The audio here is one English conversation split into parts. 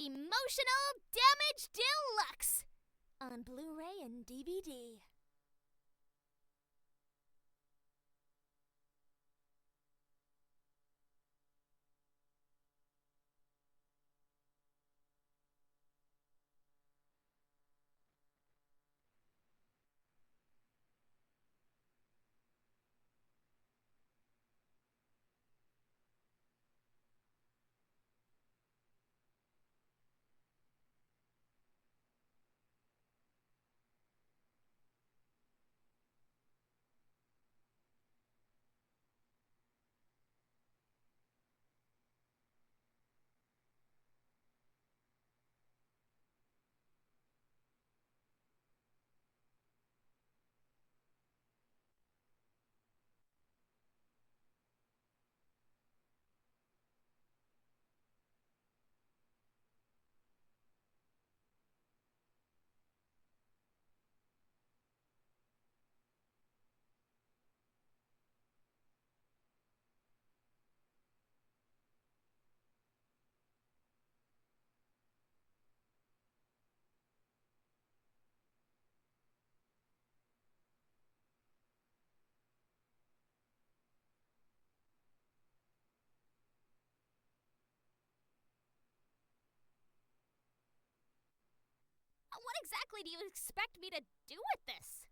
Emotional Damage Deluxe on Blu-ray and DVD. What exactly do you expect me to do with this?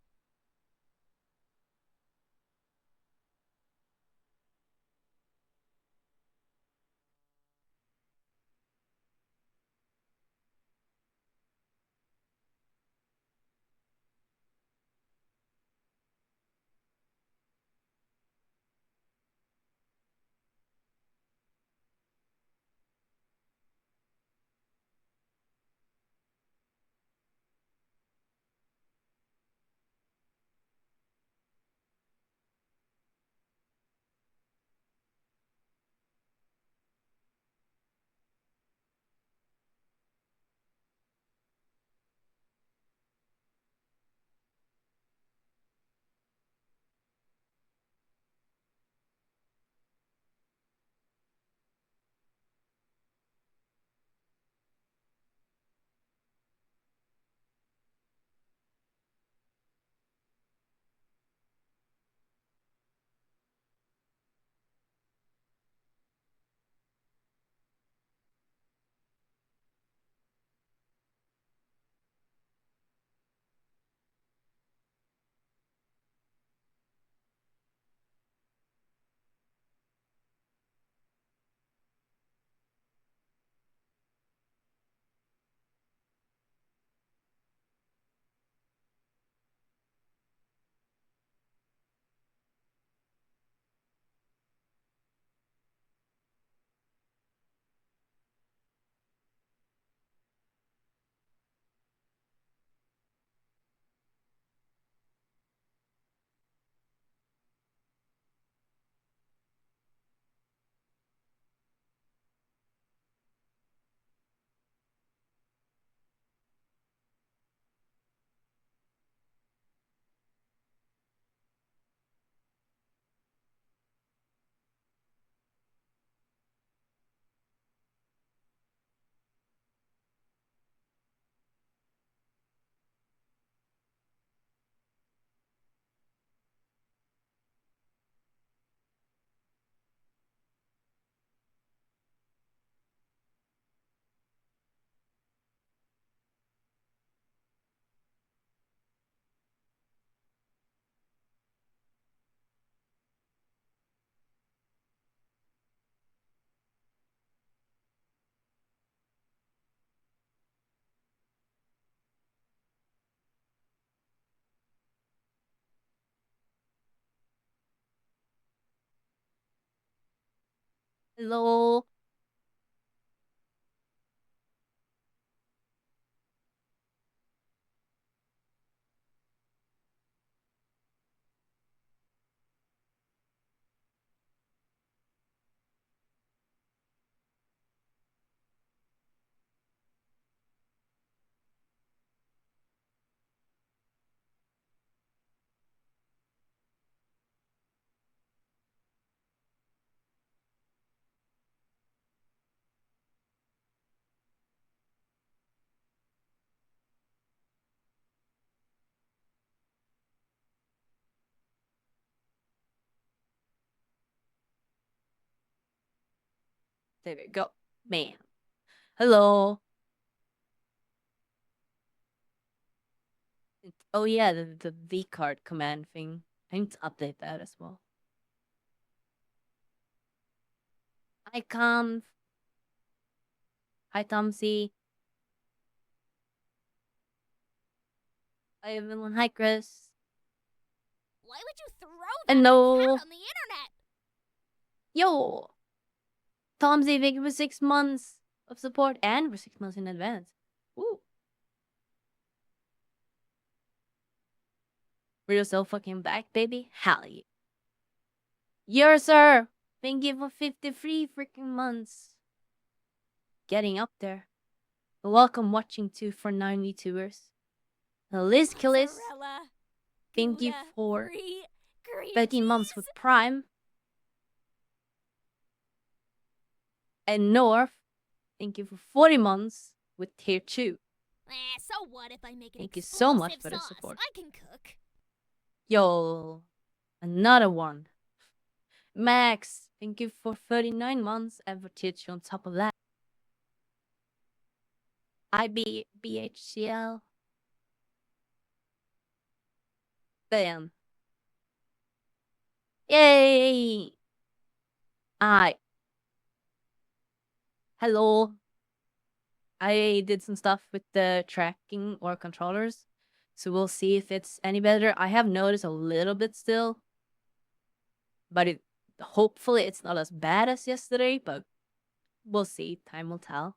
Hello. There we go. Man. Hello. Oh yeah, the V card command thing. I need to update that as well. Hi, Conf. Hi, Tomsy. Hi, everyone. Hi, Chris. Why would you throw that Hello. cat on the internet? Yo. Tomsy, thank you for 6 months of support and for 6 months in advance. Ooh. We're so fucking back, baby. Hell yeah. Yes, sir. Thank you for 53 freaking months. Getting up there. Welcome watching 2 for 90 viewers. Liz Killis, Mozzarella, thank you Gouda, for Brie, cream 13 cheese. months with Prime. And North, thank you for 40 months with Tier 2. So what if I make an Thank you so much explosive for the sauce? support. I can cook. Yo, another one. Max, thank you for 39 months and for Tier 2 on top of that. IBHCL. Bam. Yay! I. Hello. I did some stuff with the tracking or controllers. So we'll see if it's any better. I have noticed a little bit still. But hopefully it's not as bad as yesterday, but we'll see. Time will tell.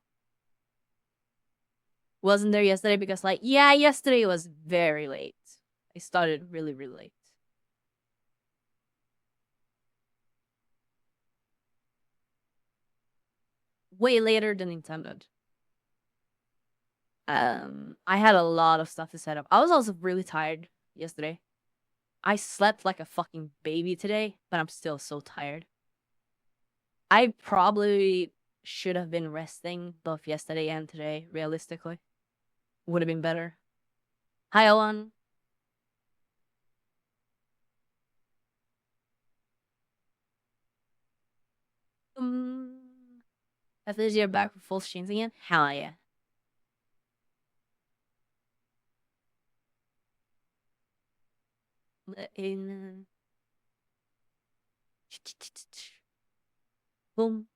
Wasn't there yesterday because yesterday was very late. I started really, really late. Way later than intended. I had a lot of stuff to set up. I was also really tired yesterday. I slept like a fucking baby today, but I'm still so tired. I probably should have been resting both yesterday and today, realistically. Would have been better. Hi, Owen. After this year back for full streams again? Hell yeah. In boom.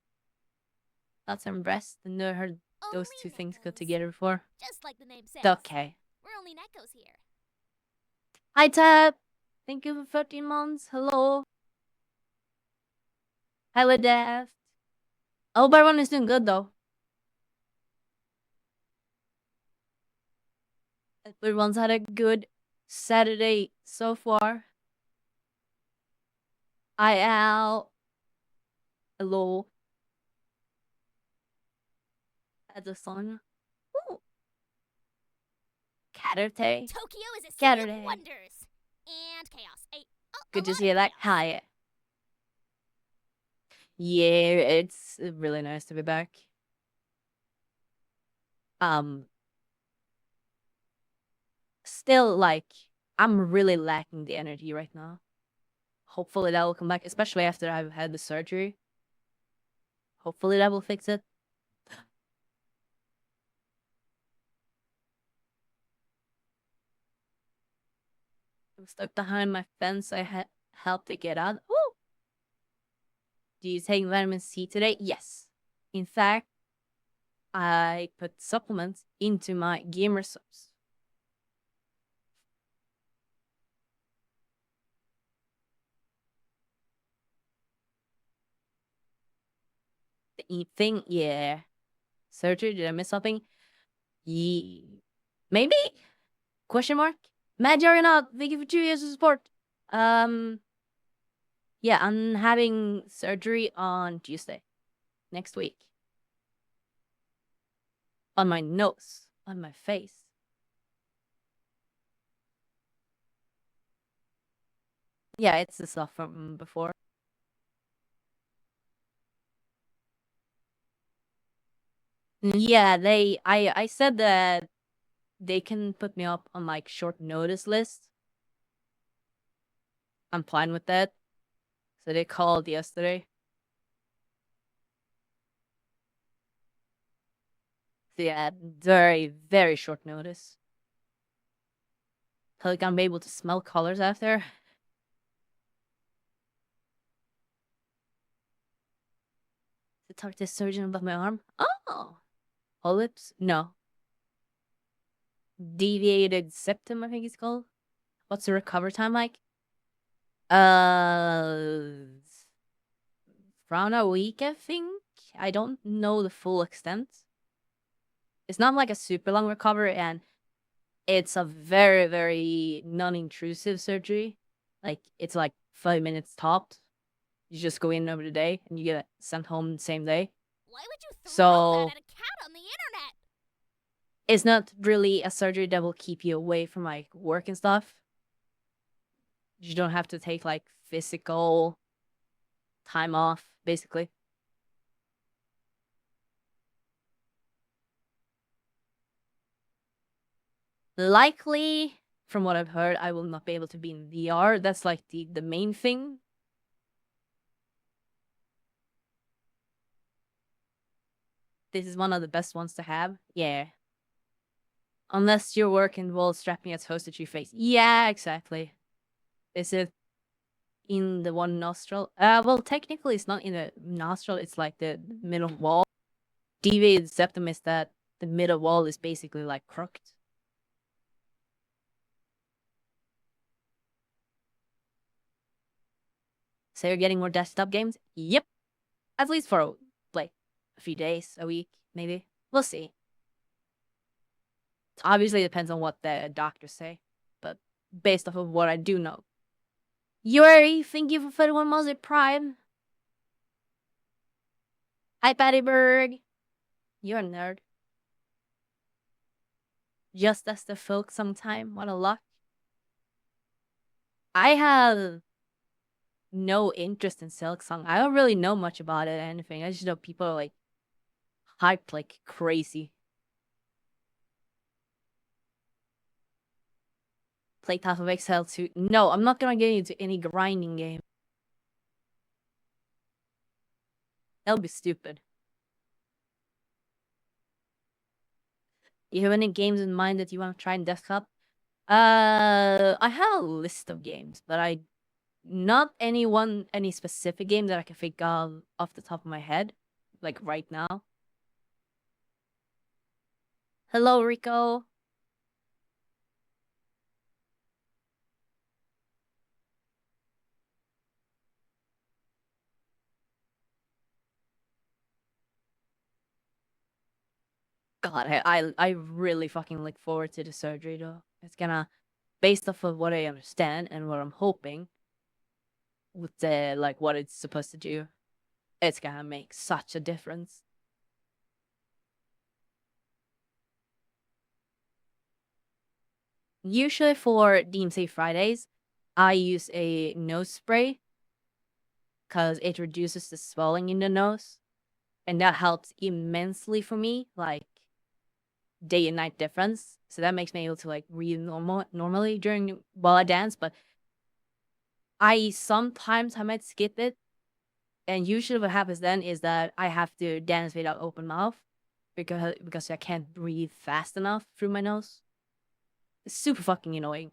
That's some rest. I never heard those two things go together before. Just like the name says. Okay. We're only Neckos here. Hi, Tab. Thank you for 13 months. Hello. Hello, Daft. I hope everyone is doing good, though. Everyone's had a good Saturday so far. Hi, Al. Hello. At the sun. Saturday. Tokyo is a city Saturday. of wonders and chaos. Good to see you. Hi. Yeah, it's really nice to be back. Still, I'm really lacking the energy right now. Hopefully that will come back, especially after I've had the surgery. Hopefully that will fix it. I'm stuck behind my fence. I had helped to get out. Woo! Do you take vitamin C today? Yes. In fact, I put supplements into my gamer subs. The thing, yeah. Surgery, did I miss something? Yeah. Maybe? Question mark? Mad Juggernaut, thank you for 2 years of support. Yeah, I'm having surgery on Tuesday. Next week. On my nose. On my face. Yeah, it's the stuff from before. Yeah, I said that they can put me up on short notice list. I'm fine with that. So they called yesterday. So yeah, very, very short notice. So, like, I'm able to smell colors after. To talk to a surgeon about my arm. Oh! Polyps? No. Deviated septum, I think it's called. What's the recovery time like? Uh, around a week, I think. I don't know the full extent. It's not like a super long recovery, and it's a very, very non-intrusive surgery. Like, it's like 5 minutes tops. You just go in over the day, and you get sent home the same day. Why would you throw So that at a cat on the internet? it's not really a surgery that will keep you away from like work and stuff. You don't have to take like physical time off, basically. Likely, from what I've heard, I will not be able to be in VR. That's like the main thing. This is one of the best ones to have. Yeah. Unless your work involves strapping a toaster to your face. Yeah, exactly. Is it in the one nostril? Well, technically it's not in the nostril, it's like the middle wall. Deviated septum is that the middle wall is basically like crooked. So you're getting more desktop games? Yep. At least for like a few days, a week, maybe. We'll see. It obviously depends on what the doctors say, but based off of what I do know. Yuri, thank you for 31 months at Prime. Hi, Patty Berg. You're a nerd. Just as the folk sometime. What a luck. I have no interest in Silk Song. I don't really know much about it or anything. I just know people are like hyped like crazy. Play Path of Exile 2. No, I'm not gonna get into any grinding game. That'll be stupid. You have any games in mind that you want to try in desktop? I have a list of games, but not any specific game that I can think of off the top of my head, like right now. Hello, Rico. God, I really fucking look forward to the surgery though. It's gonna, based off of what I understand and what I'm hoping, with the like what it's supposed to do, it's gonna make such a difference. Usually for DMC Fridays, I use a nose spray because it reduces the swelling in the nose, and that helps immensely for me, like day and night difference. So that makes me able to like breathe normally during while I dance. But I sometimes I might skip it, and usually what happens then is that I have to dance without open mouth because I can't breathe fast enough through my nose. It's super fucking annoying.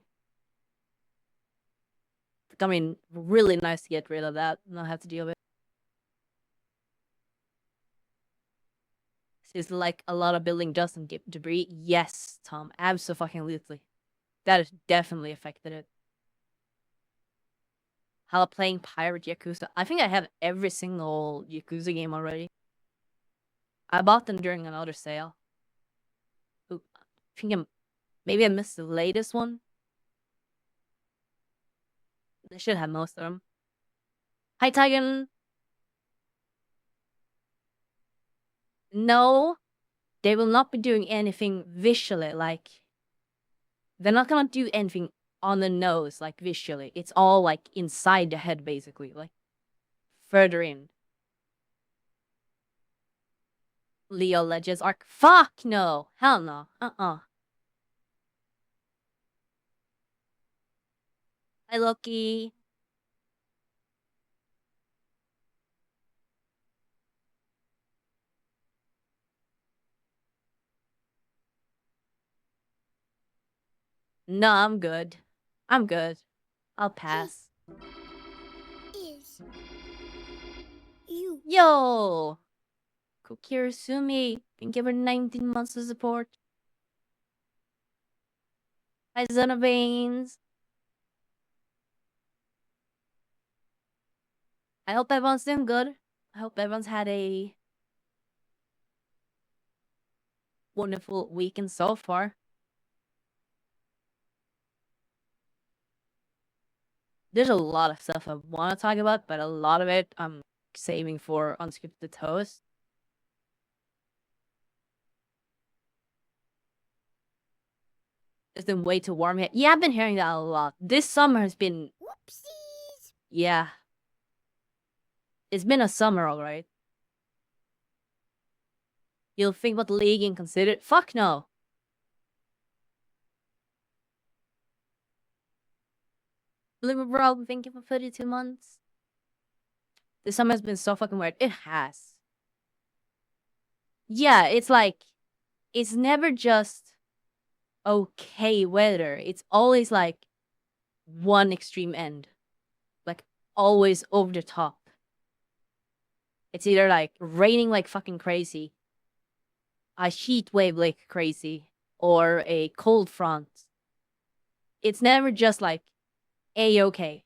I mean, really nice to get rid of that, not have to deal with. It's like a lot of building dust and debris. Yes, Tom, absolutely. That has definitely affected it. How playing Pirate Yakuza. I think I have every single Yakuza game already. I bought them during another sale. Ooh, I think maybe I missed the latest one. They should have most of them. Hi, Tigan. No, they will not be doing anything visually. Like, they're not gonna do anything on the nose, like visually. It's all like inside the head, basically, like further in. Leo Legends arc. Fuck no. Hell no. Hi, Loki. No, I'm good. I'm good. I'll pass. Is you. Yo! Kokirasumi can give her 19 months of support. Hi, Zona Veins. I hope everyone's doing good. I hope everyone's had a wonderful weekend so far. There's a lot of stuff I want to talk about, but a lot of it I'm saving for Unscripted Toast. It's been way too warm here. Yeah, I've been hearing that a lot. This summer has been. Whoopsies. Yeah. It's been a summer, alright. You'll think about the league and consider it. Fuck no. Bloomer bro, been thinking for 32 months. This summer has been so fucking weird. It has. Yeah, it's like, it's never just okay weather. It's always like one extreme end. Like, always over the top. It's either like raining like fucking crazy, a heat wave like crazy, or a cold front. It's never just like a-okay.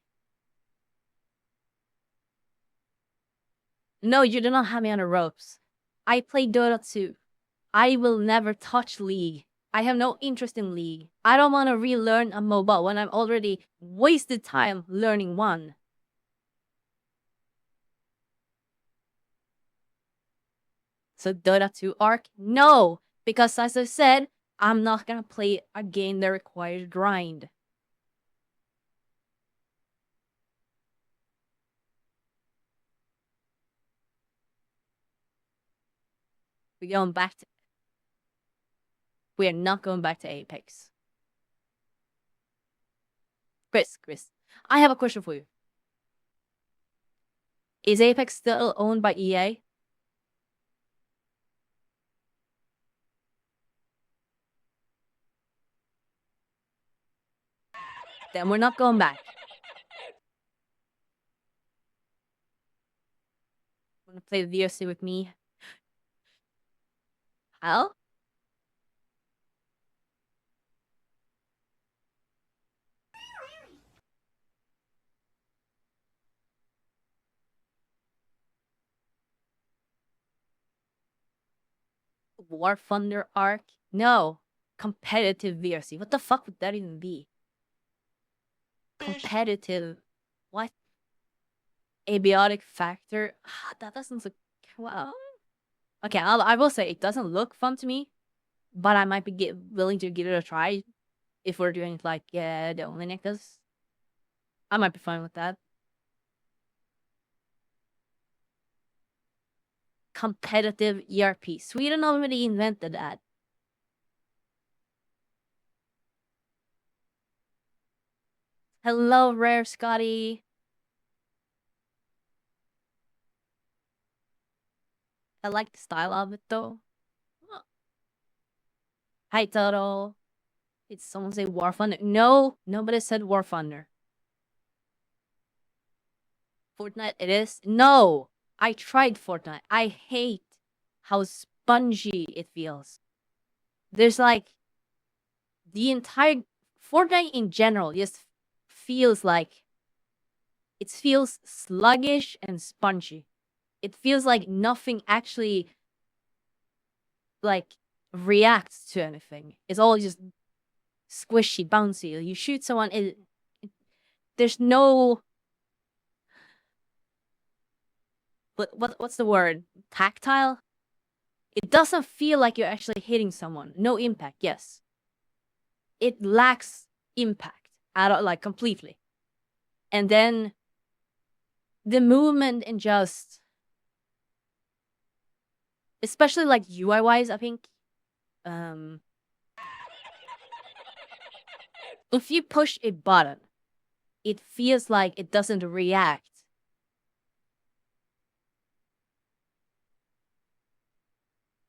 No, you do not have me on the ropes. I play Dota 2. I will never touch League. I have no interest in League. I don't want to relearn a MOBA when I've already wasted time learning one. So Dota 2 Arc? No! Because as I said, I'm not gonna play a game that requires grind. We're going back to... We are not going back to Apex. Chris, I have a question for you. Is Apex still owned by EA? Then we're not going back. Wanna play the VOC with me? Hell? War Thunder Arc? No. Competitive VRC. What the fuck would that even be? Competitive. What? Abiotic factor? That doesn't look. Well. Okay, I will say it doesn't look fun to me, but I might be willing to give it a try if we're doing it like the only necklace. I might be fine with that. Competitive ERP. Sweden already invented that. Hello, Rare Scotty. I like the style of it though. Hi, Toto. Did someone say War Thunder? No, nobody said War Thunder. Fortnite it is? No! I tried Fortnite. I hate how spongy it feels. There's like the entire Fortnite in general just feels like it feels sluggish and spongy. It feels like nothing actually like reacts to anything. It's all just squishy, bouncy. You shoot someone, there's no what's the word? Tactile? It doesn't feel like you're actually hitting someone. No impact, yes. It lacks impact at all, like completely. And then the movement and just especially like UI wise, I think. If you push a button, it feels like it doesn't react.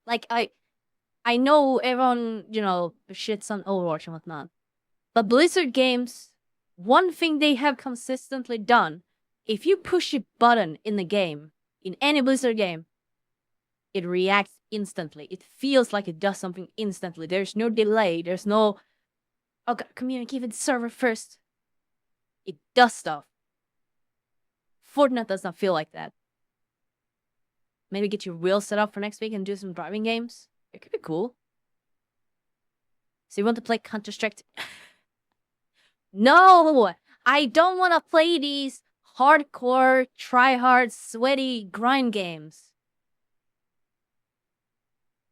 Like I know everyone, shits on Overwatch and whatnot. But Blizzard games, one thing they have consistently done, if you push a button in the game, in any Blizzard game, it reacts instantly. It feels like it does something instantly. There's no delay. There's no, oh, communicate with the server first. It does stuff. Fortnite does not feel like that. Maybe get your wheel set up for next week and do some driving games. It could be cool. So you want to play Counter-Strike? No! I don't want to play these hardcore, try-hard, sweaty grind games.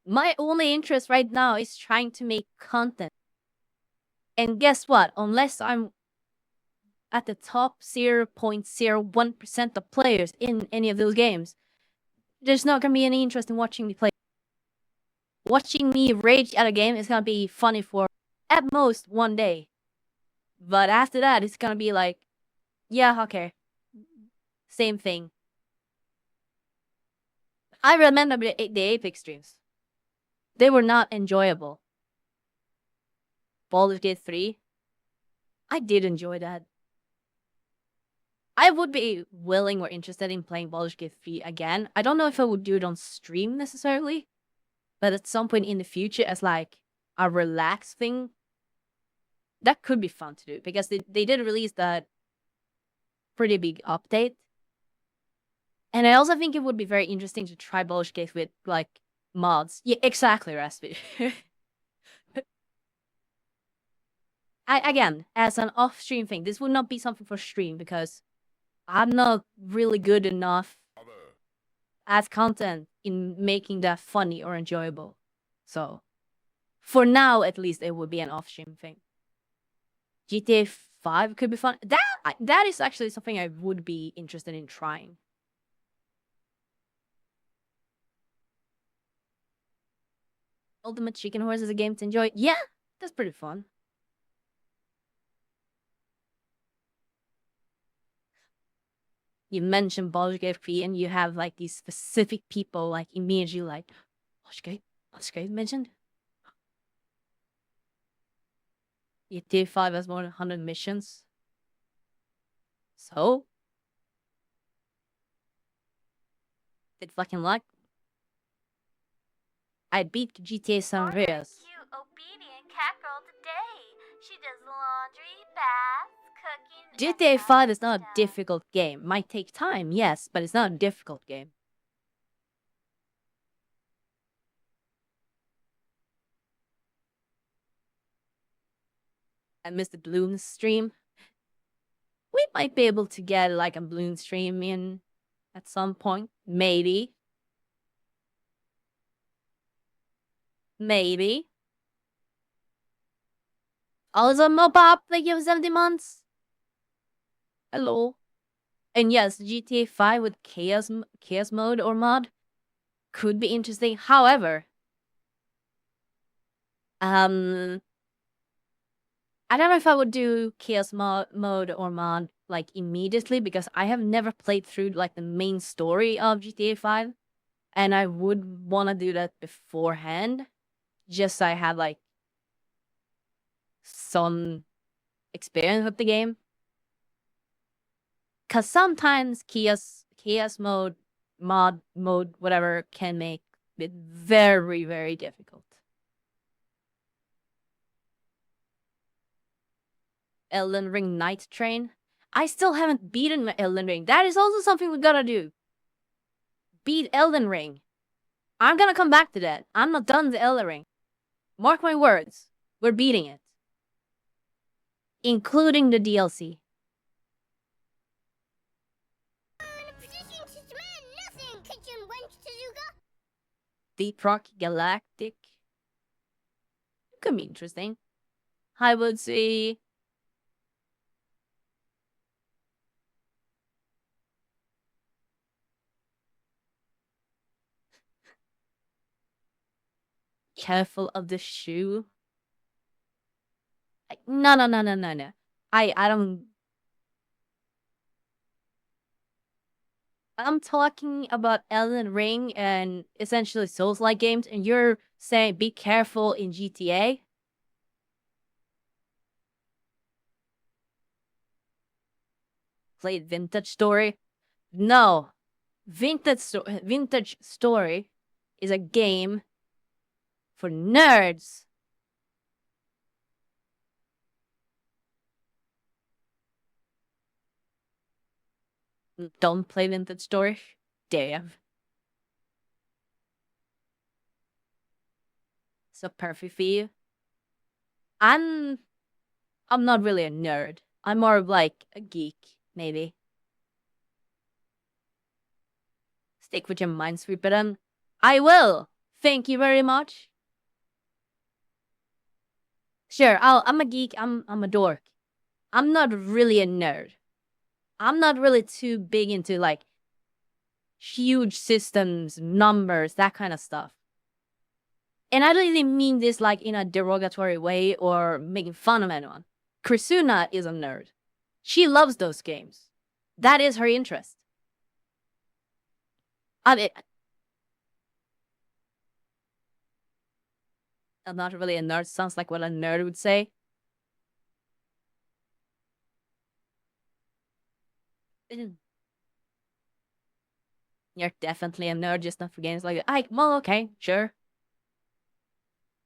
My only interest right now is trying to make content. And guess what? Unless I'm at the top 0.01% of players in any of those games, there's not gonna be any interest in watching me play. Watching me rage at a game is gonna be funny for at most one day. But after that, it's gonna be like, yeah, okay. Same thing. I remember the Apex streams. They were not enjoyable. Baldur's Gate 3. I did enjoy that. I would be willing or interested in playing Baldur's Gate 3 again. I don't know if I would do it on stream necessarily, but at some point in the future as like a relaxed thing, that could be fun to do because they did release that pretty big update. And I also think it would be very interesting to try Baldur's Gate with like mods. Yeah, exactly, Raspy. Again, as an off-stream thing, this would not be something for stream because I'm not really good enough as content in making that funny or enjoyable. So, for now, at least, it would be an off-stream thing. GTA 5 could be fun. That is actually something I would be interested in trying. Ultimate Chicken Horse is a game to enjoy. Yeah, that's pretty fun. You mentioned Baldur's Gate 3 and you have like these specific people like immediately like, Baldur's Gate mentioned? GTA 5 has more than 100 missions. So? Did fucking luck? I beat GTA San Andreas. Cute, obedient cat girl today. She does laundry, baths, cooking. GTA 5 is not a difficult game. Might take time, yes, but it's not a difficult game. I missed the Bloom stream. We might be able to get like a Bloom stream in at some point. Maybe. Maybe. Also, Mopop, thank you for 70 months. Hello. And yes, GTA 5 with chaos mode or mod could be interesting. However, I don't know if I would do chaos mode or mod like immediately because I have never played through like the main story of GTA 5 and I would want to do that beforehand just so I had like some experience with the game. Cause sometimes chaos mode, mod mode, whatever can make it very, very difficult. Elden Ring Night Train. I still haven't beaten Elden Ring. That is also something we gotta do. Beat Elden Ring. I'm gonna come back to that. I'm not done with Elden Ring. Mark my words. We're beating it. Including the DLC. Deep Rock Galactic. Could be interesting. I would say careful of the shoe. No. I don't. I'm talking about Elden Ring and essentially Souls-like games, and you're saying be careful in GTA. played Vintage Story? No. Vintage Story is a game for nerds. Don't play Vintage Story. Damn. So perfect for you. I'm not really a nerd. I'm more of like a geek, maybe. Stick with your Minesweeper then. I will. Thank you very much. Sure, I'm a geek. I'm a dork. I'm not really a nerd. I'm not really too big into like huge systems, numbers, that kind of stuff. And I don't even mean this like in a derogatory way or making fun of anyone. Krisuna is a nerd. She loves those games. That is her interest. I mean, I'm not really a nerd. Sounds like what a nerd would say. You're definitely a nerd, just not for games like that. Well, okay, sure.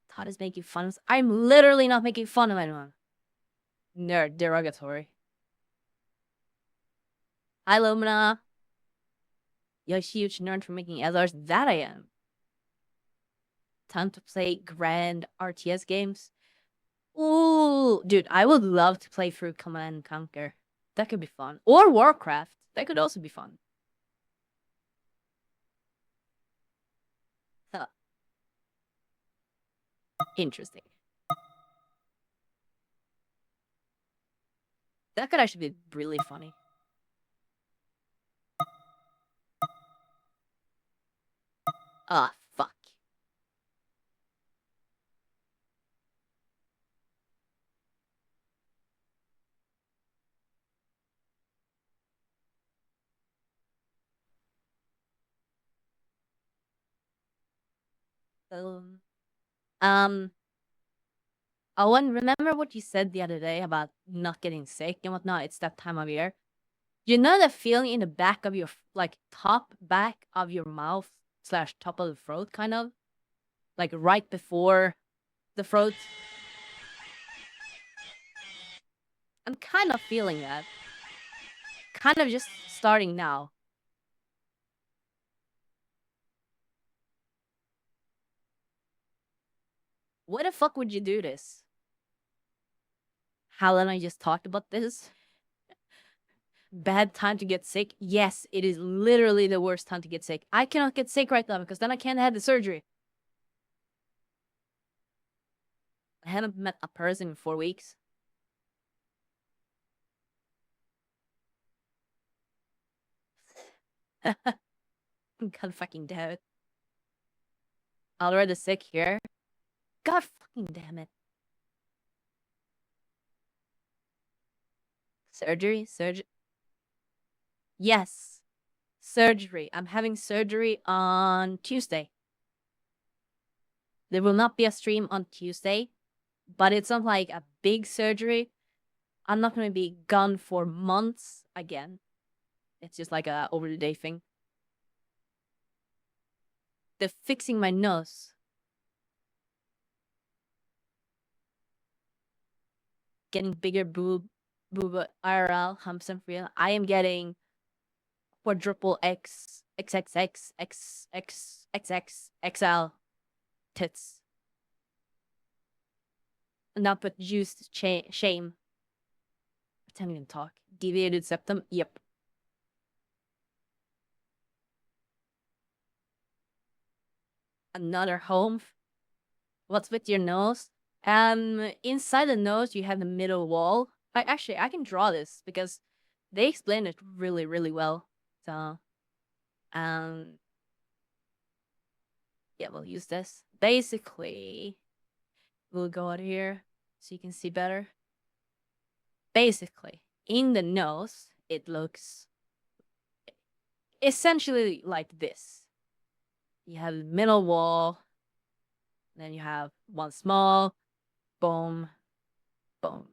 Todd is making fun of. I'm literally not making fun of anyone. Nerd, derogatory. Hi, Lumina. You're a huge nerd for making others. That I am. Time to play grand RTS games. Ooh, dude, I would love to play through Command and Conquer. That could be fun. Or Warcraft. That could also be fun. Huh. Interesting. That could actually be really funny. Ah, fuck. Um, um, Owen, remember what you said the other day about not getting sick and whatnot? It's that time of year. You know the feeling in the back of your, like, top back of your mouth slash top of the throat, kind of? Like, right before the throat? I'm kind of feeling that. Kind of just starting now. Why the fuck would you do this? Hal and I just talked about this. Bad time to get sick. Yes, it is literally the worst time to get sick. I cannot get sick right now because then I can't have the surgery. I haven't met a person in 4 weeks. God fucking damn it. Already sick here. God fucking damn it. Surgery? Yes. Surgery. I'm having surgery on Tuesday. There will not be a stream on Tuesday, but it's not like a big surgery. I'm not going to be gone for months again. It's just like a over the day thing. They're fixing my nose. Getting bigger boob IRL, humps and real. I am getting quadruple X, XXX, XX, XL tits. Not but used shame. I can't even talk. Deviated septum. Yep. Another home. What's with your nose? Inside the nose, you have the middle wall. I can draw this because they explain it really, really well. So, um, yeah, we'll use this. Basically, we'll go out here so you can see better. Basically, in the nose, it looks essentially like this. You have the middle wall, then you have one small, boom, boom.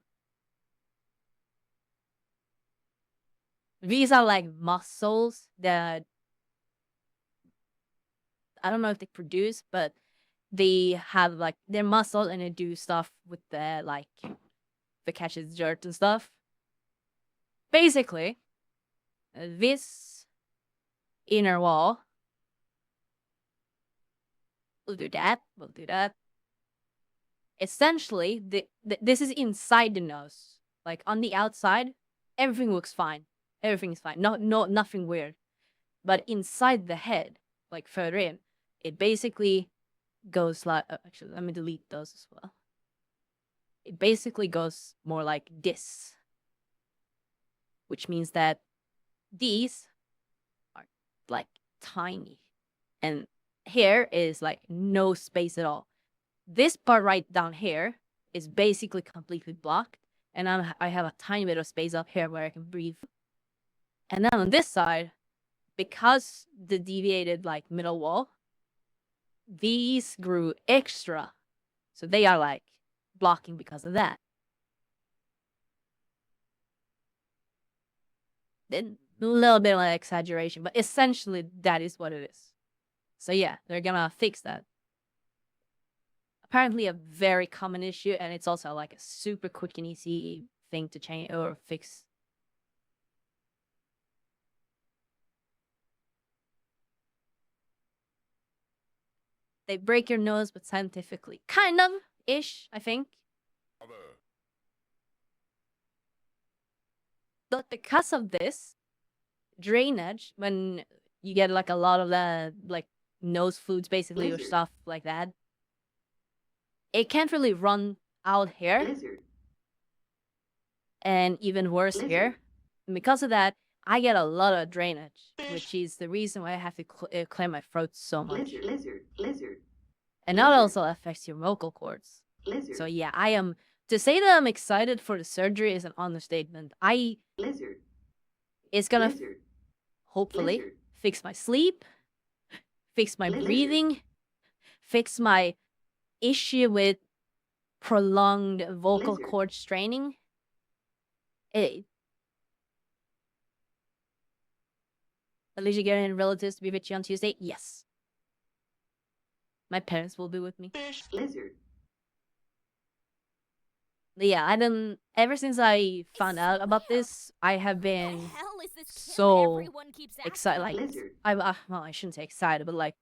These are like muscles that I don't know if they produce, but they have like their muscle and they do stuff with the like the catches dirt and stuff. Basically, this inner wall will do that. We'll do that. Essentially, this is inside the nose. Like on the outside, everything looks fine. Everything is fine. Nothing weird. But inside the head, like further in, it basically goes like. Actually, let me delete those as well. It basically goes more like this, which means that these are like tiny, and here is like no space at all. This part right down here is basically completely blocked, and I have a tiny bit of space up here where I can breathe. And then on this side, because the deviated like middle wall, these grew extra, so they are like blocking because of that. Then a little bit of like exaggeration, but essentially that is what it is. So yeah, they're gonna fix that. Apparently a very common issue, and it's also like a super quick and easy thing to change or fix. They break your nose, but scientifically. Kind of ish, I think. But because of this, drainage, when you get like a lot of the like nose fluids basically or stuff like that, it can't really run out here. And even worse here. And because of that, I get a lot of drainage, which is the reason why I have to clear my throat so much. And that also affects your vocal cords. So yeah, I am, to say that I'm excited for the surgery is an understatement. It's gonna hopefully fix my sleep, fix my breathing, fix my issue with prolonged vocal cord straining. Alicia getting relatives to be with you on Tuesday? Yes. My parents will be with me. Yeah, I don't. Ever since I found out about this, I have been so excited. Like, well, I shouldn't say excited, but like,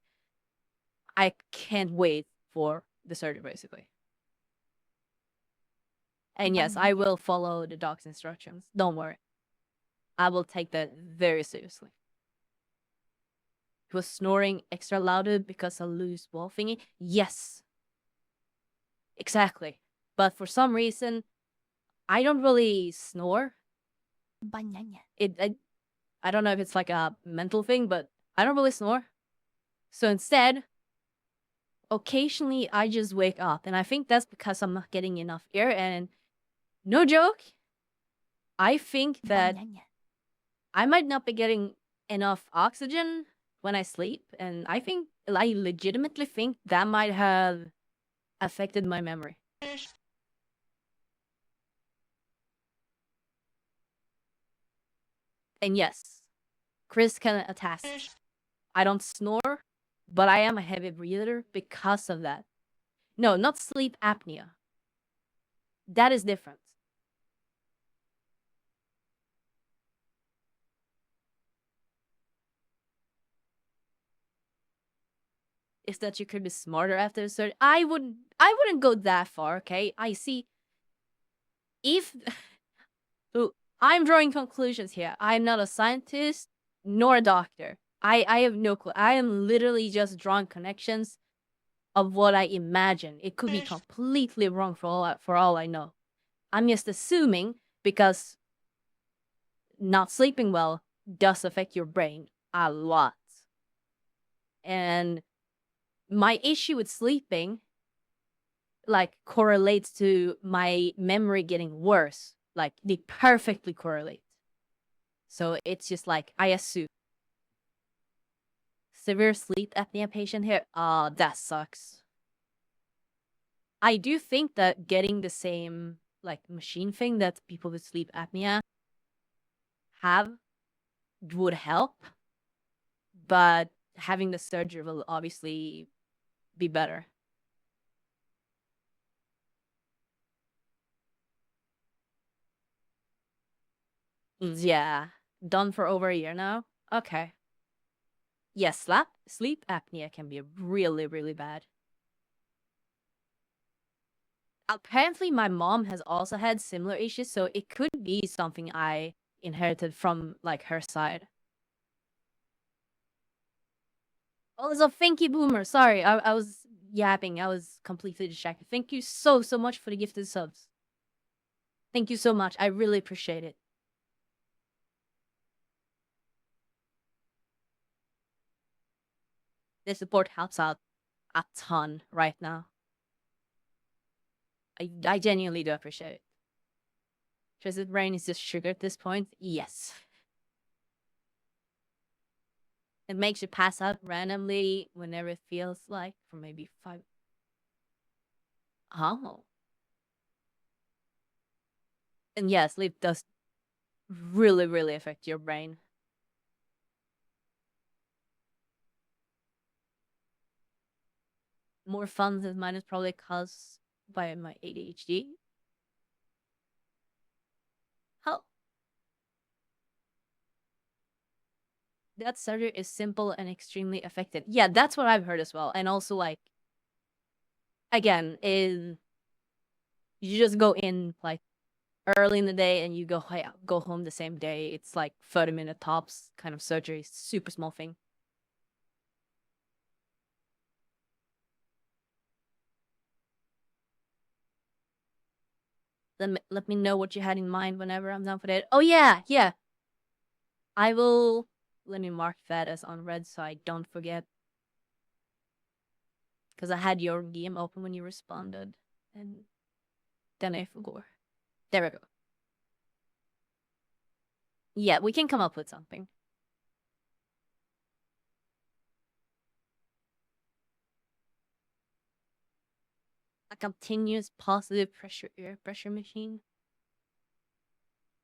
I can't wait for the surgery, basically. And yes, I will follow the doc's instructions. Don't worry. I will take that very seriously. He was snoring extra louder because of loose wall thingy. Yes. Exactly. But for some reason, I don't really snore. I don't know if it's like a mental thing, but I don't really snore. So instead, occasionally I just wake up, and I think that's because I'm not getting enough air. And no joke, I think that I might not be getting enough oxygen when I sleep, and I legitimately think that might have affected my memory. And yes, Chris can attest. I don't snore, but I am a heavy breather because of that. No, not sleep apnea. That is different. Is that you could be smarter after a certain. I wouldn't go that far. Okay, I see. If so, I'm drawing conclusions here. I'm not a scientist nor a doctor. I have no clue. I am literally just drawing connections of what I imagine. It could be completely wrong for all I know. I'm just assuming because not sleeping well does affect your brain a lot. And my issue with sleeping like correlates to my memory getting worse. Like they perfectly correlate. So it's just like I assume. Severe sleep apnea patient here. Oh, that sucks. I do think that getting the same like machine thing that people with sleep apnea have would help, but having the surgery will obviously be better. Yeah, done for over a year now. Okay. Yes, sleep apnea can be really, really bad. Apparently, my mom has also had similar issues, so it could be something I inherited from like her side. Oh, so thank you, Boomer. Sorry, I was yapping. I was completely distracted. Thank you so much for the gifted subs. Thank you so much. I really appreciate it. The support helps out a ton right now. I genuinely do appreciate it. Tris's brain is just sugar at this point. Yes. It makes you pass out randomly whenever it feels like for maybe 5. Oh. And yeah, sleep does really, really affect your brain. More fun than mine is probably caused by my ADHD. How that surgery is simple and extremely effective. Yeah, that's what I've heard as well. And also, like, again, is you just go in like early in the day and you go home the same day. It's like 30-minute tops kind of surgery, super small thing. Let me know what you had in mind whenever I'm done for it. Oh yeah, yeah. I will. Let me mark that as on red so I don't forget. Because I had your game open when you responded, and then I forgot. There we go. Yeah, we can come up with something. A continuous positive pressure air pressure machine.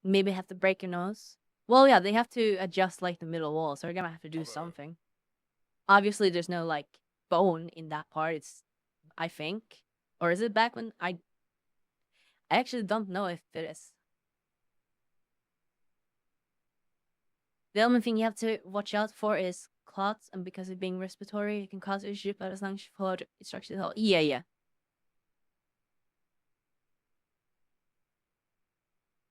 Maybe have to break your nose. Well, yeah, they have to adjust like the middle wall, so they're gonna have to do something. Obviously, there's no like bone in that part. It's, I think, or is it back when I actually don't know if it is. The only thing you have to watch out for is clots, and because of being respiratory, it can cause issues. But as long as you follow the instructions, yeah, yeah.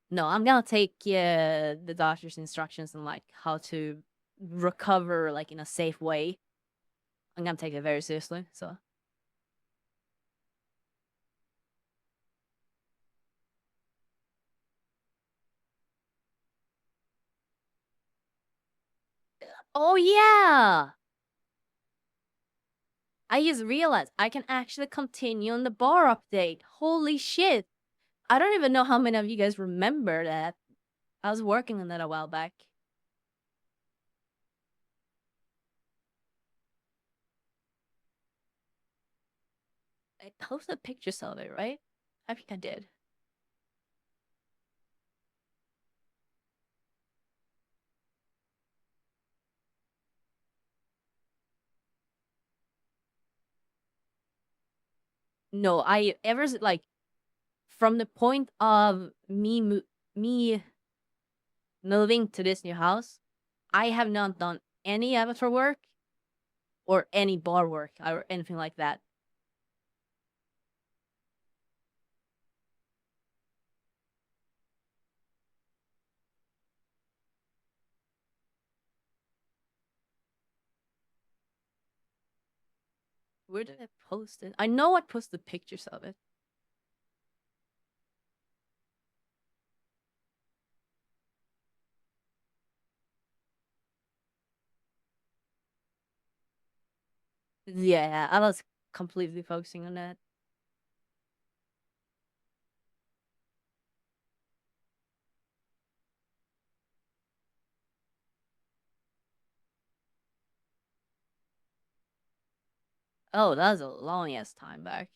No, I'm gonna take the doctor's instructions and like how to recover like in a safe way. I'm gonna take it very seriously. So, oh yeah, I just realized I can actually continue on the bar update. Holy shit! I don't even know how many of you guys remember that. I was working on that a while back. I posted pictures of it, right? I think I did. No, I ever like from the point of me moving to this new house, I have not done any avatar work or any bar work or anything like that. Where did I post it? I know I posted pictures of it. Yeah, I was completely focusing on that. Oh, that was a long ass time back.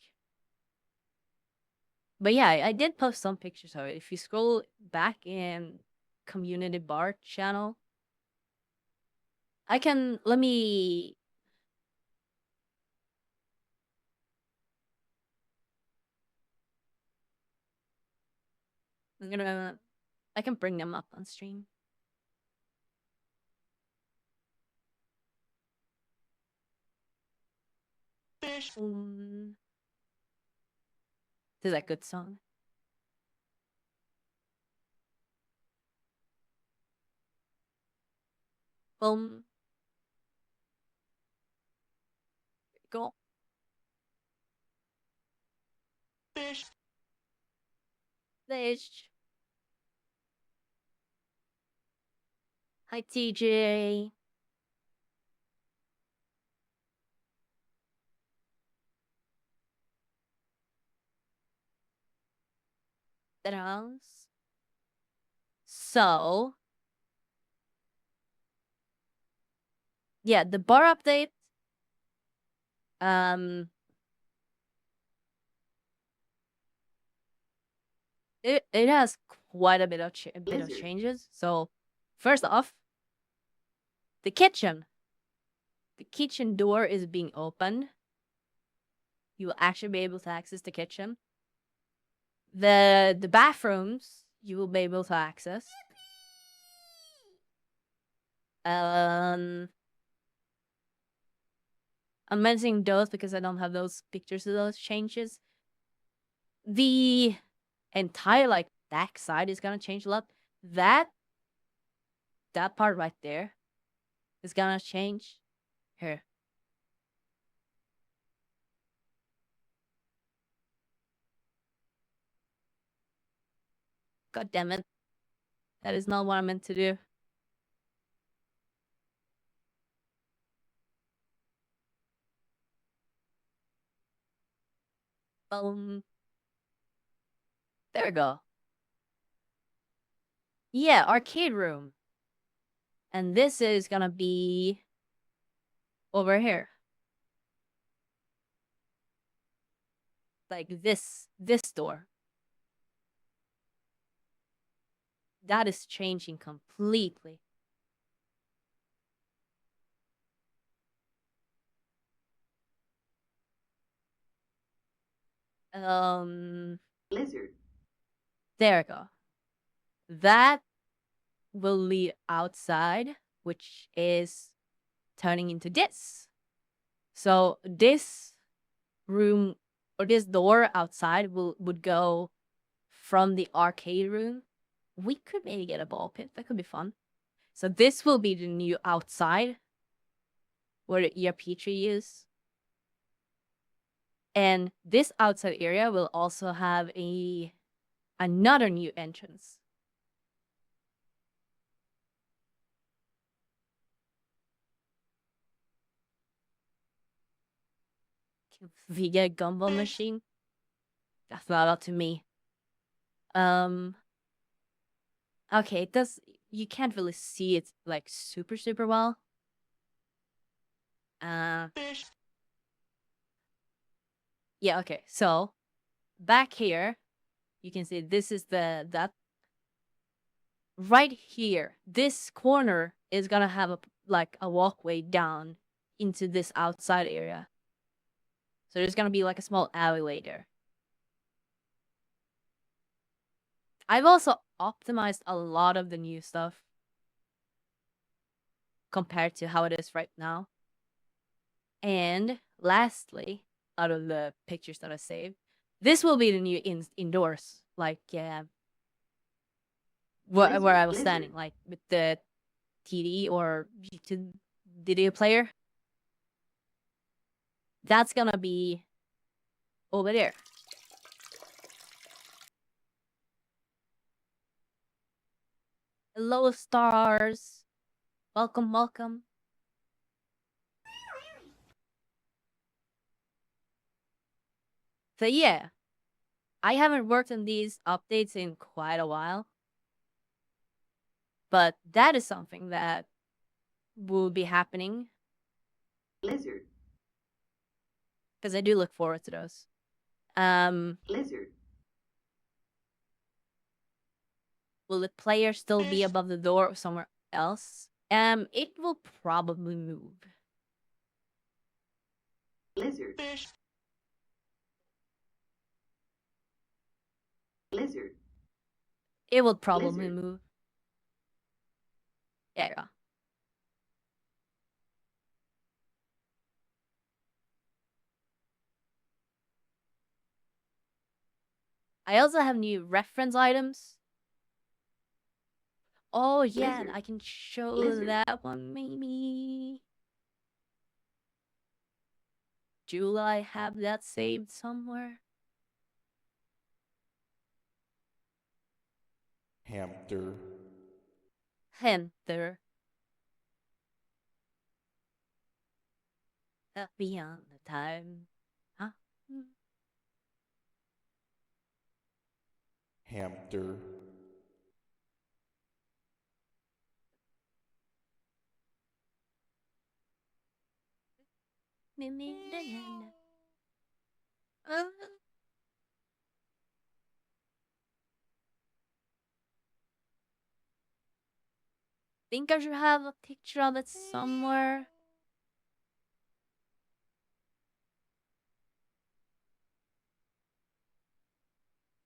But yeah, I did post some pictures of it. If you scroll back in community bar channel, let me. I can bring them up on stream. This is a good song. Boom. Go. Fish. Hi, TJ. That house. So, yeah, the bar update. It has quite a bit of changes. So, first off, the kitchen. The kitchen door is being opened. You will actually be able to access the kitchen. The bathrooms you will be able to access. I'm mentioning those because I don't have those pictures of those changes. The entire like back side is gonna change a lot. That part right there is gonna change. Here. God damn it. That is not what I meant to do. Boom. There we go. Yeah, arcade room. And this is gonna be over here. Like this door. That is changing completely. Blizzard. There we go. That will lead outside, which is turning into this. So this room or this door outside would go from the arcade room. We could maybe get a ball pit. That could be fun. So this will be the new outside where the ERP tree is. And this outside area will also have another new entrance. We get a gumball machine. That's not up to me. Okay, it does. You can't really see it like super well. Yeah. Okay. So back here, you can see this is that right here. This corner is gonna have a walkway down into this outside area. So there's gonna be like a small alleyway there. I've also optimized a lot of the new stuff compared to how it is right now. And lastly, out of the pictures that I saved, this will be the new indoors. Like, yeah, where I was standing, like with the TD or YouTube video player. That's gonna be over there. Hello, stars. Welcome, welcome. So yeah, I haven't worked on these updates in quite a while. But that is something that will be happening. Blizzard. Because I do look forward to those. Blizzard. Will the player still be above the door or somewhere else? It will probably move. Lizard. Lizard. It will probably Lizard. move. Yeah. I also have new reference items. Oh yeah, Lizard. I can show Lizard. that one maybe. Do I have that saved somewhere? Hamster. Hamster. Beyond the time. Huh? Hamster. Uh, think I should have a picture of it somewhere.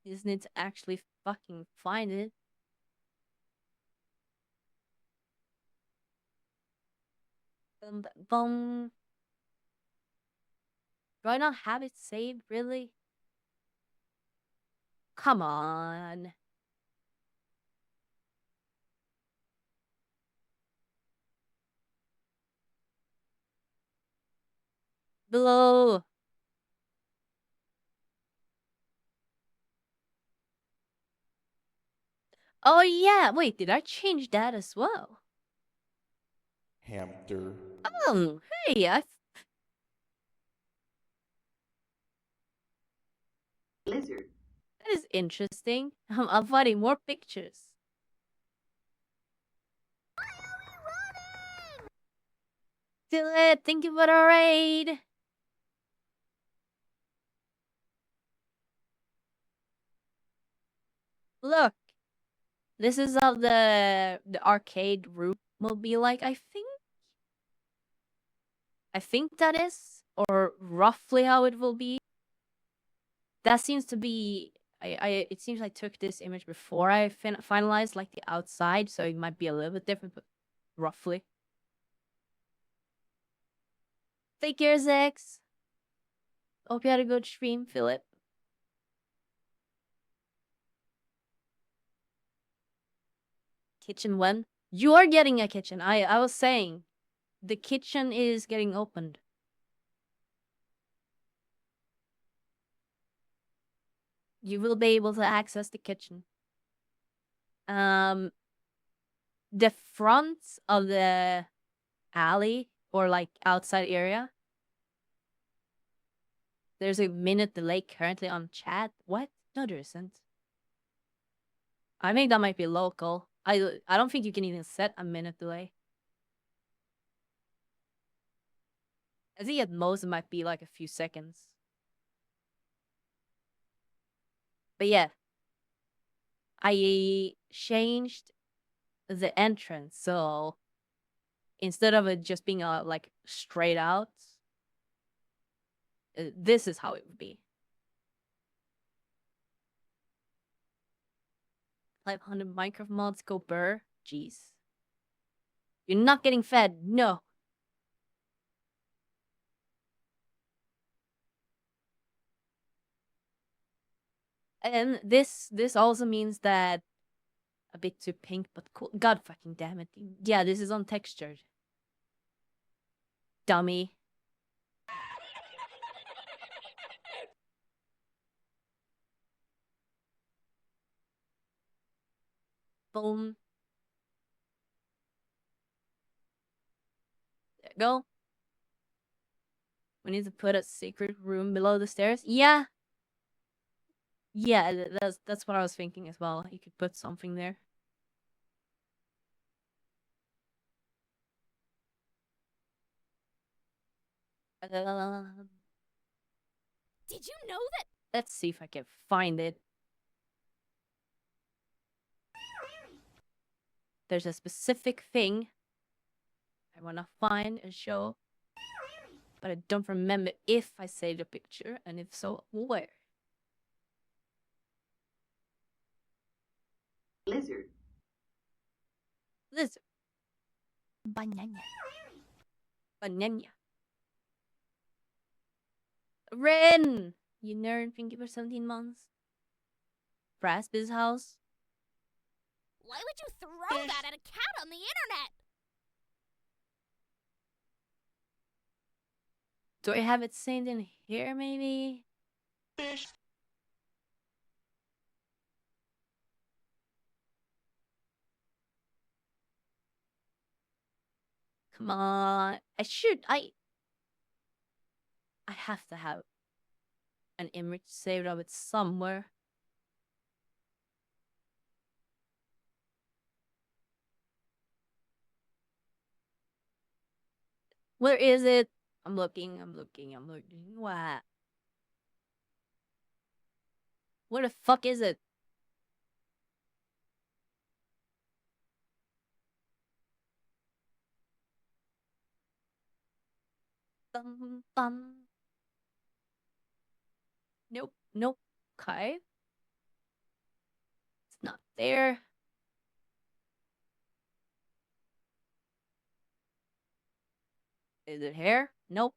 Just need to actually fucking find it. Boom. Do I not have it saved, really? Come on. Below. Oh yeah, wait, did I change that as well? Hamster. Oh, hey, Lizard. that is interesting. I'm finding more pictures. Do it, thank you for the raid. Look, this is how the arcade room will be like. I think that is, or roughly how it will be. That seems to be. It seems I took this image before I finalized like the outside, so it might be a little bit different, but roughly. Take care, Zex. Hope you had a good stream, Philip. Kitchen when? You are getting a kitchen. I was saying, the kitchen is getting opened. You will be able to access the kitchen. The front of the alley or like outside area. There's a minute delay currently on chat. What? No, there isn't. I think that might be local. I don't think you can even set a minute delay. I think at most it might be like a few seconds. But yeah, I changed the entrance, so instead of it just being like straight out, this is how it would be. 500 Minecraft mods go burr. Jeez. You're not getting fed. No. And this also means that a bit too pink, but cool. God fucking damn it. Yeah, this is untextured. Dummy. Boom. There you go. We need to put a secret room below the stairs. Yeah. Yeah, that's what I was thinking as well. You could put something there. Did you know that? Let's see if I can find it. There's a specific thing I wanna find a show, but I don't remember if I saved a picture, and if so, where. Lizard. Lizard. Banana. Banana. Ren! You nerd, thank you for 17 months. Brassby's house. Why would you throw that at a cat on the internet? Do I have it saved in here, maybe? Come on. I have to have an image saved of it somewhere. Where is it? I'm looking. What? Where the fuck is it? Dun, dun. Nope. Nope. Okay. It's not there. Is it here? Nope.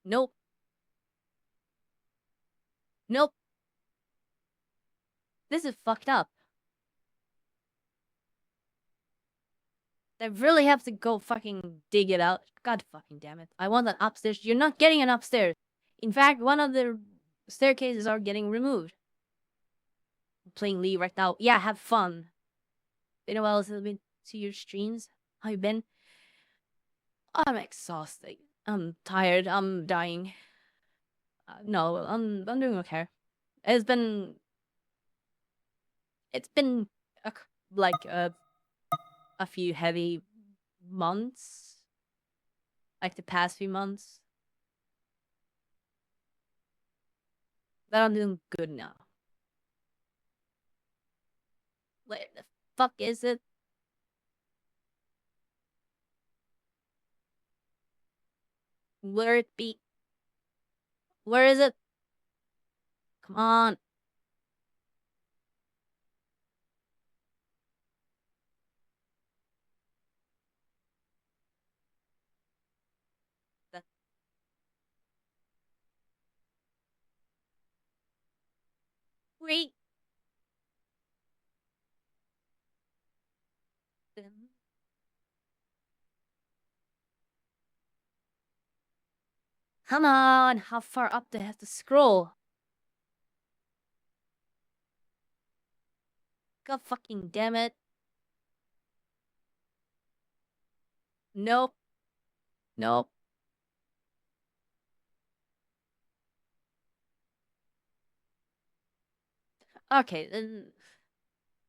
Nope. Nope. This is fucked up. I really have to go fucking dig it out. God fucking damn it. I want an upstairs. You're not getting an upstairs. In fact, one of the staircases are getting removed. I'm playing Lee right now. Yeah, have fun. Been a while since I've been to your streams. How you been? I'm exhausted. I'm tired. I'm dying. No, I'm doing okay. It's been a, like a few heavy months, like the past few months. But I'm doing good now. Where the fuck is it? Where it be? Where is it? Come on. That wait. Come on, how far up do I have to scroll? God fucking damn it. Nope. Nope. Okay, then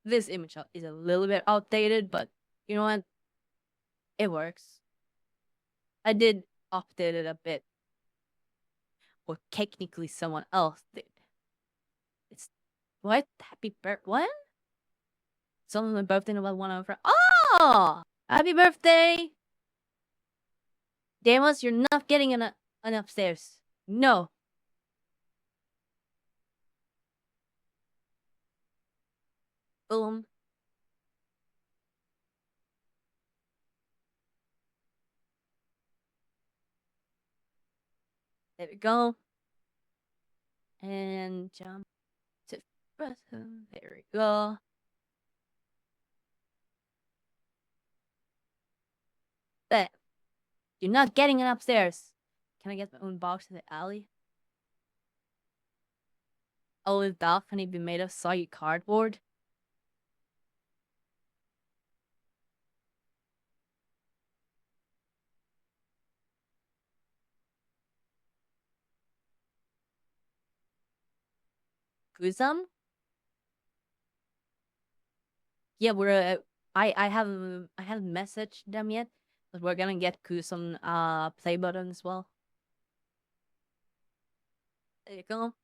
this image is a little bit outdated, but you know what? It works. I did update it a bit. Or technically someone else did. It's what? Happy birthday? What? Someone my birthday about 1 hour. Oh! Happy birthday! Damos, you're not getting an upstairs. No. Boom. There we go. And jump to bottom. There we go. But you're not getting it upstairs. Can I get my own box in the alley? Oh, is balcony be made of soggy cardboard? Kusam? Yeah, I haven't messaged them yet, but we're gonna get Kusam play button as well. There you go.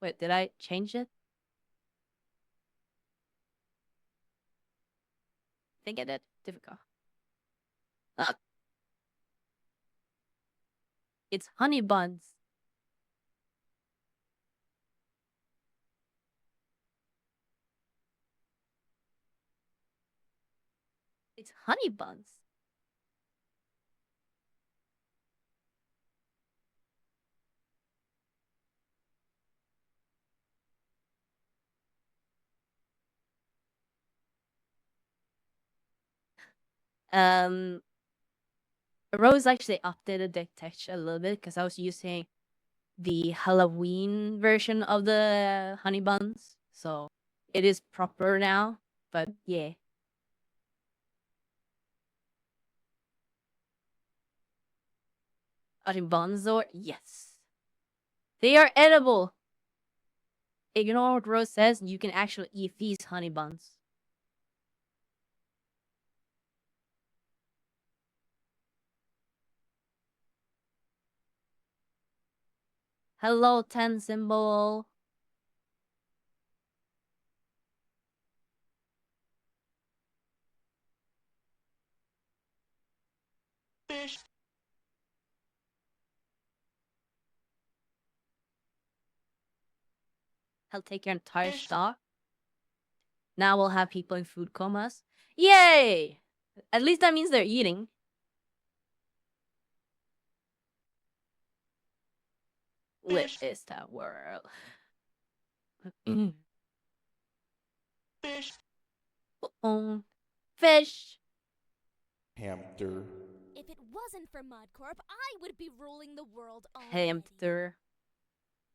Wait, did I change it? think I did. Difficult. Ah. It's honey buns. It's honey buns. Rose actually updated the texture a little bit because I was using the Halloween version of the honey buns, so it is proper now. But yeah, honey buns or yes, they are edible. Ignore what Rose says. You can actually eat these honey buns. Hello, 10 symbol. Fish. I'll take your entire stock. Now we'll have people in food comas. Yay! At least that means they're eating. What is that world? Fish. Fish. Hamster. If it wasn't for Mudcorp, I would be ruling the world already. Hamster.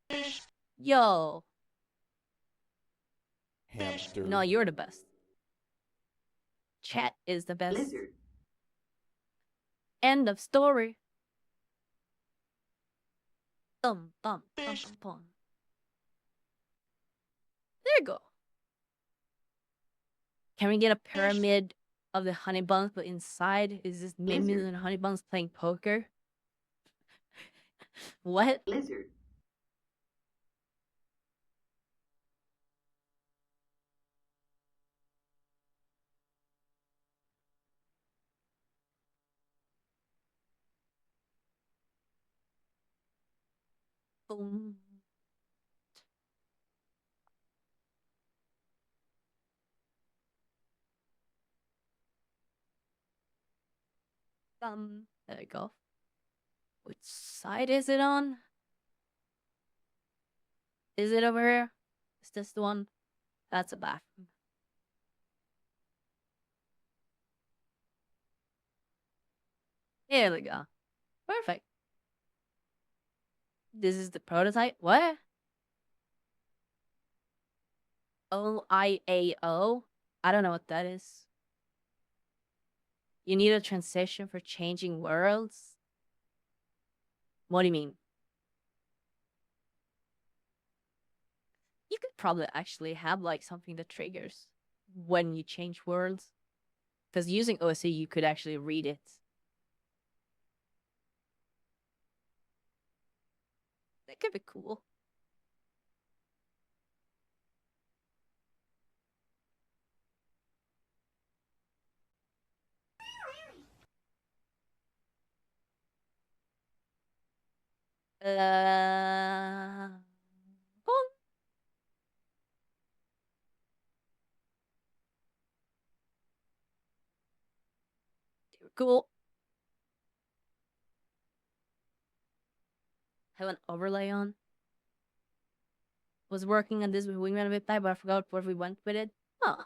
Fish. Yo. Hamster. No, you're the best. Chat is the best. Lizard. End of story. Thump, thump, thump, thump, thump. There you go. Can we get a pyramid of the honey buns, but inside is this million honey buns playing poker? What? Lizard. Boom. There you go. Which side is it on? Is it over here? Is this the one? That's a bathroom. Here we go. Perfect. This is the prototype. What? OIAO? I don't know what that is. You need a transition for changing worlds? What do you mean? You could probably actually have like something that triggers when you change worlds. Because using OSC, you could actually read it. That could be cool. Oh. Cool. Have an overlay on. Was working on this with Wingman a bit back, but I forgot where we went with it. Huh.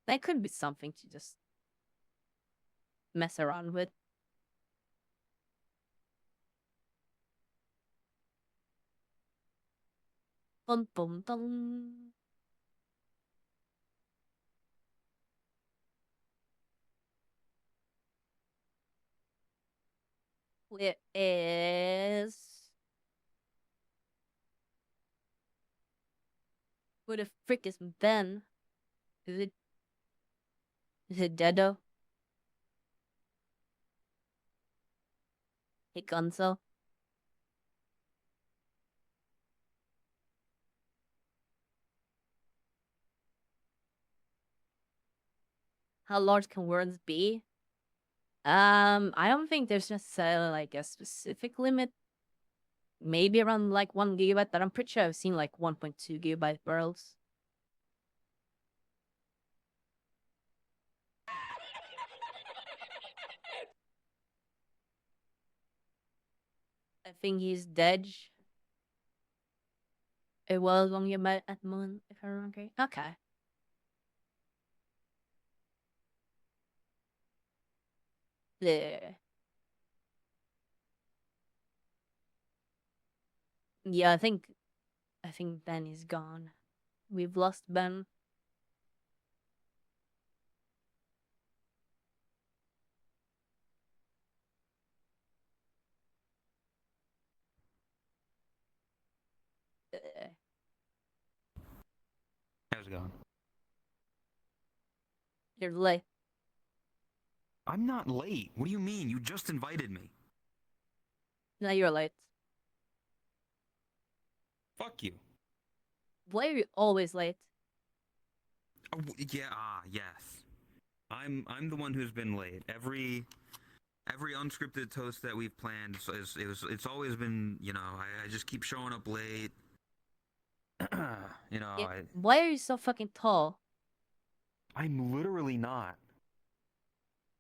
That could be something to just mess around with. Dun, dun, dun. Where is... Where the frick is Ben? Is it Dedo? Hit Gonzo. How large can words be? I don't think there's necessarily like a specific limit. Maybe around like 1 gigabyte, but I'm pretty sure I've seen like 1.2 gigabyte worlds. I think he's dead. It was 1 gigabyte at the moment, if I remember correctly. Okay. There. Yeah, I think Ben is gone. We've lost Ben. How's it going? You're late. I'm not late. What do you mean? You just invited me. No, you're late. Fuck you. Why are you always late? Oh, yeah, yes. I'm the one who's been late. Every unscripted toast that we've planned it's always been, I just keep showing up late. Yeah, why are you so fucking tall? I'm literally not.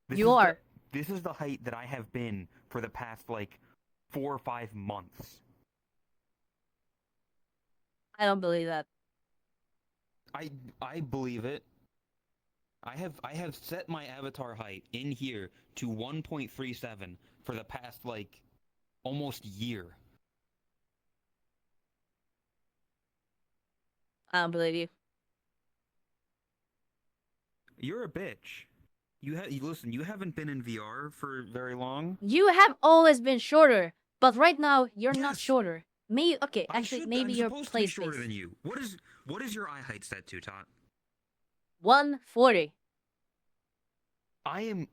You are. This is the height that I have been for the past like 4 or 5 months. I don't believe that. I believe it. I have set my avatar height in here to 1.37 for the past like almost year. I don't believe you. You're a bitch. Listen, you haven't been in VR for very long. You have always been shorter, but right now you're not Yes. shorter. Maybe maybe I'm you're supposed to be place shorter based. than you. What is your eye height set to, Tot? 140.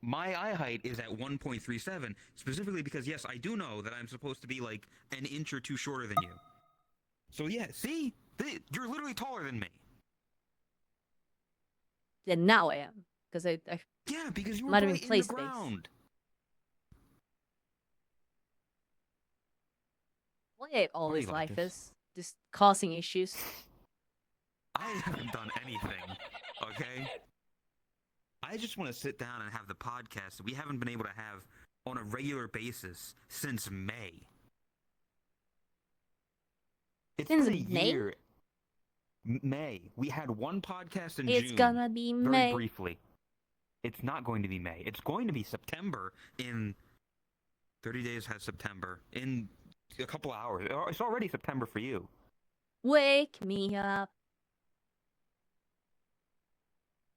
My eye height is at 1.37, specifically because yes, I do know that I'm supposed to be like an inch or two shorter than you. So yeah, see? You're literally taller than me. Then now I am. Because I Yeah, because you were Might have right been in the place-based. ground. why always like like this? this. Just causing issues. I haven't done anything, okay? I just want to sit down and have the podcast that we haven't been able to have on a regular basis since May. It's Since been a May? year. May. We had one podcast in It's June. gonna be very May. briefly. It's not going to be May. It's going to be September in 30 days has September. In a couple hours. It's already September for you. Wake me up.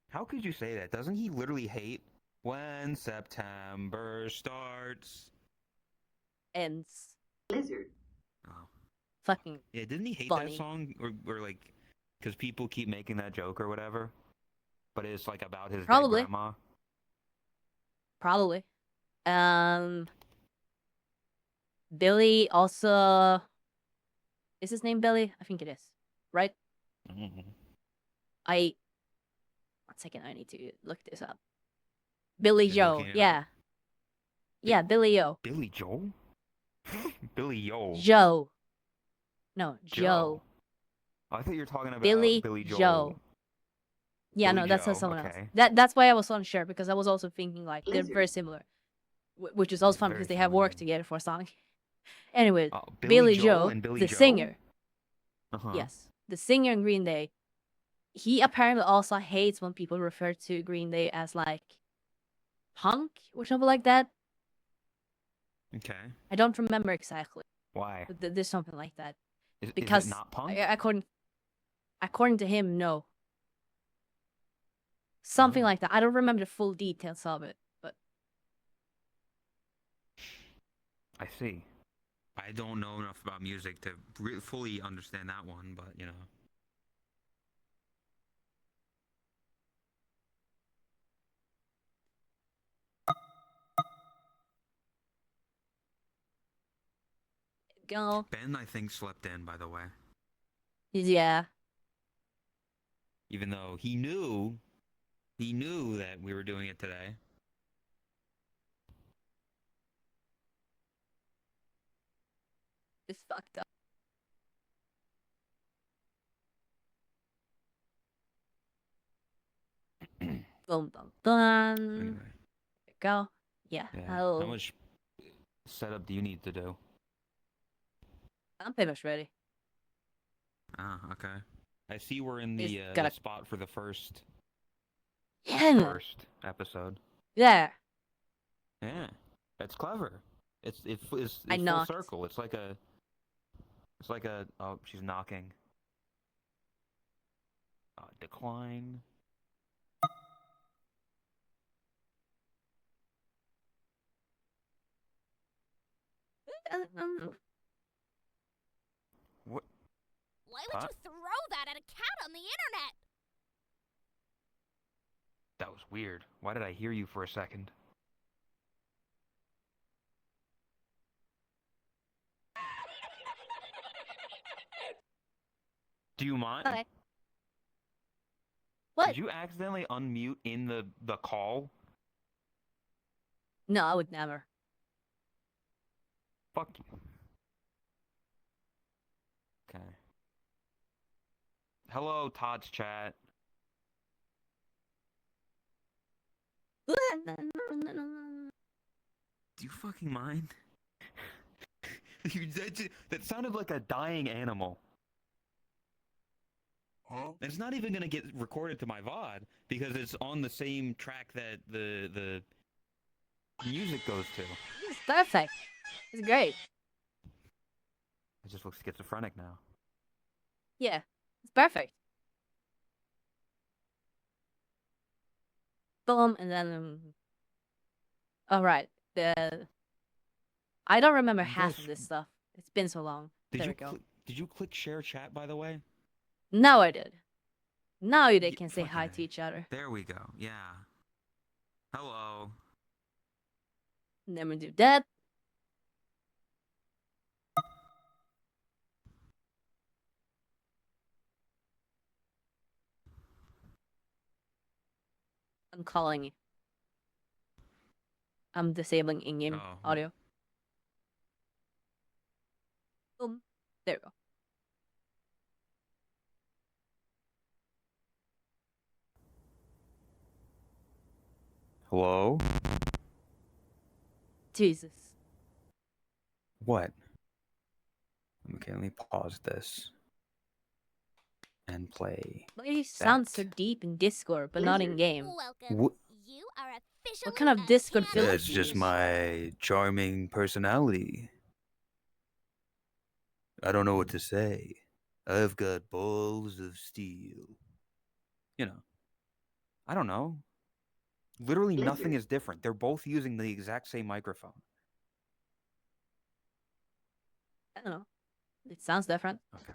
How could you say that? Doesn't he literally hate when September starts? Ends. Blizzard. Oh. Fucking Yeah, didn't he hate funny. that song? Or like, because people keep making that joke or whatever? But it's like about his Probably. dead grandma? Probably. Billy also. Is his name Billy? I think it is. Right? Mm-hmm. 1 second, I need to look this up. Billy Just Joe, looking it yeah. Yeah, Billy Joe. Billy Joel? Billy Joel. Joe. No, Joe. I thought you were talking about Billy Billy Joel. Joe. Yeah, Billy no, that's Joe, someone else. okay. That's why I was unsure, because I was also thinking like they're Blizzard. very similar. Which is also fun Very because they have similar. worked together for Sonic. Anyway, Billy Joe, Joel and Billy the Joe? singer. Uh-huh. Yes, the singer in Green Day. He apparently also hates when people refer to Green Day as like punk or something like that. Okay. I don't remember exactly, Why? but there's something like that. Is Because it not punk? according to him, no. Something Oh. like that. I don't remember the full details of it, but I see. I don't know enough about music to fully understand that one, but you know. Go. Ben, I think, slept in, by the way. Yeah. Even though he knew that we were doing it today. It's fucked up. Boom, boom, boom. Anyway, Go. Yeah. yeah. How much setup do you need to do? I'm pretty much ready. Ah, okay. I see we're in It's the gotta- spot for the first Yeah. episode. Yeah. Yeah, that's clever. It's I full knocked. circle. It's like a oh, she's knocking. Decline. What? Why would Huh? you throw that at a cat on the internet? That was weird. Why did I hear you for a second? Do you mind? Okay. What? Did you accidentally unmute in the call? No, I would never. Fuck you. Okay. Hello, Todd's chat. Do you fucking mind? That sounded like a dying animal. Huh? It's not even gonna get recorded to my VOD because it's on the same track that the music goes to. It's perfect. It's great. It just looks schizophrenic now. Yeah. It's perfect. Boom, and then all right. I don't remember You half guys- of this stuff. It's been so long. There we go. Did you click share chat, by the way? Now I did. Now they Ye- can say hi to fucking- each other. There we go. Yeah. Hello. Never do that. I'm calling you. I'm disabling in-game Oh. audio. Boom. There we go. Hello? Jesus. What? Okay, let me pause this. And play. Why do you sound so That. deep in Discord, but not in Lizard. game? Welcome. What? You are officially kind of a Discord cannibal. That's just my charming personality. I don't know what to say. I've got balls of steel. You know. I don't know. Literally nothing Lizard. is different. They're both using the exact same microphone. I don't know. It sounds different. Okay.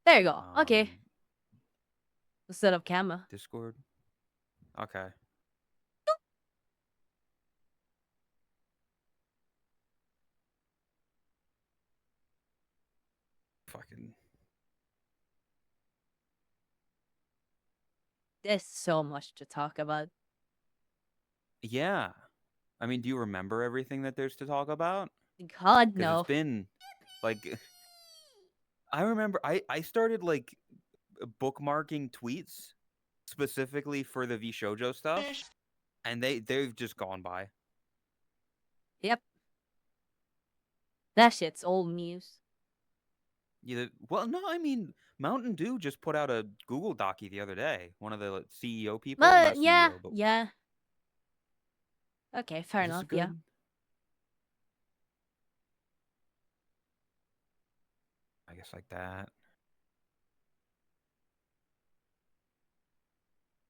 There you go. Okay. Um, Instead of camera. Discord. Okay. Fucking. There's so much to talk about. Yeah. I mean, do you remember everything that there's to talk about? God, 'Cause no. it's been like I remember I started like bookmarking tweets specifically for the V Shoujo stuff, and they've just gone by. Yep. That shit's old news. Yeah, well, no, I mean Mountain Dew just put out a Google Docie the other day. One of the like, CEO people, But not yeah, CEO, but yeah. Okay, fair is this enough. Yeah. good? I guess like that.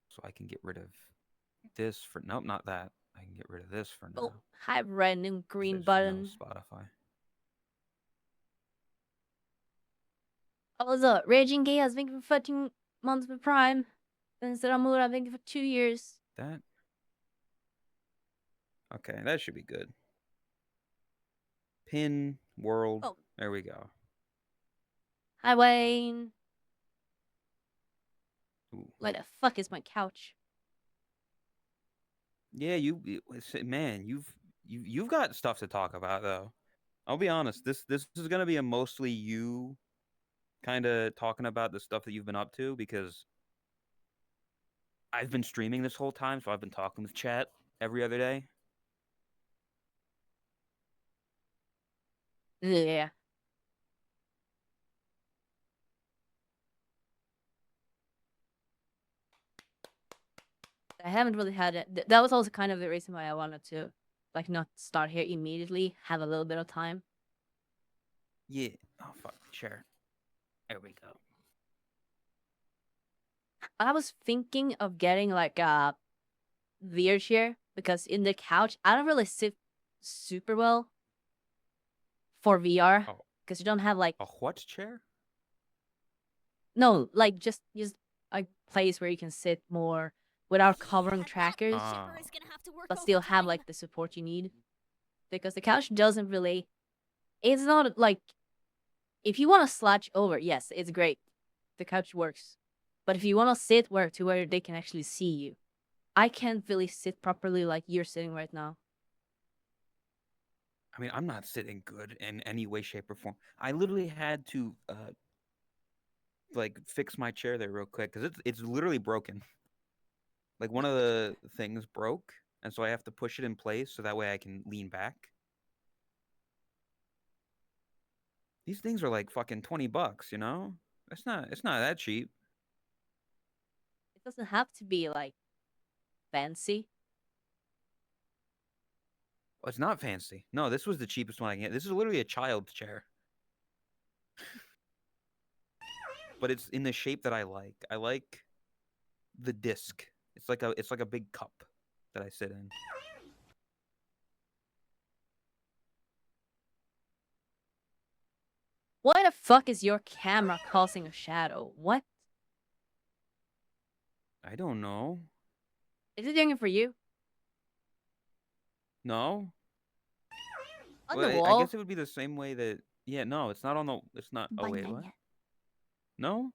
So I can get rid of this for nope, not that. I can get rid of this for now. Oh, hi, red and 'cause I green just know button. Spotify. Also, Raging Gay has been for 13 months with Prime. And Saramura has been for 2 years. That. Okay, that should be good. Pin world. Oh. There we go. Hi, Wayne. Ooh. Where the fuck is my couch? Yeah, man, you've got stuff to talk about though. I'll be honest. This is gonna be a mostly you kind of talking about the stuff that you've been up to because I've been streaming this whole time, so I've been talking with chat every other day. Yeah. I haven't really had it. That was also kind of the reason why I wanted to, like, not start here immediately. Have a little bit of time. Yeah. Oh fuck. Sure. There we go. I was thinking of getting like a VR chair because in the couch I don't really sit super well for VR Oh. because you don't have like A what chair? no like just a place where you can sit more without covering And that trackers, Ah. shipper is gonna have to work but still have overtime. like the support you need. Because the couch doesn't really. It's not like if you want to slouch over, yes, it's great. The couch works, but if you want to sit where they can actually see you, I can't really sit properly like you're sitting right now. I mean, I'm not sitting good in any way, shape, or form. I literally had to like fix my chair there real quick because it's literally broken. Like one of the things broke, and so I have to push it in place so that way I can lean back. These things are like fucking $20, you know? It's not that cheap. It doesn't have to be like fancy. Oh, it's not fancy. No, this was the cheapest one I can get. This is literally a child's chair. But it's in the shape that I like. I like the disc. It's like a big cup that I sit in. Why the fuck is your camera causing a shadow? What? I don't know. Is it doing it for you? No? On Well, the I wall? guess it would be the same way that yeah, no, it's not on the it's not oh wait, what? Banana. No?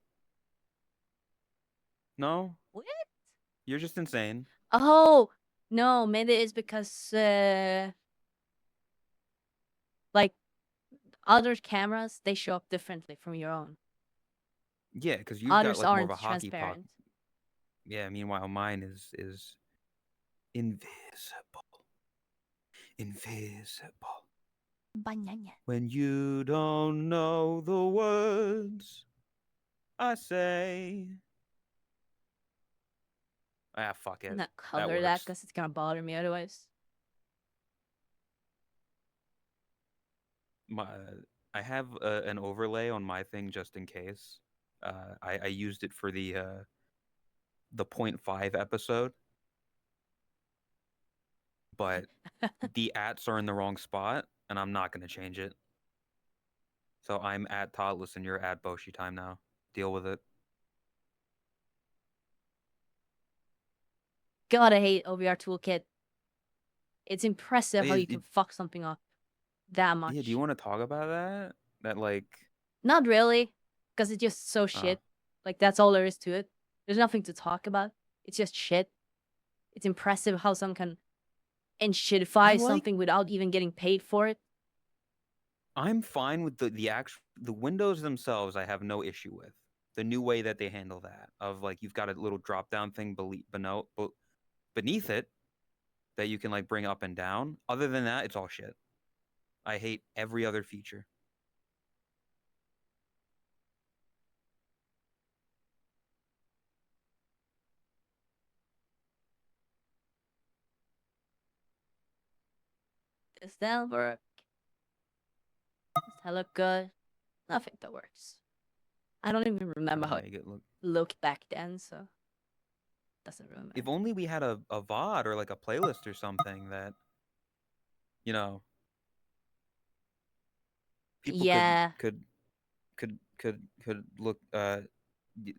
No? What? You're just insane. Oh no, maybe it's because like other cameras they show up differently from your own. Yeah, because you've got Others like more of aren't a hockey puck. transparent. Yeah, meanwhile mine is invisible. Invisible. Banana. When you don't know the words I say. Ah, fuck it. I'm not That color that works. because it's gonna bother me otherwise. My, I have an overlay on my thing just in case. I used it for the .5 episode, but the ats are in the wrong spot, and I'm not gonna change it. So I'm at Totless and you're at Boshi time now. Deal with it. God, I hate OVR Toolkit. It's impressive how Yeah, you can fuck something up that much. yeah, do you want to talk about that? That like Not really, because it's just so shit. Like that's all there is to it. There's nothing to talk about. It's just shit. It's impressive how someone can enshittify something without even getting paid for it. I'm fine with the windows themselves. I have no issue with the new way that they handle that. Of like you've got a little drop down thing beneath it that you can like bring up and down. Other than that, it's all shit. I hate every other feature. Does that work? Does that look good? Nothing that works. I don't even remember how it Make it look. looked back then, so doesn't really matter. If only we had a VOD or like a playlist or something that, you know, people Yeah. could look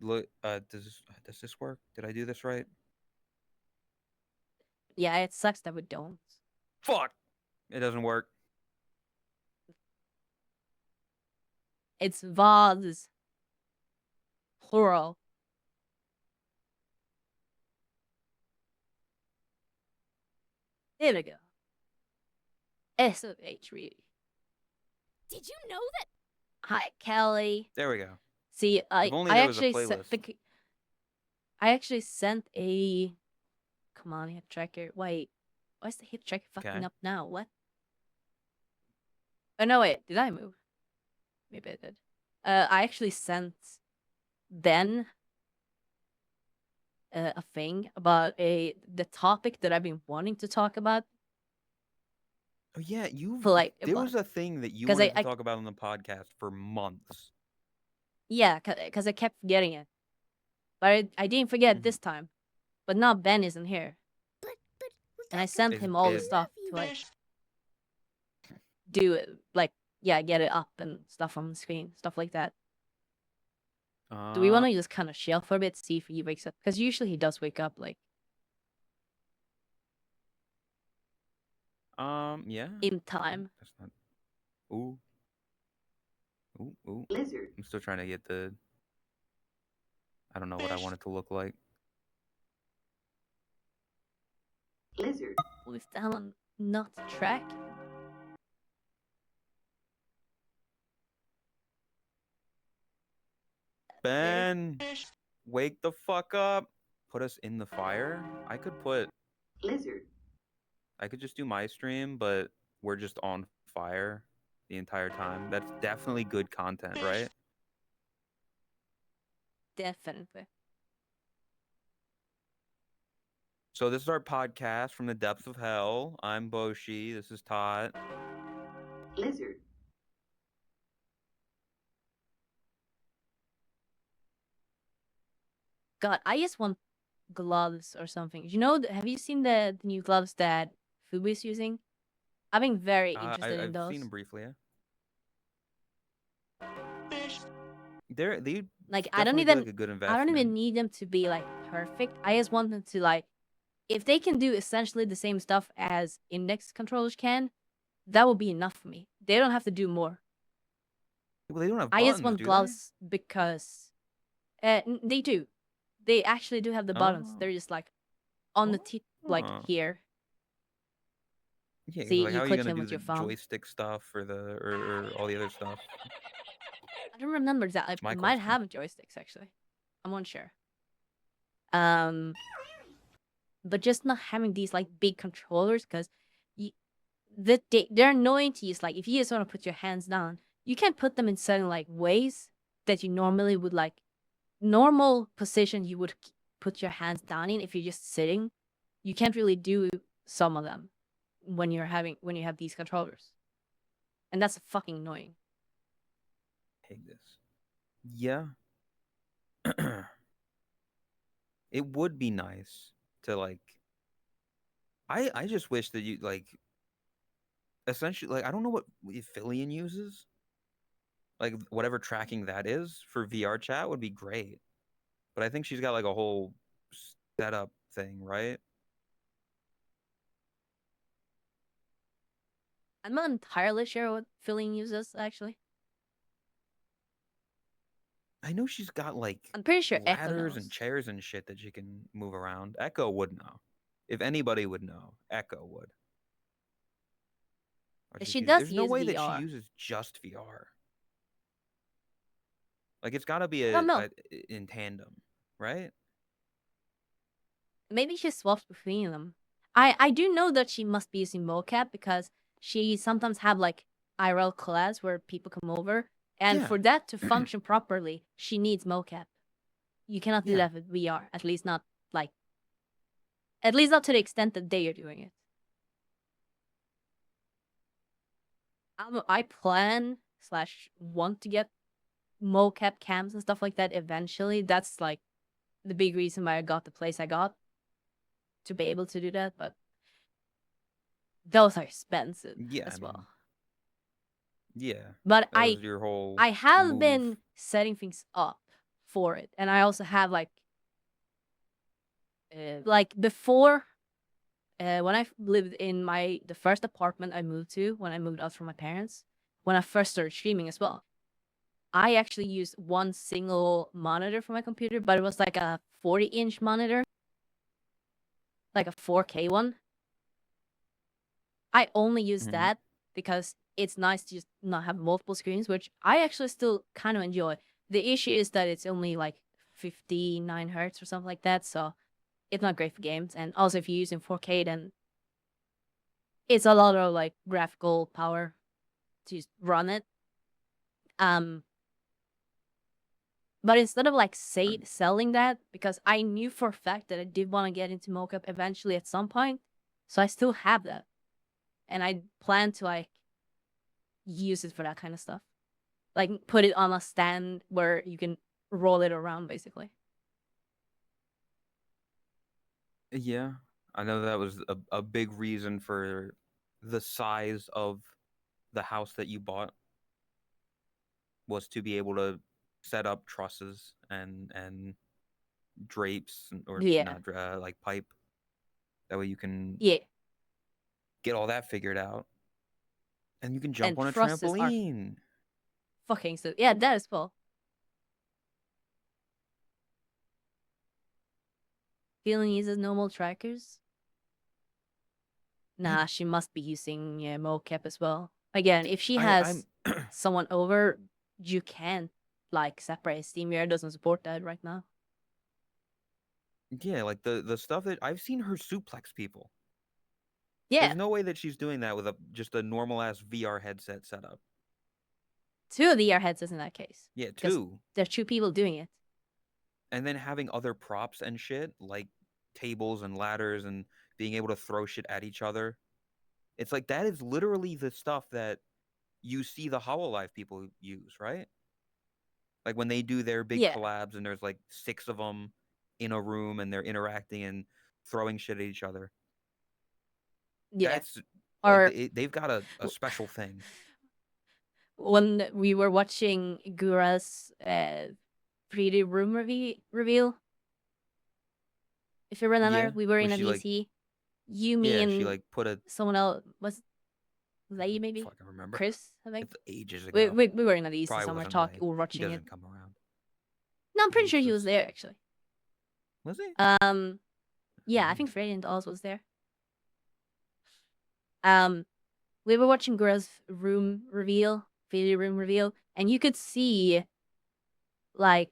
look does this work? Did I do this right? Yeah, it sucks that we don't. Fuck. It doesn't work. It's VODs. Plural. There we go. SOH really. Did you know that? Hi, Kelly. There we go. See, If only there was a playlist. I actually sent a. Come on, hip tracker. Wait, why is the hip tracker fucking Okay. up now? What? Oh no, wait. Did I move? Maybe I did. I actually sent Ben a thing about the topic that I've been wanting to talk about. Oh yeah, For like a there month. was a thing that you 'Cause wanted I- to talk about on the podcast for months. Yeah, because I kept forgetting it. But I didn't forget Mhm. this time. But now Ben isn't here. But And I sent Is- him all the is- stuff to like do it, like get it up and stuff on the screen, stuff like that. Do we want to just kind of chill for a bit, see if he wakes up? Because usually he does wake up like Yeah. in time. That's not. Ooh. Ooh. Lizard. I'm still trying to get the. I don't know what I want it to look like. Lizard. Was that one not track? Ben, wake the fuck up. Put us in the fire. I Lizard. could just do my stream, but we're just on fire the entire time. That's definitely good content, right? Definitely. So this is our podcast from the depths of hell. I'm Boshi. This is Tot. Lizard. God, I just want gloves or something. You know, have you seen the new gloves that Fubu is using? I've been very interested in I've those. seen them briefly. Yeah. They Like I don't definitely even feel like a good I investment. don't even need them to be like perfect. I just want them to like, if they can do essentially the same stuff as index controllers can, that will be enough for me. They don't have to do more. Well, they don't have I buttons, just want do gloves because they do. They actually do have the buttons. Oh. They're just like on the tip, like Oh. here. they? Yeah, See, like you how are you click gonna them do with the your thumb. joystick stuff or or all the other stuff? I don't remember that. That's my I might question. have joysticks actually. I'm unsure. But just not having these like big controllers, because they're annoying to use. Like if you just want to put your hands down, you can't put them in certain like ways that you normally would like. Normal position you would put your hands down in if you're just sitting. You can't really do some of them when you have these controllers, and that's fucking annoying. Hate this. Yeah. It would be nice to like. I just wish that you like. Essentially, like I don't know what Phillian uses. Like whatever tracking that is for VR chat would be great. But I think she's got like a whole setup thing, right? I'm not entirely sure what filling uses actually. I know she's got like I'm pretty sure Echo ladders and knows. chairs and shit that she can move around. Echo would know. If anybody would know, Echo would. Or She does there's no use way that she VR. uses just VR. Like it's got to be don't know. in tandem, right? Maybe she swaps between them. I do know that she must be using mocap because she sometimes have like IRL collabs where people come over, and Yeah. for that to function properly, she needs mocap. You cannot do Yeah. that with VR, at least not to the extent that they are doing it. I plan / want to get mocap cams and stuff like that eventually. That's like the big reason why I got the place I got, to be able to do that, but those are expensive Yeah, as I well. mean, yeah. But That was your whole I have move. been setting things up for it, and I also have like before when I lived in the first apartment I moved to when I moved out from my parents, when I first started streaming as well, I actually used one single monitor for my computer, but it was like a 40-inch monitor, like a 4K one. I only use Mhm. that because it's nice to just not have multiple screens, which I actually still kind of enjoy. The issue is that it's only like 59 hertz or something like that, so it's not great for games. And also, if you're using 4K, then it's a lot of like graphical power to just run it. But instead of like selling that, because I knew for a fact that I did want to get into mocap eventually at some point, so I still have that, and I plan to like use it for that kind of stuff, like put it on a stand where you can roll it around, basically. Yeah, I know that was a big reason for the size of the house that you bought, was to be able to set up trusses and drapes or Yeah, not like pipe. That way you can yeah, get all that figured out, and you can and jump on a trusses are trampoline. fucking so. Yeah, that is cool. Feeling uses normal trackers. Nah, she must be using mocap as well. Again, if she has I'm someone over, you can't like separate. SteamVR doesn't support that right now. yeah, like the stuff that I've seen her suplex people. Yeah, There's no way that she's doing that with just a normal ass VR headset setup. 2 of the VR headsets in that case. Yeah, Because two. there's 2 people doing it. And then having other props and shit like tables and ladders and being able to throw shit at each other. It's like that is literally the stuff that you see the HoloLive people use, right? Like when they do their big Yeah, collabs and there's like 6 of them in a room and they're interacting and throwing shit at each other. yeah. That's like Or they've got a special thing. when we were watching Gura's 3D room reveal, if you remember, Yeah, we were where in a she like VC. You, me, she and like put a someone else. Was Lay maybe? fucking remember. Chris, I think. It's ages We, ago. we were in a VC Probably somewhere wasn't Lay. we were He watching it. doesn't come around. No, I'm pretty sure he was Jesus. there actually. Was he? Yeah, I think Freddy and Oz was there. We were watching Gura's room reveal, 3D room reveal, and you could see, like,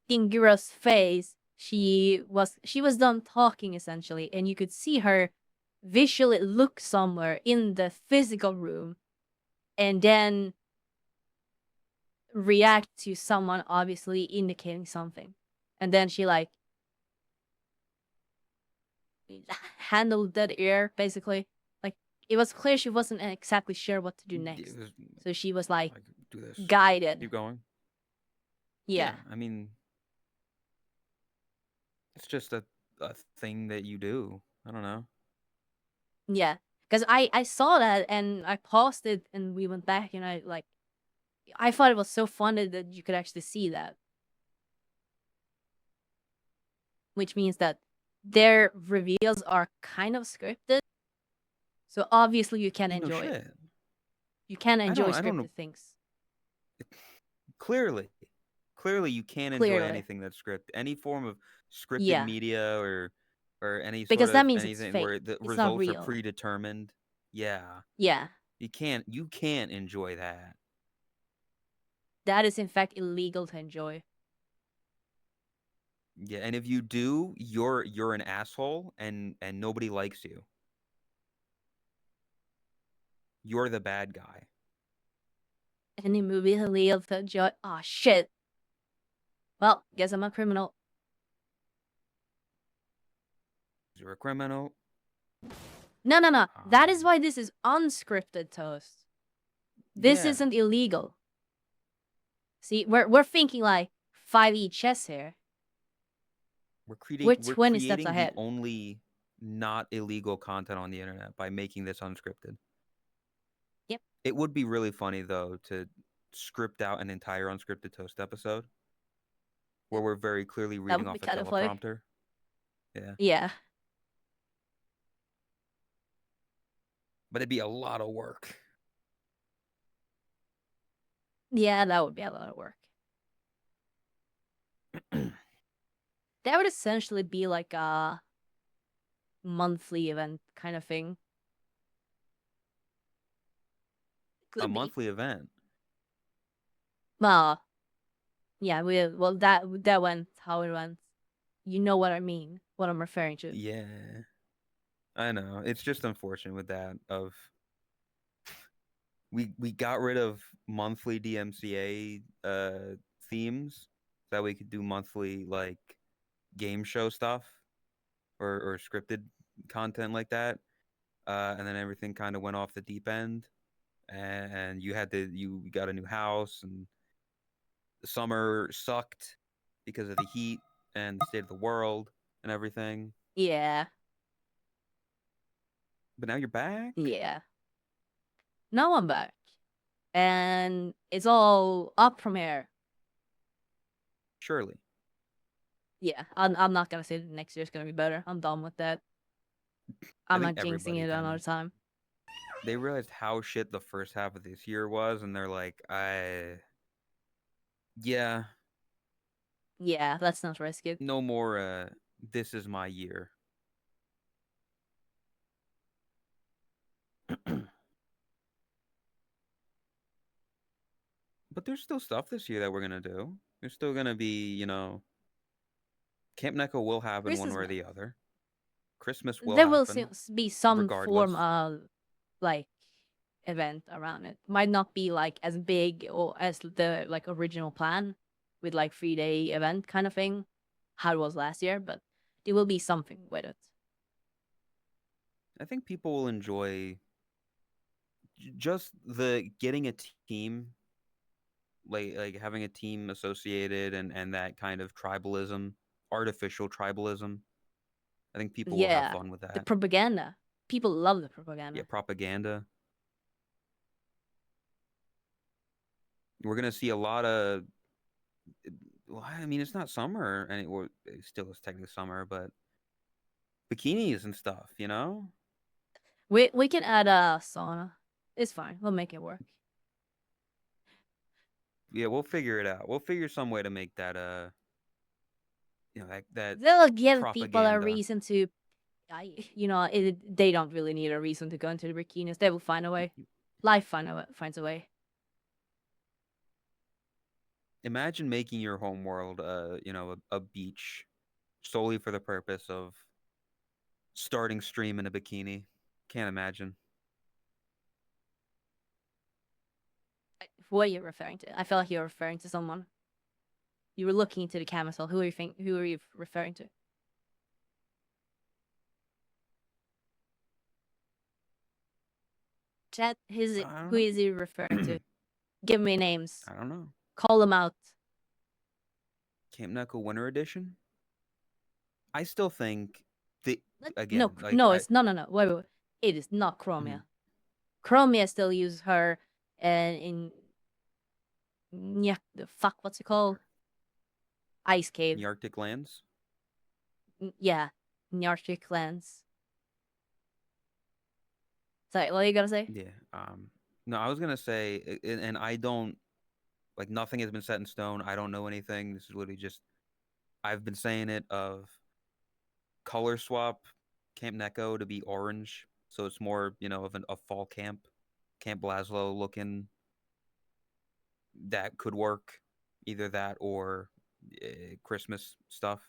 in Gura's face, she was done talking essentially, and you could see her visually look somewhere in the physical room, and then react to someone obviously indicating something, and then she like handled that ear basically. Like it was clear she wasn't exactly sure what to do next, so she was like do this. guided. Keep going. Yeah. I mean, it's just a thing that you do. I don't know. Yeah, because I saw that and I paused it and we went back and I thought it was so funny that you could actually see that, which means that their reveals are kind of scripted. So obviously you can No enjoy it. shit. You can enjoy I don't know. scripted things. Clearly you can't enjoy Clearly. anything that's scripted. Any form of scripted Yeah. media or any Because sort that of means it's anything fake. where the It's not results are real. predetermined. Yeah. Yeah. You can't enjoy that. That is in fact illegal to enjoy. Yeah, and if you do, you're an asshole and nobody likes you. You're the bad guy. Any movie illegal to enjoy. Oh shit. Well, guess I'm a criminal. You're a criminal. No. That is why this is unscripted, Toast. This Yeah. isn't illegal. See, we're thinking like 5e chess here. We're creating We're 20 steps the ahead. only not illegal content on the internet by making this unscripted. Yep. It would be really funny though to script out an entire unscripted Toast episode where we're very clearly reading would off be a kinda funny. teleprompter. Yeah. Yeah. But it'd be a lot of work. Yeah, that would be a lot of work. That would essentially be like a monthly event kind of thing. A Could be. monthly event. Well, yeah, well that went how it went. You know what I mean, what I'm referring to. Yeah, I know. It's just unfortunate with that. Of we got rid of monthly DMCA themes so that we could do monthly like game show stuff or scripted content like that. And then everything kind of went off the deep end, and you got a new house, and the summer sucked because of the heat and the state of the world and everything. Yeah, But now you're back. yeah. Now I'm back, and it's all up from here. Surely. Yeah, I'm not gonna say that next year's gonna be better. I'm done with that. I'm think not jinxing everybody it another kinda- time. They realized how shit the first half of this year was, and they're like, yeah, Yeah, let's not risk it. no more this is my year. But there's still stuff this year that we're gonna do. There's still gonna be, Camp Neko will happen one Christmas, way or the other. Christmas will there will happen, be some form regardless. of like event around it. Might not be like as big or as the like original plan with like 3-day event kind of thing, how it was last year, but there will be something with it. I think people will enjoy just the getting a team, like having a team associated, and that kind of tribalism, artificial tribalism. I think people will have Yeah, fun with the that. propaganda. People love the Yeah, propaganda. propaganda. We're gonna see a lot of. Well, I mean, it's not summer, and it still is technically summer, but bikinis and stuff. We can add a sauna. It's fine. We'll make it work. Yeah, we'll figure it out. We'll figure some way to make that that They'll give people a propaganda. reason to. They don't really need a reason to go into the bikinis. They will find a way. Life finds a way. Imagine making your home world, a beach, solely for the purpose of starting stream in a bikini. Can't imagine. What are you referring to? I feel like you're referring to someone. You were looking into the camisole. Who are you referring to? Chat, I don't who know. is he referring to? Give me names. I don't know. Call them out. Camp Neko Winter Edition. I still think again, No, like no, I, it's no. Wait. It is not Chromia. Chromia still uses her in yeah, the fuck, what's it called? Ice Cave. the Arctic lands. Yeah, in the Arctic lands. Sorry, what are you gonna say? Yeah. No, I was gonna say, and I don't like nothing has been set in stone. I don't know anything. This is literally just I've been saying it of color swap Camp Neko to be orange, so it's more of a fall camp, Camp Blaslow looking. That could work, either that or Christmas stuff.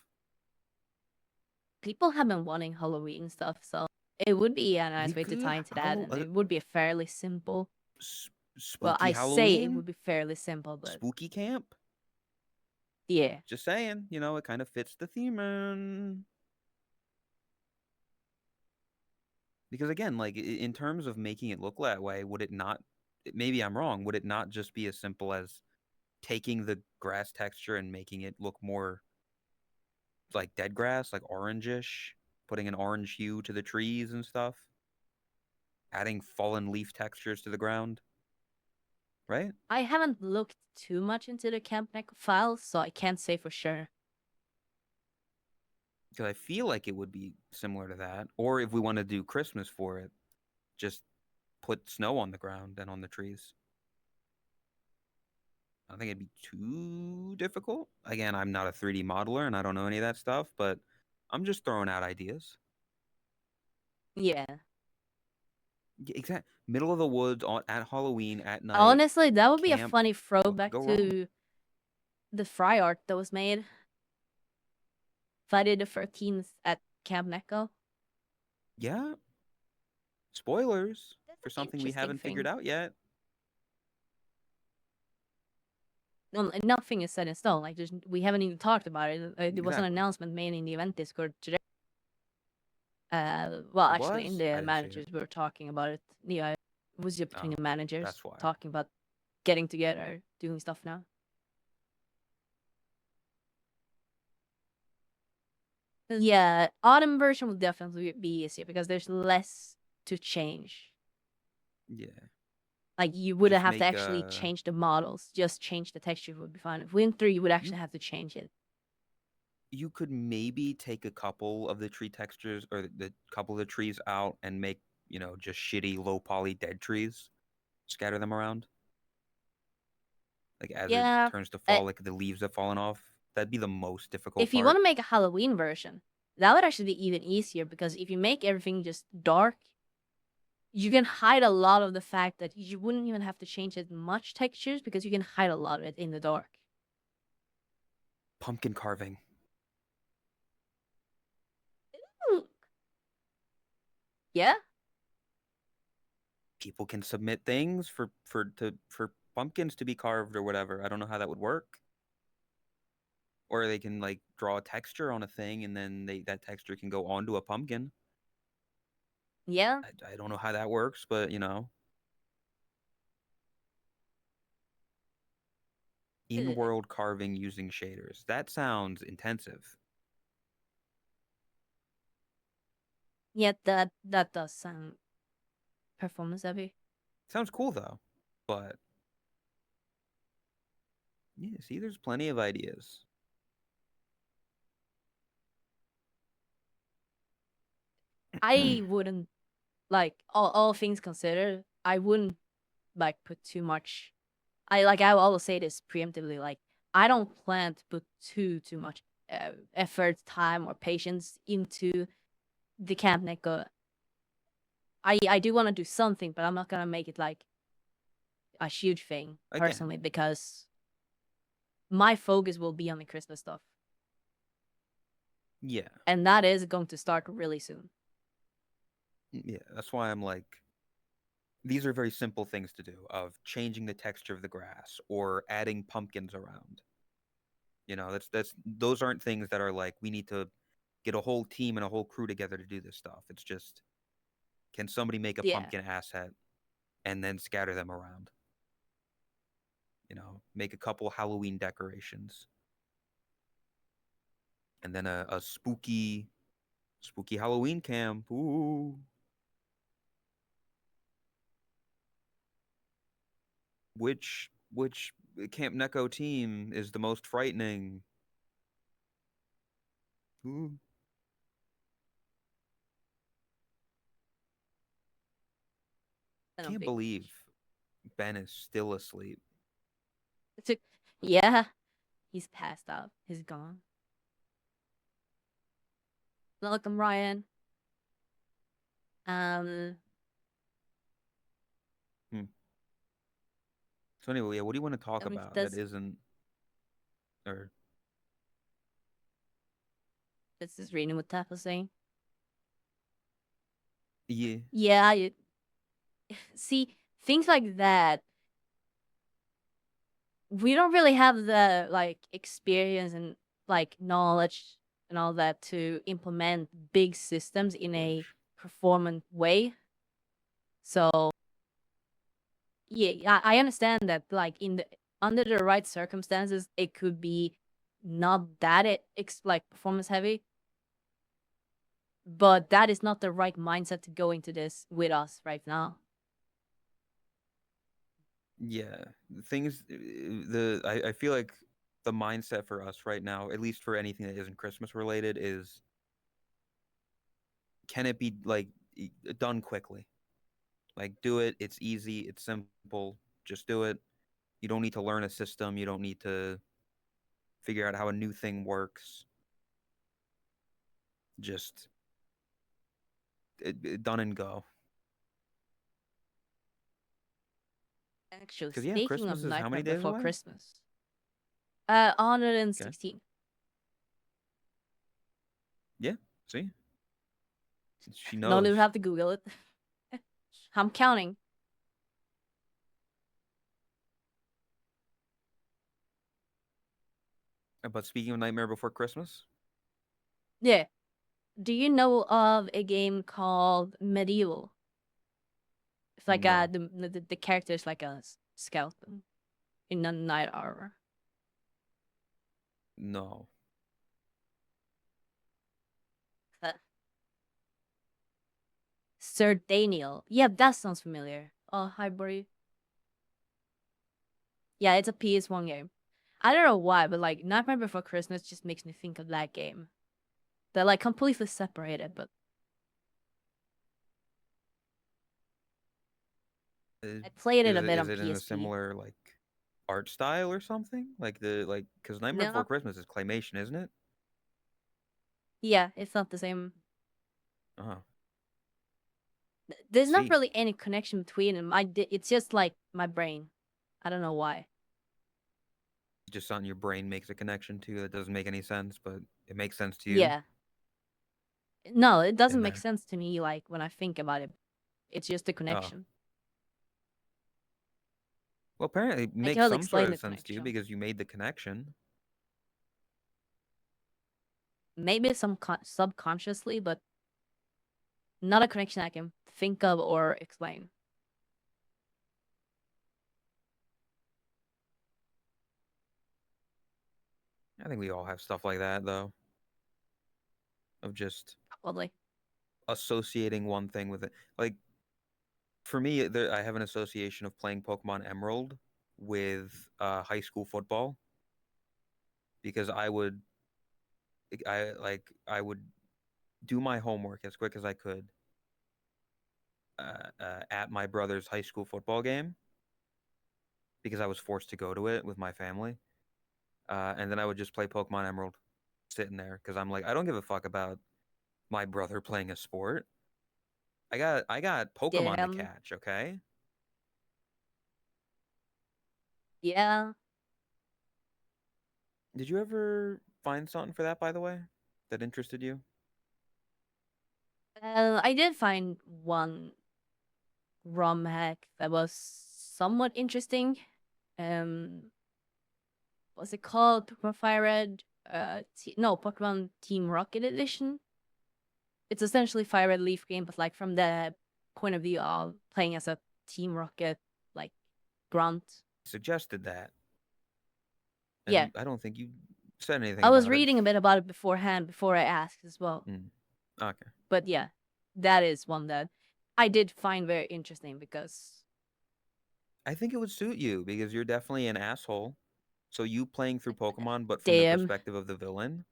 People have been wanting Halloween stuff, so it would be a nice way to tie into that, and it would be fairly simple. Spooky Well, I Halloween? say it would be fairly simple, but Spooky camp. yeah. Just saying, it kind of fits the theme. Because again, like in terms of making it look that way, would it not? Maybe I'm wrong. Would it not just be as simple as taking the grass texture and making it look more like dead grass, like orangish, putting an orange hue to the trees and stuff, adding fallen leaf textures to the ground, right? I haven't looked too much into the Camp Neko files, so I can't say for sure. Because I feel like it would be similar to that. Or if we want to do Christmas for it, just put snow on the ground and on the trees. I don't think it'd be too difficult. Again, I'm not a 3D modeler and I don't know any of that stuff, but I'm just throwing out ideas. Yeah. Exactly. Middle of the woods at Halloween at night. Honestly, that would be a camp. funny What throwback could go wrong? to the fry art that was made Friday the 13th at Camp Necco. Yeah. Spoilers That's for an something we interesting haven't figured thing. out yet. No, nothing is set in stone. Like, we haven't even talked about it. There was an Exactly. announcement made in the event Discord today. Well, It actually, in was? I the didn't see it. managers, we were talking about it. Yeah, it was just between Oh, the managers that's why. talking about getting together, doing stuff now. Yeah, autumn version will definitely be easier because there's less to change. Yeah. Like, you wouldn't Just have to make, actually change the models. Just change the texture would be fine. Winter, you would actually have to change it. You could maybe take a couple of the tree textures or the couple of the trees out and make, just shitty low poly dead trees. Scatter them around. Like as Yeah, it turns to fall, like the leaves have fallen off. That'd be the most difficult if you want to make a Halloween version, that would actually be even easier because if you make everything just dark, you can hide a lot of the fact that you wouldn't even have to change as much textures because you can hide a lot of it in the dark. Pumpkin carving. Yeah? People can submit things for pumpkins to be carved or whatever. I don't know how that would work. Or they can like draw a texture on a thing and then that texture can go onto a pumpkin. Yeah? I don't know how that works, but in-world carving using shaders. That sounds intensive. Yeah, that does sound performance heavy. Sounds cool though, but yeah, see, there's plenty of ideas. I wouldn't, like, all things considered, I wouldn't like put too much. I will always say this preemptively, like, I don't plan to put too much effort, time, or patience into the Camp Neko. I do want to do something, but I'm not gonna make it like a huge thing Again. personally because my focus will be on the Christmas stuff, Yeah. and that is going to start really soon. Yeah, that's why I'm like, these are very simple things to do, of changing the texture of the grass or adding pumpkins around. Those aren't things that are like we need to get a whole team and a whole crew together to do this stuff. It's just, can somebody make a Yeah. pumpkin asset and then scatter them around? Make a couple Halloween decorations. And then a spooky Halloween camp. Ooh. Which Camp Neko team is the most frightening? Ooh. Can't believe Ben is still asleep. Yeah, he's passed out. He's gone. Welcome, Ryan. So anyway, yeah, what do you want to talk about that That's isn't, or just reading what Tap was saying. yeah, Yeah, see, things like that, we don't really have the like experience and like knowledge and all that to implement big systems in a performant way. So yeah, I understand that like under the right circumstances it could be not that like performance heavy, but that is not the right mindset to go into this with us right now. yeah, I feel like the mindset for us right now, at least for anything that isn't Christmas related, is, can it be like done quickly? Like, do it. It's easy. It's simple. Just do it. You don't need to learn a system. You don't need to figure out how a new thing works. Just done and go. Actually, 'Cause, yeah, speaking of Christmas is how Nightmare many days Before away? Christmas, 116. Yeah, see? She No need to knows. have to Google it. I'm counting. But speaking of Nightmare Before Christmas, Yeah. Do you know of a game called Medieval? It's like No. the character is like a skeleton in a knight armor. no. Sir Daniel. Yeah, that sounds familiar. Oh, hi, Bori. Yeah, it's a PS1 game. I don't know why, but like Nightmare Before Christmas just makes me think of that game. They're like completely separated, but I played it a bit Is on it in a PSP. similar like art style or something? Because Nightmare No, Before Christmas is claymation, isn't it? yeah, it's not the same. Uh-huh. There's not See, really any connection between them. It's just like my brain. I don't know why. just something your brain makes a connection to that doesn't make any sense, but it makes sense to you. Yeah. No, it doesn't In make there. sense to me. Like when I think about it, it's just a connection. Well, apparently it I makes can't some sort explain of the sense to you connection. because you made the connection. Maybe subconsciously, but not a connection I can think of or explain. I think we all have stuff like that, though. Of just Probably. associating one thing with it. Like, for me, I have an association of playing Pokemon Emerald with high school football because I would do my homework as quick as I could at my brother's high school football game because I was forced to go to it with my family, and then I would just play Pokemon Emerald, sitting there because I'm like, I don't give a fuck about my brother playing a sport. I got Pokemon to Damn. catch, okay? Yeah. Did you ever find something for that, by the way, that interested you? I did find one ROM hack that was somewhat interesting. What's it called? Pokemon Fire Red? No, Pokemon Team Rocket Edition. It's essentially Fire Red Leaf game, but like from the point of view of playing as a Team Rocket, like grunt. Suggested that. And Yeah, I don't think you said anything I was about it. reading a bit about it beforehand before I asked as well. Okay. But yeah, that is one that I did find very interesting because I think it would suit you because you're definitely an asshole. So you playing through Pokemon, but from the damn, perspective of the villain,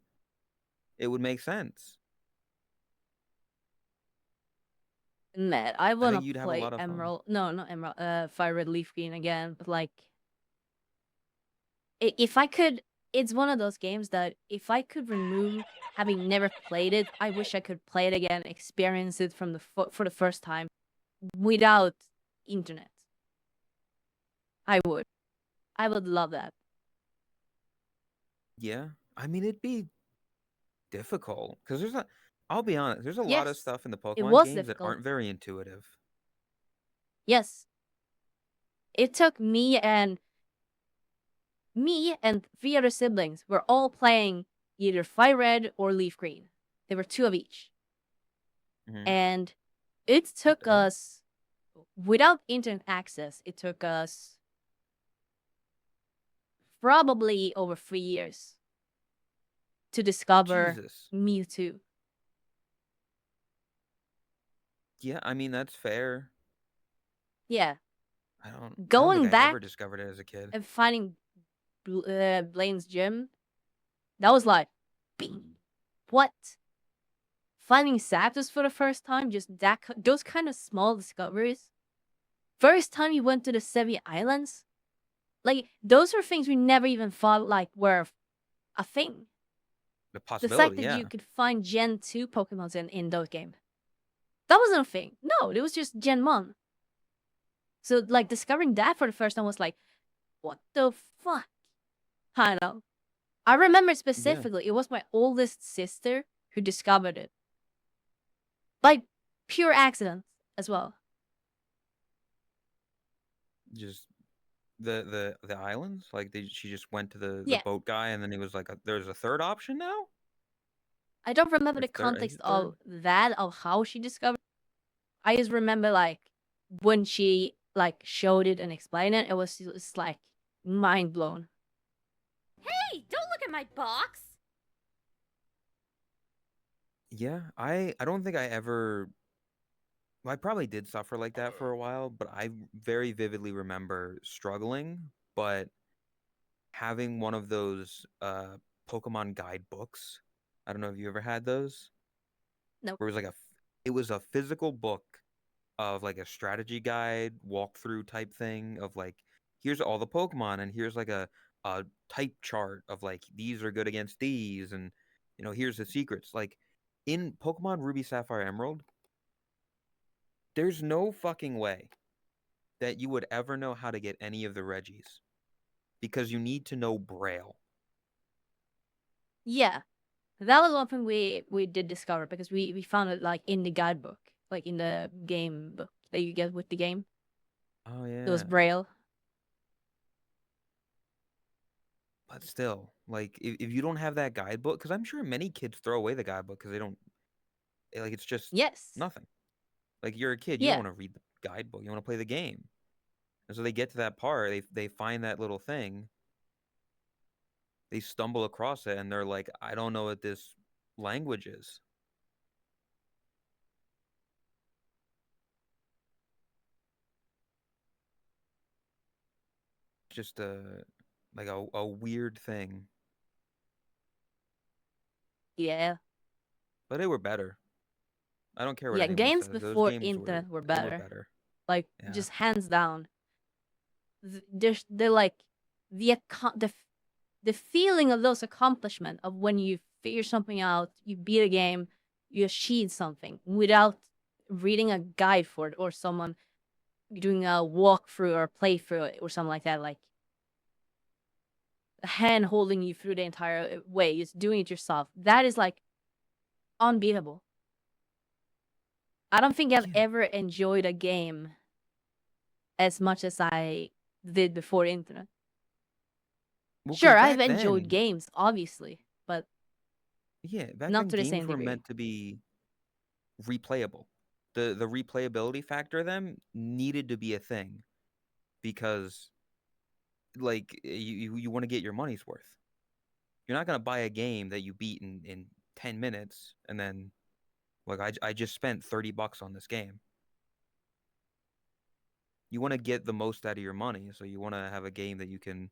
it would make sense. Matt, I I wanna think you'd have a play lot of fun. Emerald. No, not Emerald. Fire Red Leaf Green again. But like, if I could, it's one of those games that if I could remove having never played it, I wish I could play it again, experience it from for the first time, without internet. I would. I would love that. Yeah. I mean, it'd be difficult because I'll be honest, there's a lot of Yes, stuff in the it Pokemon was games that difficult. aren't very intuitive. Yes. It took me and three other siblings were all playing either Fire Red or Leaf Green. There were two of each. Mhm. And it took Okay. us, without internet access, it took us probably over 3 years to discover Jesus. Mewtwo. Yeah, I mean that's fair. Yeah. I don't Going think I ever back discovered it as a kid. and finding Blaine's gym, that was like, what? Finding Zapdos for the first time, just those kind of small discoveries. First time you went to the Sevi Islands, Like those are things we never even thought like were a thing. The The fact possibility, that yeah. you could find Gen 2 Pokemons in those games. That wasn't a thing. No, it was just Gen 1. So like discovering that for the first time was like, what the fuck? I know. I remember specifically, it was my oldest sister who discovered it. Like pure accident as well. Just the islands, like she just went to the Yeah. boat guy, and then he was like, "There's a third option now." I don't remember Or the context third? of that, of how she discovered. I just remember like when she like showed it and explained it, it was just like mind blown. Hey, don't look at my box! Yeah, I don't think I ever. Well, I probably did suffer like that for a while, but I very vividly remember struggling, but having one of those Pokemon guidebooks. I don't know if you ever had those. Nope. Where it was a physical book of like a strategy guide, walkthrough type thing of like, here's all the Pokemon, and here's like a type chart of like, these are good against these, and here's the secrets. Like in Pokemon Ruby, Sapphire, Emerald, there's no fucking way that you would ever know how to get any of the Regis because you need to know Braille. Yeah. That was one thing we did discover because we found it like in the guidebook, like in the game book that you get with the game. Oh It was yeah. Braille. But still, like if you don't have that guidebook, because I'm sure many kids throw away the guidebook because they don't like it's just Yes. nothing. Like you're a kid, you Yeah. don't want to read the guidebook, you want to play the game. And so they get to that part, they find that little thing, they stumble across it, and they're like, I don't know what this language is. Just like a weird thing. Yeah. But they were better. I don't care what Yeah, anyone games says. Those before games internet were they were better. better. Like Yeah. just hands down. They're like the feeling of those accomplishment of when you figure something out, you beat a game, you achieve something without reading a guide for it or someone doing a walkthrough or playthrough or something like that, like hand holding you through the entire way, just doing it yourself. That is like unbeatable. I don't think I've Yeah. ever enjoyed a game as much as I did before internet. Well, 'cause Sure, back I've enjoyed then, games, obviously, but yeah, back not then to the same games were degree. meant to be replayable. The replayability factor of them needed to be a thing because like you want to get your money's worth. You're not gonna buy a game that you beat in 10 minutes and then like I just spent $30 on this game. You want to get the most out of your money, so you want to have a game that you can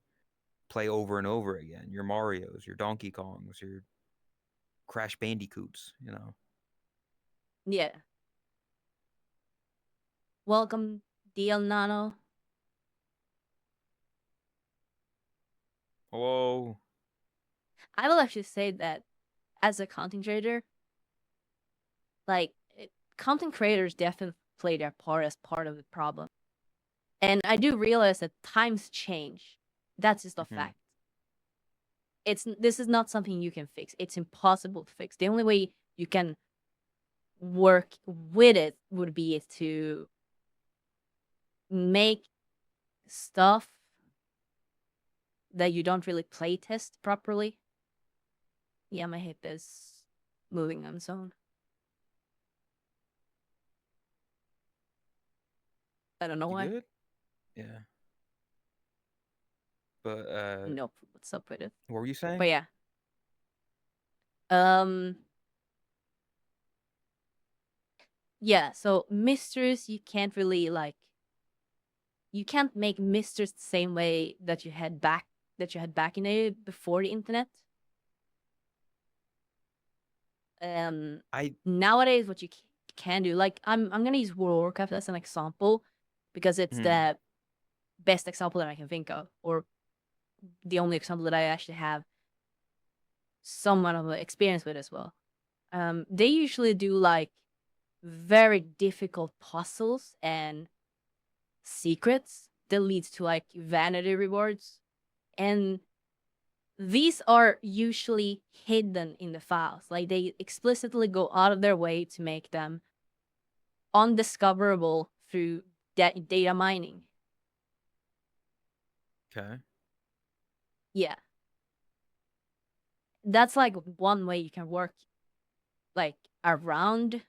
play over and over again. Your Marios, your Donkey Kongs, your Crash Bandicoots, Yeah. Welcome, DL Nano. Whoa. I will actually say that as a content creator, like content creators definitely play their part as part of the problem. And I do realize that times change. That's just a Mhm. fact. This is not something you can fix. It's impossible to fix. The only way you can work with it would be to make stuff that you don't really play test properly. Yeah, my hip is moving on its own. I don't know You why. good? Yeah. But Nope. What's up with it? what were you saying? But yeah. Yeah, so misters you can't really like you can't make misters the same way that you had back in the before the internet. I Nowadays what you can do, like I'm gonna use World of Warcraft as an example because it's Mhm. best example that I can think of, or the only example that I actually have somewhat of an experience with as well. They usually do like very difficult puzzles and secrets that leads to like vanity rewards, and these are usually hidden in the files. Like they explicitly go out of their way to make them undiscoverable through data mining. Okay. Yeah, that's like one way you can work like around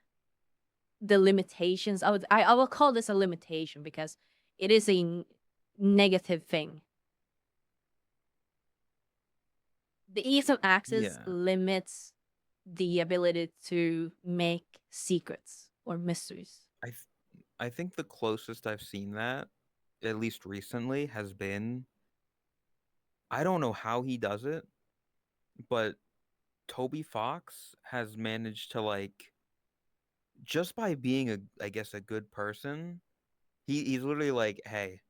the limitations. I will call this a limitation because it is a negative thing. The ease of access Yeah. limits the ability to make secrets or mysteries. I think the closest I've seen that, at least recently, has been, I don't know how he does it, but Toby Fox has managed to like, just by being I guess a good person, he's literally like, hey,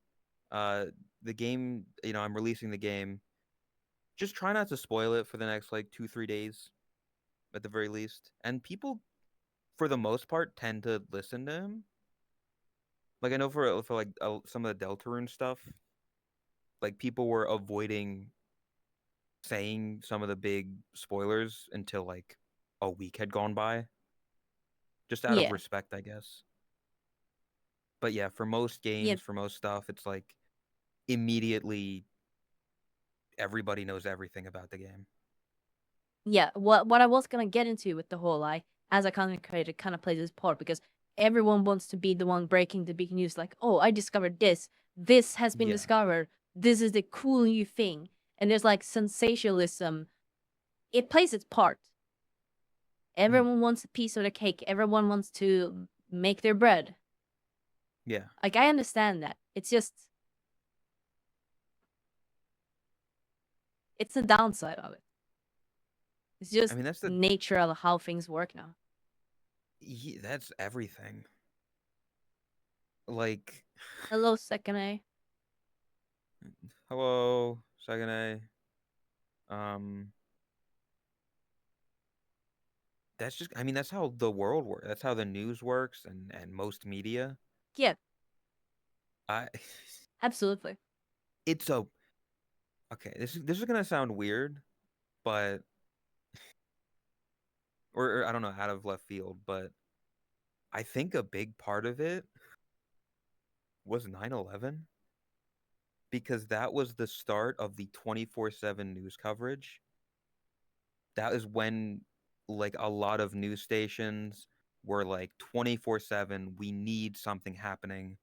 uh the game, I'm releasing the game. Just try not to spoil it for the next like 2-3 days at the very least. And people for the most part tend to listen to him. Like I know for like some of the Deltarune stuff, like people were avoiding saying some of the big spoilers until like a week had gone by, just out of Yeah. respect, I guess. But yeah, for most Yeah. games, for most stuff, it's like immediately everybody knows everything about the game. Yeah, what I was gonna get into with the whole as a content creator kind of plays this part because everyone wants to be the one breaking the big news, like, oh, I discovered this. This has been Yeah. discovered. This is the cool new thing. And there's like sensationalism. It plays its part. Everyone wants a piece of the cake. Everyone wants to make their bread. Yeah. Like I understand that. It's just it's the downside of it. It's just I mean, that's nature of how things work now. that's everything. Like, Hello, second A. hello, second A. Um, that's just, I mean, that's how the world works. That's how the news works, and most media. Yeah, I, absolutely. it's a okay. This is gonna sound weird, but or I don't know, out of left field, but I think a big part of it was 9/11 because that was the start of the 24/7 news coverage. That is when like a lot of news stations were like 24/7, we need something happening.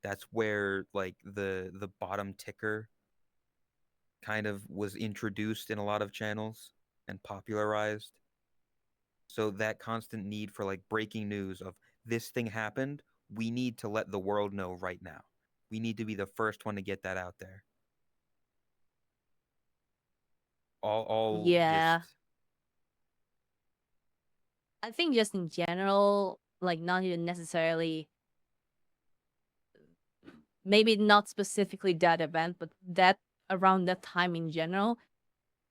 That's where like the bottom ticker kind of was introduced in a lot of channels and popularized. So that constant need for like breaking news of this thing happened, we need to let the world know right now. We need to be the first one to get that out there. All Yeah. just I think just in general, like not even necessarily, maybe not specifically that event, but that around that time in general,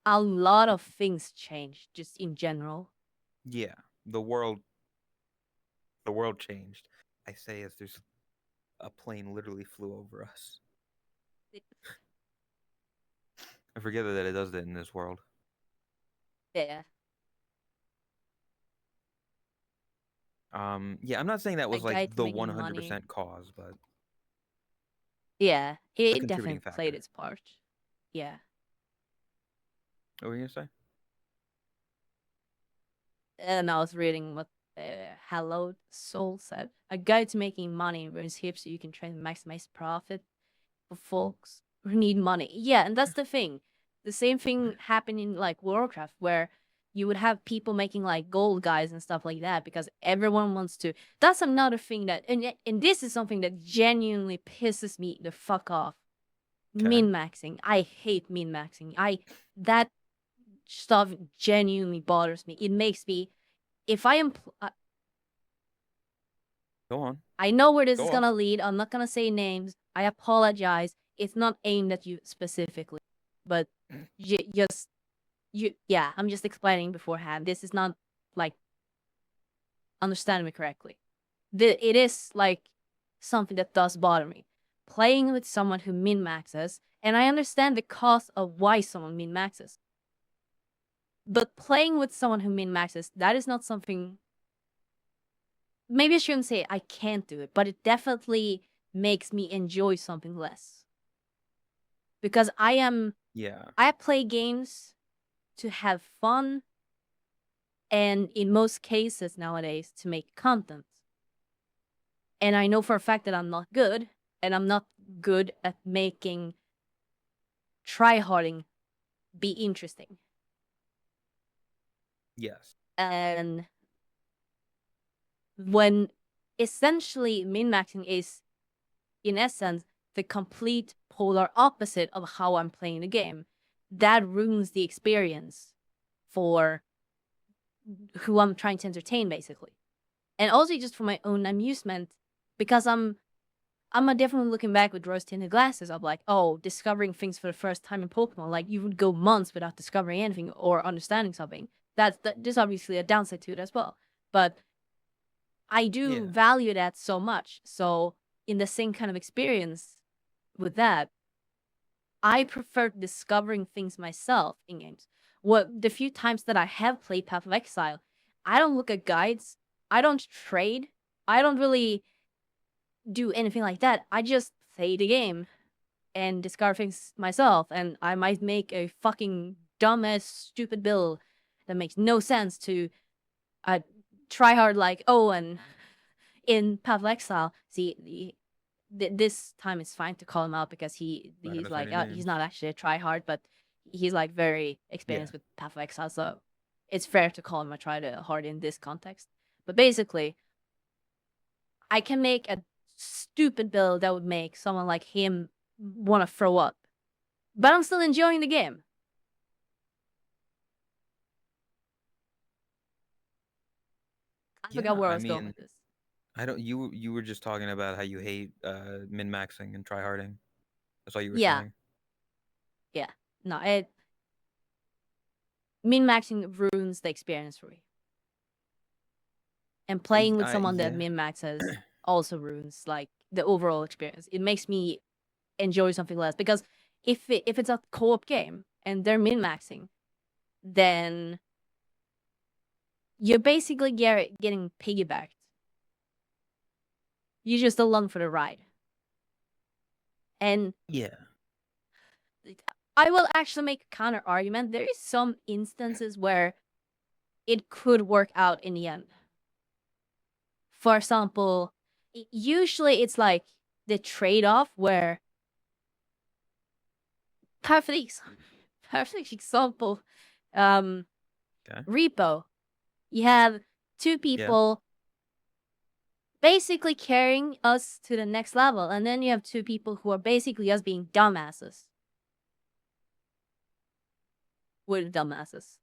a lot of things changed just in general. yeah, the world changed. I say as there's a plane literally flew over us. I forget that it does that in this world. Yeah. Yeah, I'm not saying that A was guy like to the making money. 100% cause, but Yeah, a it contributing definitely played factor. its part. Yeah. What were you gonna say? And I was reading what Hello Soul said. A guide to making money runs here so you can try to maximize profit for folks who need money. Yeah, and that's the thing. The same thing happened in like Warcraft where you would have people making like gold guys and stuff like that because everyone wants to. That's another thing that and this is something that genuinely pisses me the fuck off. Okay. Min maxing. I hate min maxing. That stuff genuinely bothers me. It makes me if I am Go on. I know where this Go is on. gonna lead. I'm not gonna say names. I apologize. It's not aimed at you specifically, but yeah. I'm just explaining beforehand. This is not like, understand me correctly. It is like something that does bother me. Playing with someone who min maxes, and I understand the cause of why someone min maxes. But playing with someone who min maxes, that is not something. Maybe I shouldn't say I can't do it, but it definitely makes me enjoy something less. Because Yeah. I play games to have fun, and in most cases nowadays to make content. And I know for a fact that I'm not good, and I'm not good at making tryharding be interesting. Yes. And when essentially min-maxing is, in essence, the complete polar opposite of how I'm playing the game, that ruins the experience for who I'm trying to entertain, basically. And also just for my own amusement, because I'm definitely looking back with rose-tinted glasses of like, oh, discovering things for the first time in Pokemon. Like, you would go months without discovering anything or understanding something. There's obviously a downside to it as well. But I do Yeah. value that so much. So in the same kind of experience with that, I prefer discovering things myself in games. What the few times that I have played Path of Exile, I don't look at guides. I don't trade. I don't really do anything like that. I just play the game and discover things myself. And I might make a fucking dumbass stupid build that makes no sense to try hard like, oh, and in Path of Exile, see, this time it's fine to call him out because he's gonna say like, any he's names. not actually a try hard, but he's like very experienced Yeah. with Path of Exile, so it's fair to call him a try hard in this context. But basically, I can make a stupid build that would make someone like him want to throw up, but I'm still enjoying the game. I forgot where I was going with this. I don't. You were just talking about how you hate min maxing and tryharding. That's all you were Yeah. saying. Yeah, no, min maxing ruins the experience for me. And playing with someone that Yeah. min maxes also ruins like the overall experience. It makes me enjoy something less because if it's a co-op game and they're min maxing, then you're basically getting piggybacked. You're just along for the ride. And Yeah. I will actually make a counter argument. There is some instances where it could work out in the end. For example, usually it's like the trade-off where perfect example, Repo. You have two people basically carrying us to the next level, and then you have two people who are basically just being dumbasses. We're dumbasses.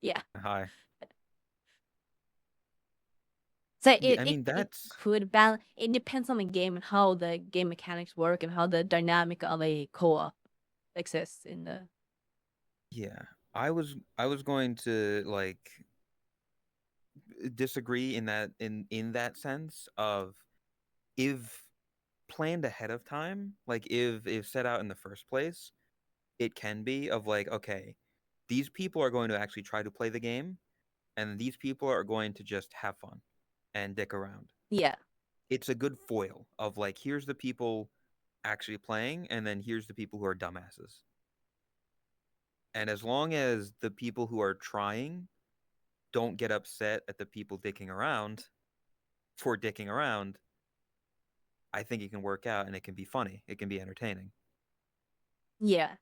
Yeah. Hi. So Yeah, I mean, that's it could balance. It depends on the game and how the game mechanics work and how the dynamic of a co-op exists in the. yeah. I was going to like disagree in that sense of if planned ahead of time, like if set out in the first place, it can be of like, okay, these people are going to actually try to play the game, and these people are going to just have fun and dick around. Yeah. It's a good foil of like, here's the people actually playing, and then here's the people who are dumbasses. And as long as the people who are trying don't get upset at the people dicking around for dicking around, I think it can work out and it can be funny. It can be entertaining. Yeah.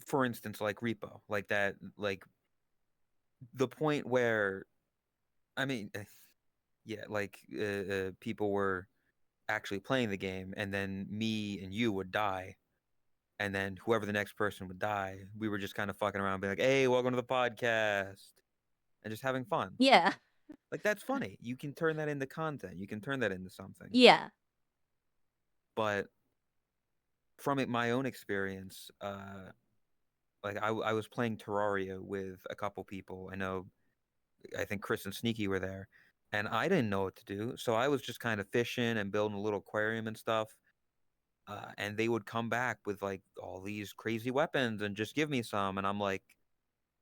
For instance, like Repo, like that, like the point where, I mean, yeah, like people were actually playing the game, and then me and you would die, and then whoever the next person would die, we were just kind of fucking around, being like, "Hey, welcome to the podcast," and just having fun. Yeah. Like that's funny. You can turn that into content. You can turn that into something. Yeah. But from my own experience, like I was playing Terraria with a couple people. I think Chris and Sneaky were there, and I didn't know what to do, so I was just kind of fishing and building a little aquarium and stuff. And they would come back with like all these crazy weapons and just give me some, and I'm like,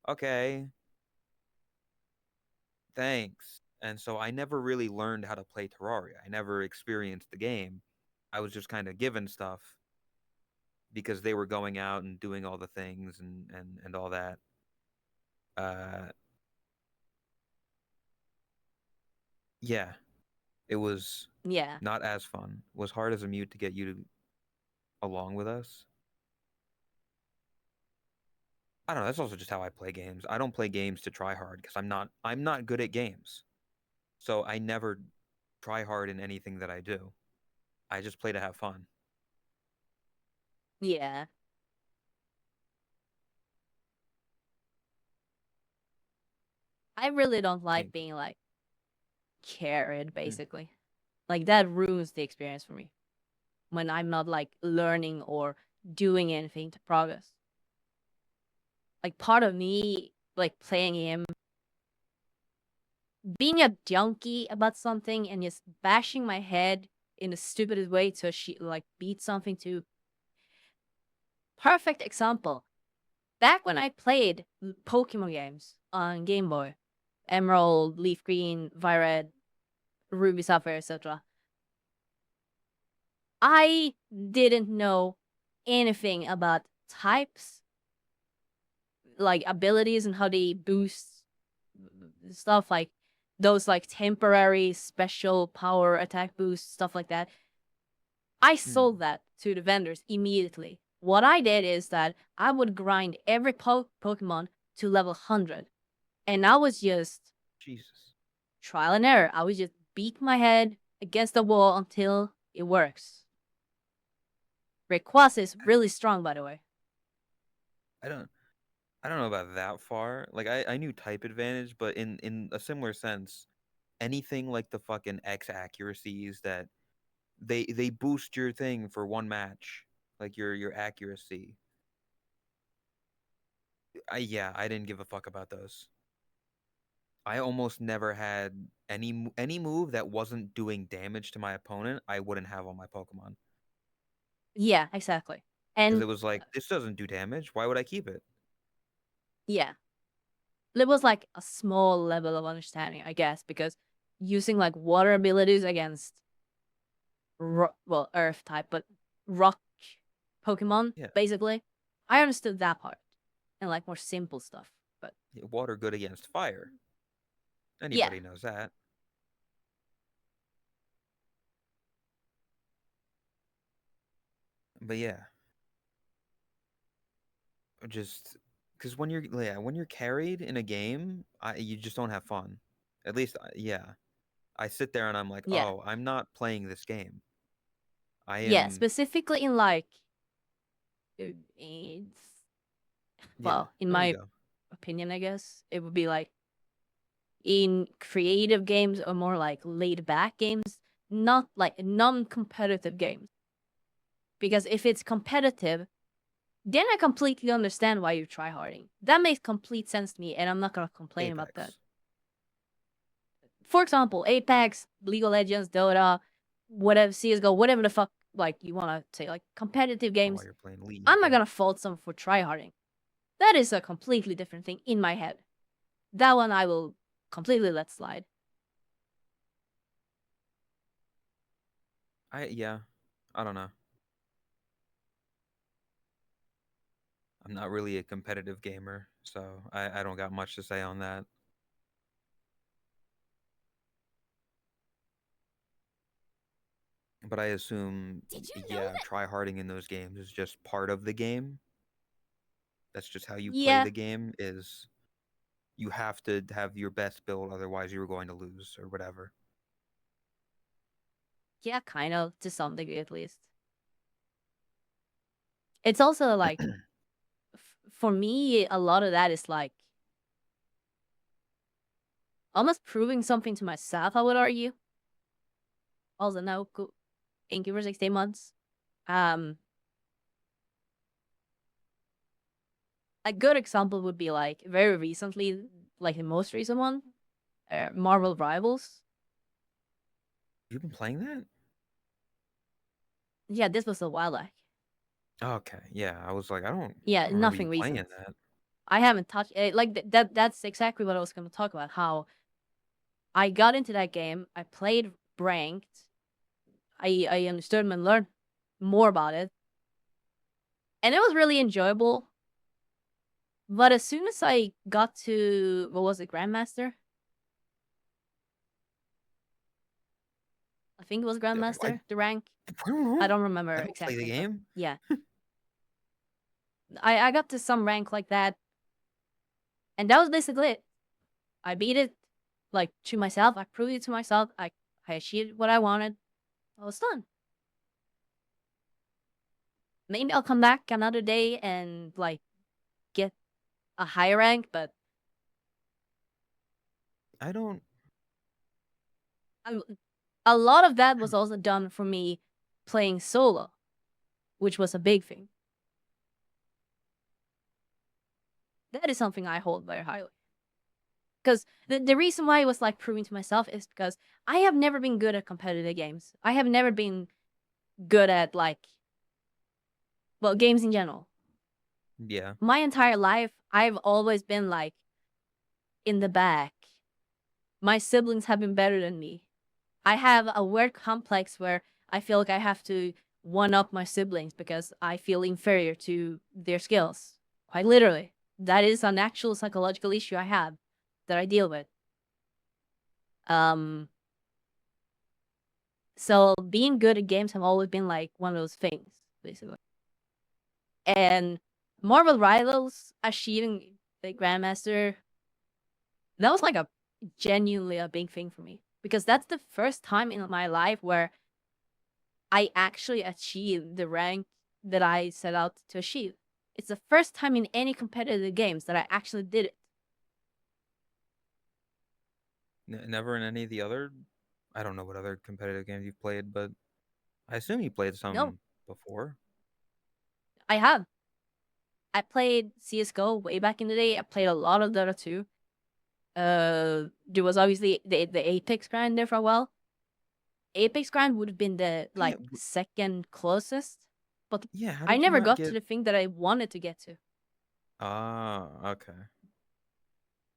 okay, thanks. And so I never really learned how to play Terraria. I never experienced the game. I was just kind of given stuff because they were going out and doing all the things and all that. Uh, yeah, it was Yeah. not as fun. It was hard as a mute to get you along with us. I don't know. That's also just how I play games. I don't play games to try hard because I'm not good at games. So I never try hard in anything that I do. I just play to have fun. Yeah. I really don't like Think. being like carried, basically. Like that ruins the experience for me when I'm not like learning or doing anything to progress. Like part of me, like playing him, being a junkie about something and just bashing my head in the stupidest way to like beat something to. Perfect example. Back when I played Pokemon games on Game Boy, Emerald, Leaf Green, Violet, Ruby Sapphire, etc. I didn't know anything about types, like abilities and how they boost stuff, like those like temporary special power attack boosts, stuff like that. I sold that to the vendors immediately. What I did is that I would grind every Pokemon to level 100. And I was just Jesus. trial and error. I would just beat my head against the wall until it works. Rayquaza is really strong, by the way. I don't I don't know about that far. Like I knew type advantage, but in a similar sense, anything like the fucking X accuracies that they boost your thing for one match, like your accuracy. I didn't give a fuck about those. I almost never had any move that wasn't doing damage to my opponent. I wouldn't have on my Pokemon Yeah, exactly. because And it was like this doesn't do damage. Why would I keep it? yeah, it was like a small level of understanding, I guess, because using like water abilities against well, earth type, but rock Pokemon, Yeah, basically. I understood that part and like more simple stuff. But water good against fire. yeah, Anybody knows that. But yeah, just because when you're carried in a game, you just don't have fun. At least, yeah, I sit there and I'm like, yeah, oh, I'm not playing this game. I yeah. am, Specifically in like, it's yeah. well, in There you my go. opinion, I guess it would be like in creative games or more like laid back games, not like non-competitive games. Because if it's competitive, then I completely understand why you're tryharding. That makes complete sense to me, and I'm not gonna complain about that. Apex. For example, Apex, League of Legends, Dota, whatever, CS:GO, whatever the fuck like you wanna say, like competitive Or while games. you're playing League. I'm not Yeah. gonna fault someone for tryharding. That is a completely different thing in my head. That one I will completely let slide. Yeah. I don't know. I'm not really a competitive gamer, so I don't got much to say on that. But I assume, Did you know yeah, that? try harding in those games is just part of the game. That's just how you play Yeah, the game. Is you have to have your best build, otherwise you're going to lose or whatever. yeah, kind of to some degree at least. It's also like for me, a lot of that is like almost proving something to myself, I would argue. Also, now thank you for 16 months. A good example would be like very recently, like the most recent one, Marvel Rivals. You've been playing that? Yeah, this was a while back. Okay, yeah. I was like, I don't Yeah, remember you nothing playing recent. that. I haven't touched like That's exactly what I was going to talk about. How I got into that game. I played ranked. I understood and learned more about it, and it was really enjoyable. But as soon as I got to what was it, Grandmaster? I think it was Grandmaster, the rank. I don't know. I don't remember I don't play exactly. the But game. yeah, I got to some rank like that, and that was basically it. I beat it, like, to myself. I proved it to myself. I achieved what I wanted. I was done. Maybe I'll come back another day and like get a higher rank, but I don't. a lot of that was also done for me playing solo, which was a big thing. That is something I hold very highly. Because the reason why I was like proving to myself is because I have never been good at competitive games. I have never been good at like, well, games in general. Yeah. My entire life, I've always been like in the back. My siblings have been better than me. I have a weird complex where I feel like I have to one up my siblings because I feel inferior to their skills. Quite literally. That is an actual psychological issue I have that I deal with. So being good at games have always been like one of those things, basically. And Marvel Rivals achieving the Grandmaster, that was like a genuinely a big thing for me. Because that's the first time in my life where I actually achieved the rank that I set out to achieve. It's the first time in any competitive games that I actually did it. Never in any of the other. I don't know what other competitive games you've played, but I assume you played No, some before. I have. I played CS:GO way back in the day. I played a lot of Dota 2. There was obviously the Apex grind there for a while. Apex grind would have been the like Yeah, second closest, but yeah. How I did you never not got to get? the thing that I wanted to get to. Ah, okay.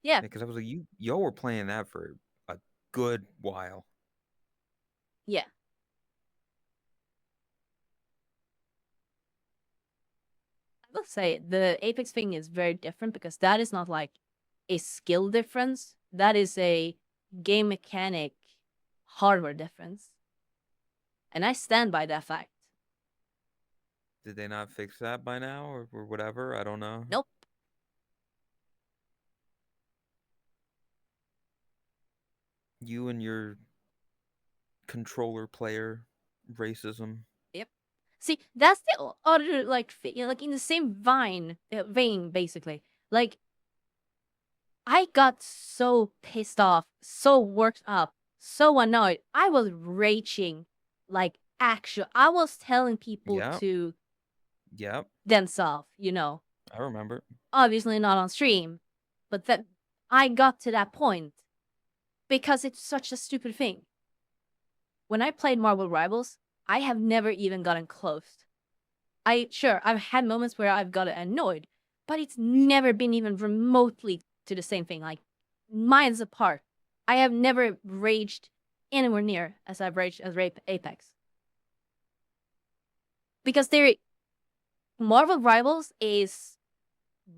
Yeah, Because I was like, y'all were playing that for a good while. yeah. I will say the Apex thing is very different because that is not like a skill difference. That is a game mechanic hardware difference. And I stand by that fact. Did they not fix that by now, or whatever? I don't know. Nope. You and your controller player racism. Yep. See, that's the other like like in the same vein basically. Like I got so pissed off, so worked up, so annoyed. I was raging like actual. I was telling people Yeah, to yep. themselves, I remember. obviously not on stream, but that I got to that point because it's such a stupid thing. When I played Marvel Rivals, I have never even gotten close. I've had moments where I've gotten annoyed, but it's never been even remotely to the same thing, like miles apart. I have never raged anywhere near as I've raged as Apex. Because Marvel Rivals is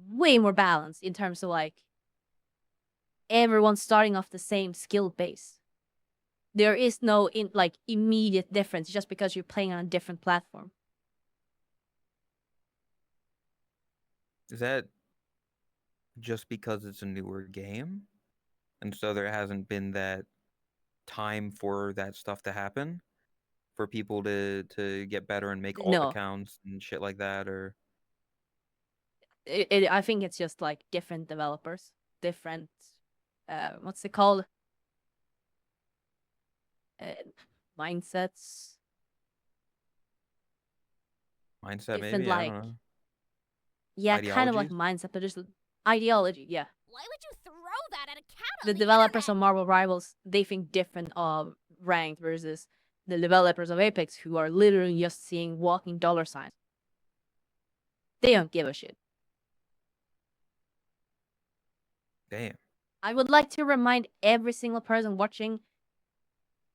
way more balanced in terms of like everyone starting off the same skill base. There is no immediate difference just because you're playing on a different platform. Is that just because it's a newer game? And so there hasn't been that time for that stuff to happen? For people to get better and make alt No, accounts and shit like that, or I think it's just like different developers, different what's it called? Uh, Mindsets. Mindset, Different, maybe. I like, don't know. yeah, kind of like Ideologies? mindset, but just ideology. Yeah, Why would you throw that at a cat on the the developers internet? of Marvel Rivals, they think different of ranked versus the developers of Apex, who are literally just seeing walking dollar signs. They don't give a shit. Damn. I would like to remind every single person watching,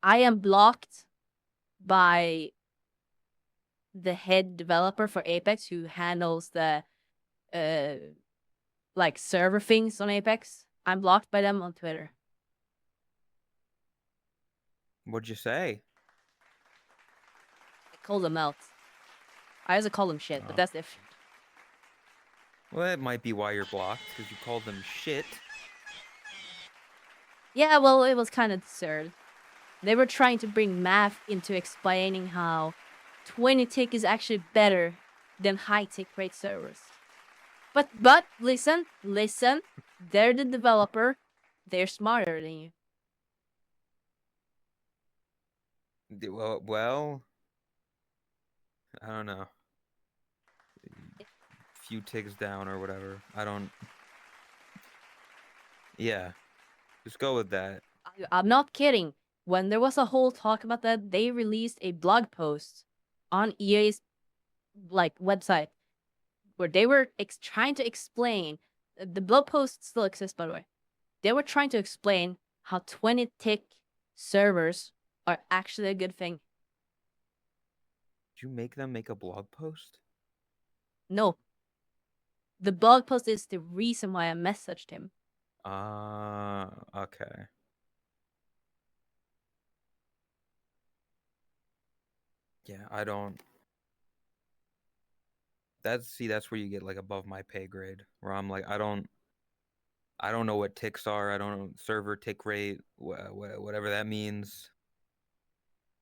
I am blocked by the head developer for Apex, who handles the like server things on Apex. I'm blocked by them on Twitter. What'd you say? I call them out. I also call them shit, but Oh. that's different. Well, that might be why you're blocked, because you called them shit. Yeah, well, it was kind of absurd. They were trying to bring math into explaining how 20 tick is actually better than high tick rate servers. But listen, they're the developer. They're smarter than you. Well, I don't know. Few ticks down or whatever. I don't. Yeah, just go with that. I'm not kidding. When there was a whole talk about that, they released a blog post on EA's like website where they were trying to explain. The blog post still exists, by the way. They were trying to explain how 20 tick servers are actually a good thing. Did you make them make a blog post? No, the blog post is the reason why I messaged him. Okay. Yeah, I don't. That's where you get like above my pay grade, where I'm like, I don't know what ticks are. I don't know server tick rate, whatever that means.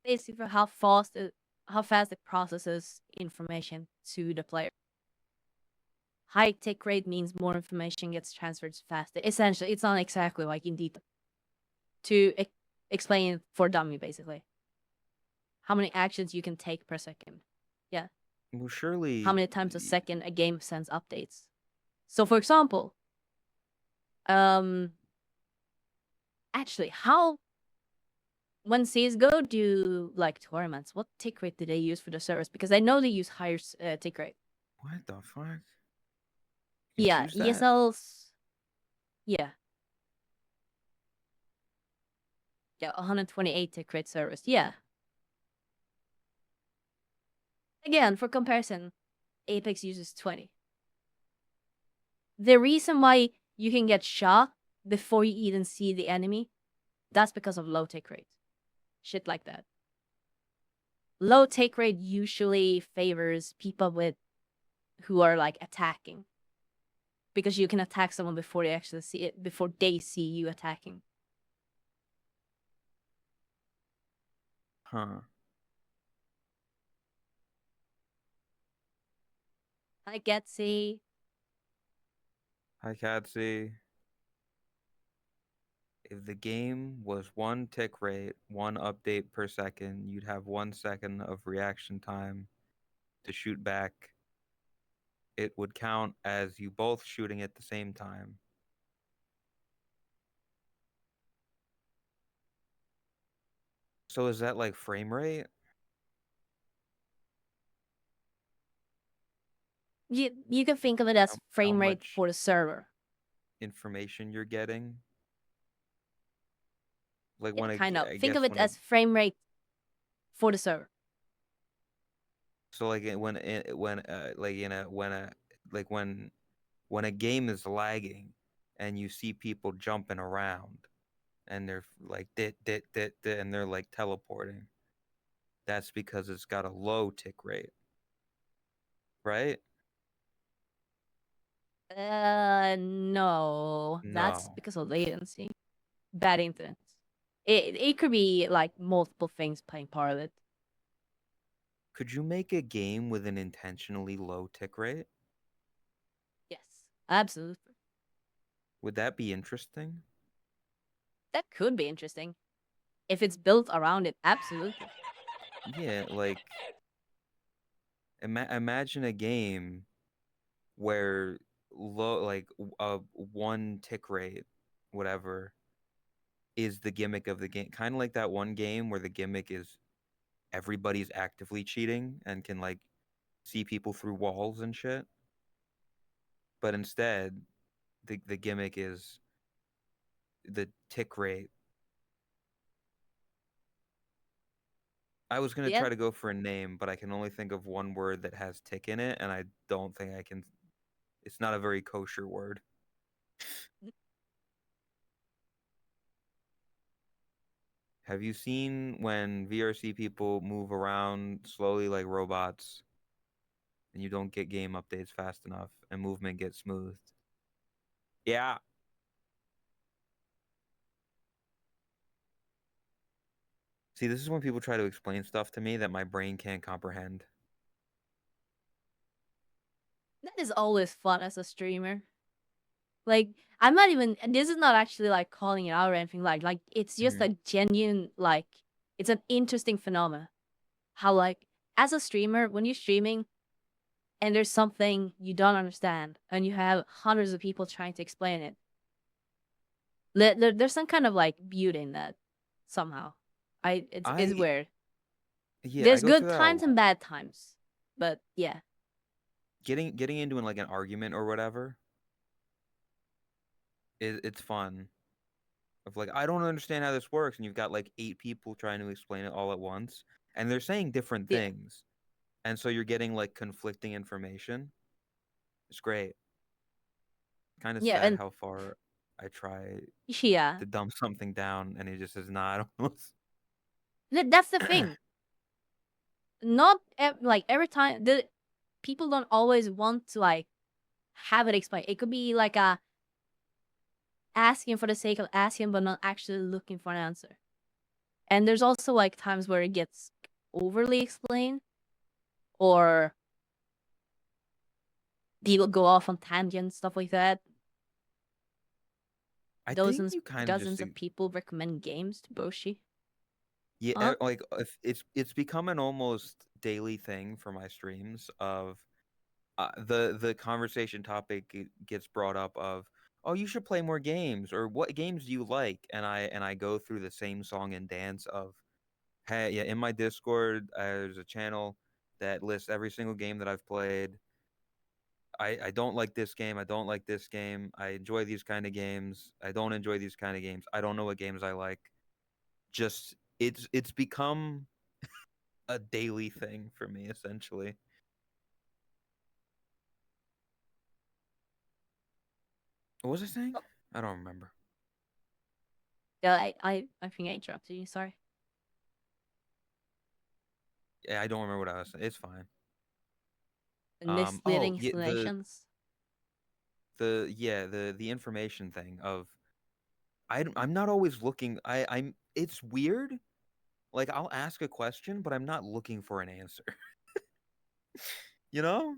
Basically, for how fast it processes information to the player. High tick rate means more information gets transferred faster. Essentially, it's not exactly like in detail. To explain it for dummy, basically. How many actions you can take per second. Yeah. Well, surely. How many times a second a game sends updates. So, for example, actually, how when CS:GO do like tournaments, what tick rate do they use for the servers? Because I know they use higher tick rate. What the fuck? You Yeah, choose that? ESL's. Yeah. Yeah, 128 tick rate servers. Yeah. Again, for comparison, Apex uses 20. The reason why you can get shot before you even see the enemy, that's because of low tick rate. Shit like that. Low take rate usually favors people who are like attacking, because you can attack someone before they actually see it, before they see you attacking. Huh. Hi Getsy. Hi, Catsy. If the game was 1 tick rate, 1 update per second, you'd have 1 second of reaction time to shoot back. It would count as you both shooting at the same time. So is that like frame rate? You can think of it as How frame rate much for the server. information you're getting? Like Yeah, when kind of. I Think guess of it when as frame rate for the server. so like when like in a when a game is lagging and you see people jumping around and they're like dit, and they're like teleporting. That's because it's got a low tick rate, right? No, that's No. because of latency. Bad internet. It could be like multiple things playing part of it. Could you make a game with an intentionally low tick rate? Yes, absolutely. Would that be interesting? That could be interesting. If it's built around it, absolutely. Yeah, like imagine a game where one tick rate, whatever, is the gimmick of the game. Kind of like that one game where the gimmick is everybody's actively cheating and can like see people through walls and shit. But instead, the gimmick is the tick rate. I was gonna Yeah, try to go for a name, but I can only think of one word that has tick in it, and I don't think I can. It's not a very kosher word. Have you seen when VRC people move around slowly like robots, and you don't get game updates fast enough, and movement gets smoothed? Yeah. See, this is when people try to explain stuff to me that my brain can't comprehend. that is always fun as a streamer. Like, I'm not even, and this is not actually like calling it out or anything like it's just Mhm. a genuine, like, it's an interesting phenomena. How, like, as a streamer, when you're streaming and there's something you don't understand and you have hundreds of people trying to explain it, there's some kind of like beauty in that somehow. It's I weird. Yeah, I There's go through good that a times lot. and bad times, but yeah, Getting into like an argument or whatever, it's fun. Of like, I don't understand how this works, and you've got like 8 people trying to explain it all at once, and they're saying different yeah, things, and so you're getting like conflicting information. It's great. Kind of yeah, sad and how far I try yeah, to dumb something down, and he just says, "Nah, I don't know." that's the thing. Not like every time the people don't always want to like have it explained. It could be like a asking for the sake of asking, but not actually looking for an answer. And there's also like times where it gets overly explained, or people go off on tangents, stuff like that. I think Dozens, you kind of just dozens of people recommend games to Boshi. yeah, Uh huh. like if it's become an almost daily thing for my streams of the conversation topic gets brought up of, oh, you should play more games, or what games do you like, and I go through the same song and dance of, hey, yeah, in my Discord there's a channel that lists every single game that I've played. I don't like this game, I don't like this game, I enjoy these kind of games, I don't enjoy these kind of games, I don't know what games I like. Just it's become a daily thing for me, essentially. What was I saying? I don't remember. Yeah, I think I interrupted you. Sorry. Yeah, I don't remember what I was saying. It's fine. Oh, Misleading yeah, explanations. the information thing of I'm not always looking. I'm It's weird. Like I'll ask a question, but I'm not looking for an answer. You know?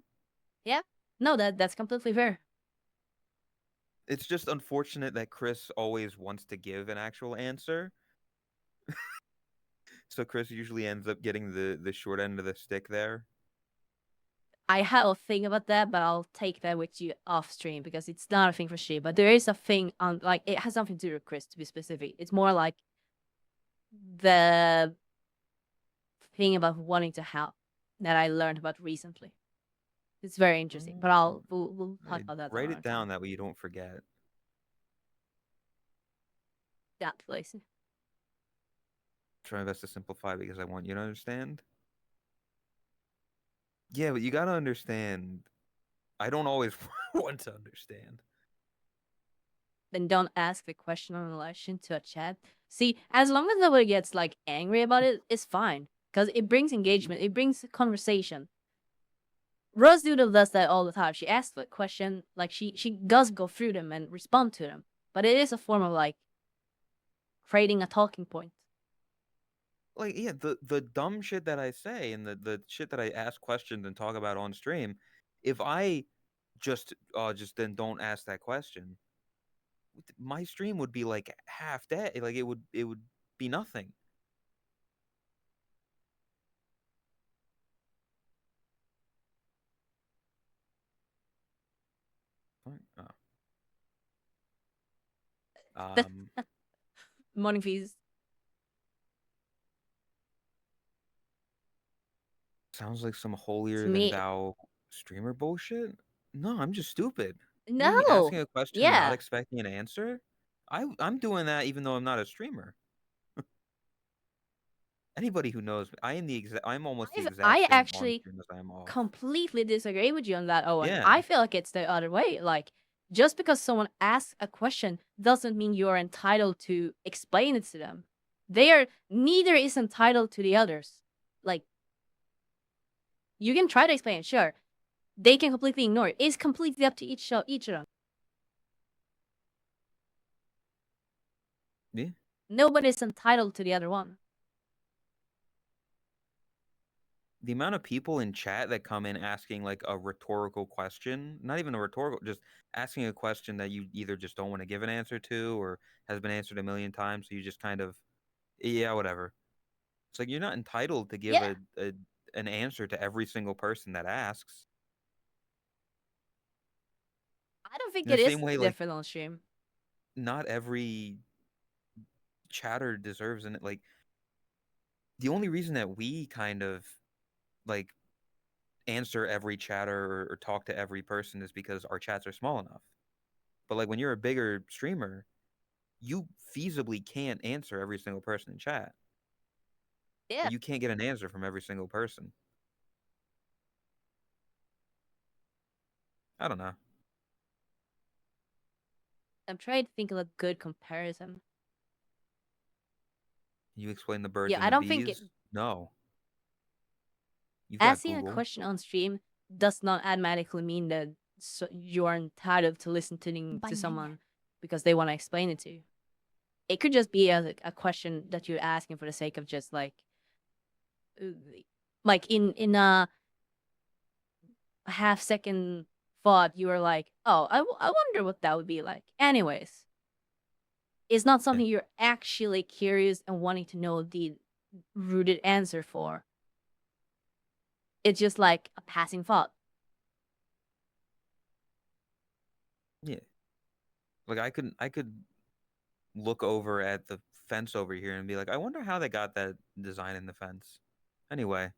Yeah. No, that's completely fair. It's just unfortunate that Chris always wants to give an actual answer. So Chris usually ends up getting the short end of the stick there. I have a thing about that, but I'll take that with you off stream because it's not a thing for she. But there is a thing on like it has something to do with Chris to be specific. It's more like the thing about wanting to help that I learned about recently. It's very interesting, but we'll talk Right. about that Write another it down time. that way you don't forget. That place. Try my best to simplify because I want you to understand. Yeah, but you gotta understand. I don't always want to understand. Then don't ask the question in relation to a chat. See, as long as nobody gets like angry about it, it's fine because it brings engagement. It brings conversation. Rose Doodle does that all the time. She asks the question, like she does go through them and respond to them, but it is a form of like creating a talking point. Like, yeah, the dumb shit that I say and the shit that I ask questions and talk about on stream, if I just then don't ask that question, my stream would be like half dead. Like it would be nothing. Fine. Oh. Morning fees. Sounds like some holier To than me, thou streamer bullshit. No, I'm just stupid. You mean me no. asking a question and not Yeah. expecting an answer? I'm doing that even though I'm not a streamer. Anybody who knows me, I'm almost the exact I same on actually stream as I am off. completely disagree with you on that, Owen. Yeah. I feel like it's the other way. Like, just because someone asks a question doesn't mean you're entitled to explain it to them. Neither is entitled to the others. Like, you can try to explain it, sure. They can completely ignore it. It's completely up to each of them. Yeah. Nobody's entitled to the other one. The amount of people in chat that come in asking like a rhetorical question, not even a rhetorical, just asking a question that you either just don't want to give an answer to or has been answered a million times, so you just kind of, yeah, whatever. It's like you're not entitled to give Yeah. an answer to every single person that asks. I don't think In it the is same way, like, different on stream. not every chatter deserves an like. The only reason that we kind of like answer every chatter or talk to every person is because our chats are small enough. But like when you're a bigger streamer, you feasibly can't answer every single person in chat. Yeah. You can't get an answer from every single person. I don't know. I'm trying to think of a good comparison. You explain the birds Yeah, and I the don't think bees? No. You've got asking a Google. question on stream does not automatically mean that you're entitled to listen to Banana. someone because they want to explain it to you. It could just be a question that you're asking for the sake of just like in a half second thought, you were like, oh, I wonder what that would be like. Anyways, it's not something you're actually curious and wanting to know the rooted answer for. It's just like a passing thought. Yeah. Like I could look over at the fence over here and be like, I wonder how they got that design in the fence. Anyway,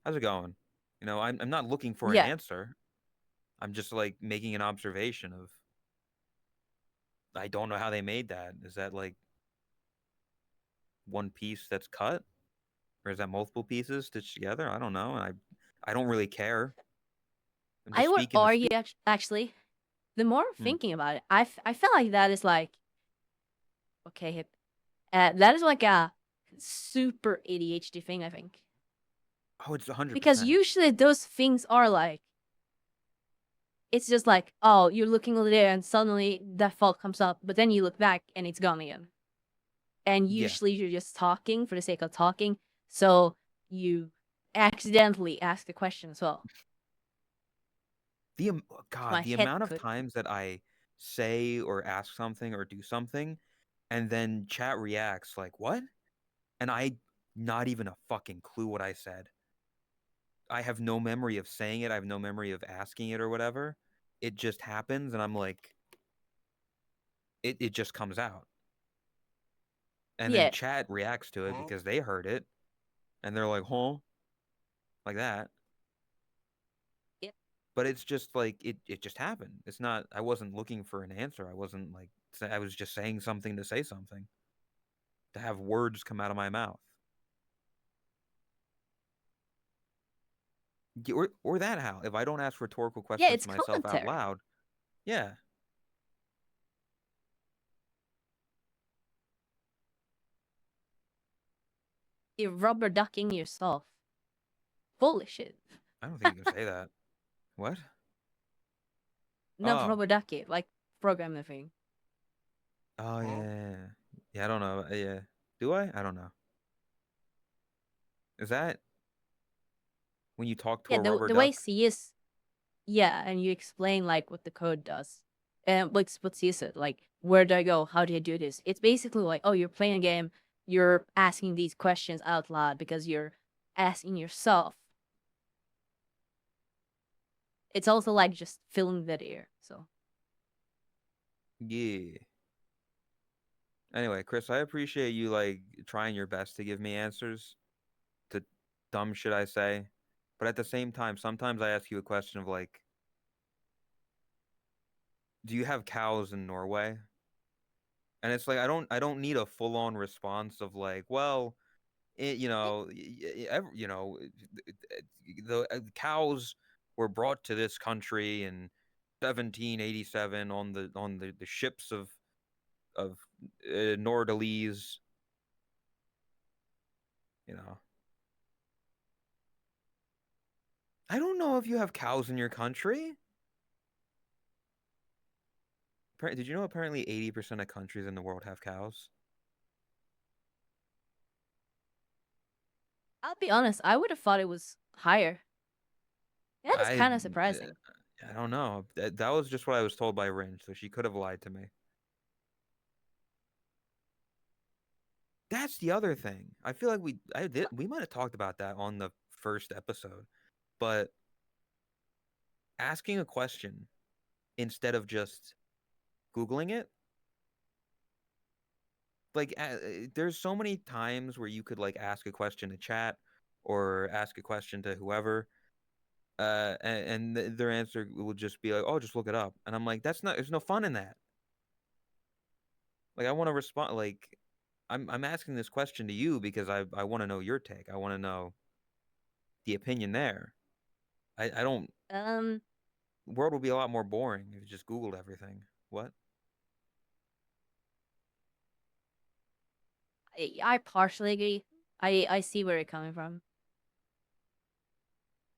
how's it going? You know, I'm not looking for an Yeah. answer. I'm just like making an observation of I don't know how they made that. Is that like one piece that's cut? Or is that multiple pieces stitched together? I don't know. I don't really care. I'm I just would speaking to argue speak. actually, the more I'm Hmm. thinking about it, I feel like that is like, okay, hip. That is like a super ADHD thing, I think. Oh, it's 100%. Because usually those things are like, it's just like, oh, you're looking over there and suddenly that thought comes up, but then you look back and it's gone again. And Yeah. usually you're just talking for the sake of talking, so you accidentally ask a question as well. My The head amount of could. times that I say or ask something or do something and then chat reacts like, "What?" And I not even a fucking clue what I said. I have no memory of saying it. I have no memory of asking it or whatever. It just happens and I'm like it just comes out. And then Yeah. chat reacts to it because they heard it and they're like, "Huh?" Like that. Yep. But it's just like it just happened. It's not I wasn't looking for an answer. I wasn't like I was just saying something to say something. To have words come out of my mouth. Or that how if I don't ask rhetorical Yeah, questions it's to myself out commentary. loud, yeah. You're rubber ducking yourself. Holy shit. I don't think you can say that. What? Not Oh. rubber duck it, like program the thing. Oh yeah. Yeah, I don't know. Yeah. Do I? I don't know. Is that when you talk to Yeah, a rubber the way duck? C is, yeah, and you explain like what the code does, And what's it? Like, where do I go? How do I do this? It's basically like, oh, you're playing a game, you're asking these questions out loud because you're asking yourself. It's also like just filling that air. So Yeah. Anyway, Chris, I appreciate you like trying your best to give me answers to dumb shit I say. But at the same time, sometimes I ask you a question of like, do you have cows in Norway? And it's like I don't need a full-on response of like, well, you know, the cows were brought to this country in 1787 on the ships of Nordalese, you know. I don't know if you have cows in your country. Did you know apparently 80% of countries in the world have cows? I'll be honest, I would have thought it was higher. That is I kind of surprising. I don't know. That was just what I was told by Rin, so she could have lied to me. That's the other thing. I feel like we might have talked about that on the first episode, but asking a question instead of just Googling it, like there's so many times where you could like ask a question to chat or ask a question to whoever, and their answer will just be like, "Oh, just look it up," and I'm like, "That's not. There's no fun in that." Like, I want to respond. Like, I'm asking this question to you because I want to know your take. I want to know the opinion there. I don't. Um, World would be a lot more boring if you just Googled everything. What? I partially agree. I see where you're coming from,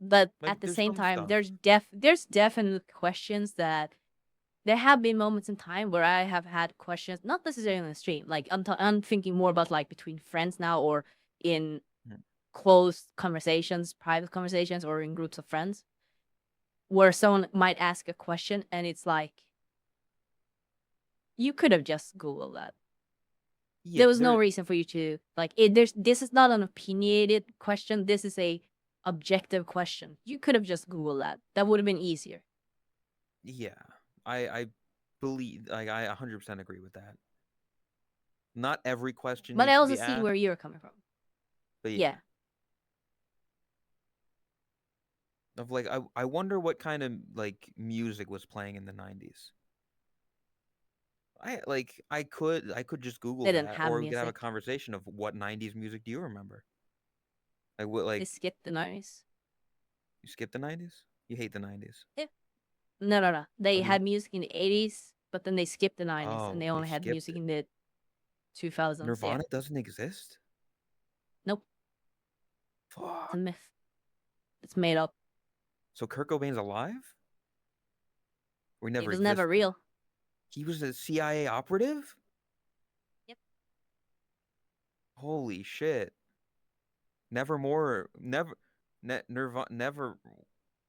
but Like, at the there's same some time, stuff. there's definite questions that there have been moments in time where I have had questions, not necessarily on the stream. Like I'm thinking more about like between friends now, or in Mhm. close conversations, private conversations, or in groups of friends, where someone might ask a question and it's like, you could have just Googled that. Yeah, There was no there. reason for you to like it. This is not an opinionated question. This is a objective question. You could have just Googled that. That would have been easier. Yeah, I believe like I 100% agree with that. Not every question But I needs to also be see asked, where you're coming from. but yeah. Yeah. Of like, I wonder what kind of like music was playing in the 90s. I could just Google They didn't that, have or we could have a music. conversation of what 90s music do you remember? Like what They like skipped the 90s. you skip the 90s? You hate the 90s. Yeah. No. Oh, They do you? had music in the 80s, but then they skipped the 90s and Oh, they they only had skipped music it. in the 2000s. Yeah. Nirvana doesn't exist? Nope. It's a Fuck. myth. It's made up. So Kurt Cobain's alive? Or he It never was never existed? real. He was a CIA operative? Yep. Holy shit. Nevermore, never, Nirvana,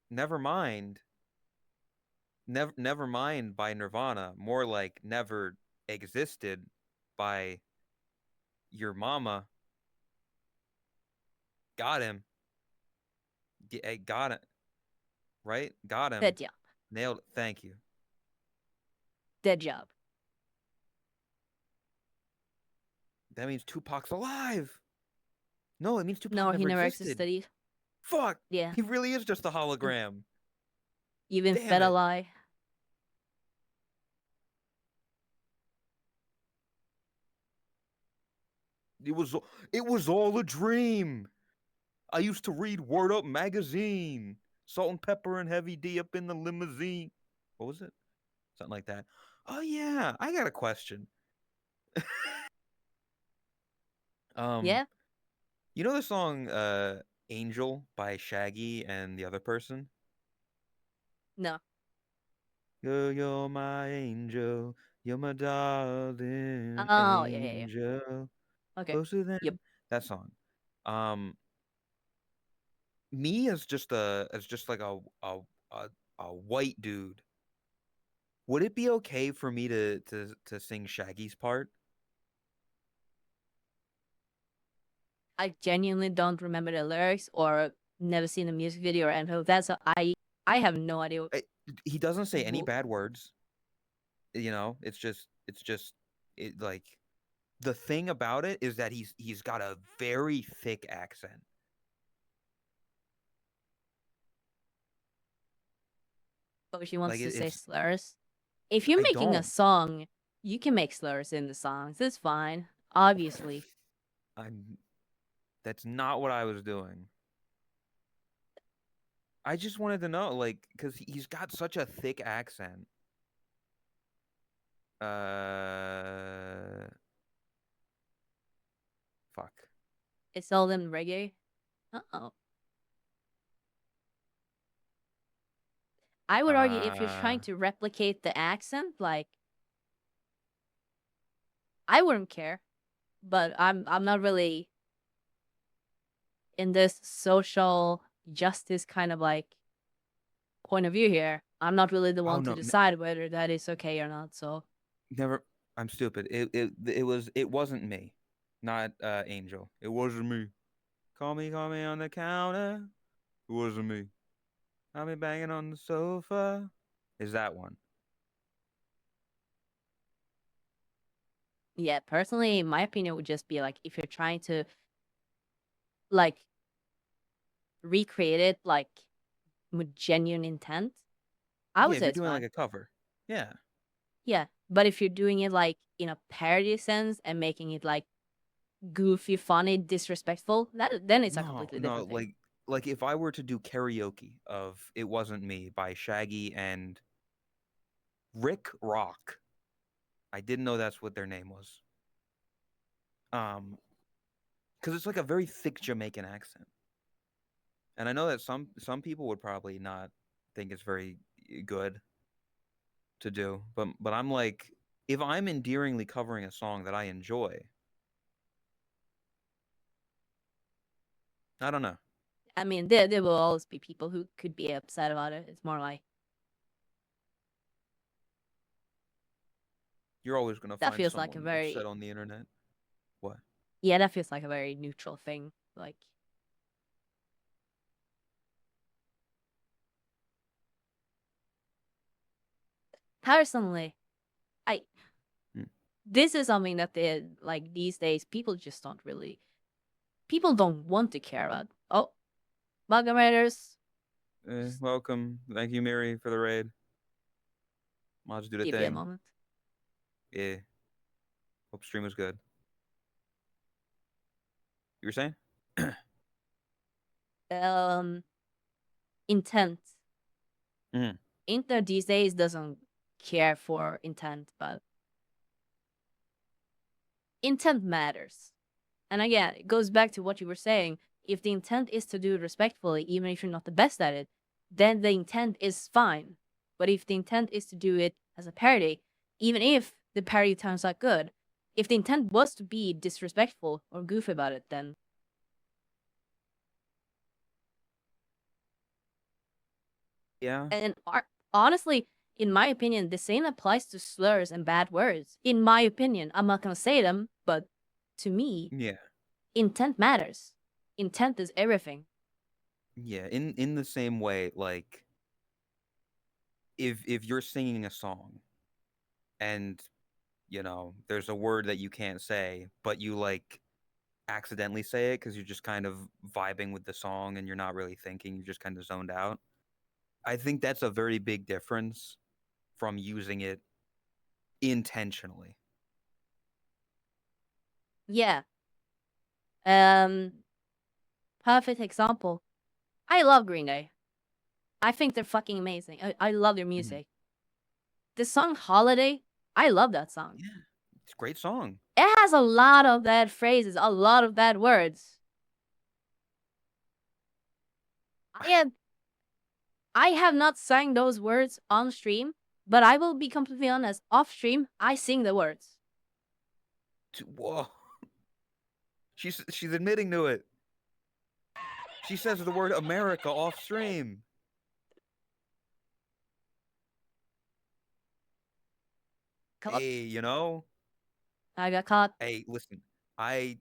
never mind. Never mind by Nirvana. More like never existed by your mama. Got him. Got it. Right? Got him. Dead job. Nailed it. Thank you. Dead job. That means Tupac's alive. No, it means Tupac No, he never never existed. existed. Fuck. Yeah. He really is just a hologram. Even Damn fed a it. lie. It was it was all a dream. I used to read Word Up magazine. Salt and Pepper and Heavy D up in the limousine. What was it? Something like that. Oh yeah, I got a question. Um, Yeah? you know the song Angel by Shaggy and the other person? No. You're my angel, you're my darling Oh, yeah. angel, Okay. closer than Yep. that song. Um, me as just like a white dude Would it be okay for me to sing Shaggy's part? I genuinely don't remember the lyrics or never seen a music video or anything of that, so I have no idea. He doesn't say any Wo- bad words. You know, it's just it like the thing about it is that he's got a very thick accent. But she wants Like to say it's slurs. If you're I making a don't. song, you can make slurs in the songs. It's fine. Obviously. I'm That's not what I was doing. I just wanted to know, like, because he's got such a thick accent. Fuck. It's all in reggae. Uh-oh. I would argue if you're trying to replicate the accent, like I wouldn't care. But I'm not really in this social justice kind of like point of view here. I'm not really the Oh one to no, decide whether that is okay or not. So never. I'm stupid. It wasn't me, not Angel. It wasn't me. Call me on the counter. It wasn't me. I'll be banging on the sofa. Is that one? yeah, personally, my opinion would just be like if you're trying to like recreate it like with genuine intent, I Yeah, would if say you're it's doing fine. like a cover. Yeah. Yeah, but if you're doing it like in a parody sense and making it like goofy, funny, disrespectful, then it's a No, completely no, different thing. like if I were to do karaoke of "It Wasn't Me" by Shaggy and Rick Rock. I didn't know that's what their name was. Because it's like a very thick Jamaican accent, and I know that some people would probably not think it's very good to do, but I'm like, if I'm endearingly covering a song that I enjoy, I don't know. I mean, there will always be people who could be upset about it. It's more like You're always gonna that find feels like a someone upset very on the internet. What? yeah, that feels like a very neutral thing. Like personally, I Hmm. this is something that they like these days people just don't really people don't want to care about. Oh, welcome raiders. Welcome. Thank you, Mary, for the raid. I'll just do the Give you a thing. moment. Yeah. Hope stream was good. You were saying? Intent. Mhm. Internet these days doesn't care for intent, but intent matters. And again, it goes back to what you were saying. If the intent is to do it respectfully, even if you're not the best at it, then the intent is fine. But if the intent is to do it as a parody, even if the parody turns out good, if the intent was to be disrespectful or goofy about it, then Yeah. and honestly, in my opinion, the same applies to slurs and bad words. In my opinion, I'm not gonna say them, but to me, Yeah. intent matters. Intent is everything. Yeah. In the same way, like if you're singing a song and there's a word that you can't say, but you like accidentally say it because you're just kind of vibing with the song and you're not really thinking, you're just kind of zoned out. I think that's a very big difference from using it intentionally. Yeah. Um, perfect example. I love Green Day. I think they're fucking amazing. I love their music. The song Holiday, I love that song. Yeah. It's a great song. It has a lot of bad phrases, a lot of bad words. I have not sang those words on stream, but I will be completely honest. Off stream, I sing the words. Whoa. She's admitting to it. She says the word America off stream. caught. Hey, you know, I got caught. hey, listen. I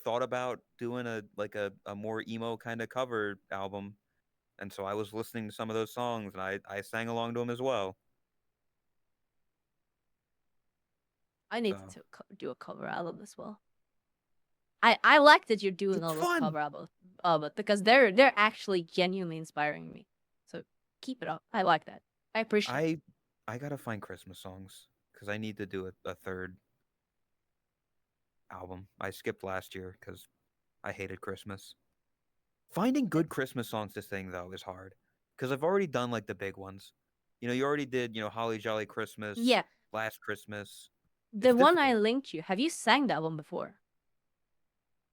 thought about doing a more emo kind of cover album, and so I was listening to some of those songs, and I sang along to them as well. I need So to do a cover album as well. I like that you're doing it's all those fun. cover albums, but because they're actually genuinely inspiring me. So keep it up. I like that. I appreciate it. I gotta find Christmas songs because I need to do a third album. I skipped last year because I hated Christmas. Finding good Christmas songs to sing though is hard because I've already done like the big ones. You know, you already did, Holly Jolly Christmas, Yeah, Last Christmas. the It's one I difficult. linked you. Have you sang that one before?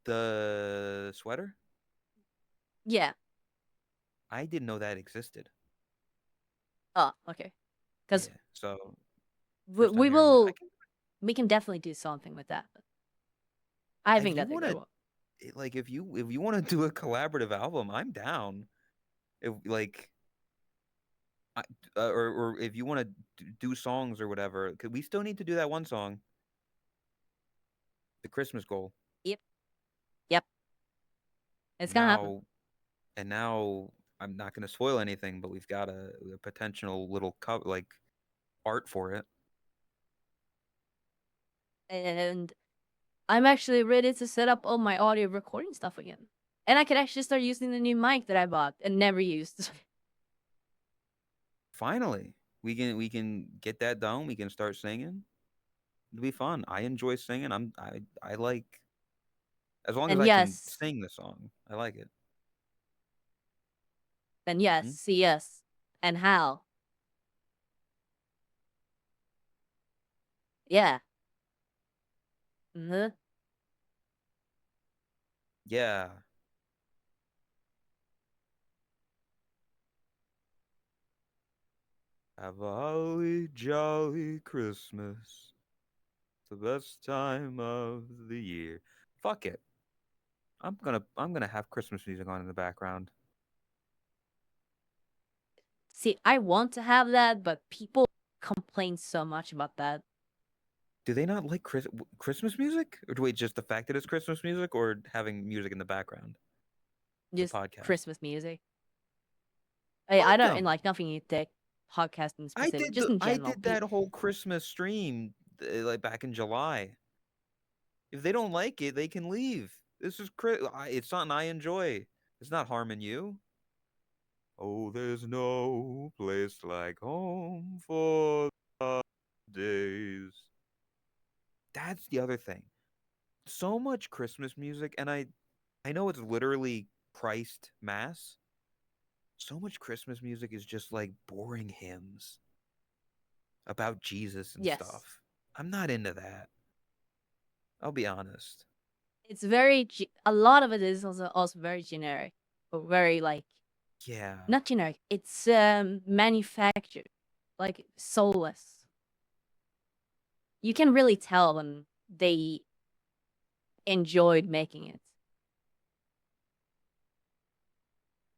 The sweater? Yeah. I didn't know that existed. Oh, okay. Because Yeah. So we, first time we hearing it. we can definitely do something with that. I If think you that's a want good to one. like if you want to do a collaborative album, I'm down. If like I, or if you want to do songs or whatever, 'cause we still need to do that one song, the Christmas goal. Yep. Yep. It's gonna happen. Now and now I'm not going to spoil anything, but we've got a potential little like art for it. And I'm actually ready to set up all my audio recording stuff again. And I could actually start using the new mic that I bought and never used. Finally, we can get that done. We can start singing. It'll be fun. I enjoy singing. I like as long as And I can yes, sing the song. I like it. then yes, Hmm? see yes. And how? Yeah. Mm-hmm. Yeah. Have a holly jolly Christmas. It's the best time of the year. Fuck it. I'm gonna have Christmas music on in the background. See, I want to have that, but people complain so much about that. Do they not like Christmas music? Or wait, just the fact that it's Christmas music or having music in the background? The Just podcast. Christmas music. I Fuck don't, and 'em. like nothing you take podcasting I specific, did just in I general. did that whole Christmas stream like back in July. If they don't like it, they can leave. This is it's something I enjoy. It's not harming you. Oh, there's no place like home for the days. That's the other thing. So much Christmas music, and I know it's literally priced mass. So much Christmas music is just like boring hymns about Jesus and Yes. stuff. I'm not into that. I'll be honest. It's very, a lot of it is also very generic. Or very like, Yeah. not generic, it's manufactured. Like, soulless. You can really tell when they enjoyed making it.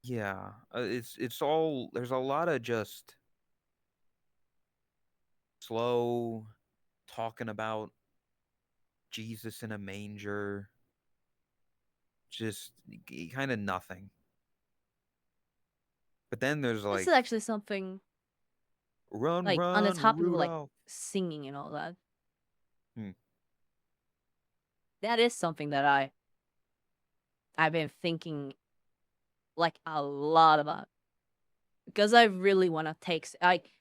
Yeah. It's all there's a lot of just slow talking about Jesus in a manger. Just kind of nothing. But then there's This is like actually something, run, like, on the run, topic of, like, Rudolph. singing and all that. Hmm. That is something that I've been thinking, like, a lot about. Because I really want to like,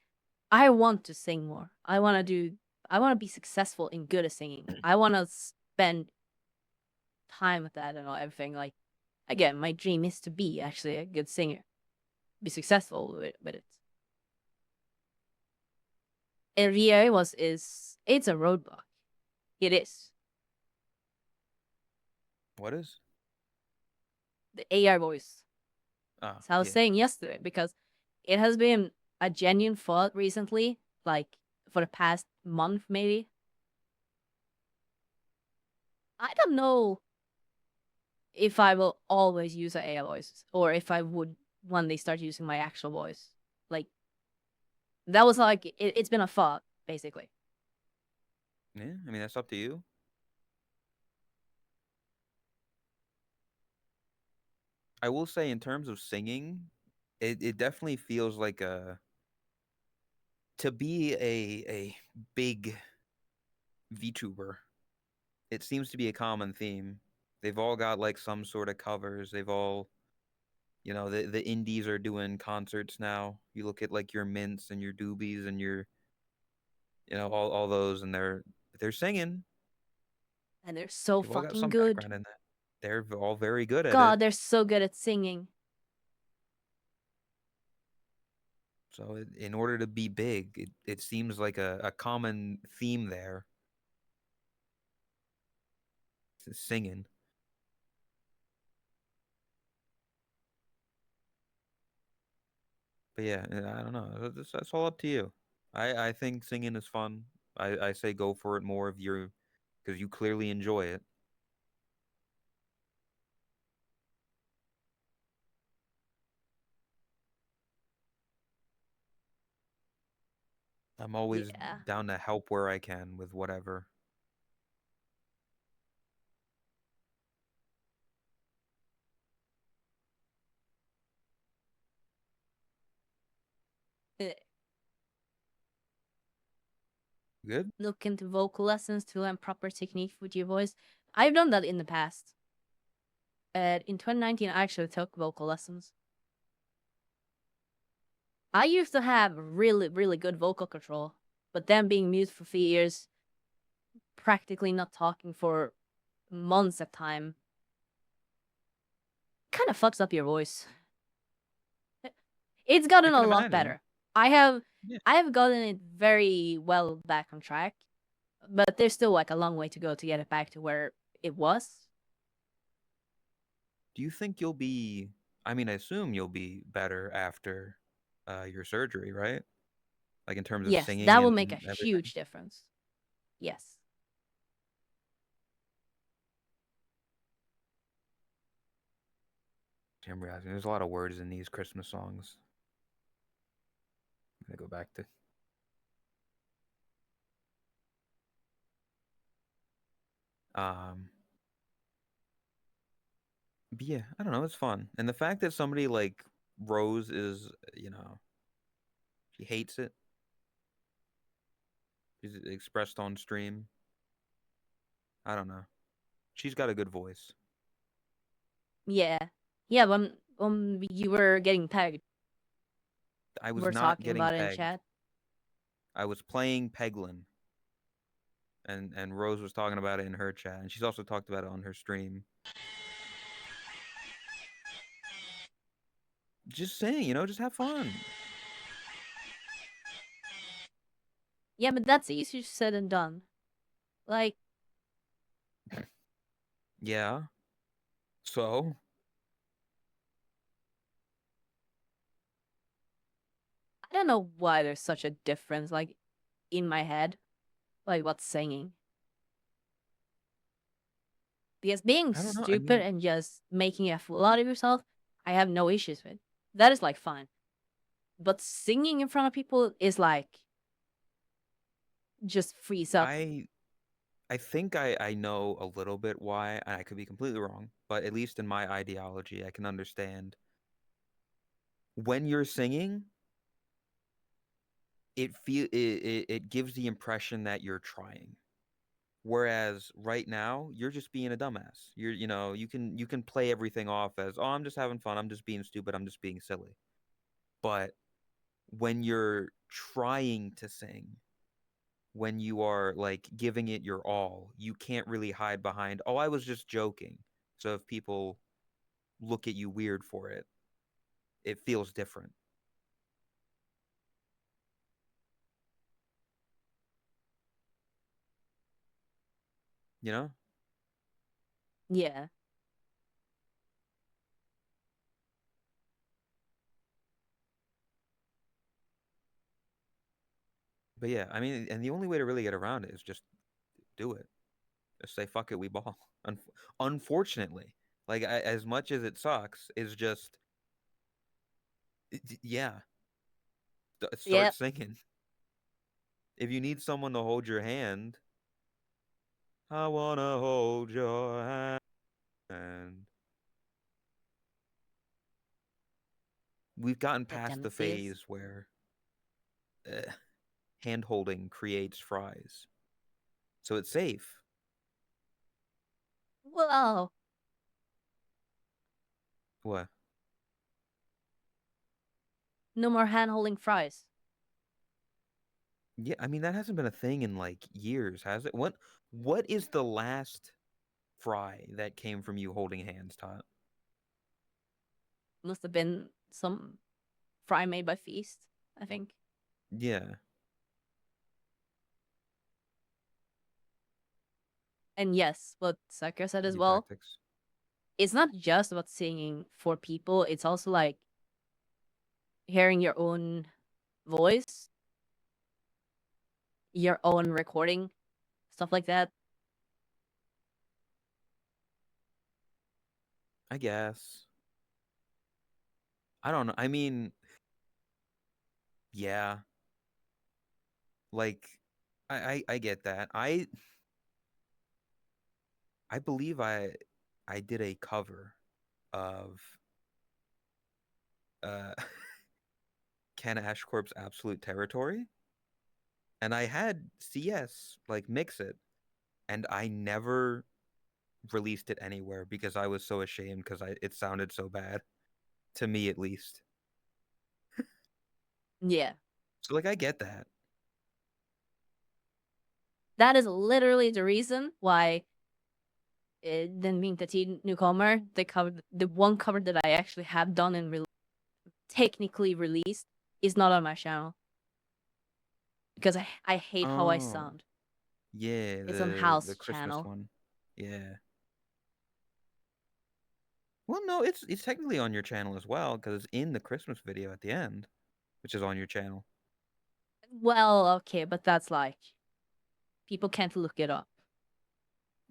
I want to sing more. I want to be successful and good at singing. I want to spend time with that and all everything. Like, again, my dream is to be actually a good singer, be successful with it. And VA it's a roadblock. It is. What is? The AI voice. Ah, As I was yeah. saying yesterday, because it has been a genuine thought recently, like for the past month maybe. I don't know if I will always use an AI voice or if I would when they start using my actual voice. Like, that was like, it's been a thought, basically. Yeah, I mean that's up to you. I will say in terms of singing, it definitely feels like a to be a big VTuber. It seems to be a common theme. They've all got like some sort of covers. They've all, the indies are doing concerts now. You look at like your Mints and your Doobies and your, all those, and they're singing. And they're so They've all got fucking some good. background in that. They're all very good at it. God, they're so good at singing. So in order to be big, it seems like a common theme there. Singing. But yeah, I don't know. That's all up to you. I think singing is fun. I say go for it more if you're because you clearly enjoy it. I'm always Yeah. down to help where I can with whatever. Eh, Good? Look into vocal lessons to learn proper technique with your voice. I've done that in the past. In 2019, I actually took vocal lessons. I used to have really, really good vocal control, but then being mute for 3 years, practically not talking for months at time, kind of fucks up your voice. It's I gotten can a lot imagine. better. I have Yeah. I have gotten it very well back on track, but there's still like a long way to go to get it back to where it was. Do you think you'll be? I mean, I assume you'll be better after your surgery, right? Like in terms of Yes, singing that will and, make a and everything. huge difference. Yes. I'm realizing there's a lot of words in these Christmas songs. I'm gonna go back to. Um, but yeah, I don't know. It's fun, and the fact that somebody like Rose is, she hates it. She's expressed on stream. I don't know. She's got a good voice. Yeah. Yeah, when you were getting pegged, I was we're not talking getting about it in pegged. chat. I was playing Peglin, and Rose was talking about it in her chat, and she's also talked about it on her stream. Just saying, just have fun. Yeah, but that's easier said than done. Like, Yeah. So, I don't know why there's such a difference, like, in my head, like, what's singing. Because being I don't know. I stupid mean, and just making a fool out of yourself, I have no issues with. That is, like, fine. But singing in front of people is, like, just freeze up. I think I know a little bit why, and I could be completely wrong, but at least in my ideology, I can understand. When you're singing, it gives the impression that you're trying. Whereas right now, you're just being a dumbass. You can play everything off as, oh, I'm just having fun, I'm just being stupid, I'm just being silly. But when you're trying to sing, when you are like giving it your all, you can't really hide behind, oh, I was just joking. So if people look at you weird for it, it feels different. You know? Yeah. But yeah, I mean, and the only way to really get around it is just do it. Just say fuck it, we ball. Unfortunately, like as much as it sucks, is just yeah, start Yep. singing. If you need someone to hold your hand, I wanna hold your hand. We've gotten The past the tendency is. phase where hand holding creates fries, so it's safe. Well, What? no more hand holding fries. Yeah, I mean that hasn't been a thing in like years, has it? What is the last fry that came from you holding hands, Tot? Must have been some fry made by Feast, I think. Yeah. And yes, what Sakura said as Easy well. tactics. It's not just about singing for people. It's also like hearing your own voice, your own recording, stuff like that. I guess. I don't know. I mean, yeah. Like I get that. I believe I did a cover of uh Ken Ashcorp's Absolute Territory, and I had CS like mix it, and I never released it anywhere because I was so ashamed because it sounded so bad to me at least. Yeah. So like I get that. That is literally the reason why Den Min Teen Newcomer, the one cover that I actually have done and technically released, is not on my channel. Because I hate how I Oh. sound. Yeah, It's on the House Christmas channel. one. Yeah. Well, no, it's technically on your channel as well because it's in the Christmas video at the end, which is on your channel. Well, okay, but that's like people can't look it up.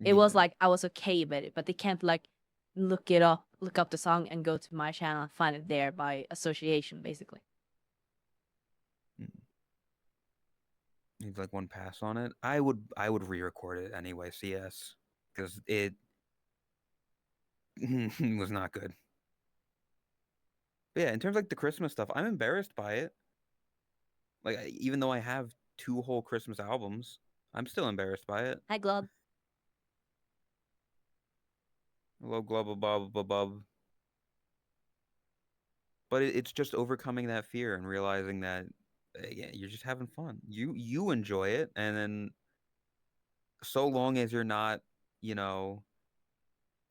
It was Yeah. like I was okay with it, but they can't like look up the song and go to my channel and find it there by association, basically. Needs like one pass on it. I would re-record it anyway, CS, because it was not good. But yeah, in terms of like the Christmas stuff, I'm embarrassed by it. Like even though I have 2 whole Christmas albums, I'm still embarrassed by it. Hi, Glub. Hello, glubba bub bub bub. But it's just overcoming that fear and realizing that yeah, you're just having fun. You enjoy it, and then so long as you're not, you know,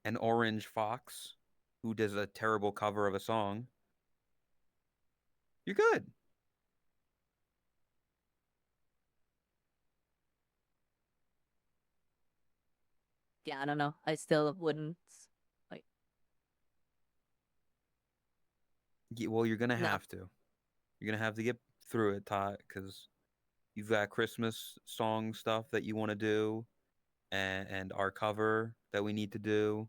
an orange fox who does a terrible cover of a song, you're good. Yeah, I don't know. I still wouldn't like. Well, you're gonna No, have to. You're gonna have to get through it, Todd, because you've got Christmas song stuff that you want to do, and our cover that we need to do.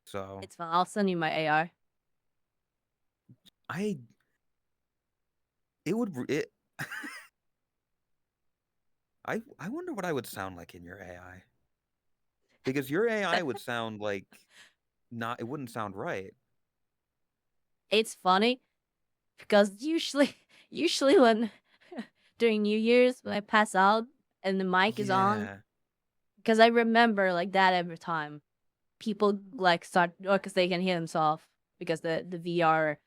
So it's fine. I'll send you my AR. I it would it. I wonder what I would sound like in your AI. Because your AI would sound like it wouldn't sound right. It's funny because usually when during New Year's when I pass out and the mic is on, Yeah. because I remember like that every time. People like start, or because they can hear themselves because the VR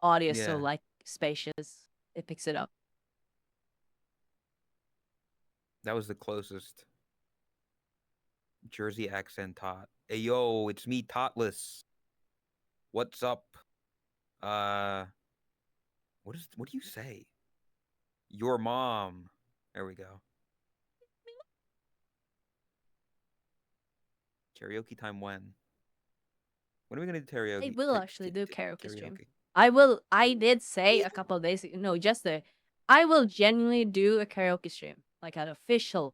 audio is so Yeah. like spacious, it picks it up. That was the closest Jersey accent Tot. Hey yo, it's me, Totless. What's up? Uh what do you say? Your mom. There we go. Karaoke time when? When are we gonna do I karaoke? will actually do karaoke stream. Karaoke. I did say a couple of days ago, no, just I will genuinely do a karaoke stream, like an official,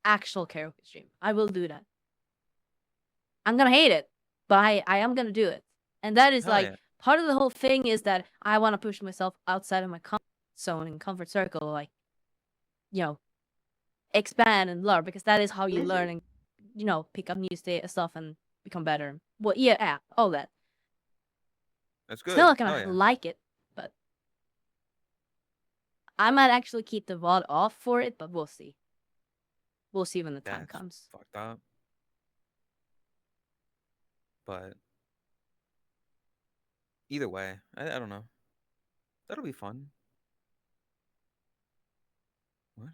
actual karaoke stream. I will do that. I'm gonna hate it, but I am gonna do it. And that is Hell like yeah. part of the whole thing is that I want to push myself outside of my comfort zone and comfort circle, like, you know, expand and learn, because that is how you learn Lizard. and pick up new stuff and become better. Well, yeah, all that. That's good. Still not gonna Oh yeah. like it, but I might actually keep the VOD off for it, but we'll see. We'll see when the time That's comes. fucked up. But either way, I don't know. That'll be fun. What?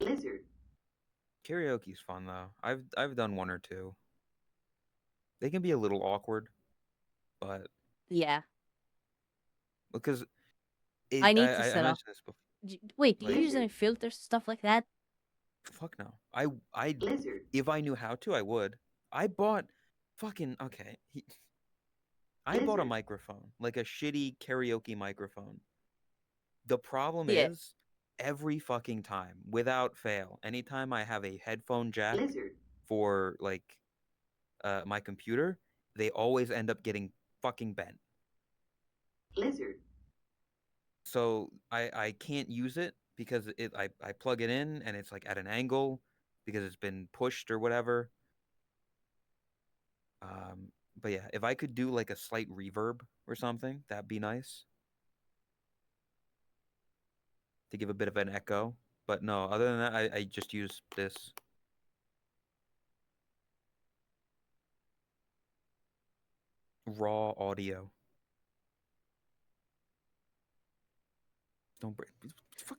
Lizard. Karaoke's fun though. I've done one or two. They can be a little awkward, but Yeah, because I need to I set up. mentioned this before. Wait, do you Like, use any filters, stuff like that? fuck no. I Lizard. if I knew how to, I would. I bought fucking okay. I bought a Lizard. microphone, like a shitty karaoke microphone. The problem Yeah. is, every fucking time, without fail, anytime I have a headphone jack Lizard. for like my computer, they always end up getting fucking bent. Lizard. So I can't use it because I plug it in and it's like at an angle because it's been pushed or whatever. But yeah, if I could do like a slight reverb or something, that'd be nice to give a bit of an echo. But no, other than that, I just use this. Raw audio. Don't break.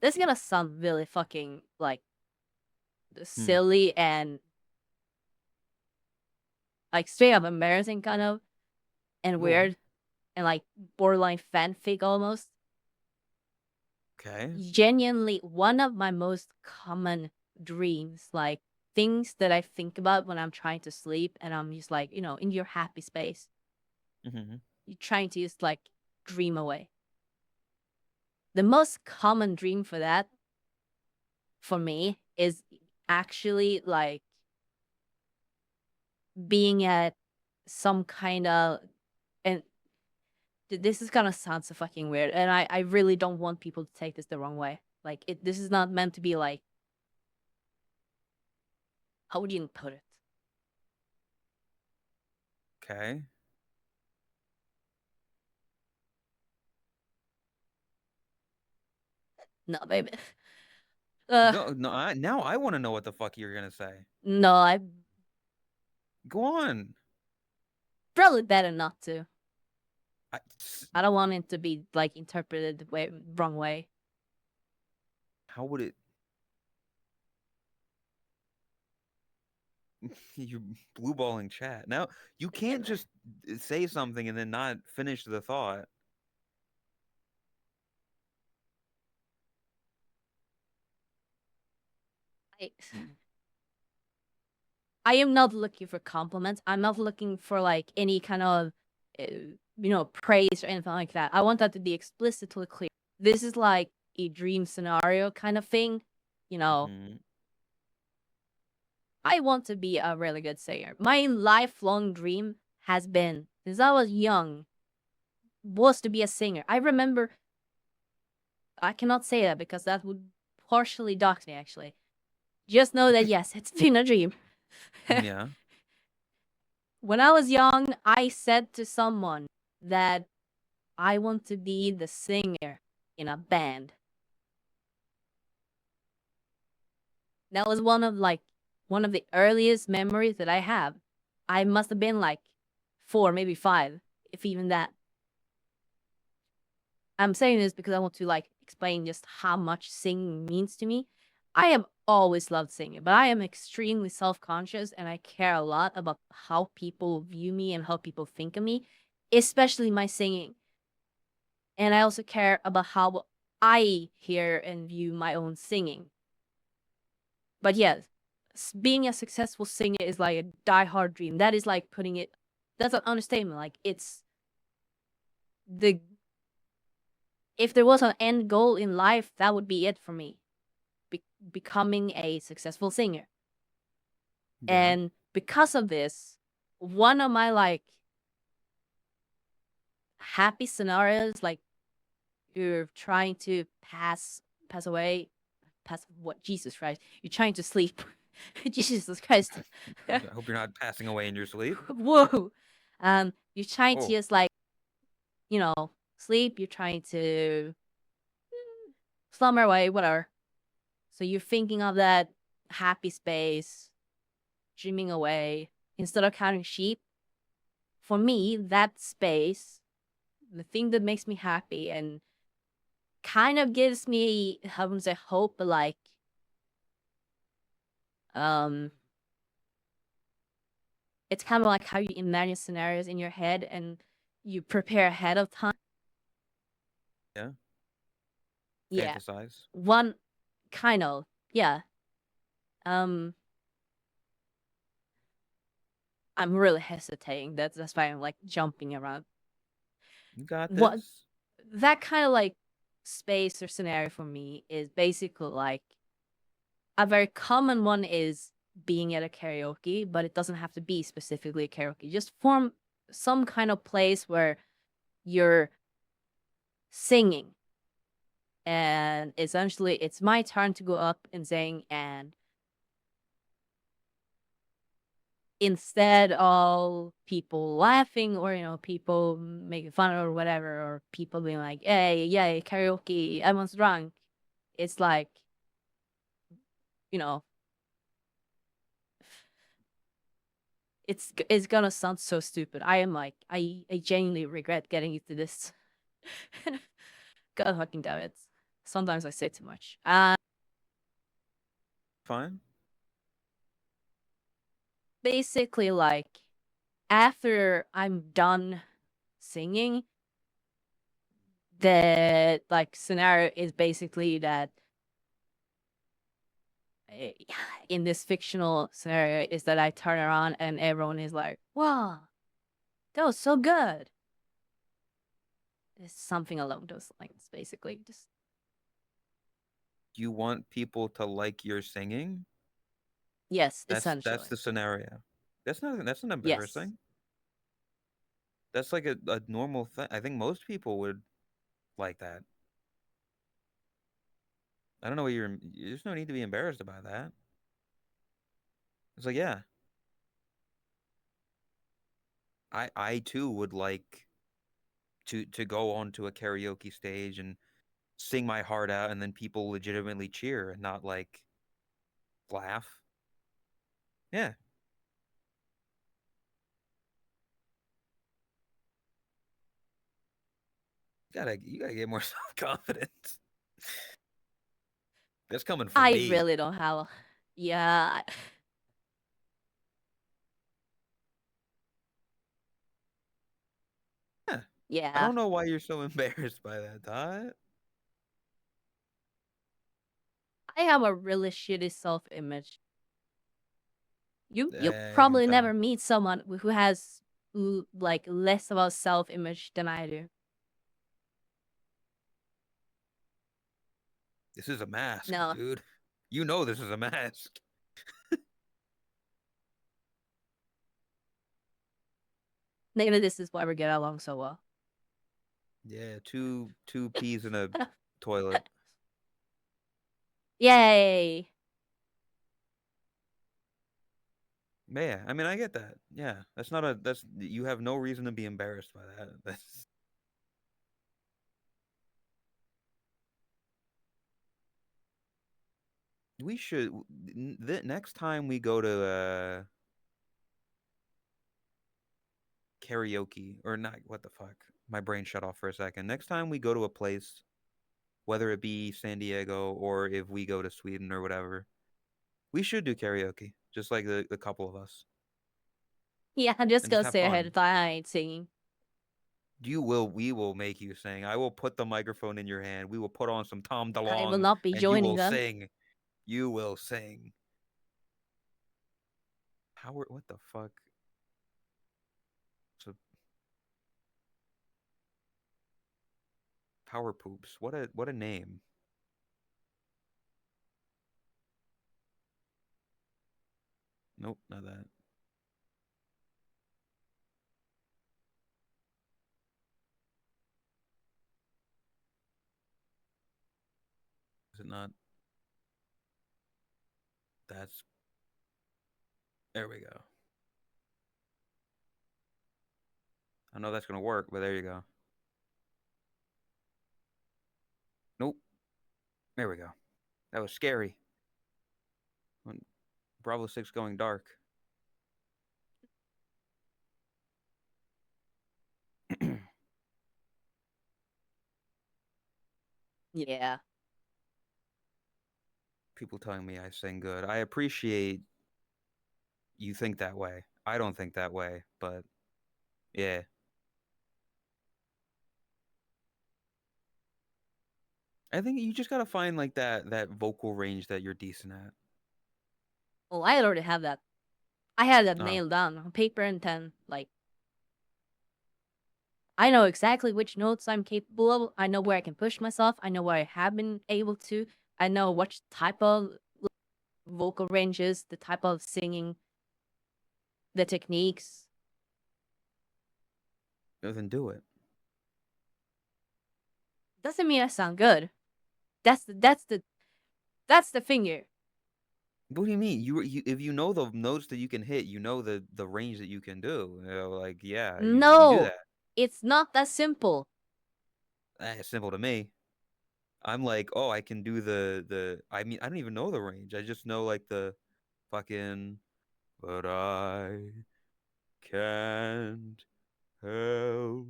This is gonna sound really fucking like silly and like straight up embarrassing, kind of, and Go on. weird, and like borderline fanfic almost. Okay. Genuinely, one of my most common dreams, like things that I think about when I'm trying to sleep, and I'm just like, in your happy space, Mm-hmm. you're trying to just like dream away. The most common dream for that, for me, is actually like being at some kind of, and this is gonna sound so fucking weird, and I really don't want people to take this the wrong way. Like this is not meant to be like, how would you put it? Okay. No, baby. No, now I want to know what the fuck you're gonna say. No, I Go on. probably better not to. I, I don't want it to be like interpreted the wrong way. how would it? You're blue balling chat. Now you can't just say something and then not finish the thought. I am not looking for compliments. I'm not looking for like any kind of, praise or anything like that. I want that to be explicitly clear. This is like a dream scenario kind of thing. Mhm. I want to be a really good singer. My lifelong dream has been, since I was young, was to be a singer. I remember, I cannot say that because that would partially dox me, actually. Just know that, yes, it's been a dream. Yeah. When I was young, I said to someone that I want to be the singer in a band. That was one of the earliest memories that I have. I must have been like 4, maybe 5, if even that. I'm saying this because I want to like explain just how much singing means to me. I have always loved singing, but I am extremely self-conscious and I care a lot about how people view me and how people think of me, especially my singing. And I also care about how I hear and view my own singing. But yes, being a successful singer is like a die-hard dream. That is like that's an understatement. Like it's if there was an end goal in life, that would be it for me. Becoming a successful singer. Yeah. And because of this, one of my like happy scenarios, like you're trying to pass away, pass what? Jesus Christ! You're trying to sleep. Jesus Christ! I hope you're not passing away in your sleep. Whoa! You're trying to Oh. just like, sleep. You're trying to slumber away, whatever. So you're thinking of that happy space, dreaming away instead of counting sheep. For me, that space, the thing that makes me happy and kind of gives me, I wouldn't say hope, but like, it's kind of like how you imagine scenarios in your head and you prepare ahead of time. Yeah. Yeah. Fantasize. One kind of, yeah. I'm really hesitating. That's why I'm like jumping around. You got What this. that kind of like space or scenario for me is basically like a very common one is being at a karaoke, but it doesn't have to be specifically a karaoke. Just form some kind of place where you're singing. And essentially it's my turn to go up and sing, and instead of people laughing or people making fun or whatever, or people being like, hey, yay, karaoke, everyone's drunk, it's like, it's gonna sound so stupid. I am like, I genuinely regret getting into this. God fucking damn it. Sometimes I say too much. Fine. Basically, like, after I'm done singing, the like scenario is basically that in this fictional scenario is that I turn around and everyone is like, wow, that was so good. It's something along those lines, basically. Just You want people to like your singing? yes, That's essentially. the scenario. That's not Yes. embarrassing. That's like a normal thing. I think most people would like that. I don't know what there's no need to be embarrassed about that. It's like, yeah. I too would like to go onto a karaoke stage and sing my heart out, and then people legitimately cheer and not like laugh. Yeah. You gotta get more self confidence. That's coming from I me. really don't have. Yeah. Yeah. I Yeah. don't know why you're so embarrassed by that, Todd. I have a really shitty self image. You'll I can probably tell. never meet someone who has like less of a self image than I do. This is a mask, No. dude. You know this is a mask. Maybe this is why we get along so well. Yeah, two peas in a toilet. Yay. Yeah, I mean I get that. Yeah. That's you have no reason to be embarrassed by that. That's we should the next time we go to karaoke or not, what the fuck? My brain shut off for a second. Next time we go to a place, whether it be San Diego or if we go to Sweden or whatever, we should do karaoke, just like the couple of us, Yeah, I'm just and just gonna have say ahead fun. of time I ain't singing. We will make you sing. I will put the microphone in your hand. We will put on some Tom I will DeLonge, not be and you joining will them. sing. You will sing. What the fuck? So power poops. What a name. Nope, not that. not. That's. There we go. I know that's gonna work, but there you go. Nope. There we go. That was scary. When Bravo 6 going dark. Yeah. People telling me I sing good. I appreciate you think that way. I don't think that way, but yeah. I think you just gotta find like that vocal range that you're decent at. Well, I already have that. I had that Oh. nailed down on paper and pen. Like, I know exactly which notes I'm capable of. I know where I can push myself. I know where I have been able to. I know what type of vocal ranges, the type of singing, the techniques. Then do it. Doesn't mean I sound good. That's the thing here. What do you mean? You if you know the notes that you can hit, you know the range that you can do. You know, like yeah, you do No, that. it's not that simple. It's simple to me. I'm like, oh, I can do the. I mean, I don't even know the range. I just know like the fucking. But I can't help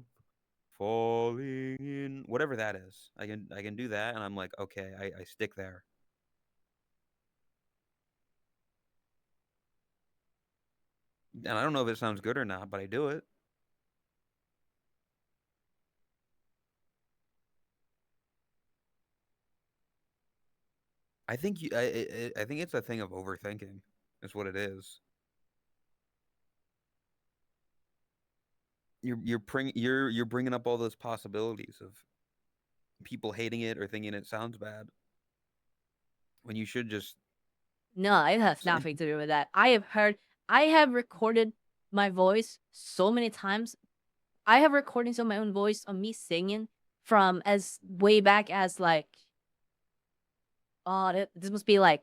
falling in whatever that is. I can do that, and I'm like, okay, I stick there. And I don't know if it sounds good or not, but I do it. I think I think it's a thing of overthinking. Is what it is. You're bringing up all those possibilities of people hating it or thinking it sounds bad when you should just No, it has say, nothing to do with that. I have recorded my voice so many times. I have recordings of my own voice of me singing from as way back as like, oh, this must be like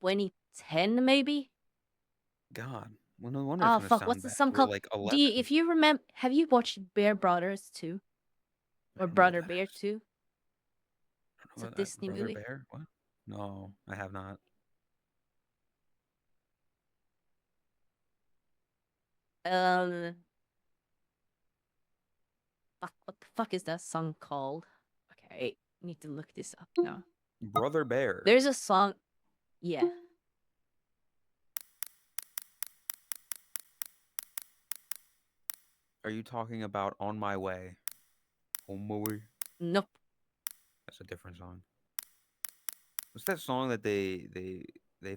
2010 maybe. God. Well, no wonder it's Oh gonna fuck, what's sound the bad. song You were called? like Do 11. you, if you remember, have you watched Bear Brothers 2 I or don't know what Brother that Bear is. 2? I It's don't a know what that Disney Brother movie. Bear? What? No, I have not. Fuck, what the fuck is that song called? Okay, I need to look this up now. Brother Bear. There's a song, yeah. Are you talking about On My Way? On My Way? Nope. That's a different song. What's that song that they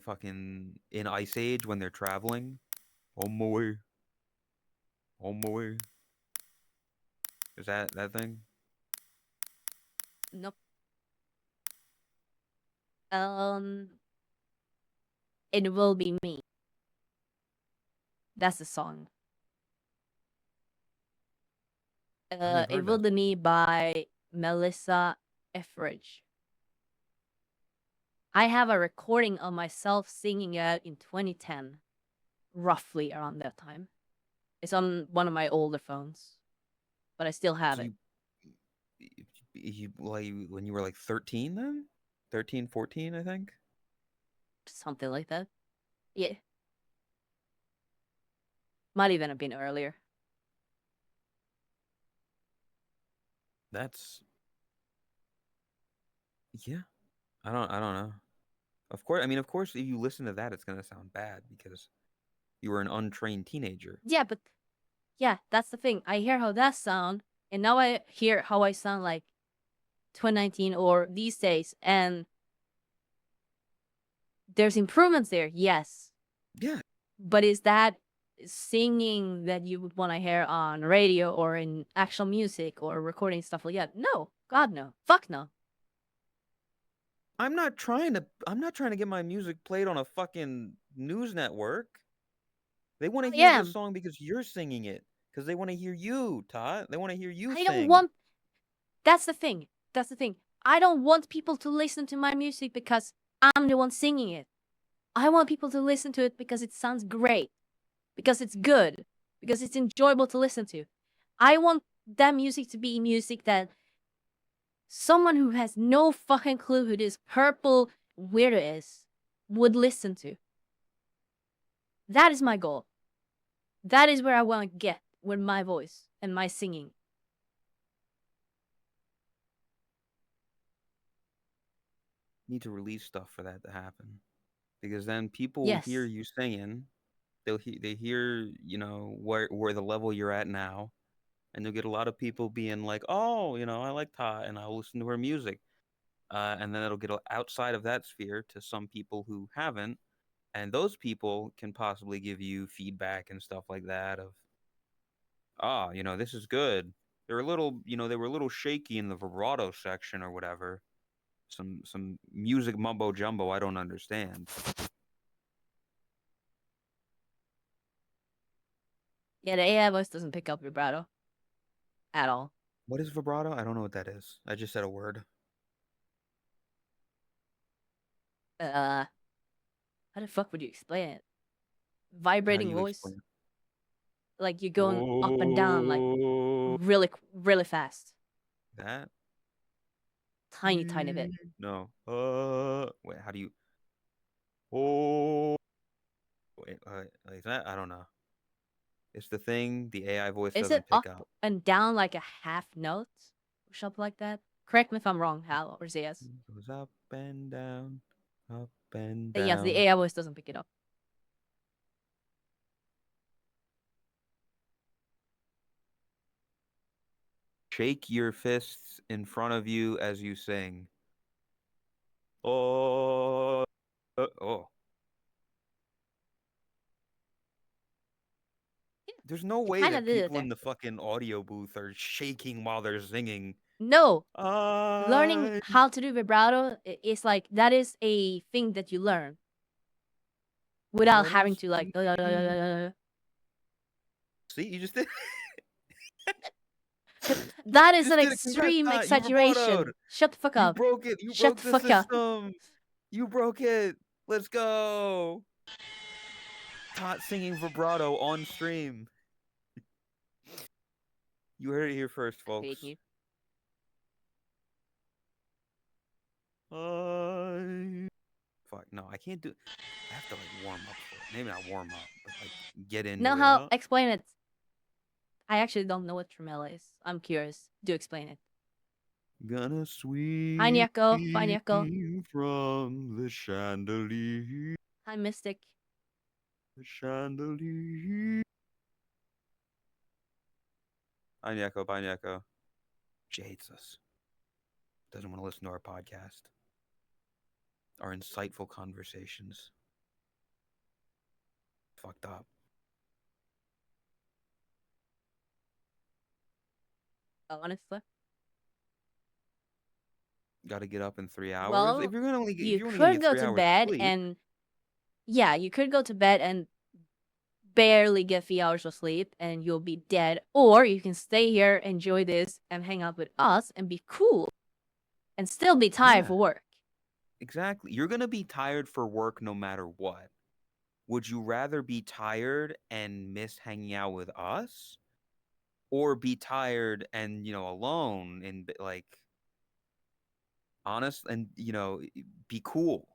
fucking in Ice Age when they're traveling? On my way. On my way. Is that thing? Nope. It Will Be Me. That's the song. I don't think I've It heard Will that. Be Me by Melissa Etheridge. I have a recording of myself singing it in 2010, roughly around that time. It's on one of my older phones, but I still have So it. you like when you were like 13 then? 13, 14, I think. Something like that. Yeah. Might even have been earlier. That's yeah. I don't know. Of course, I mean, of course, if you listen to that, it's gonna sound bad because you were an untrained teenager. Yeah, but yeah, that's the thing. I hear how that sound, and now I hear how I sound like 2019 or these days, and there's improvements there, yes. Yeah. But is that singing that you would want to hear on radio or in actual music or recording stuff like that? No, God no, fuck no. I'm not trying to get my music played on a fucking news network. They want to I hear the am. song because you're singing it. Because they want to hear you, Todd. They want to hear you I sing. don't want. That's the thing. That's the thing. I don't want people to listen to my music because I'm the one singing it. I want people to listen to it because it sounds great, because it's good, because it's enjoyable to listen to. I want that music to be music that someone who has no fucking clue who this purple weirdo is would listen to. That is my goal. That is where I want to get with my voice and my singing. Need to release stuff for that to happen, because then people Yes. hear you singing. They hear, you know, where the level you're at now, and you'll get a lot of people being like, oh, you know, I like Ta, and I'll listen to her music. And then it'll get outside of that sphere to some people who haven't, and those people can possibly give you feedback and stuff like that of, you know, this is good. They're a little, you know, they were a little shaky in the vibrato section or whatever. Some music mumbo jumbo I don't understand. Yeah, the AI voice doesn't pick up vibrato at all. What is vibrato? I don't know what that is. I just said a word. How the fuck would you explain it? Vibrating you voice, explain like you're going up and down, like really, really fast, that? tiny bit. No. Wait, how do you? Oh. Wait, like that? I don't know. It's the thing the AI voice Is doesn't it pick up up. and down like a half note or something like that? Correct me if I'm wrong, Hal or Zayas. It goes up and down, up and Yes, the down. AI voice doesn't pick it up. Shake your fists in front of you as you sing. Oh. Oh. There's no way kinda that did it people in there. the fucking audio booth are shaking while they're singing. No, learning I how to do vibrato is like that is a thing that you learn without let having us to like. see, you just did. That You is just an did it. Congrats, extreme Tot. You vibratoed. exaggeration. Shut the fuck You up. broke it. You Shut broke the the fuck up. system. You broke it. Let's go. Tot singing vibrato on stream. You heard it here first, I hate folks. you. Fuck, no, I can't do. I have to like warm up for it. Maybe not warm up, but like get into No, it. how explain it? I actually don't know what tremolo is. I'm curious. Do explain it. Gonna sweep Hi, Nyako. Bye, Nyako. from the chandelier. Hi, Mystic. The chandelier. Hi, Nyako. Bye, Nyako. She hates us. Doesn't want to listen to our podcast. Our insightful conversations. Fucked up. Honestly. Got to get up in 3 hours. Well, if you're only you gonna could get go 3 to hours bed sleep, and yeah, you could go to bed and barely get 3 hours of sleep and you'll be dead. Or you can stay here, enjoy this, and hang out with us and be cool and still be tired Yeah. for work. Exactly. You're gonna be tired for work no matter what. Would you rather be tired and miss hanging out with us, or be tired and alone and like honest and be cool?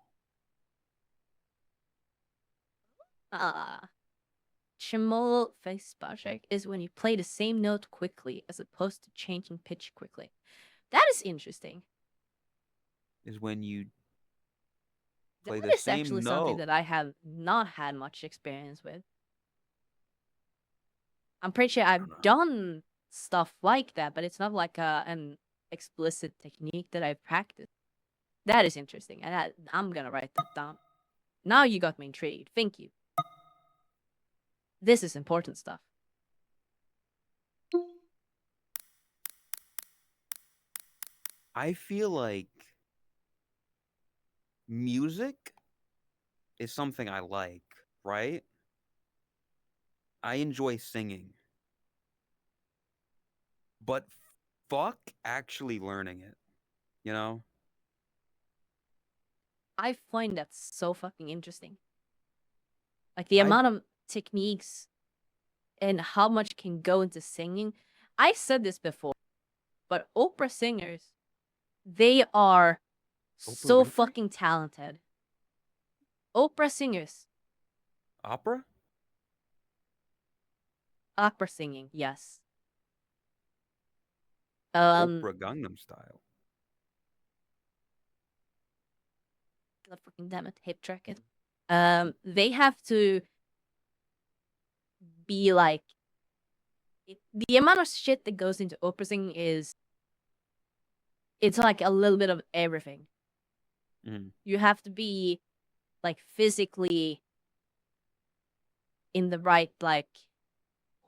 Tremolo face project is when you play the same note quickly as opposed to changing pitch quickly. That is interesting. Is when you play That the is same actually something note. that I have not had much experience with. I'm pretty sure I've done stuff like that, but it's not like an explicit technique that I've practiced. That is interesting, and I'm gonna write that down. Now you got me intrigued. Thank you. This is important stuff. I feel like music is something I like, right? I enjoy singing. But fuck actually learning it, you know? I find that so fucking interesting. Like the I- amount of techniques and how much can go into singing. I said this before, but opera singers, they are so Winfrey? fucking talented. Opera singers, Opera? opera singing, yes. Oprah Gangnam Style. God fucking damn it, hip track it. They have to be like the amount of shit that goes into opera singing is it's like a little bit of everything. Mhm. You have to be like physically in the right like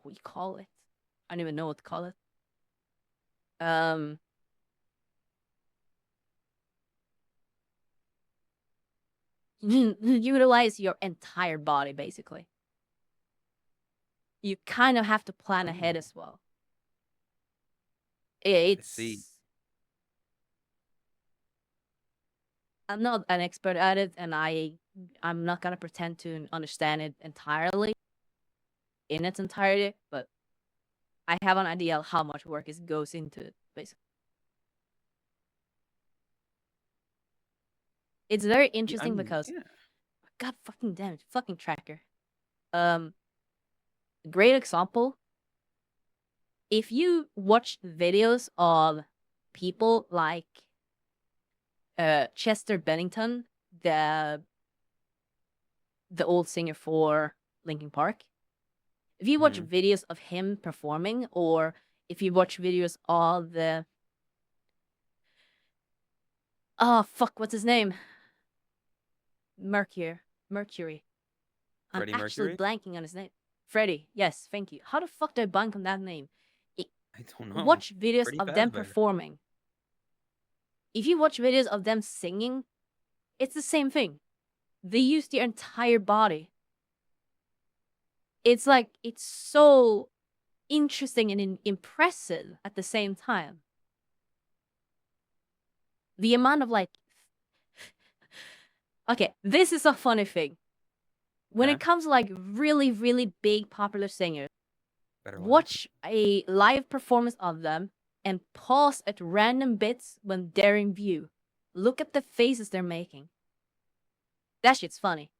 what we call it. I don't even know what to call it. Utilize your entire body basically. You kind of have to plan ahead as well. It's see. I'm not an expert at it, and I'm not gonna pretend to understand it entirely in its entirety, but I have an idea of how much work goes into it, basically. It's very interesting because yeah. God fucking damn it, fucking tracker. Great example. If you watch videos of people like Chester Bennington, the old singer for Linkin Park. If you watch Mhm. videos of him performing, or if you watch videos of the oh fuck, what's his name? Mercury. I'm Freddie actually Mercury? blanking on his name. Freddie. Yes, thank you. How the fuck did I blank on that name? I don't know. Watch videos Freddie of them Fazbear. performing. If you watch videos of them singing, it's the same thing. They use their entire body. It's like it's so interesting and impressive at the same time. The amount of like okay, this is a funny thing. When Okay. it comes to like really, really big popular singers, Better laugh. watch a live performance of them and pause at random bits when they're in view. Look at the faces they're making. That shit's funny.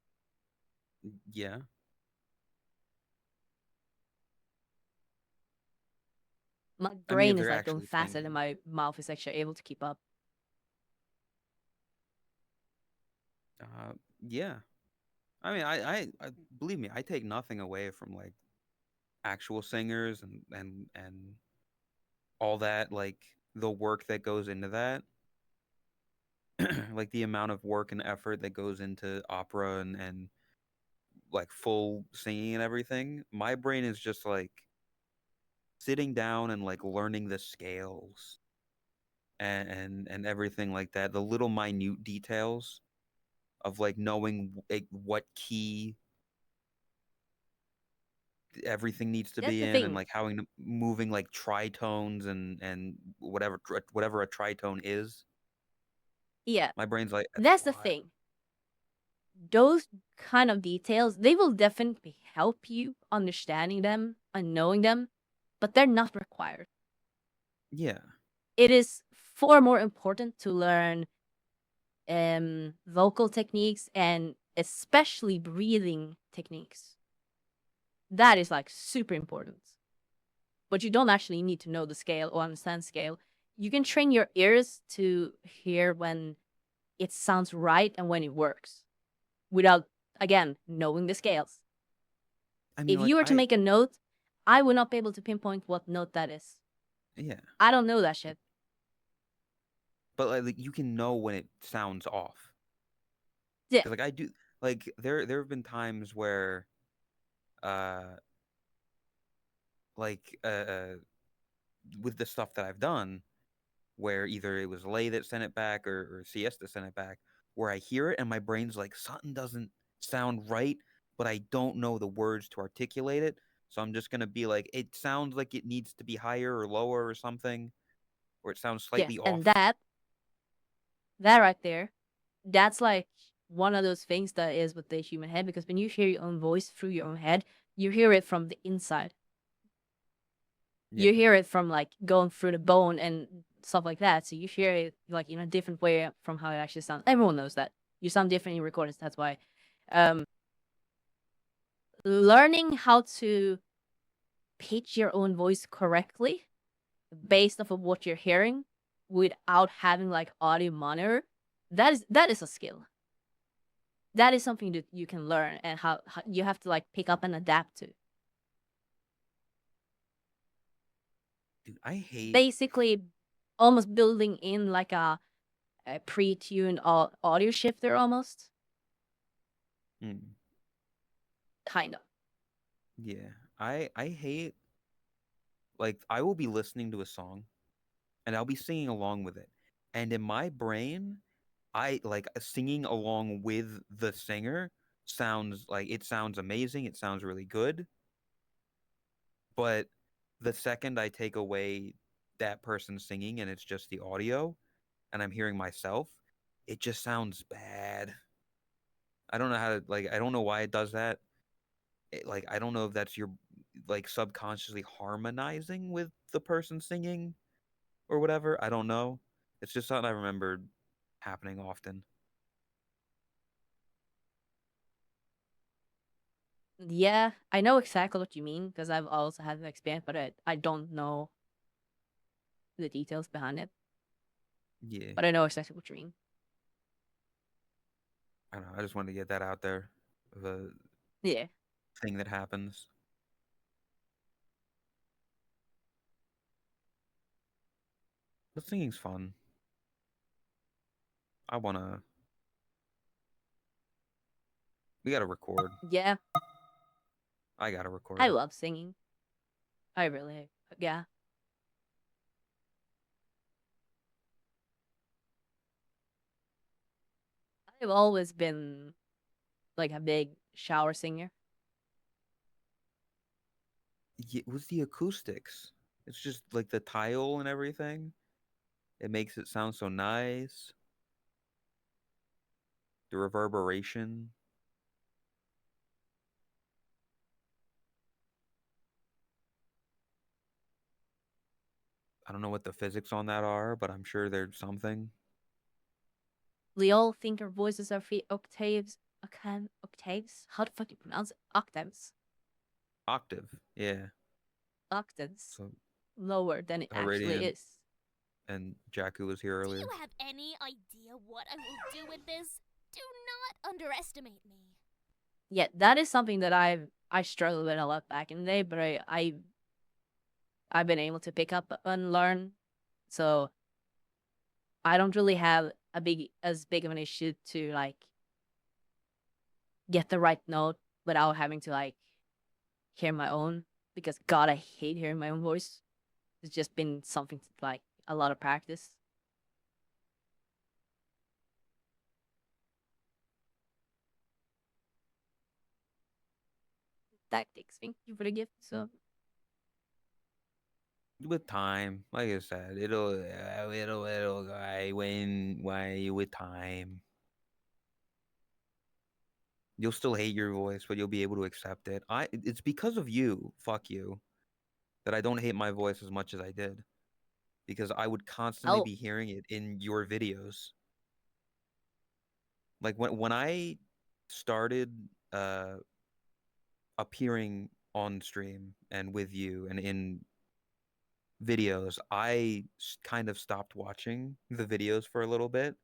Yeah. My I mean, if brain is they're like going actually faster singing. than my mouth is actually able to keep up. Yeah. I mean, I believe me, I take nothing away from like actual singers and all that, like the work that goes into that. Like the amount of work and effort that goes into opera and like full singing and everything. My brain is just like sitting down and like learning the scales and everything like that. The little minute details of like knowing like what key everything needs to That's be the in and thing. like how moving like tritones and whatever a tritone is. Yeah, My brain's like that's the what? thing. Those kind of details, they will definitely help you understanding them and knowing them, but they're not required. Yeah. It is far more important to learn vocal techniques and especially breathing techniques. That is like super important. But you don't actually need to know the scale or understand scale. You can train your ears to hear when it sounds right and when it works without, again, knowing the scales. I mean, If like you were to make a note, I would not be able to pinpoint what note that is. yeah, I don't know that shit. but like you can know when it sounds off. Yeah. 'Cause, like I do, like there have been times where, uh, like with the stuff that I've done, where either it was Lay that sent it back or CS that sent it back, where I hear it and my brain's like something doesn't sound right, but I don't know the words to articulate it. So I'm just gonna be like, it sounds like it needs to be higher or lower or something. or it sounds Yes, slightly off. and that right there, that's like one of those things that is with the human head, because when you hear your own voice through your own head, you hear it from the inside. Yeah. You hear it from like going through the bone and stuff like that. So you hear it like in a different way from how it actually sounds. Everyone knows that. You sound different in recordings, that's why. Learning how to pitch your own voice correctly based off of what you're hearing without having like audio monitor, that is a skill. That is something that you can learn, and how you have to like pick up and adapt to. Dude, I hate. Basically, almost building in like a pre-tuned audio shifter almost. Mm, Kind of. yeah, I hate. Like, I will be listening to a song, and I'll be singing along with it, and in my brain, I like singing along with the singer sounds like it sounds amazing. It sounds really good. But the second I take away that person singing and it's just the audio and I'm hearing myself, it just sounds bad. I don't know how to, like, I don't know why it does that. Like, I don't know if that's your, like, subconsciously harmonizing with the person singing or whatever. I don't know. It's just something I remember happening often. Yeah, I know exactly what you mean because I've also had an experience, but I don't know the details behind it. Yeah. But I know exactly what you mean. I don't know. I just wanted to get that out there. The Yeah. thing that happens. But singing's fun. I wanna. We gotta record. Yeah, I gotta I record. love singing. I really, yeah. I've always been like a big shower singer. Yeah, with the acoustics, it's just like the tile and everything. It makes it sound so nice. The reverberation. I don't know what the physics on that are, but I'm sure there's something. We all think our voices are 3 octaves. Octaves? How the fuck do you pronounce it? Octaves. Octave. Yeah. Octaves. So Lower than it actually Haradian is. and Jakku was here Do earlier. you have any idea what I will do with this? Do not underestimate me. Yeah, that is something that I struggled with a lot back in the day, but I've been able to pick up and learn. So I don't really have as big of an issue to like get the right note without having to like hear my own, because God, I hate hearing my own voice. It's just been something like a lot of practice. Tactics. Thank you for the gift. So With time, like I said, it'll go why with time. You'll still hate your voice, but you'll be able to accept it. It's because of you, fuck you, that I don't hate my voice as much as I did. Because I would constantly oh, be hearing it in your videos. Like when I started appearing on stream and with you and in videos, I kind of stopped watching the videos for a little bit.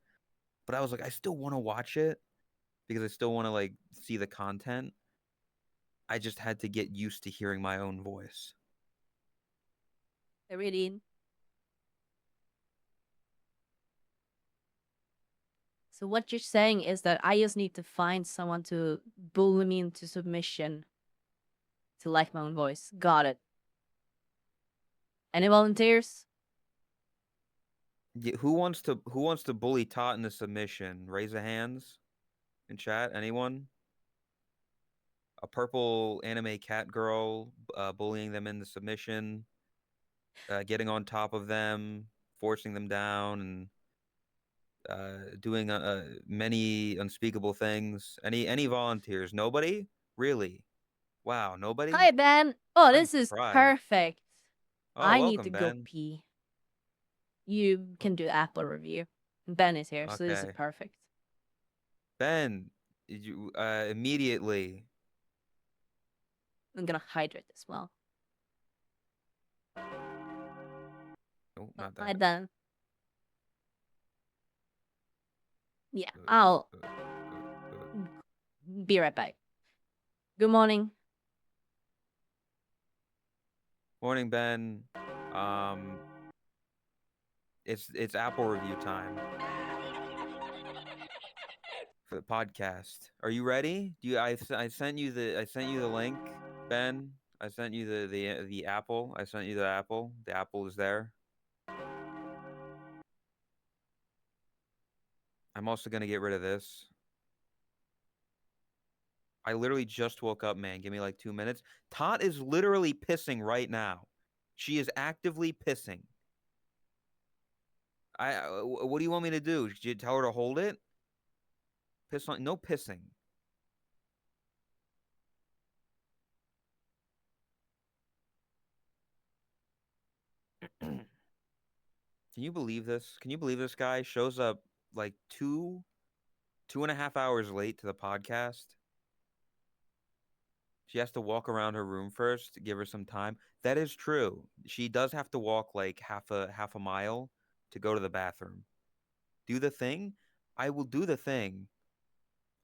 But I was like, I still want to watch it because I still want to like see the content. I just had to get used to hearing my own voice. I really. So what you're saying is that I just need to find someone to bully me into submission to like my own voice. Got it. Any volunteers? Yeah, who wants to bully Tot into submission? Raise the hands in chat. Anyone? A purple anime cat girl bullying them into submission, getting on top of them, forcing them down and doing many unspeakable things. Any volunteers? Nobody? Really? Wow, nobody? Hi, Ben. Oh, I'm this is surprised. perfect. Oh, I need to welcome, go Ben. pee. You can do Apple review. Ben is here, so this is Okay. perfect. Ben, you immediately. I'm gonna hydrate as well. Oh, not Hi, that. Ben. Yeah, I'll be right back. Good morning. Morning, Ben. It's Apple review time for the podcast. Are you ready? Do you? I sent you the link, Ben. I sent you the Apple. I sent you the Apple. The Apple is there. I'm also gonna get rid of this. I literally just woke up, man. Give me like 2 minutes. Tot is literally pissing right now. She is actively pissing. What do you want me to do? Did you tell her to hold it? Piss on, no pissing. Can you believe this? Can you believe this guy shows up like 2.5 hours late to the podcast? She has to walk around her room first to give her some time. That is true. She does have to walk like half a mile to go to the bathroom. Do the thing? I will do the thing.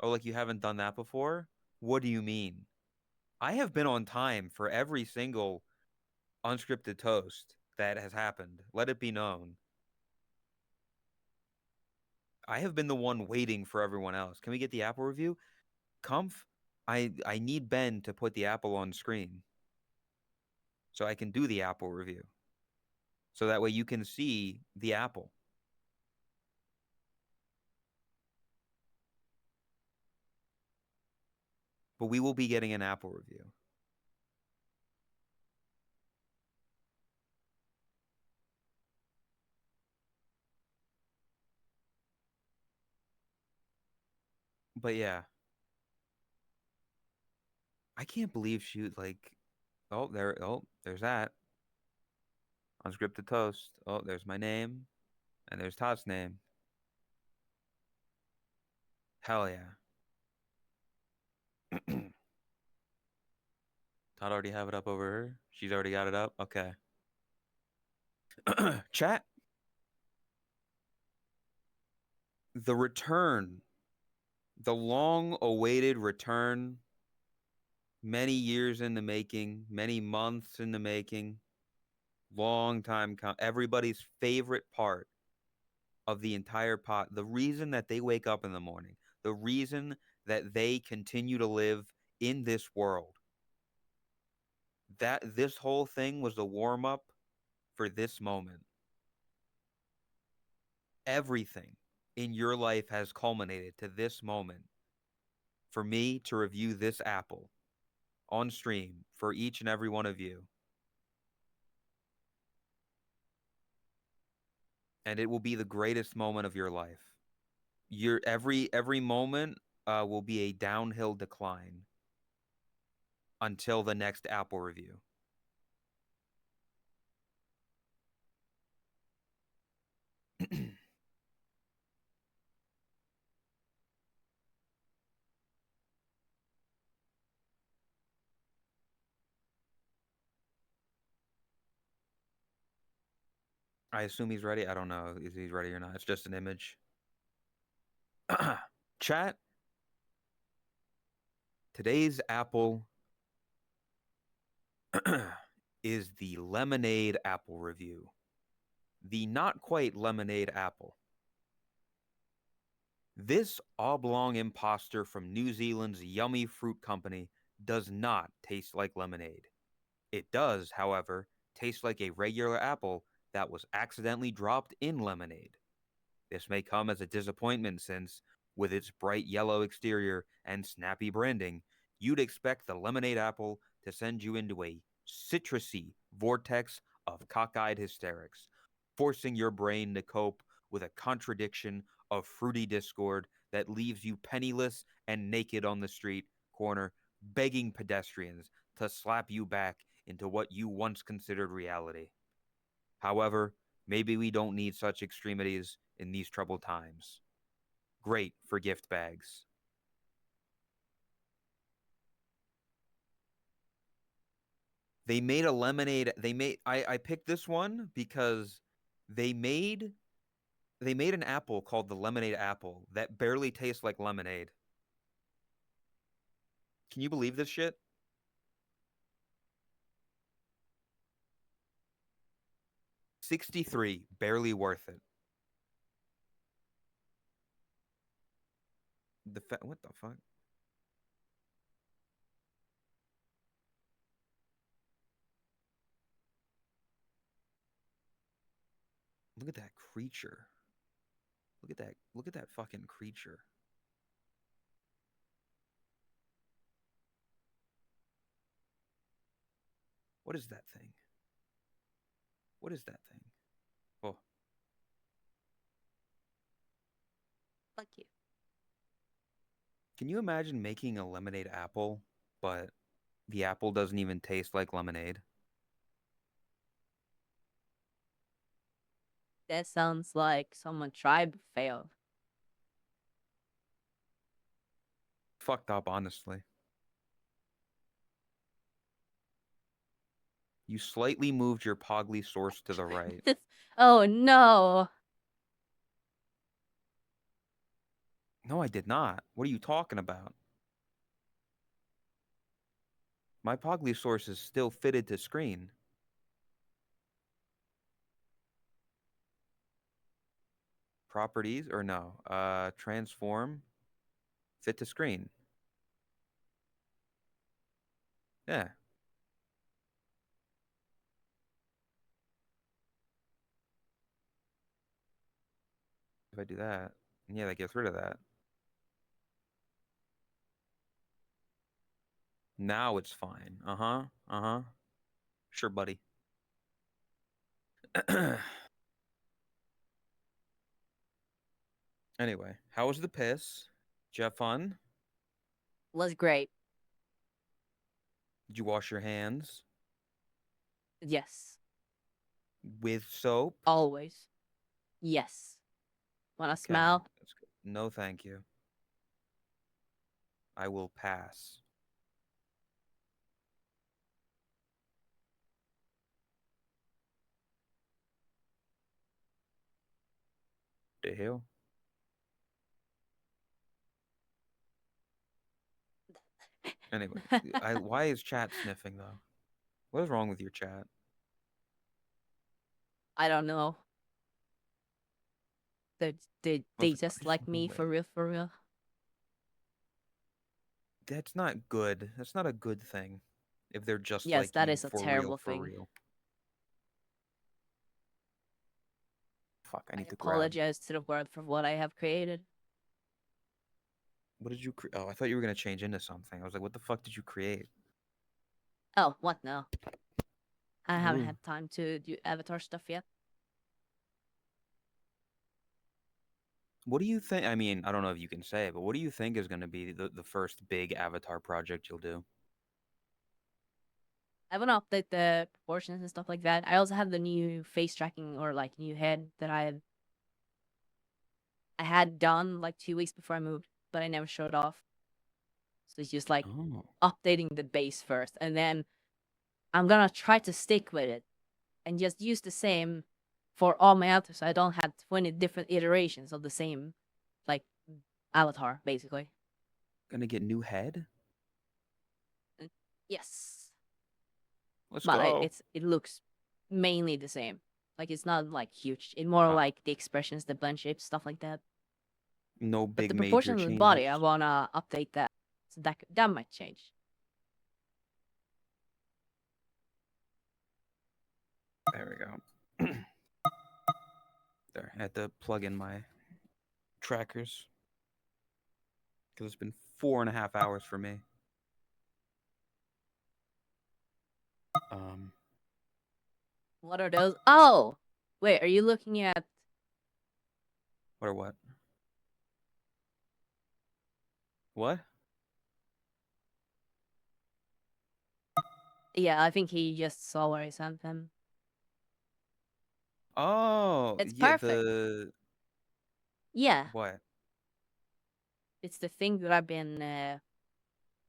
Oh, like you haven't done that before? What do you mean? I have been on time for every single unscripted toast that has happened. Let it be known. I have been the one waiting for everyone else. Can we get the Apple review? Comf, I need Ben to put the Apple on screen so I can do the Apple review. So that way you can see the Apple. But we will be getting an Apple review. But yeah. I can't believe she like there's that. Unscripted toast. Oh, there's my name. And there's Todd's name. Hell yeah. Todd already have it up over her. She's already got it up. Okay. Chat. The return. The long awaited return. Many years in the making, many months in the making. Long time everybody's favorite part of the entire pot. The reason that they wake up in the morning, the reason that they continue to live in this world. That this whole thing was the warm up for this moment. Everything in your life has culminated to this moment for me to review this Apple on stream for each and every one of you. And it will be the greatest moment of your life. Your every moment will be a downhill decline until the next Apple review. I assume he's ready. I don't know if he's ready or not. It's just an image. Chat. Today's Apple is the lemonade apple review. The not quite lemonade apple. This oblong imposter from New Zealand's yummy fruit company does not taste like lemonade. It does, however, taste like a regular apple that was accidentally dropped in lemonade. This may come as a disappointment since, with its bright yellow exterior and snappy branding, you'd expect the lemonade apple to send you into a citrusy vortex of cockeyed hysterics. forcing your brain to cope with a contradiction of fruity discord that leaves you penniless and naked on the street corner, begging pedestrians to slap you back into what you once considered reality. However, maybe we don't need such extremities in these troubled times. Great for gift bags. They made a lemonade. I picked this one because they made an apple called the lemonade apple that barely tastes like lemonade. Can you believe this shit? $63, barely worth it. What the fuck? Look at that creature. Look at that fucking creature. What is that thing? What is that thing? Oh, Fuck you. can you imagine making a lemonade apple, but the apple doesn't even taste like lemonade? That sounds like someone tried but failed. Fucked up, honestly. You slightly moved your Pogly source to the right. Oh no. No, I did not. What are you talking about? My Pogly source is still fitted to screen. Properties or no? Transform. Fit to screen. Yeah. If I do that, yeah, that gets rid of that. Now it's fine. Uh-huh. Uh-huh. Sure, buddy. Anyway, how was the piss? Did you have fun? Was great. Did you wash your hands Yes. with soap? Always. Yes. Wanna Okay, smell? that's good. No, thank you. I will pass. The hell? Anyway, why is chat sniffing though? What is wrong with your chat? I don't know. They Must- just like me for real, for real. That's not good. That's not a good thing. If they're just Yes, like that you is a for terrible real, for thing. real. Fuck, I I need to grab. apologize to the world for what I have created. What did you create? Oh, I thought you were gonna change into something. I was like, what the fuck did you create? Oh, what now? I haven't Ooh. had time to do avatar stuff yet. What do you think? I mean, I don't know if you can say it, but what do you think is gonna be the first big avatar project you'll do? I want to update the proportions and stuff like that. I also have the new face tracking or like new head that I had done like 2 weeks before I moved, but I never showed off. So it's just like Oh, updating the base first, and then I'm gonna try to stick with it and just use the same for all my avatars. So I don't have 20 different iterations of the same like avatar, basically. gonna get new head? Yes, Let's but go. it looks mainly the same. Like it's not like huge. It's more Ah. like the expressions, the blend shapes, stuff like that. No But big the major proportion of the body, I changes. wanna update that. So that might change. There we go. There, I had to plug in my trackers because it's been 4.5 hours for me. What are those? Oh, Wait, are you looking at? Or what? What? Yeah, I think he just saw where I sent him. Oh, It's yeah, perfect. Yeah, what? it's the thing that I've been.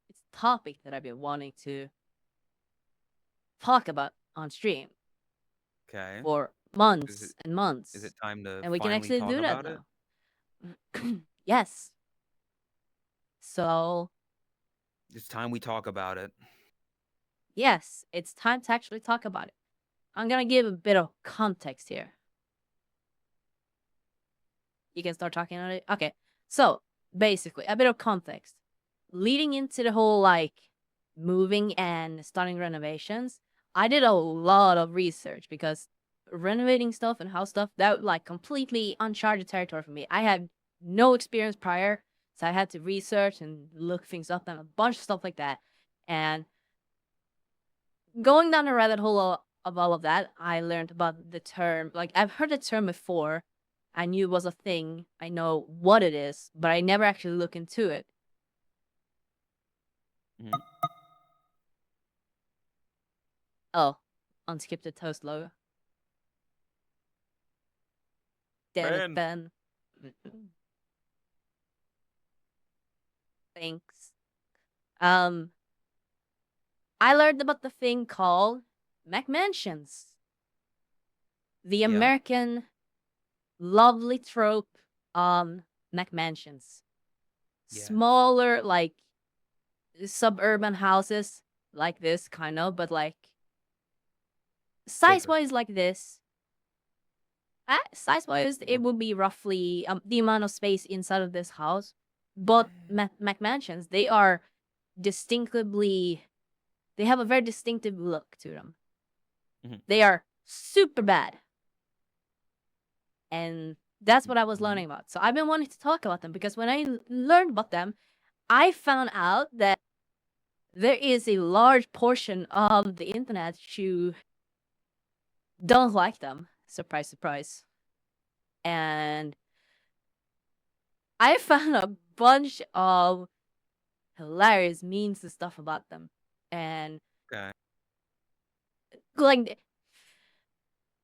It's the topic that I've been wanting to talk about on stream Okay. for Is months it and is months, it time to and we can finally actually talk do that about it? now. Yes. So It's time we talk about it. yes, it's time to actually talk about it. I'm gonna give a bit of context here. You can start talking on it. Okay. So basically, a bit of context. Leading into the whole like moving and starting renovations, I did a lot of research because renovating stuff and house stuff, that like completely uncharted territory for me. I had no experience prior, so I had to research and look things up and a bunch of stuff like that. And going down the rabbit hole of all of that, I learned about the term. Like I've heard the term before. I knew it was a thing. I know what it is, but I never actually look into it. Mhm. Oh, unscripted toast logo. Damn it, Ben. Thanks. Um, I learned about the thing called McMansions. The Yeah. American lovely trope on McMansions. Yes. Smaller, like suburban houses like this, kind of, but like size wise, like this. Size wise, it would be roughly the amount of space inside of this house. But McMansions, they are distinctively, they have a very distinctive look to them. Mhm. They are super bad. And that's what I was Mhm. learning about. So I've been wanting to talk about them because when I learned about them, I found out that there is a large portion of the internet who don't like them. Surprise, surprise. And I found a bunch of hilarious memes and stuff about them. And Okay. like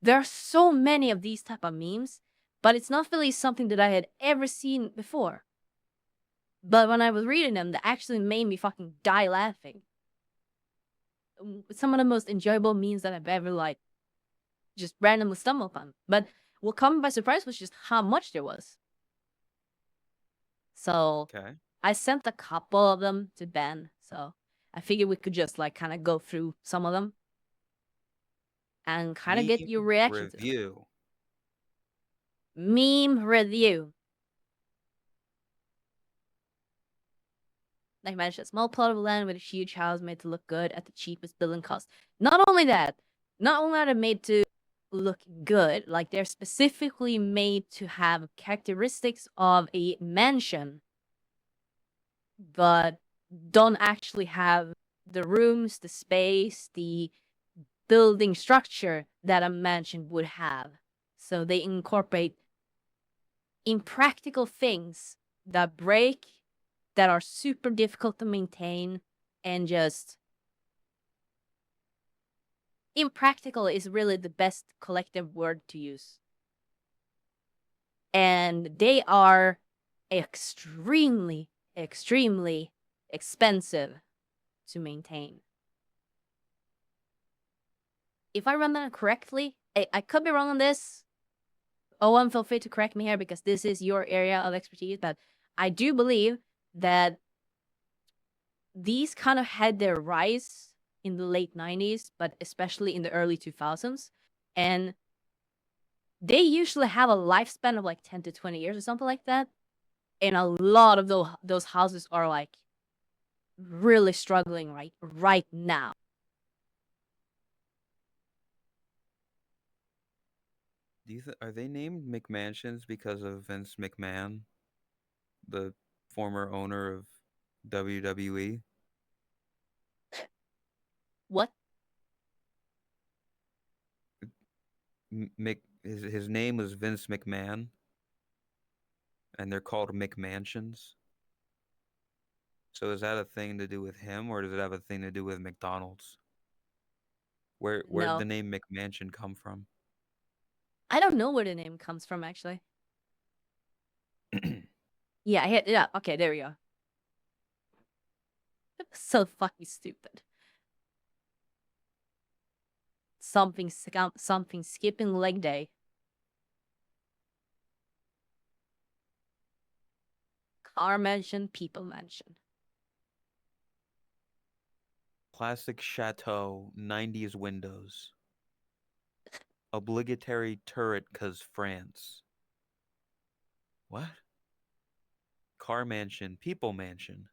there are so many of these type of memes, but it's not really something that I had ever seen before. But when I was reading them, they actually made me fucking die laughing. Some of the most enjoyable memes that I've ever like just randomly stumbled upon. But what caught me by surprise was just how much there was. So Okay. I sent a couple of them to Ben. So I figured we could just like kind of go through some of them and kind of get your reaction to them. Review. Meme review. Like I mentioned, a small plot of land with a huge house made to look good at the cheapest building cost. Not only that, not only are they made to look good, like they're specifically made to have characteristics of a mansion, but don't actually have the rooms, the space, the building structure that a mansion would have. So they incorporate impractical things that break, that are super difficult to maintain, and just impractical is really the best collective word to use. And they are extremely, extremely expensive to maintain. If I run that correctly, I could be wrong on this. Owen, feel free to correct me here because this is your area of expertise, but I do believe that these kind of had their rise in the late 90s, but especially in the early 2000s. And they usually have a lifespan of like 10 to 20 years or something like that. And a lot of those houses are like really struggling right now. Are they named McMansions because of Vince McMahon, the former owner of WWE? What? His name was Vince McMahon, and they're called McMansions. So is that a thing to do with him, or does it have a thing to do with McDonald's? Where'd No. the name McMansion come from? I don't know where the name comes from, actually. Yeah, I hit it up. Okay, there we go. So fucking stupid. Something skipping leg day. Car mention, people mention. Classic chateau, 90s windows. Obligatory turret cause France. What? Car mansion, people mansion.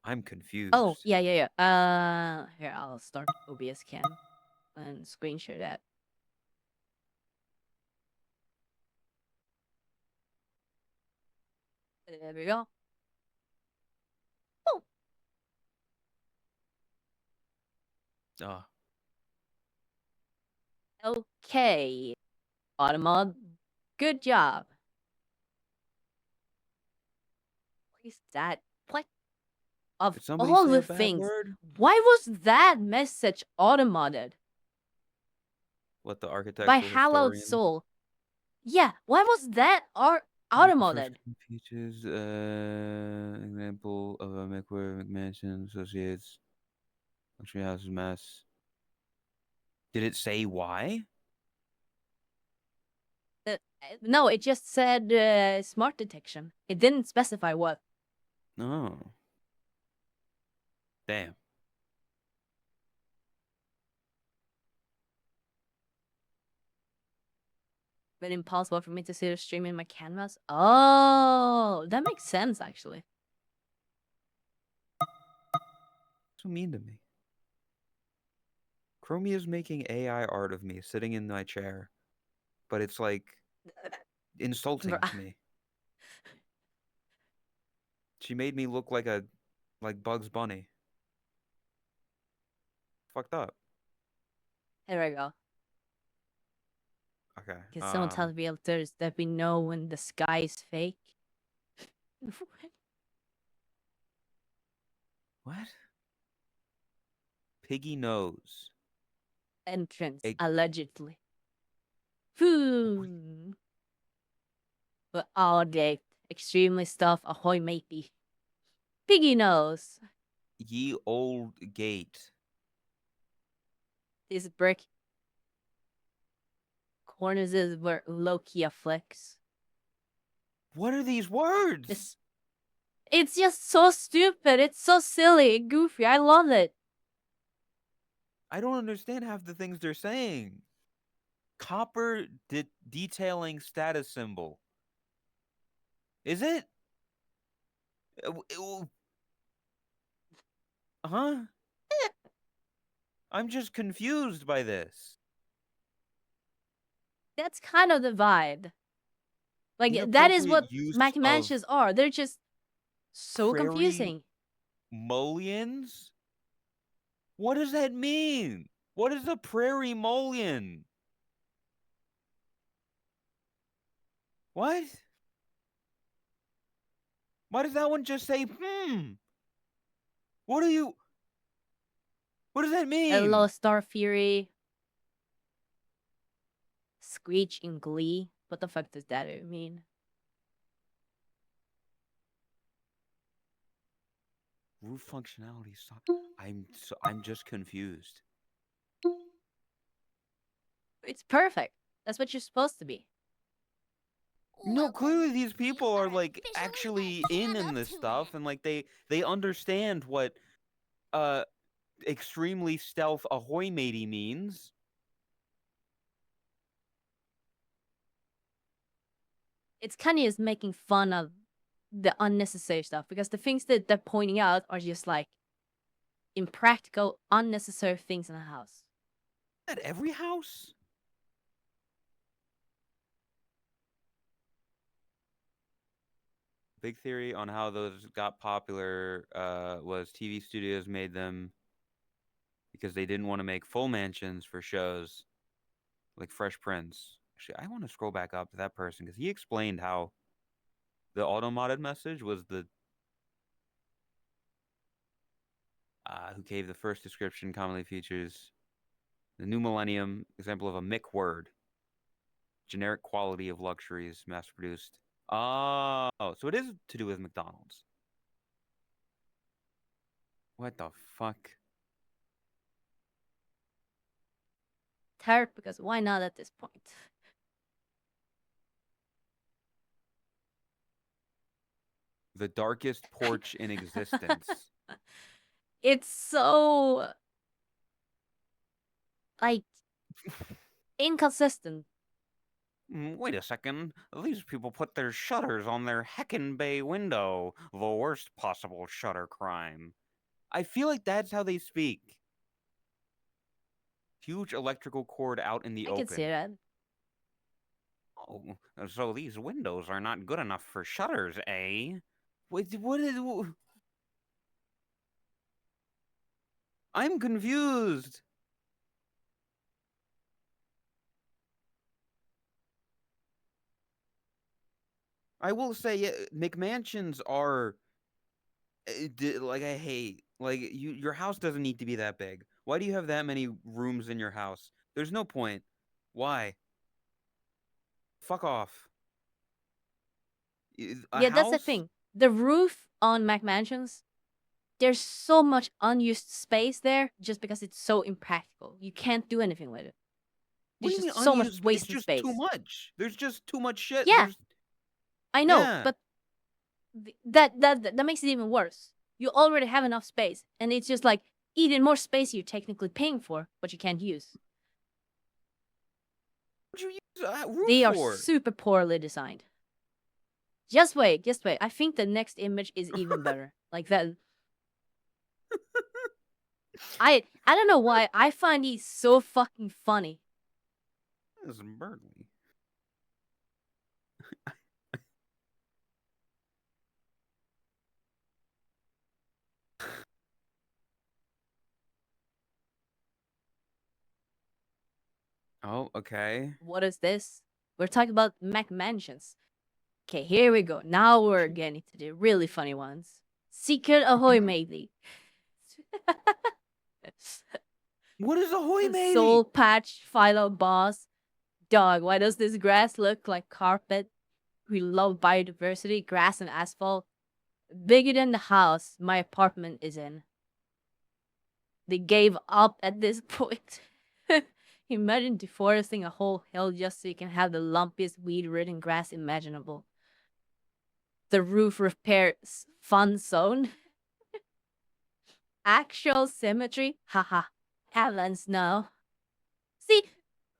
I'm confused. Oh, yeah. Here, I'll start OBS cam and screen share that. There we go. Oh, Ah, okay. Automod, good job. What is that? What? Of did somebody all say the a bad things, word? why was that message automodded What, the by architectural Hallowed historian? Soul? Yeah, why was that automodded? Features, example of a McMansion associates luxury houses mass. Did it say why? No, it just said smart detection. It didn't specify what. Oh. Damn. But impossible for me to see the stream in my canvas. Oh, that makes sense actually. So mean to me. Chromie is making AI art of me sitting in my chair, but it's like insulting to me. She made me look like Bugs Bunny. Fucked up. There we go. Okay. Can someone tell the realtors that we know when the sky is fake? What? Piggy nose. Entrance, Egg- allegedly. Food. But all day, extremely stuff, ahoy matey. Piggy nose. Ye old gate. This brick. Corners is where low-key flex. What are these words? It's just so stupid. It's so silly, goofy. I love it. I don't understand half the things they're saying. Copper detailing status symbol. Is it? Huh? I'm just confused by this. That's kind of the vibe. Like, that is what Inappropriate use Mac of Mansions are. They're just so prairie confusing. Mullions? What does that mean? What is a prairie mullion? What? Why does that one just say, What does that mean? Hello, Star Fury. Screech in Glee. What the fuck does that mean? Roof functionality sucks. I'm just confused. It's perfect. That's what you're supposed to be. No, Well, clearly these people are you like officially actually led in up this to stuff it. and like they understand what extremely stealth ahoy matey means. It's kind of just making fun of the unnecessary stuff because the things that they're pointing out are just like impractical, unnecessary things in a house. At every house? Big theory on how those got popular was TV studios made them because they didn't want to make full mansions for shows. like Fresh Prince. Actually, I want to scroll back up to that person because he explained how the auto-modded message was the who gave the first description commonly features the new millennium example of a Mick word. Generic quality of luxuries mass-produced. Oh, so it is to do with McDonald's. What the fuck? Tired because why not at this point? The darkest porch in existence. It's so like inconsistent. Wait a second. These people put their shutters on their heckin' bay window. The worst possible shutter crime. I feel like that's how they speak. Huge electrical cord out in the I open. can see that. Oh, so these windows are not good enough for shutters, eh? What is... I'm confused. I will say, yeah, McMansions are like I hate. Like your house doesn't need to be that big. Why do you have that many rooms in your house? There's no point. Why? Fuck off. A Yeah, that's the house? thing. The roof on McMansions, there's so much unused space there just because it's so impractical. You can't do anything with it. What There's do you mean just so much unused? It's wasted just space. too much. There's just too much shit. Yeah. There's I know, Yeah. but that makes it even worse. You already have enough space, and it's just like even more space you're technically paying for, but you can't use. What would you use a roof They are for? super poorly designed. Just wait, just wait. I think the next image is even better. Like that. I don't know why I find these so fucking funny. This is Berkeley. Oh, okay. What is this? We're talking about McMansions. Okay, here we go. Now we're getting to the really funny ones. Secret Ahoy Matey. What is ahoy matey? Soul Patch Philo Boss. Dog, why does this grass look like carpet? We love biodiversity, grass and asphalt. Bigger than the house my apartment is in. They gave up at this point. Imagine deforesting a whole hill just so you can have the lumpiest weed-ridden grass imaginable. The roof repair fun zone. Actual symmetry? Haha. Heavens no. See,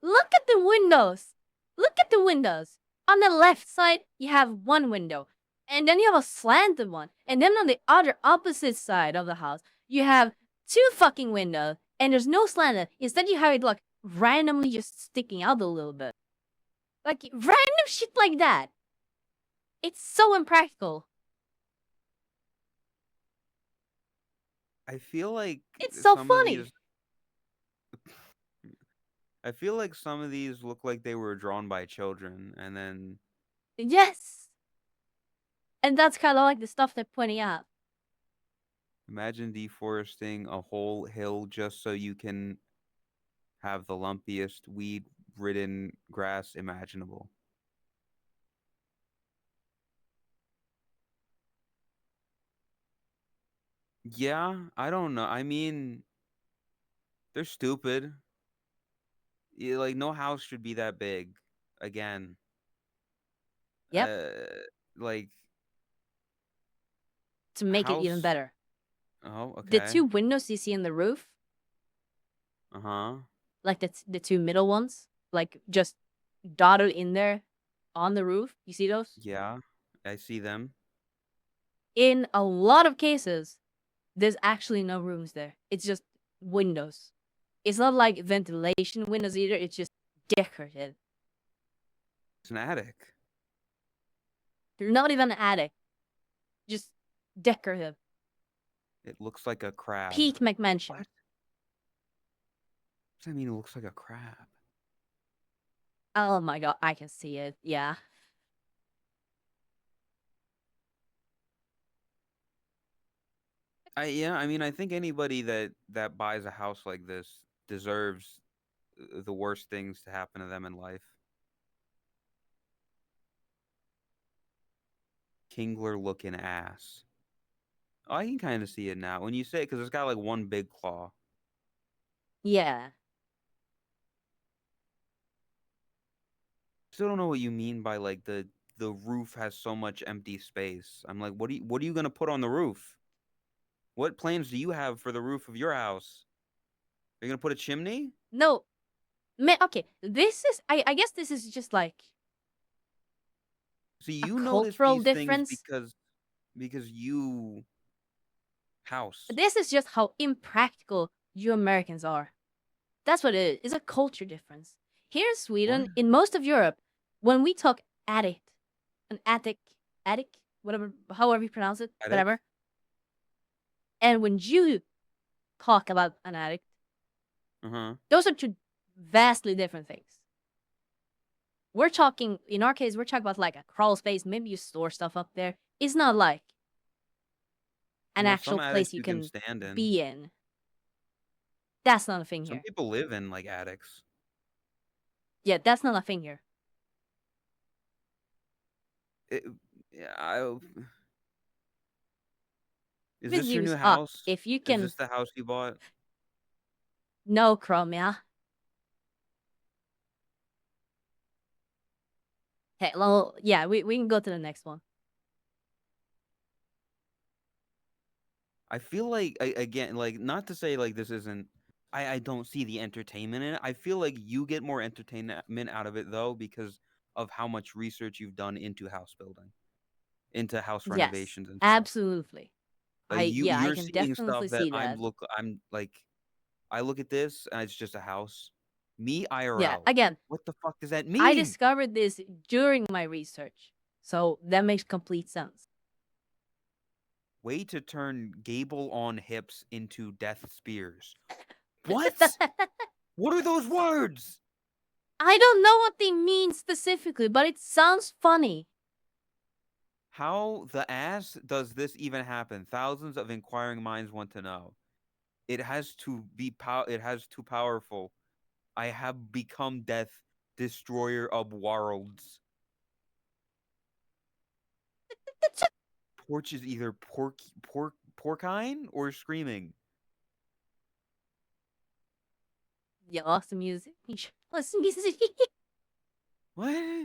look at the windows. Look at the windows. On the left side, you have one window. And then you have a slanted one. And then on the other opposite side of the house, you have two fucking windows. And there's no slanted. Instead, you have it like randomly just sticking out a little bit. Like random shit like that. It's so impractical. I feel like It's so some of funny. these- I feel like some of these look like they were drawn by children, and then Yes. And that's kind of like the stuff they're pointing out. imagine deforesting a whole hill just so you can have the lumpiest weed-ridden grass imaginable. Yeah, I don't know. I mean, they're stupid. Like, no house should be that big. Again. Yep. Like, To make it even house- better. Oh, okay. The two windows you see in the roof, Uh-huh. like the two middle ones, like just dotted in there on the roof. You see those? Yeah, I see them. In a lot of cases, there's actually no rooms there. It's just windows. It's not like ventilation windows either. It's just decorative. It's an attic. They're not even an attic. Just decorative. It looks like a crab. Peak McMansion. What? Does that mean it looks like a crab? Oh my god, I can see it. Yeah. I mean, I think anybody that buys a house like this deserves the worst things to happen to them in life. Kingler looking ass. Oh, I can kind of see it now when you say it because it's got like one big claw. Yeah. Still don't know what you mean by like the roof has so much empty space. I'm like, what are you gonna put on the roof? What plans do you have for the roof of your house? Are you gonna put a chimney? No. Okay. This is I guess this is just like See, a you notice cultural these things difference. because you house. This is just how impractical you Americans are. That's what it is. It's a culture difference. Here in Sweden, What? in most of Europe, when we talk attic, an attic, whatever, however you pronounce it, Attic? whatever. And when you talk about an attic, Uh-huh. those are two vastly different things. We're talking, in our case, we're talking about like a crawl space. Maybe you store stuff up there. It's not like an Well, actual some attics place you you can can stand in. be in. That's not a thing Some here. people live in like attics. Yeah, that's not a thing here. Yeah, is With this your new views up, house? if you Is can this the house you bought? no Chrome, yeah. Hey, well, yeah, we can go to the next one. I feel like again, like not to say like this isn't. I don't see the entertainment in it. I feel like you get more entertainment out of it though because of how much research you've done into house building, into house Yes, renovations and stuff. absolutely. Like I you're can seeing definitely stuff that see that. I'm like I look at this and it's just a house. Me Yeah, IRL. again, What the fuck does that I mean? discovered this during my research. So that makes complete sense. Way to turn Gable on hips into death spears. What? What are those words? I don't know what they mean specifically, but it sounds funny. How the ass does this even happen? Thousands of inquiring minds want to know. It has to be it has too powerful. I have become death, destroyer of worlds. Porch is either porcine or screaming. You lost the music. Lost the music. What?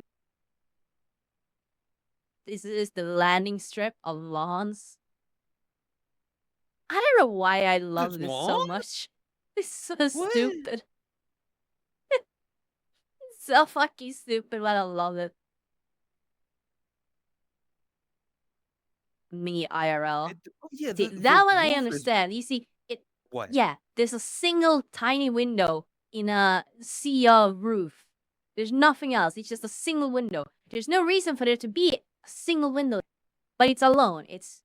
This is the landing strip of lawns. I don't know why I love It's this so long? much. It's so What? stupid. It's so fucking stupid, but I love it. Me IRL. Oh, yeah, See, the that one I roof is understand. You see, it. what? Yeah, there's a single tiny window in a sea of roof. There's nothing else. It's just a single window. There's no reason for there to be a single window, but it's alone. That's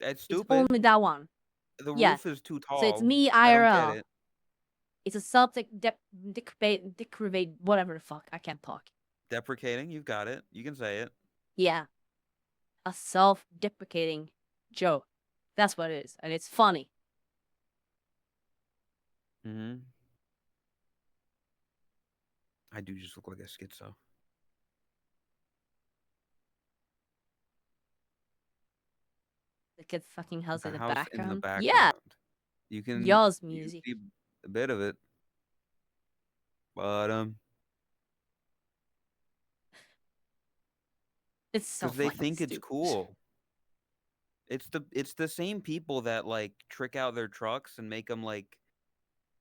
It's stupid. only that one. The Yeah. roof is too So it's tall. me I don't get IRL. it. It's a self-deprivate, whatever the fuck. I can't talk. Deprecating, you've got it. You can say it. Yeah. A self-deprecating joke. That's what it is. And it's funny. Mm-hmm. I do just look like a schizo. The kid fucking house The in the house in the background. background. Yeah. You can Y'all's you music. see a bit of it. But It's so because they fucking think it's stupid. cool. It's the same people that like trick out their trucks and make them like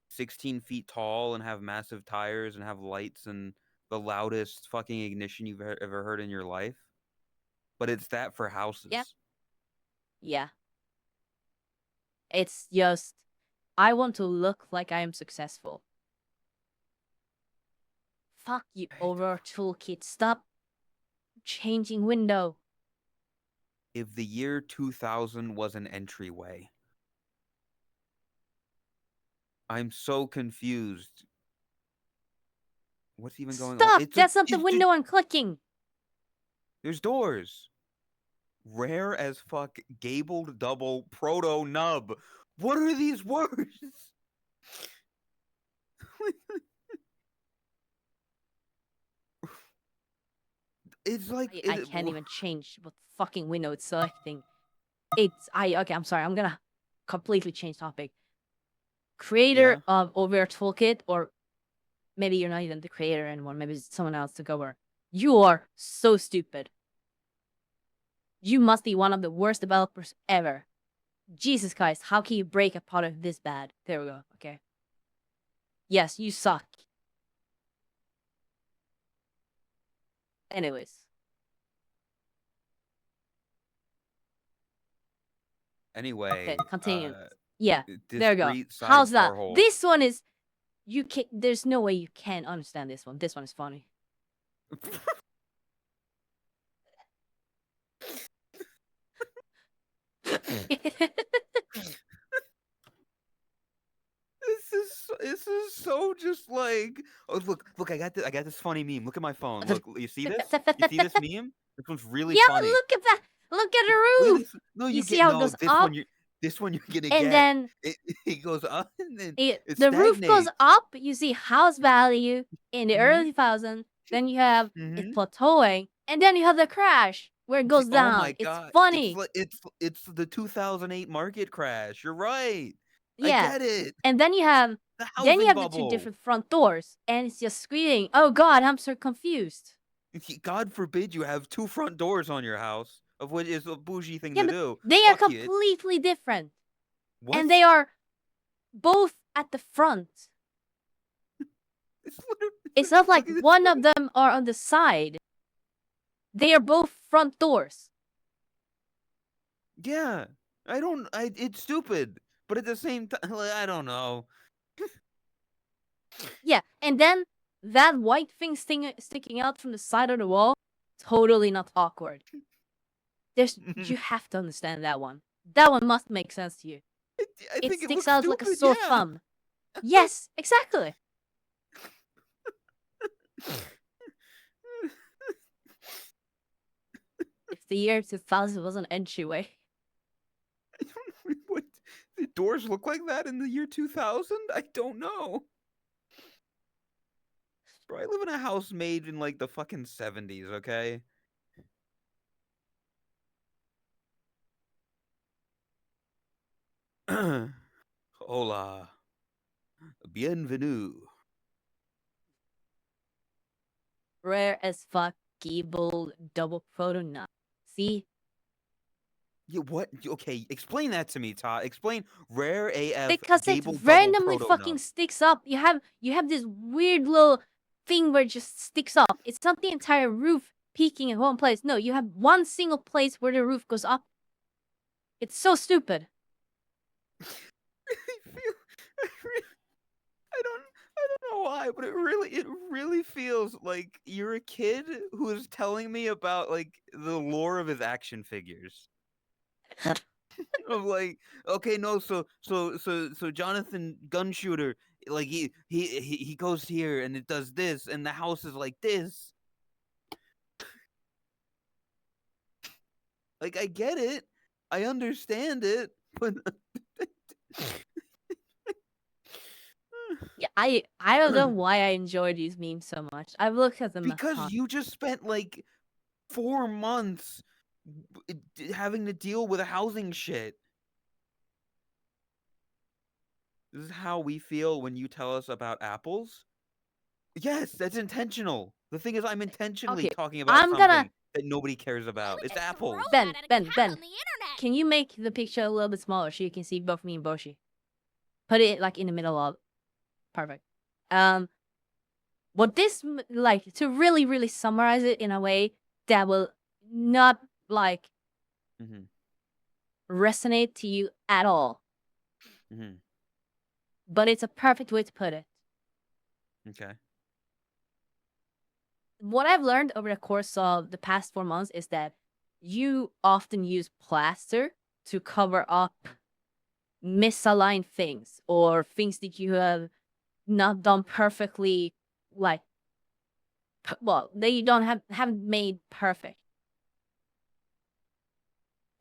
16 feet tall and have massive tires and have lights and the loudest fucking ignition you've ever heard in your life. But it's that for houses. Yeah. Yeah. It's just, I want to look like I am successful. Fuck you, over toolkit. Stop changing window. If the year 2000 was an entryway, I'm so confused. What's even going on? Stop! It's That's not the it's window I'm clicking. There's doors. Rare as fuck, gabled double, proto nub. What are these words? It's like I can't even change what fucking window it's selecting. Okay, I'm sorry. I'm gonna completely change topic. Creator of OVR Toolkit, or maybe you're not even the creator anymore. Maybe it's someone else took over. You are so stupid. You must be one of the worst developers ever. Jesus Christ, how can you break a product this bad? There we go. Okay. Yes, you suck. Anyways. Anyway. Okay, continue. Yeah, there you go. Discrete side How's that? star hole. This one is... You can There's no way you can understand this one. This one is funny. This is so just like, oh, look, I got this funny meme. Look at my phone. Look, you see this? You see this meme? This one's really Yeah, funny. look at that. Look at the Look at roof. this. No, You you see get how it no. goes This up? one you're gonna get. And then it goes up and then the roof goes stagnates. up. You see house value in the Mhm. early 2000s. Then you have it Mhm. plateauing, and then you have the crash where it goes Oh down. my It's god! funny. It's the 2008 market crash. You're right. Yeah. I get it. And then you have The the housing two bubble. different front doors, and it's just screaming, "Oh God, I'm so confused." God forbid you have two front doors on your house, of which is a bougie thing Yeah, to but do. they are Fuck you. completely different, What? and they are both at the front. It's not like one of them are on the side. They are both front doors. Yeah, it's stupid, but at the same time, I don't know. Yeah, and then that white thing sticking out from the side of the wall, totally not awkward. You have to understand that one. That one must make sense to you. I think it sticks looks out stupid, like a sore yeah. thumb. Yes, exactly. If the year 2000 was an entryway. What? The doors look like that in the year 2000? I don't know. Bro, I live in a house made in like the fucking 70s, okay? Hola. Bienvenue. Rare as fuck, Gable, double proto nut. See? Yeah, what? Okay, explain that to me, Todd. Explain rare AF Because it Gable double randomly proto fucking nub. sticks up. You have this weird little thing where it just sticks up. It's not the entire roof peaking in one place. No, you have one single place where the roof goes up. It's so stupid. I don't know why, but it really feels like you're a kid who is telling me about like the lore of his action figures. Of like, okay, no, so Jonathan Gunshooter, like he goes here and it does this, and the house is like this. Like, I get it, I understand it, but Yeah, I don't know why I enjoy these memes so much. I've looked at them because you just spent like 4 months having to deal with housing shit. This is how we feel when you tell us about apples? Yes, that's intentional. The thing is, I'm intentionally Okay, talking about I'm gonna- something that nobody cares about. It's apples. Throw Ben, that at a Ben, cat Ben. on the internet. Can you make the picture a little bit smaller so you can see both me and Boshi? Put it like in the middle of. Perfect. What this like to really summarize it in a way that will not like Mhm. resonate to you at all, Mhm. but it's a perfect way to put it. Okay. What I've learned over the course of the past 4 months is that you often use plaster to cover up misaligned things or things that you have not done perfectly, like well, they don't haven't made perfect.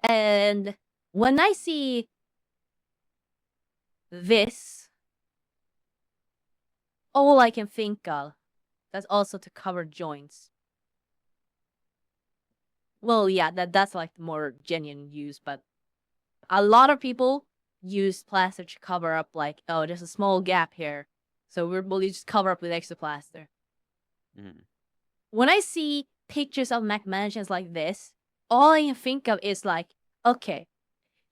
And when I see this, all I can think of, that's also to cover joints. Well, yeah, that's like the more genuine use, but a lot of people use plaster to cover up, like, oh, there's a small gap here, so we'll just cover up with extra plaster. Mm. When I see pictures of Mac mansions like this, all I can think of is like, okay,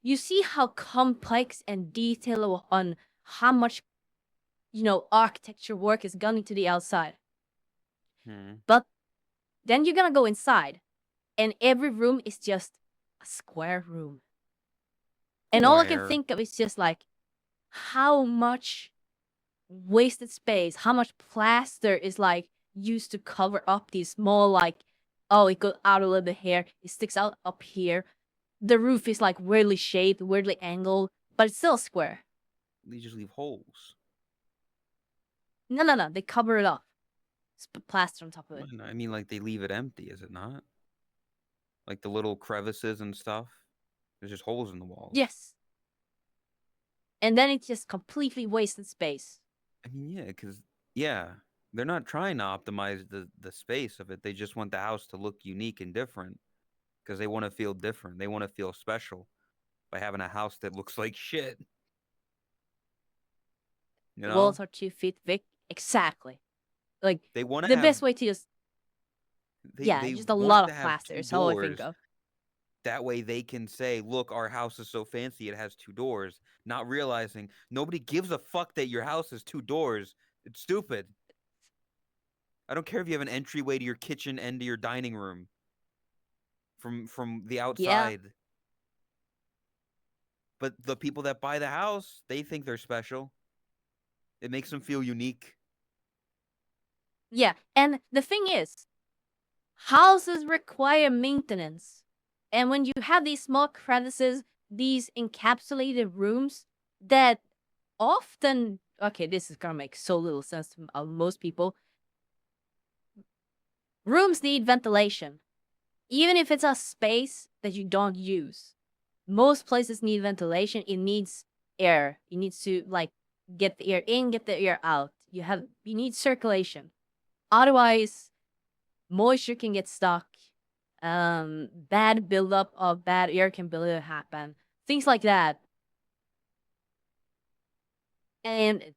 you see how complex and detailed on how much, architecture work is gone into the outside. Mm. But then you're gonna go inside, and every room is just a square room. And all I can Square. think of is just like how much wasted space, how much plaster is like used to cover up these small, like, oh, it goes out a little bit here, it sticks out up here. The roof is like weirdly shaped, weirdly angled, but it's still square. They just leave holes. No, they cover it up. Plaster on top of it. I mean, like, they leave it empty, is it not? Like the little crevices and stuff. There's just holes in the walls. Yes. And then it's just completely wasted space. I mean, yeah, because they're not trying to optimize the space of it. They just want the house to look unique and different because they want to feel different. They want to feel special by having a house that looks like shit. You The know, walls are 2 feet thick. Exactly. Like, they want to the have best way to just, they just a want lot to of have plaster two is all I think doors. of. That way they can say, look, our house is so fancy, it has 2 doors. Not realizing nobody gives a fuck that your house has 2 doors. It's stupid. I don't care if you have an entryway to your kitchen and to your dining room from the outside. Yeah. But the people that buy the house, they think they're special. It makes them feel unique. Yeah, and the thing is, houses require maintenance. And when you have these small crevices, these encapsulated rooms that often, okay, this is gonna make so little sense to most people. Rooms need ventilation. Even if it's a space that you don't use. Most places need ventilation. It needs air. It needs to, like, get the air in, get the air out. You need circulation. Otherwise, moisture can get stuck. Bad buildup of bad air can happen. Things like that. And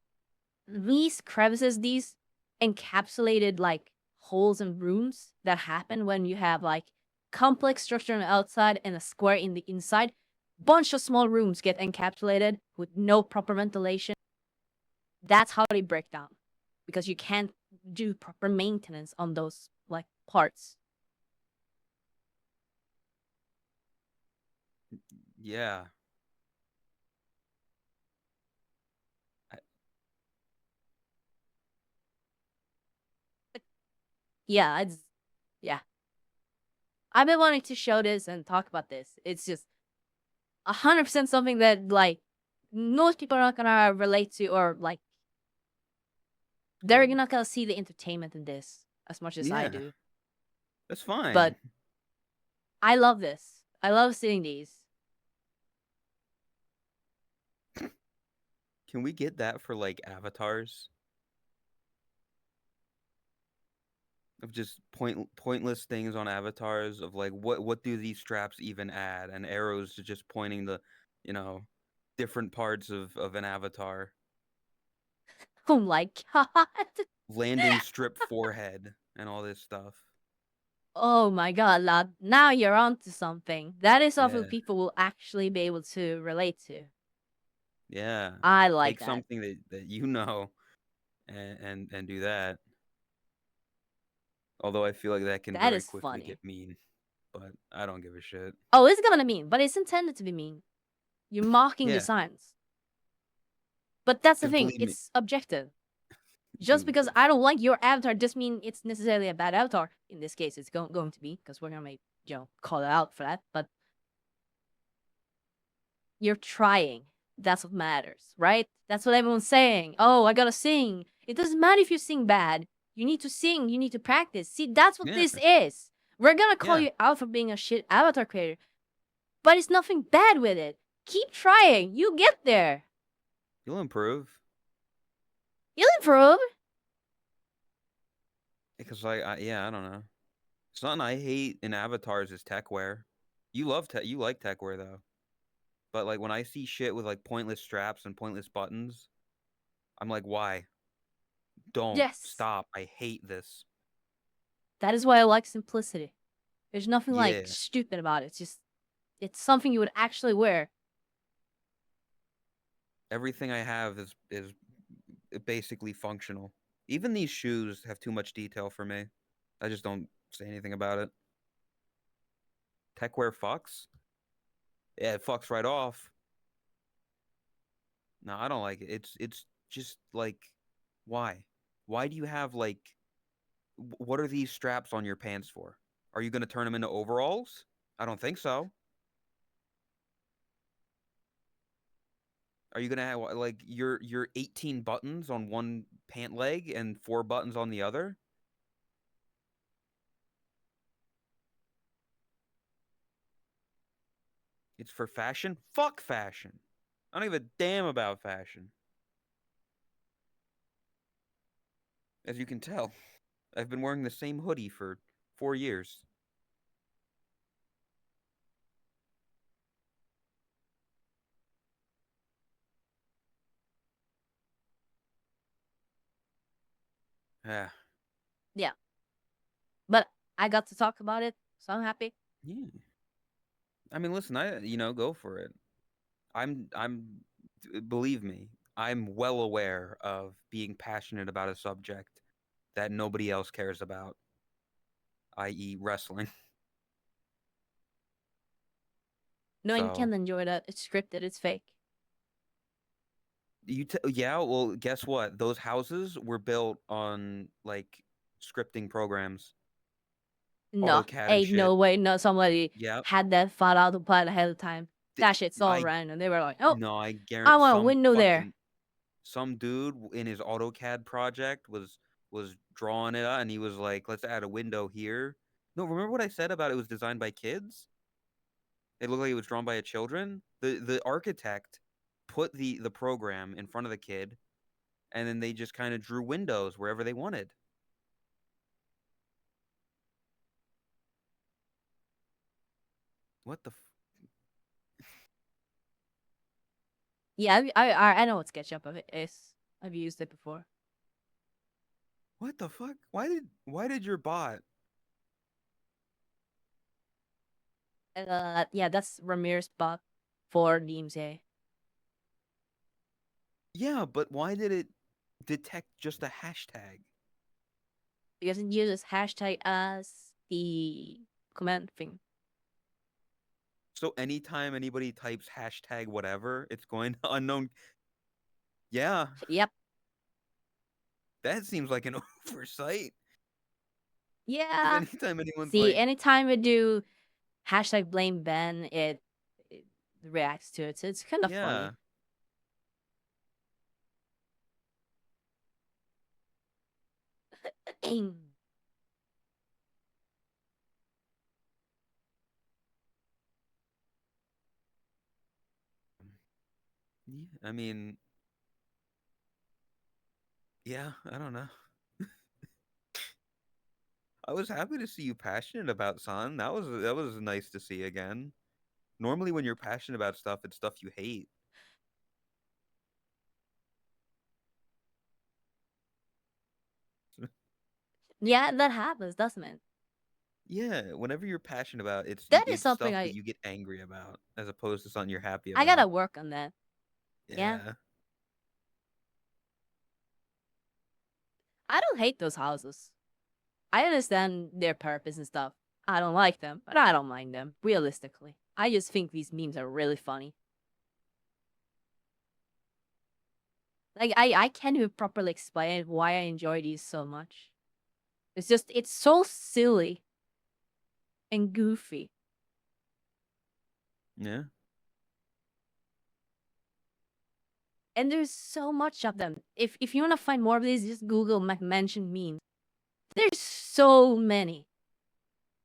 these crevices, these encapsulated, like, holes and rooms that happen when you have, like, complex structure on the outside and a square in the inside. Bunch of small rooms get encapsulated with no proper ventilation. That's how they break down. Because you can't do proper maintenance on those, like, parts. Yeah. Yeah. I've been wanting to show this and talk about this. It's just 100% something that, like, most people are not gonna relate to, or, like, they're not gonna see the entertainment in this as much as I do. That's fine. But I love this. I love seeing these. Can we get that for, like, avatars? Of just pointless things on avatars of, like, what do these straps even add, and arrows to just pointing the, different parts of an avatar. Oh my god. Landing strip forehead and all this stuff. Oh my god, lad. Now you're onto something. That is something Yeah. people will actually be able to relate to. Yeah. I like Take that. something that you know and do that. Although I feel like that can That very is quickly funny. get mean. But I don't give a shit. Oh, it's gonna be mean, but it's intended to be mean. You're mocking Yeah. designs. But that's the 'Cause thing, believe me- it's objective. Just because I don't like your avatar doesn't mean it's necessarily a bad avatar. In this case, it's going to be, because we're gonna call it out for that. But you're trying. That's what matters, right? That's what everyone's saying. Oh, I gotta sing. It doesn't matter if you sing bad. You need to sing. You need to practice. See, that's what Yeah. this is. We're gonna call Yeah. you out for being a shit avatar creator, but it's nothing bad with it. Keep trying. You get there. You'll improve. You'll improve. Because yeah, I don't know. Something I hate in avatars is techwear. You like techwear though. But like when I see shit with like pointless straps and pointless buttons, I'm like, why? Don't Yes. stop. I hate this. That is why I like simplicity. There's nothing Yeah. like stupid about it. It's just it's something you would actually wear. Everything I have is basically functional. Even these shoes have too much detail for me. I just don't say anything about it. Techwear fucks? Yeah, it fucks right off. No, I don't like it. It's just like, why? Why do you have like, what are these straps on your pants for? Are you gonna turn them into overalls? I don't think so. Are you gonna have like your 18 buttons on one pant leg and 4 buttons on the other? It's for fashion? Fuck fashion. I don't give a damn about fashion. As you can tell, I've been wearing the same hoodie for 4 years. Yeah. Yeah. But I got to talk about it, so I'm happy. Yeah. I mean, listen, go for it. Believe me, I'm well aware of being passionate about a subject that nobody else cares about, i.e., wrestling. No, you So, can't enjoy that. It's scripted. It's fake. yeah, well, guess what? Those houses were built on like scripting programs, No, AutoCAD and ain't no shit. way. No, somebody Yep. had that thought out to plan ahead of time. Th- That shit's all I random. They were like, oh, no, I I guarantee want a window there. some dude in his AutoCAD project was drawing it out, and he was like, "Let's add a window here." No, remember what I said about it was designed by kids? It looked like it was drawn by a children. The architect put the program in front of the kid, and then they just kind of drew windows wherever they wanted. What the? Yeah, I know what SketchUp is. I've used it before. What the fuck? Why did your bot? Yeah, that's Ramir's bot for DMCA. Yeah, but why did it detect just a hashtag? Because it uses hashtag as the command thing. So anytime anybody types hashtag whatever, it's going to unknown. Yeah, Yep. that seems like an oversight. 'Cause Yeah. anytime anyone's See, like, anytime we do hashtag blame Ben, it reacts to it. So it's kind of yeah, funny. I mean, yeah, I don't know. I was happy to see you passionate about Sun. That was nice to see again. Normally, when you're passionate about stuff, it's stuff you hate. Yeah, that happens, doesn't it? Yeah, whenever you're passionate about That is it's something stuff that you get angry about as opposed to something you're happy I about. gotta work on that. Yeah. Yeah. I don't hate those houses. I understand their purpose and stuff. I don't like them, but I don't mind them, realistically. I just think these memes are really funny. Like, I can't even properly explain why I enjoy these so much. It's so silly and goofy. Yeah. And there's so much of them. If you want to find more of these, just Google mention memes. There's so many.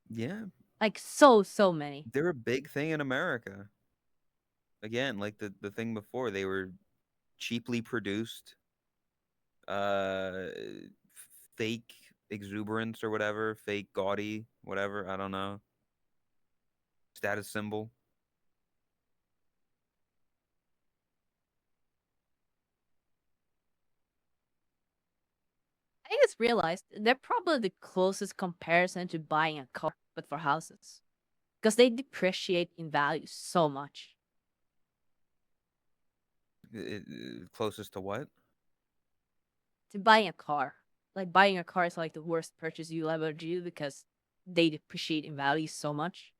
Yeah, Like so many. they're a big thing in America. Again, like the thing before, they were cheaply produced, uh, fake exuberance or whatever, fake gaudy, whatever. I don't know. Status symbol. I just realized they're probably the closest comparison to buying a car, but for houses. Because they depreciate in value so much. Closest to what? To buying a car. Like buying a car is like the worst purchase you'll ever do because they depreciate in value so much.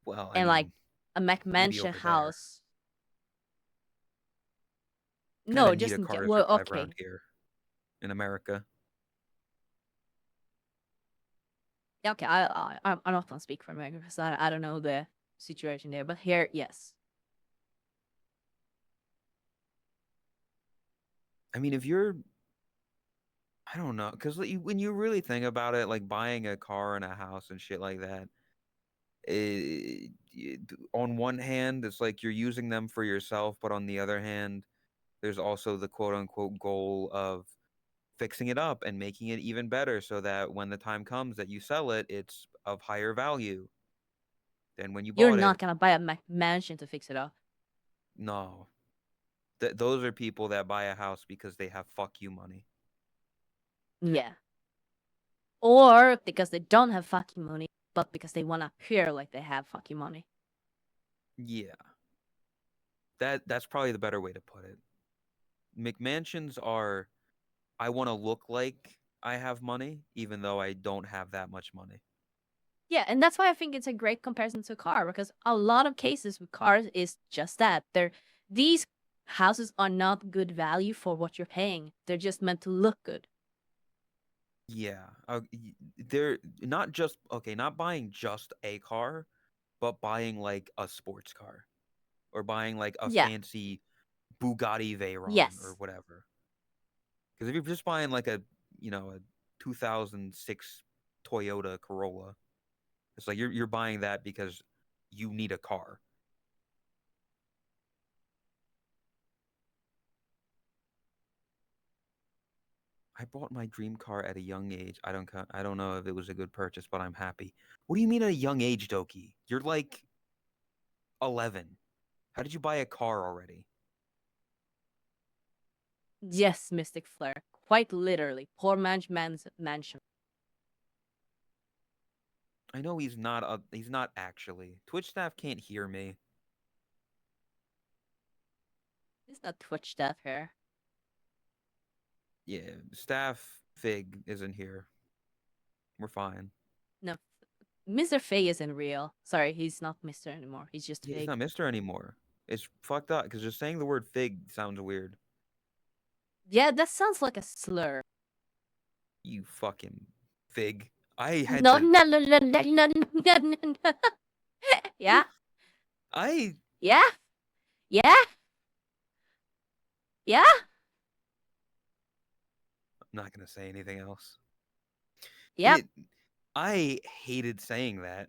Well, I And like mean, a maybe McMansion over there. house. Kind No, of need just a in car to well, survive okay. around here in America. Yeah, okay. I'm not gonna speak for America because I don't know the situation there, but here, yes. I mean, if you're, I don't know, because when you really think about it, like buying a car and a house and shit like that, on one hand, it's like you're using them for yourself, but on the other hand, there's also the quote unquote goal of fixing it up and making it even better so that when the time comes that you sell it, it's of higher value than when you You're bought not it. gonna buy a McMansion to fix it up. No. Those are people that buy a house because they have fuck you money. Yeah. Or because they don't have fucking money, but because they wanna appear like they have fucking money. Yeah. That's probably the better way to put it. McMansions are I want to look like I have money even though I don't have that much money. Yeah, and that's why I think it's a great comparison to a car because a lot of cases with cars is just that. These houses are not good value for what you're paying. They're just meant to look good. Yeah. They're not just okay, not buying just a car, but buying like a sports car or buying like a Yeah. fancy Bugatti Veyron or Yes. whatever. Because if you're just buying like a 2006 Toyota Corolla, it's like you're buying that because you need a car. I bought my dream car at a young age. I don't know if it was a good purchase, but I'm happy. What do you mean at a young age, Doki? You're like 11. How did you buy a car already? Yes, Mystic Flare. Quite literally. Poor man's mansion. I know he's not actually. Twitch staff can't hear me. It's not Twitch stuff here. Yeah, staff Fig isn't here. We're fine. No. Mr. Fay isn't real. Sorry, he's not Mr. anymore. He's just Yeah, he's fake. not Mister anymore. It's fucked up because just saying the word Fig sounds weird. Yeah, that sounds like a slur. You fucking Fig. I had No, to. no, no, no, no, no, no, no, no. Yeah, I yeah, yeah, yeah. I'm not gonna say anything else. Yep. I hated saying that.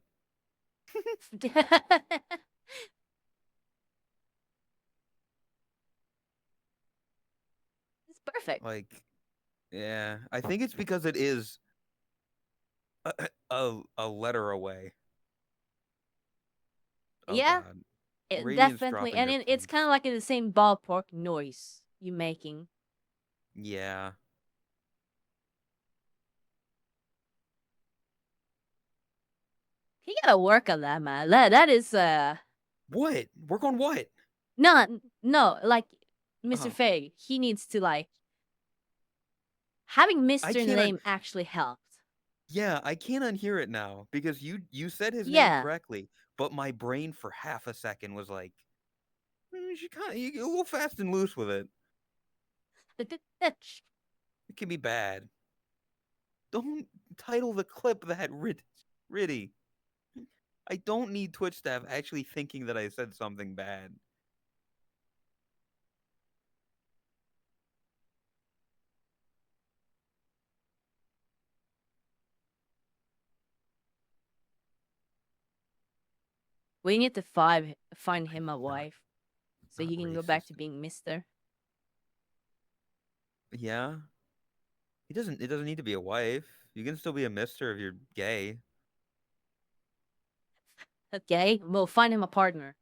It's perfect. Like, yeah, I think it's because it is a letter away. Oh Yeah, God, it Radiant's definitely, dropping and their it's kind points. of like in the same ballpark noise you making. Yeah, He gotta work on that, man. That is what? Work on what? no, like Mr. Oh, Fay, he needs to like having I Mr. in the can't. name actually helped. Yeah, I can't unhear it now because you said his name Yeah. correctly, but my brain for half a second was like, you get a little fast and loose with it. It can be bad. Don't title the clip that Riddy. I don't need Twitch staff actually thinking that I said something bad. We need to find him a wife, so Not he can go back racist. to being Mister. Yeah. It doesn't need to be a wife. You can still be a mister if you're gay. Okay, we'll find him a partner.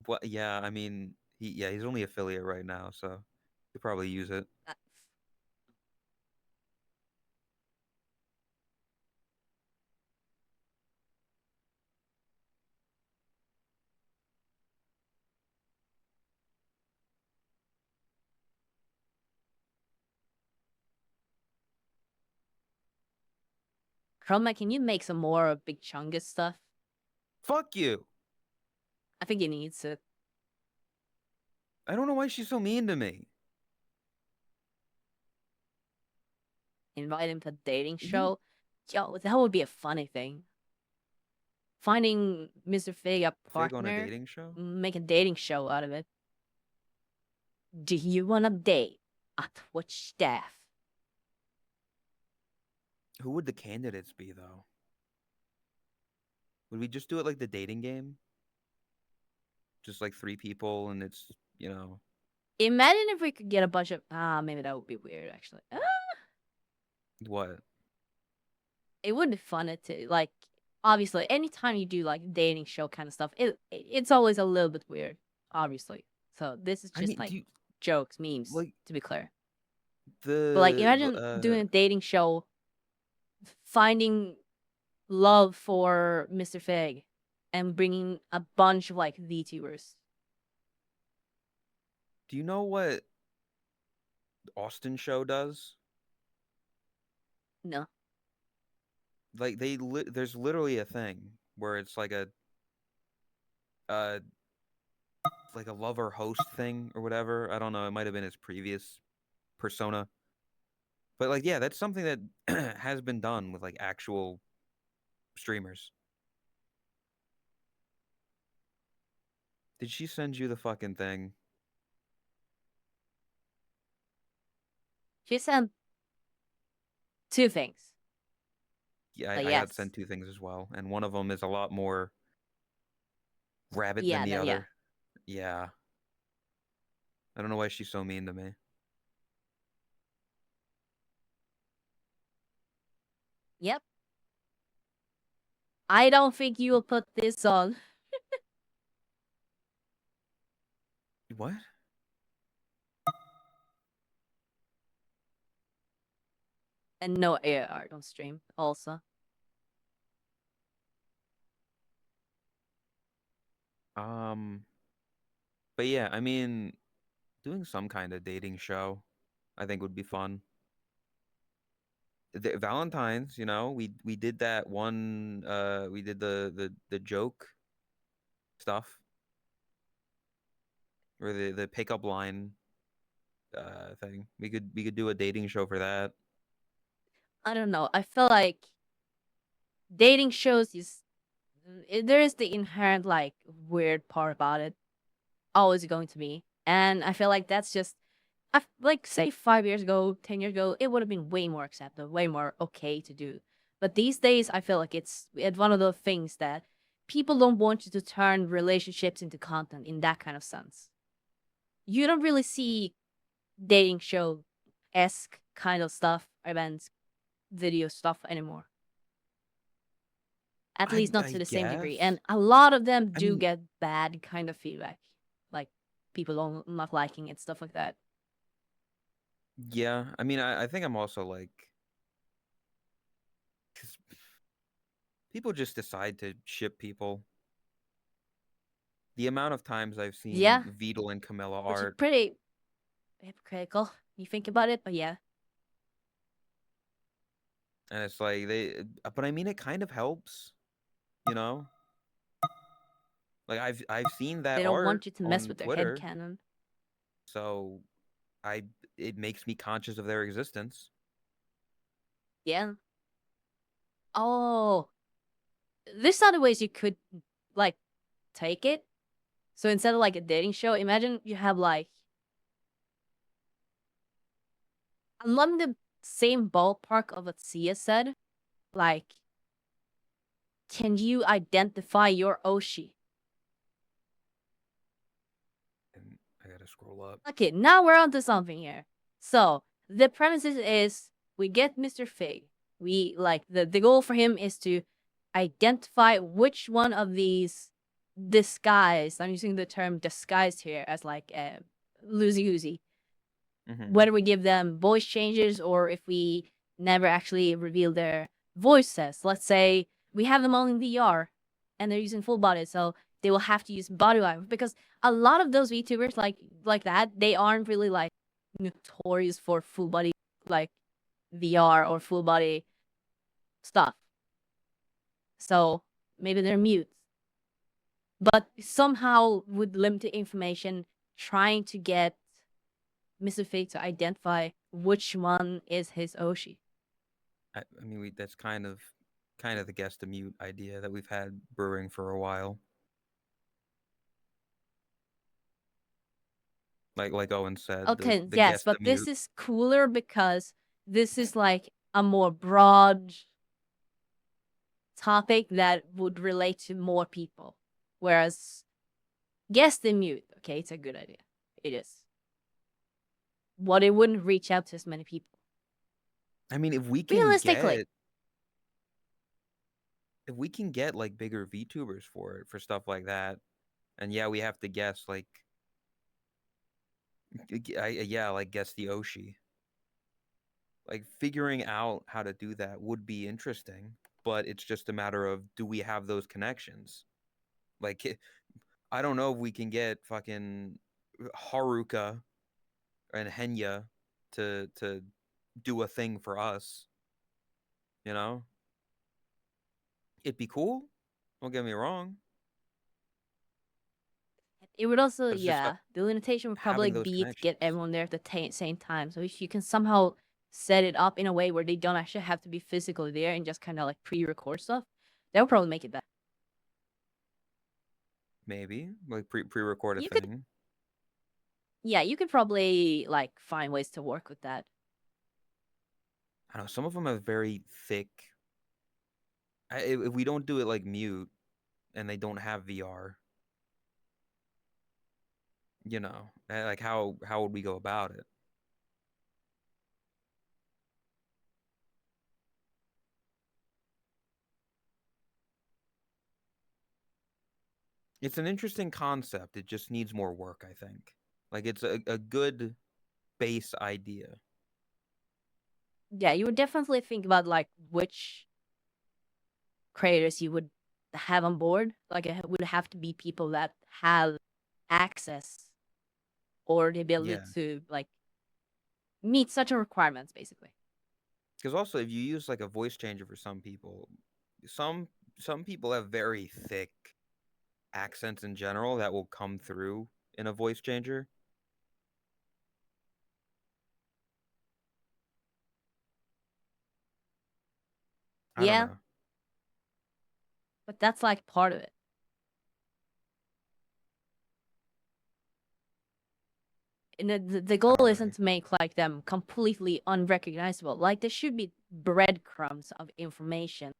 What yeah, I mean he's only affiliate right now, so you could probably use it. Uh, Chroma, can you make some more of Big Chungus stuff? Fuck you. I think he needs it. I don't know why she's so mean to me. Invite him to a dating You- show. Yo, that would be a funny thing. Finding Mr. Fig a Fig on a partner, dating show? make a dating show out of it. Do you want to date at which staff? Who would the candidates be though? Would we just do it like the dating game? Just like 3 people and it's, Imagine if we could get a bunch of maybe that would be weird actually. what? It would be fun to like obviously anytime you do like dating show kind of stuff, it's always a little bit weird, obviously. So this is I just mean, like do you, jokes, memes, like to be clear. the But like imagine doing a dating show, finding love for Mr. Fig, and bringing a bunch of like VTubers. do you know what Austin show does? No, Like there's literally a thing where it's uh like a lover host thing or whatever. I don't know, it might have been his previous persona. But like yeah, that's something that has been done with like actual streamers. Did she send you the fucking thing? she sent 2 things. Yeah, But I got yes, sent 2 things as well, and one of them is a lot more rabbit yeah, than the yeah. other. Yeah. I don't know why she's so mean to me. Yep. I don't think you will put this on. What? And no AR on stream, also. But yeah, I mean, doing some kind of dating show, I think would be fun. Valentine's, we did that one. We did the joke stuff or the pickup line thing. We could do a dating show for that. I don't know. I feel like dating shows is there is the inherent like weird part about it. Always going to be, and I feel like that's just like say 5 years ago, 10 years ago, it would have been way more acceptable, way more okay to do. But these days, I feel like it's one of those things that people don't want you to turn relationships into content in that kind of sense. You don't really see dating show esque kind of stuff, events, video stuff anymore. At least not I to the same degree. guess. And a lot of them I do mean, get bad kind of feedback. Like people don't not liking it, stuff like that. yeah. I mean, I think I'm also like, because people just decide to ship people. The amount of times I've Yeah, seen Beetle and Camilla which is art, pretty hypocritical. You think about it, but yeah. and it's like but I mean, it kind of helps, you know. Like I've seen They that don't art want you to mess on with their head Twitter, canon. so I it makes me conscious of their existence. Yeah. Oh, there's other ways you could like take it. So instead of like a dating show, imagine you have like along the same ballpark of what Sia said, like can you identify your Oshi? And I gotta scroll up. Okay, now we're onto something here. So the premises is we get Mr. Fig. We like the goal for him is to identify which one of these disguised. I'm using the term disguised here as like loosey goosey. Mhm. Whether we give them voice changes or if we never actually reveal their voices. Let's say we have them all in VR and they're using full body, so they will have to use body language because a lot of those VTubers like that, they aren't really like notorious for full body like VR or full body stuff. So maybe they're mutes. But somehow with limited information, trying to get Mr. Fate to identify which one is his Oshi. I mean, that's kind of the guess to mute idea that we've had brewing for a while. Like Owen said, Okay, the yes, guess to but this mute. is cooler because this is like a more broad topic that would relate to more people. Whereas guess the mute, okay, it's a good idea. It is. What it wouldn't reach out to as many people. I mean, if we can Realistically. get like bigger VTubers for it, for stuff like that, and yeah, we have to guess like like guess the Oshi. Like figuring out how to do that would be interesting, but it's just a matter of do we have those connections? Like I don't know if we can get fucking Haruka and Henya to do a thing for us. You know? It'd be cool. Don't get me wrong. It would also, But it's just the limitation would probably having those be to get connections. everyone there at the same time. So if you can somehow set it up in a way where they don't actually have to be physically there and just kind of like pre-record stuff, that would probably make it better. Maybe like pre-record a You could- thing. Yeah, you could probably like find ways to work with that. I don't know. Some of them have very thick. If we don't do it like mute, and they don't have VR, you know, like how would we go about it? It's an interesting concept. It just needs more work, I think. Like it's a good base idea. Yeah, you would definitely think about like which creators you would have on board. Like it would have to be people that have access or the ability Yeah. to like meet such requirements, basically. Because also, if you use like a voice changer for some people, some people have very thick accents in general that will come through in a voice changer. I don't Yeah, know. but that's like part of it. And the goal Alright. isn't to make like them completely unrecognizable. Like there should be breadcrumbs of information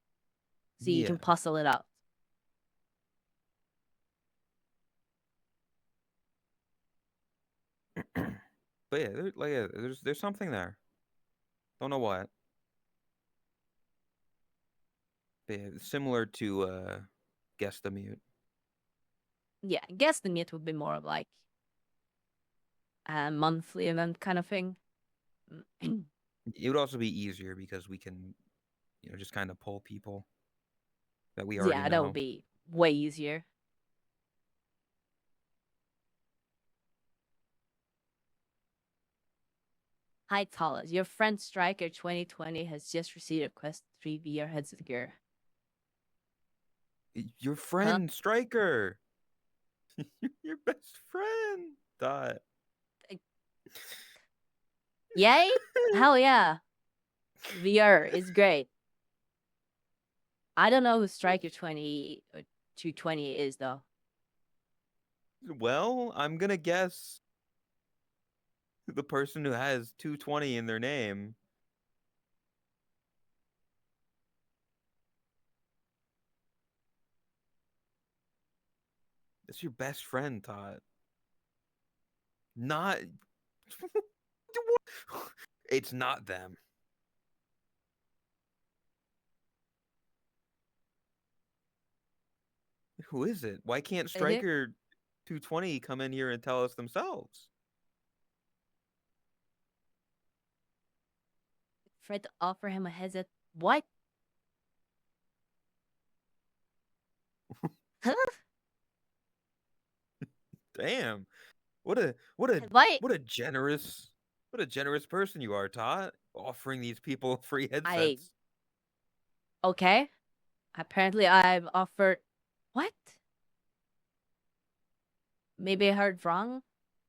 so you Yeah. can puzzle it out. But yeah, there's something there. Don't know what. But yeah, similar to Guess the Mute. Yeah, I guess the meet would be more of like a monthly event kind of thing. It would also be easier because we can, just kind of pull people that we already Yeah, that would know. be way easier. Hi, Talas. Your friend Striker 2020 has just received a Quest 3 VR headset gear. Your friend Striker. Your best friend. Dot. Yay? Hell yeah. VR is great. I don't know who Striker 20 or 220 is though. Well, I'm gonna guess the person who has 220 in their name. It's your best friend, Todd. Not. It's not them. Who is it? Why can't Striker 220 come in here and tell us themselves? Tried to offer him a headset. What? Damn. What a what a Why? what a generous person you are, Todd. Offering these people free headsets. Okay. Apparently, I've offered. What? Maybe I heard wrong.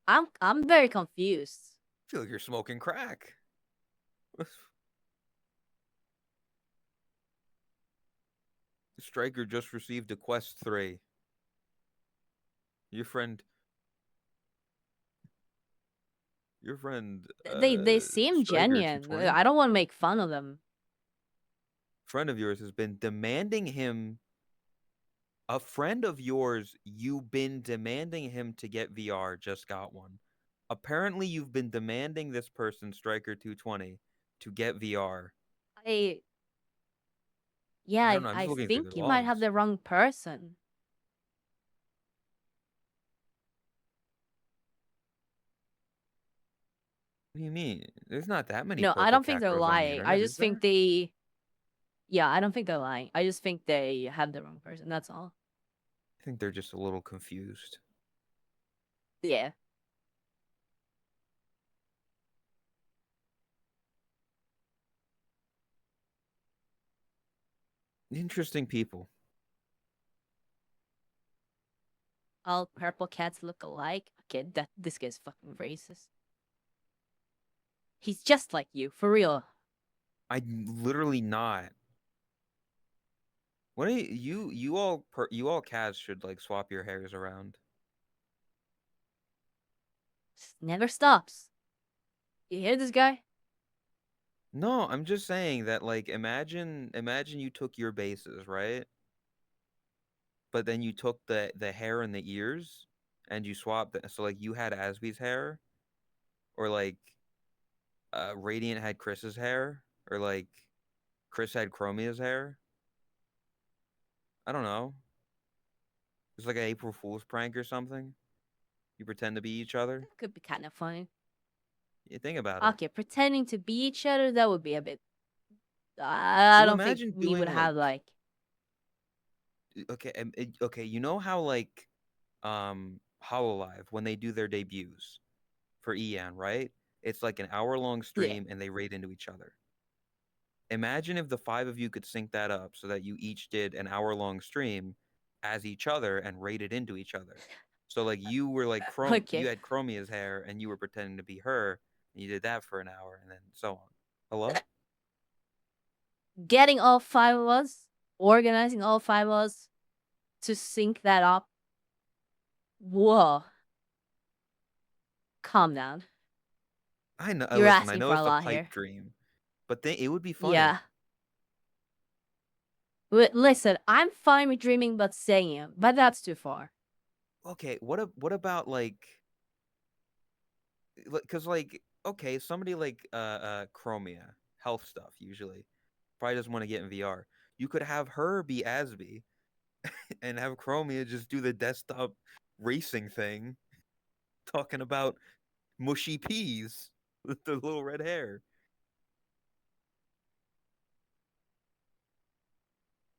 I'm very confused. I feel like you're smoking crack. Striker just received a quest 3. Your friend They seem Striker genuine. 220, I don't want to make fun of them. friend of yours has been demanding him. A friend of yours, you've been demanding him to get VR, just got one. Apparently, you've been demanding this person, Striker 220, to get VR. I I don't know. I'm I just looking through think the you might have logs. the wrong person. What do you mean? There's not that many No, I purple don't cat think they're girls on the lying. I internet, is just think there? they. Yeah, I don't think they're lying. I just think they have the wrong person. That's all. I think they're just a little confused. Yeah. Interesting people. All purple cats look alike. Okay, this guy's fucking racist. He's just like you, for real. I'm literally not. What are you all cats should like swap your hairs around. Just never stops. You hear this guy? No, I'm just saying that like imagine you took your bases, right? But then you took the hair and the ears and you swapped it. So like you had Asby's hair, or like Radiant had Chris's hair, or like Chris had Chromia's hair. I don't know. It's like an April Fool's prank or something. You pretend to be each other. That could be kind of funny. You think about it. Okay, pretending to be each other, that would be a bit. I Well, don't think imagine we would doing have like. okay, okay. You know how like Hololive when they do their debuts for EN, right? It's like an hour-long stream and they raid into each other. Imagine if the 5 of you could sync that up so that you each did an hour-long stream as each other and raided into each other. So like you were like you Okay. had Chromia's hair and you were pretending to be her, and you did that for an hour and then so on. Hello? Getting all 5 of us, organizing all 5 of us to sync that up. Whoa. Calm down. I know. You're Listen, I asking know for a it's a lot pipe here. dream, but it would be funny. Yeah. Listen, I'm fine with dreaming but saying it, but that's too far. Okay, what about like, because like okay, somebody like Chromia, health stuff usually probably doesn't want to get in VR. You could have her be Asby and have Chromia just do the desktop racing thing, talking about mushy peas with the little red hair.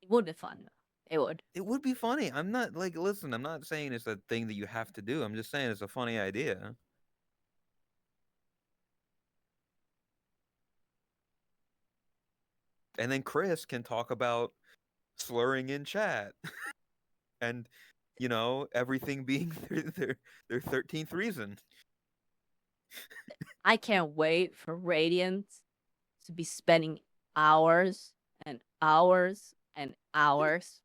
It would be fun. It would. It would be funny. I'm not like, listen, I'm not saying it's a thing that you have to do. I'm just saying it's a funny idea. And then Chris can talk about slurring in chat and everything being their 13th reason. I can't wait for Radiant to be spending hours and hours and hours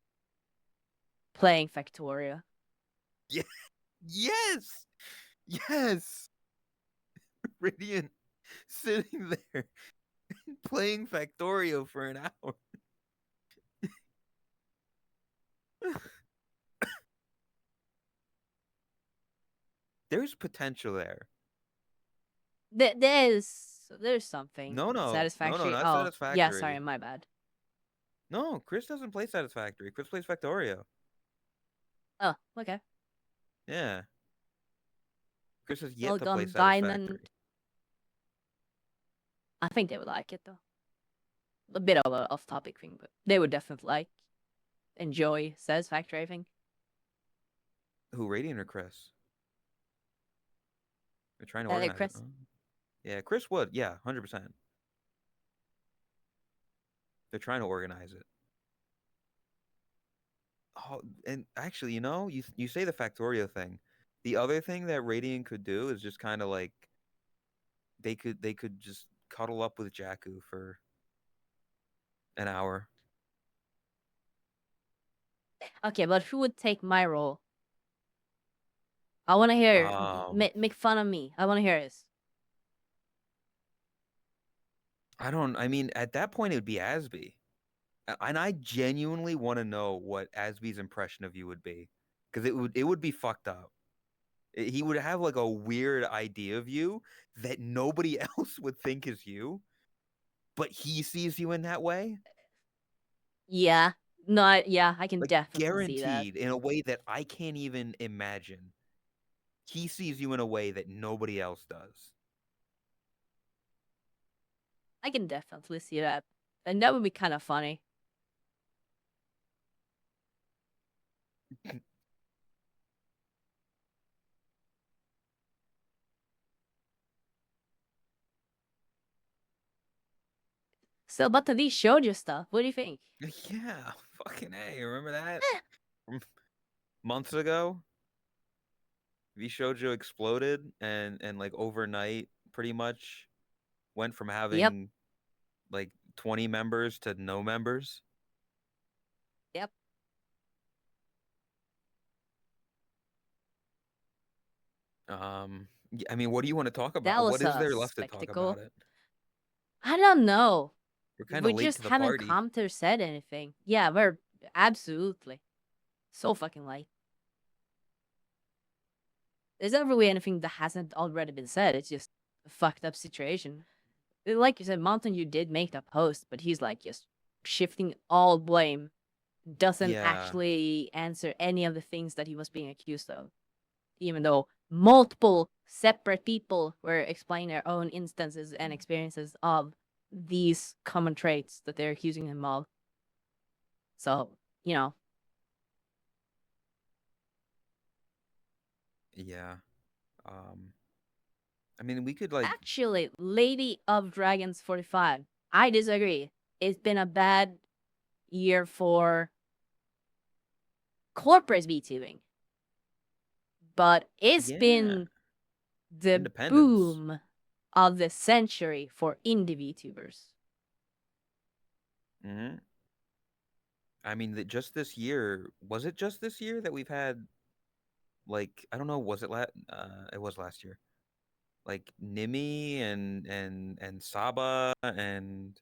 playing Factoria. Yeah. Yes. Yes. Radiant sitting there playing Factorio for an hour. there's potential there. There's something No, satisfactory. not Oh, yeah, Satisfactory. sorry, my bad. No, Chris doesn't play Satisfactory. Chris plays Factorio. Oh, okay. Yeah. Chris has yet to Well play done, Satisfactory. Diamond. I think they would like it though. A bit of an off-topic thing, but they would definitely enjoy Satisfactory, I think. Who, Radiant or Chris? They're trying to organize Chris. it. Huh? Yeah, Chris would. Yeah, 100%. They're trying to organize it. Oh, and actually, you say the Factorio thing. The other thing that Radiant could do is just kind of like they could just cuddle up with Jakku for an hour. Okay, but who would take my role? I want to hear. Make fun of me. I want to hear this. I mean, at that point, it would be Asby. And I genuinely want to know what Asby's impression of you would be. Because it would be fucked up. He would have like a weird idea of you that nobody else would think is you. But he sees you in that way. Yeah. No, I can Like, definitely see that. guaranteed in a way that I can't even imagine. He sees you in a way that nobody else does. I can definitely see that. And that would be kind of funny. So, about the these shoujo stuff, what do you think? Yeah, fucking A. Remember that? From months ago? V-Shoujo exploded and like overnight pretty much went from having like 20 members to no members. Yep. I mean, what do you want to talk about? That was What is a there left to talk spectacle. about it? I don't know. We're kind of We late just to the haven't party. come to said anything. Yeah, we're absolutely so fucking late. There's never really anything that hasn't already been said. It's just a fucked up situation. Like you said, Mountain, you did make that post, but he's like just shifting all blame. Doesn't Yeah. actually answer any of the things that he was being accused of. Even though multiple separate people were explaining their own instances and experiences of these common traits that they're accusing him of. So, Yeah. I mean, we could like actually, Lady of Dragons 45. I disagree. It's been a bad year for corporate VTubing. But it's been the Independence. boom of the century for indie VTubers. Mm-hmm. I mean, just this year, was it just this year that we've had, like, I don't know, was it it was last year. Like Nimi and Saba and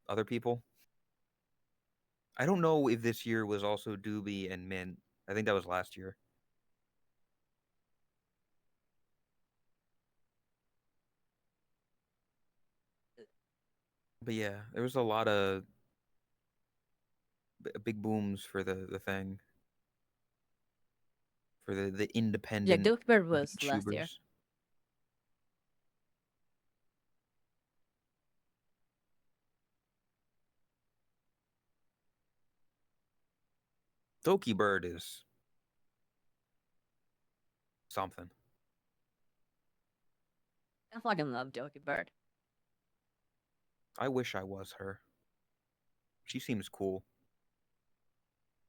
other people. I don't know if this year was also Doobie and Mint. I think that was last year. But yeah, there was a lot of big booms for the thing. For the Yeah, independent Dokebird was last year. VTubers. Doki Bird is something. I fucking love Dokebird. I wish I was her. She seems cool.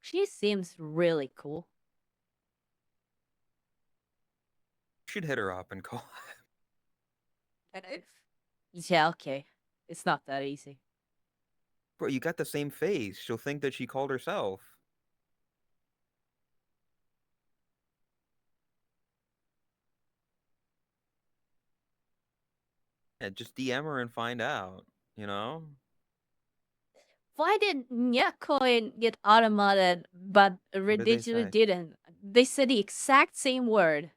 She seems really cool. Should hit her up and call. Yeah, okay. It's not that easy. Bro, you got the same face. She'll think that she called herself. Yeah, just DM her and find out, you know? Why did Nyakoin get automated, but did they Ridiculous say? didn't? They said the exact same word.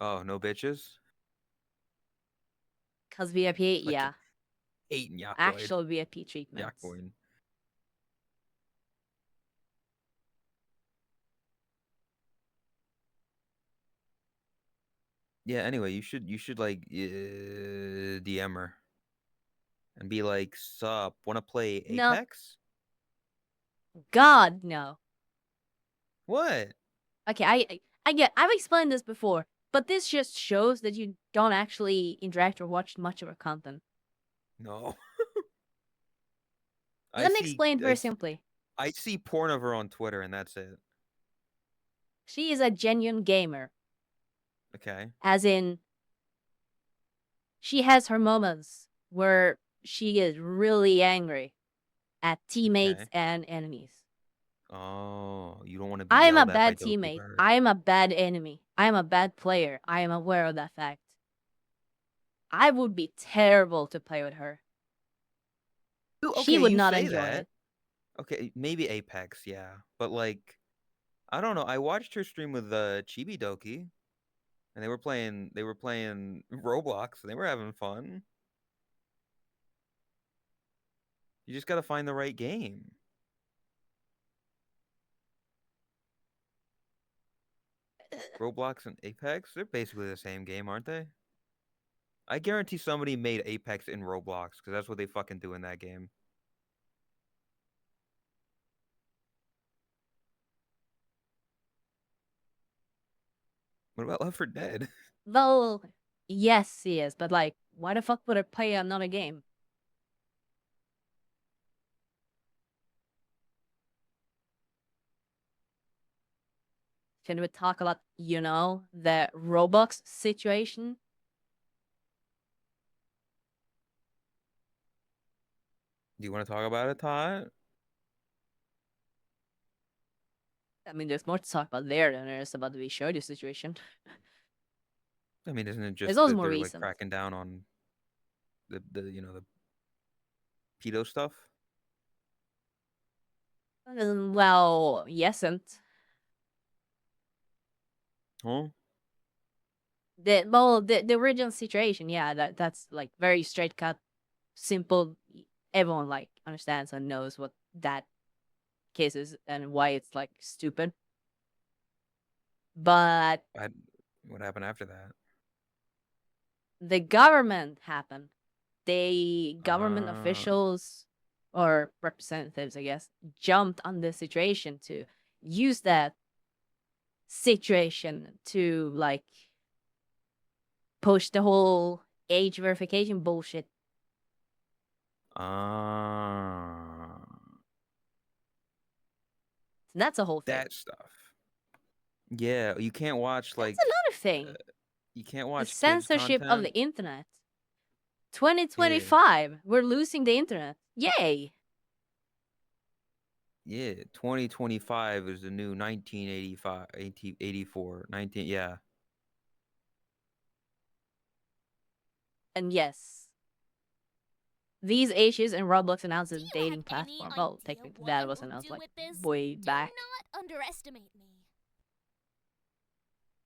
Oh, no bitches. Cause VIP, Like yeah, Eight Yakoid. actual VIP treatments. Yakoid. Yeah. Anyway, you should like DM her and be like, "Sup? Want to play No. Apex?" God, no. What? Okay, I get. I've explained this before, but this just shows that you don't actually interact or watch much of her content. No. Let me explain very I simply. see porn of her on Twitter, and that's it. She is a genuine gamer, Okay. as in, she has her moments where she is really angry at teammates Okay. and enemies. Oh, you don't want to be I am a yelled at by bad Doki teammate. Bird. I am a bad enemy. I am a bad player. I am aware of that fact. I would be terrible to play with her. She would you not say enjoy that. it. Okay, maybe Apex, yeah, but like, I don't know. I watched her stream with Chibi Doki, and they were playing Roblox, and they were having fun. You just gotta find the right game. Roblox and Apex, they're basically the same game, aren't they? I guarantee somebody made Apex in Roblox, because that's what they fucking do in that game. What about Left 4 Dead? Well, yes, he is, but like, why the fuck would I play another game? Can we talk about, the Roblox situation? Do you want to talk about it, Todd? I mean, there's more to talk about there than there is about the Vishodu situation. I mean, isn't it There's just also that more they're like recent. cracking down on the the pedo stuff? Well, yesn't. Huh? The original situation, yeah, that's like very straight cut, simple. Everyone like understands and knows what that case is and why it's like stupid. But What happened after that? the government happened. They government officials or representatives, I guess, jumped on the situation to use that situation to like push the whole age verification bullshit. That's a whole thing. That stuff. Yeah, you can't watch like That's another thing. you can't The watch kids censorship of the content. internet. 2025, we're losing the internet. Yay! Yeah, 2025 is the new 1985, 84, 19. Yeah, And yes, these issues and Roblox announced a Do you dating have platform. any Well, idea technically, what I that was will announced do like with this? way Do back. not underestimate me.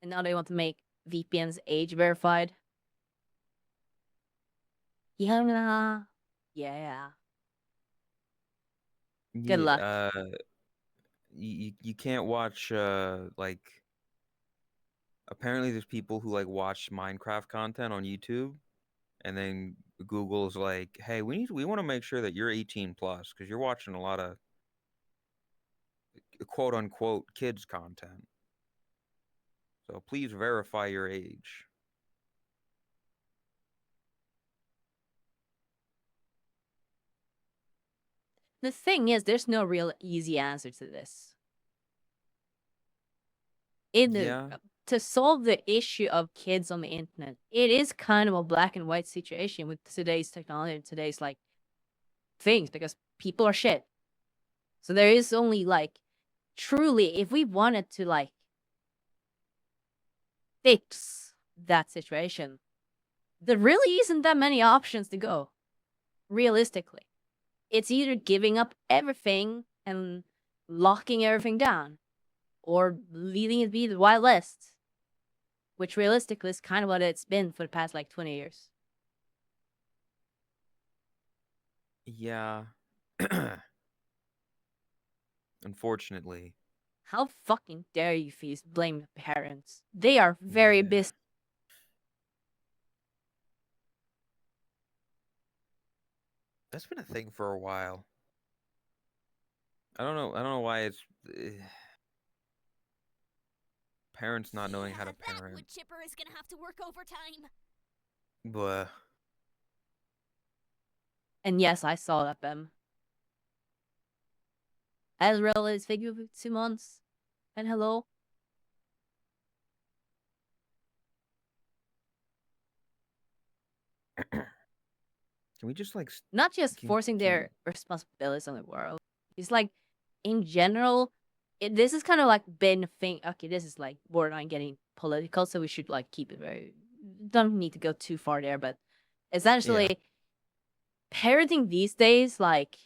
And now they want to make VPNs age verified. Yeah. Yeah. Good luck. you can't watch like apparently there's people who like watch Minecraft content on YouTube, and then Google's like, "Hey, we want to make sure that you're 18 plus because you're watching a lot of quote unquote kids content. So please verify your age." The thing is, there's no real easy answer to this. Yeah. To solve the issue of kids on the internet, it is kind of a black and white situation with today's technology and today's like things because people are shit. So there is only like truly, if we wanted to like fix that situation, there really isn't that many options to go. Realistically, it's either giving up everything and locking everything down, or leaving it be the Wild West, which realistically is kind of what it's been for the past like 20 years. Yeah. Unfortunately. How fucking dare you, Feast, blame the parents? They are very Yeah. busy. That's been a thing for a while. I don't know why it's parents not knowing how to That parent. wood chipper is gonna have to work overtime. But And yes, I saw that, Bem. Ezreal is figure of 2 months. And hello. can we just like Not just Can- forcing can- their responsibilities on the world. It's like, in general, this is kind of like been a thing. Okay, this is like borderline getting political, so we should like keep it very. Don't need to go too far there, but essentially, parenting these days, like,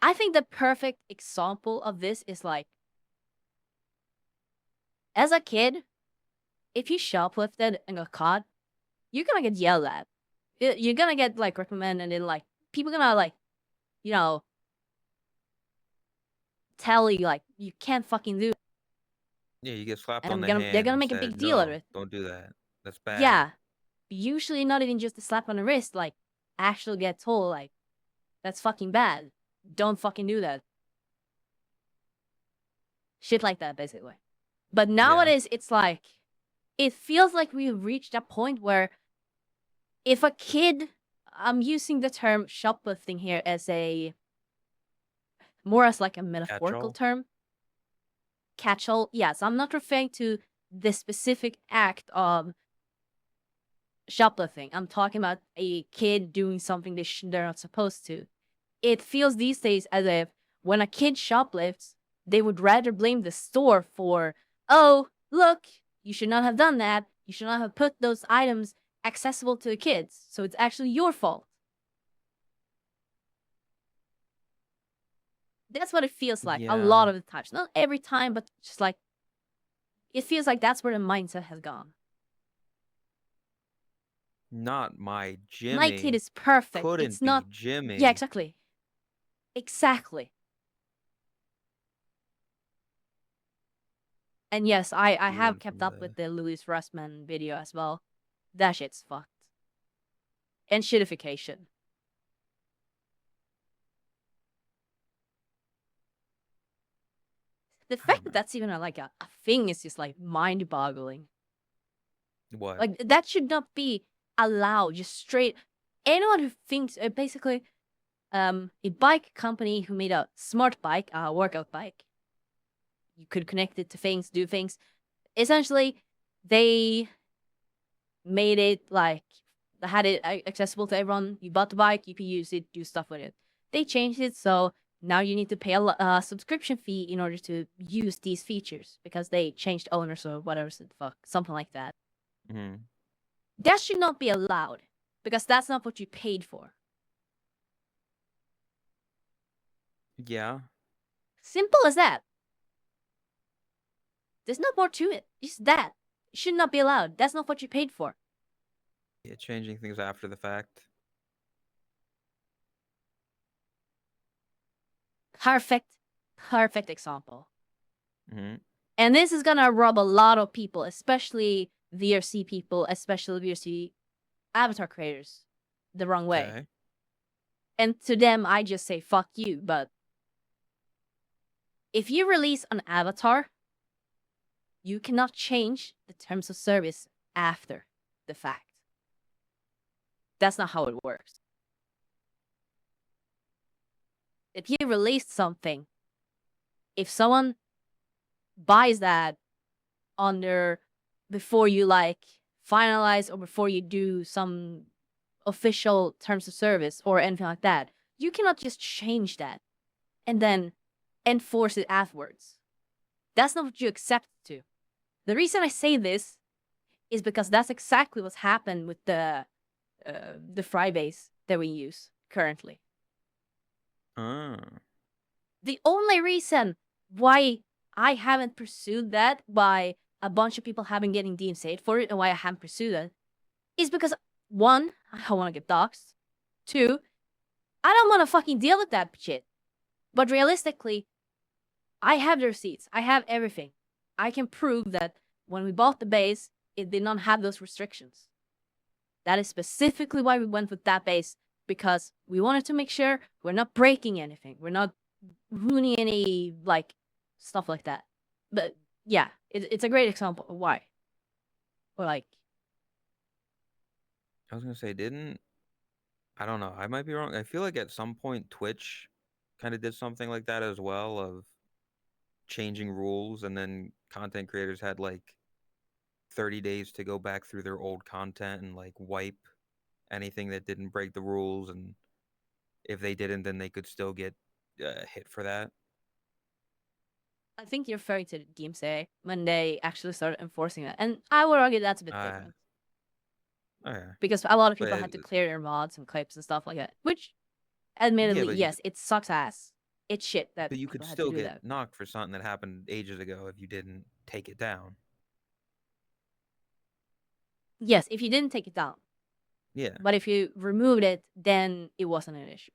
I think the perfect example of this is like, as a kid, if you shoplifted and got caught, you're gonna get yelled at. You're gonna get like reprimanded, and then like people gonna like, you know, tell you like you can't fucking do it. Yeah, you get slapped And on the they're hand gonna and make a said, big deal out of "No, it. don't do that. That's bad." Yeah. Usually not even just a slap on the wrist, like actually get told like that's fucking bad. Don't fucking do that. Shit like that, basically. But nowadays it's like it feels like we've reached a point where if a kid, I'm using the term shoplifting here as a more as like a metaphorical Catch-all? term. Catch-all, yes. I'm not referring to the specific act of shoplifting. I'm talking about a kid doing something they're not supposed to. It feels these days as if when a kid shoplifts, they would rather blame the store for, oh, look, you should not have done that. You should not have put those items accessible to the kids. So it's actually your fault. That's what it feels like a lot of the times. Not every time, but just like it feels like that's where the mindset has gone. Not my Jimmy. My kid is perfect. Couldn't It's not be Jimmy. Yeah, exactly. Exactly. And yes, I have kept up with the Louis Russman video as well. That shit's fucked. And shitification. The fact that that's even like a thing is just like mind-boggling. What? Like that should not be allowed. Just straight. Anyone who thinks basically, a bike company who made a smart bike, a workout bike. You could connect it to things, do things. Essentially, they made it like they had it accessible to everyone. You bought the bike, you could use it, do stuff with it. They changed it so now you need to pay a subscription fee in order to use these features because they changed owners or whatever the fuck, something like that. Mm-hmm. That should not be allowed because that's not what you paid for. Yeah. Simple as that. There's no more to it. Just that. It should not be allowed. That's not what you paid for. Yeah, changing things after the fact. Perfect example. Mm-hmm. And this is gonna rub a lot of people, especially VRC people, especially VRC avatar creators, the wrong way. Okay. And to them, I just say, fuck you. But if you release an avatar, you cannot change the terms of service after the fact. That's not how it works. If you released something, if someone buys that before you like finalize or before you do some official terms of service or anything like that, you cannot just change that and then enforce it afterwards. That's not what you accept to. The reason I say this is because that's exactly what's happened with the Frybase that we use currently. The only reason why I haven't pursued that, why a bunch of people haven't getting DMCA'd for it, and why I haven't pursued it, is because, one, I don't want to get doxxed. Two, I don't want to fucking deal with that shit. But realistically, I have the receipts. I have everything. I can prove that when we bought the base, it did not have those restrictions. That is specifically why we went with that base, because we wanted to make sure we're not breaking anything. We're not ruining any, like, stuff like that. But yeah, it's a great example of why. Or like, I was gonna say, I don't know. I might be wrong. I feel like at some point Twitch kind of did something like that as well, of changing rules, and then content creators had like 30 days to go back through their old content and like wipe anything that didn't break the rules, and if they didn't, then they could still get hit for that. I think you're referring to DMCA when they actually started enforcing that. And I would argue that's a bit different. Okay. Because a lot of people But had to clear their mods and clips and stuff like that. Which, admittedly, but yes, it sucks ass. It's shit that But you people could had to still do get that. knocked for something that happened ages ago if you didn't take it down. Yes, if you didn't take it down. Yeah. But if you removed it, then it wasn't an issue.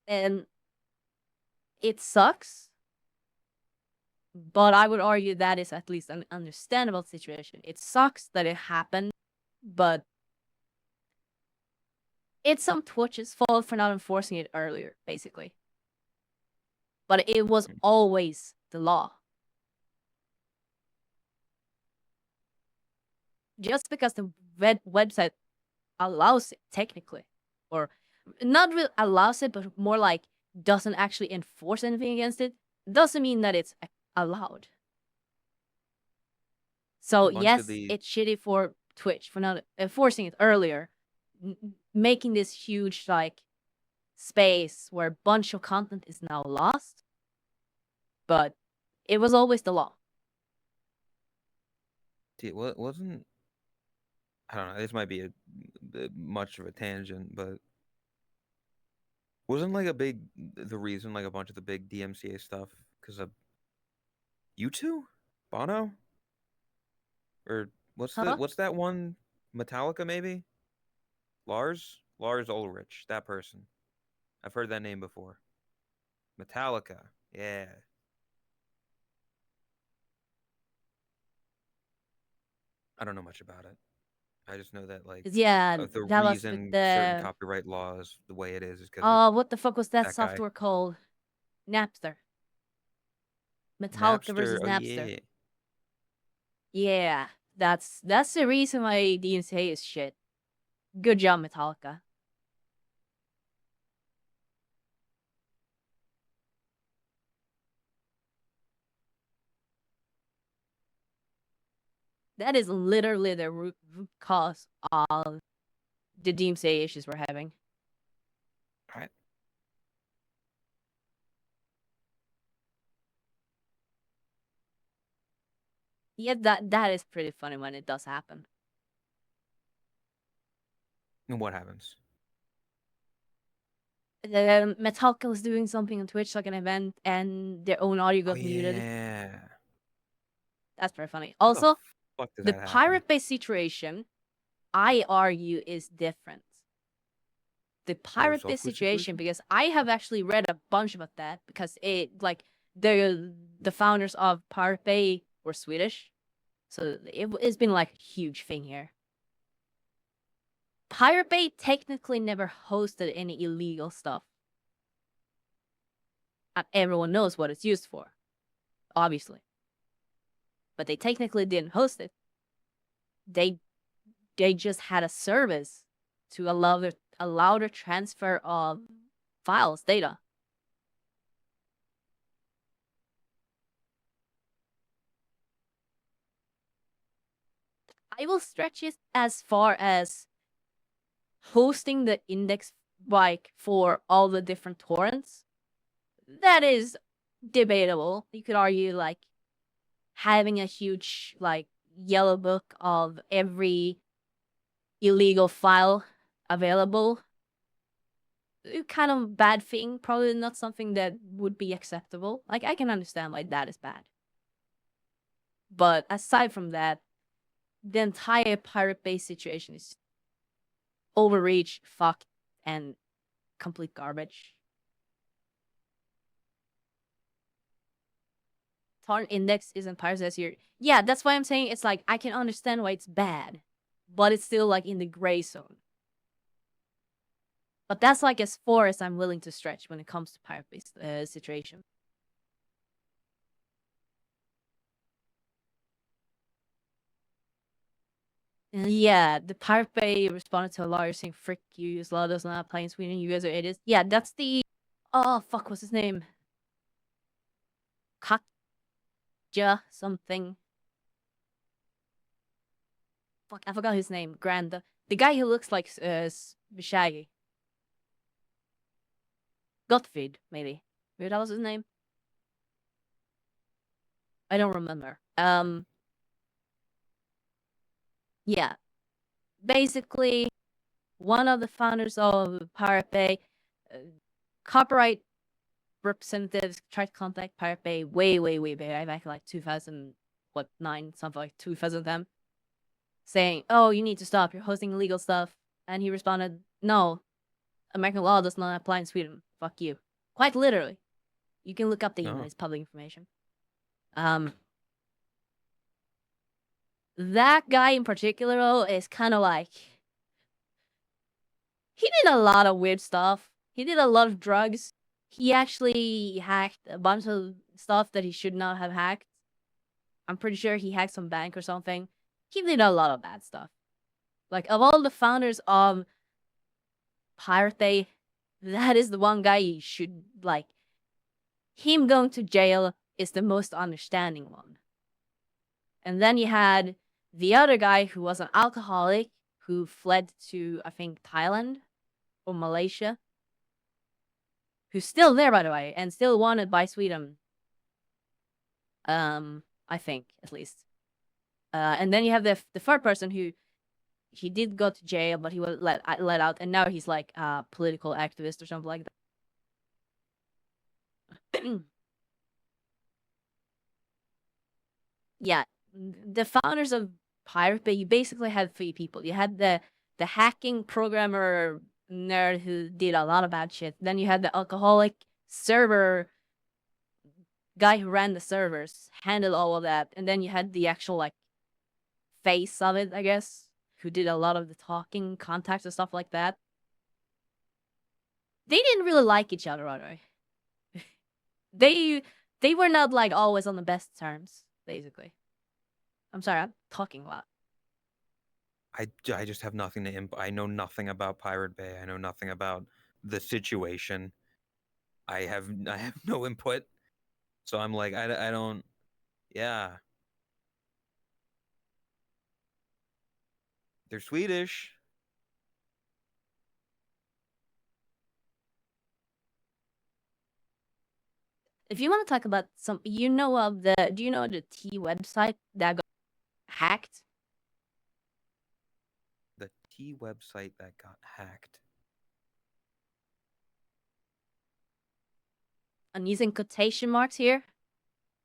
And it sucks. But I would argue that is at least an understandable situation. It sucks that it happened, but it's some Twitch's fault for not enforcing it earlier, basically. But it was always the law. Just because the website allows it, technically, or not really allows it, but more like doesn't actually enforce anything against it, doesn't mean that it's allowed. So yes, it's shitty for Twitch for not enforcing it earlier, making this huge like space where a bunch of content is now lost. But it was always the law. What wasn't? I don't know. This might be a much of a tangent, but wasn't like the reason like a bunch of the big DMCA stuff because of U2, Bono, or what's that one? Metallica maybe? Lars Ulrich, that person. I've heard that name before. Metallica, yeah. I don't know much about it. I just know that like yeah, the that was reason with the certain copyright laws the way it is because oh, what the fuck was that that guy. software called? Napster. Metallica versus Oh, Napster. yeah. Yeah, that's the reason why DMCA is shit. Good job, Metallica. That is literally the root cause of the DMCA issues we're having. Right. Yeah, that is pretty funny when it does happen. And what happens? Metallica was doing something on Twitch, like an event, and their own audio got muted. Yeah. That's pretty funny. Also, the happen? pirate-based situation, I argue, is different. The pirate-based situation, because I have actually read a bunch about that, because it like the founders of Pirate Bay were Swedish, so it's been like a huge thing here. Pirate Bay technically never hosted any illegal stuff. And everyone knows what it's used for, obviously. But they technically didn't host it. They just had a service to allow the transfer of files, data. I will stretch it as far as hosting the index like for all the different torrents. That is debatable. You could argue like having a huge like yellow book of every illegal file available kind of bad thing. Probably not something that would be acceptable. Like, I can understand why that is bad. But aside from that, the entire Pirate Bay situation is overreach, fuck, and complete garbage. Tarn Index isn't Pirates this year. Yeah, that's why I'm saying it's like, I can understand why it's bad, but it's still like in the gray zone. But that's like as far as I'm willing to stretch when it comes to Pirate Bay situation. Yeah, the Pirate Bay responded to a lawyer saying, "Frick you, this law does not apply in Sweden. You guys are idiots." Yeah, that's the. Oh, fuck, what's his name? Katja something. Fuck, I forgot his name. The guy who looks like Shaggy. Gottfried, maybe. Maybe that was his name. I don't remember. Yeah. Basically, one of the founders of Pirate Bay, copyright representatives tried to contact Pirate Bay way back like 2009, something like 2010, saying, "Oh, you need to stop. You're hosting illegal stuff." And he responded, "No, American law does not apply in Sweden. Fuck you." Quite literally. You can look up the email. Oh. It's public information. That guy in particular though is kind of like, he did a lot of weird stuff. He did a lot of drugs. He actually hacked a bunch of stuff that he should not have hacked. I'm pretty sure he hacked some bank or something. He did a lot of bad stuff. Like, of all the founders of Pirate Bay, that is the one guy you should, like, him going to jail is the most understanding one. And then you had the other guy who was an alcoholic who fled to, I think, Thailand or Malaysia, who's still there, by the way, and still wanted by Sweden. I think, at least. And then you have the third person who, he did go to jail, but he was let out, and now he's like a political activist or something like that. Yeah, the founders of Pirate Bay, you basically had three people. You had the hacking programmer nerd who did a lot of bad shit. Then you had the alcoholic server guy who ran the servers, handled all of that, and then you had the actual like face of it, I guess, who did a lot of the talking, contacts and stuff like that. They didn't really like each other, right? They were not like always on the best terms, basically. I'm sorry, I'm talking a lot. I just have nothing to I know nothing about Pirate Bay. I know nothing about the situation. I have no input. So I'm like, I don't. Yeah. They're Swedish. If you want to talk about some, do you know the T website that got hacked? The T website that got hacked. I'm using quotation marks here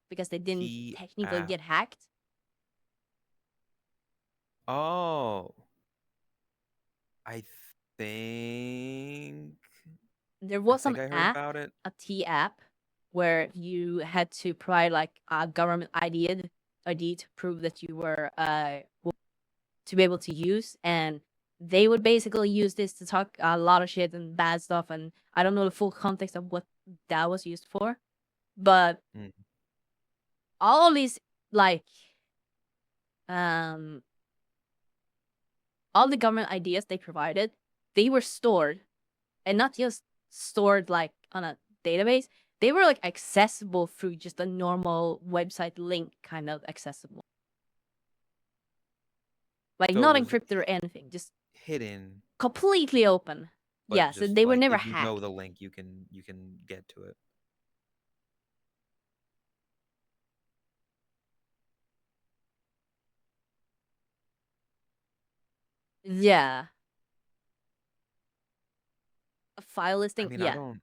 because they didn't T technically app. get hacked. Oh. I think. There was I think some I heard app, about it. a T app, where you had to provide like a government ID to prove that you were to be able to use, and they would basically use this to talk a lot of shit and bad stuff, and I don't know the full context of what that was used for, but Mm. all of these like all the government ideas they provided, they were stored, and not just stored like on a database, they were like accessible through just a normal website link, kind of accessible, like So it not was encrypted or anything, just hidden. completely open. But Yeah, so just they were like never if you know hacked. the link, you can get to it. Yeah. file I listing. mean, Yeah. I don't.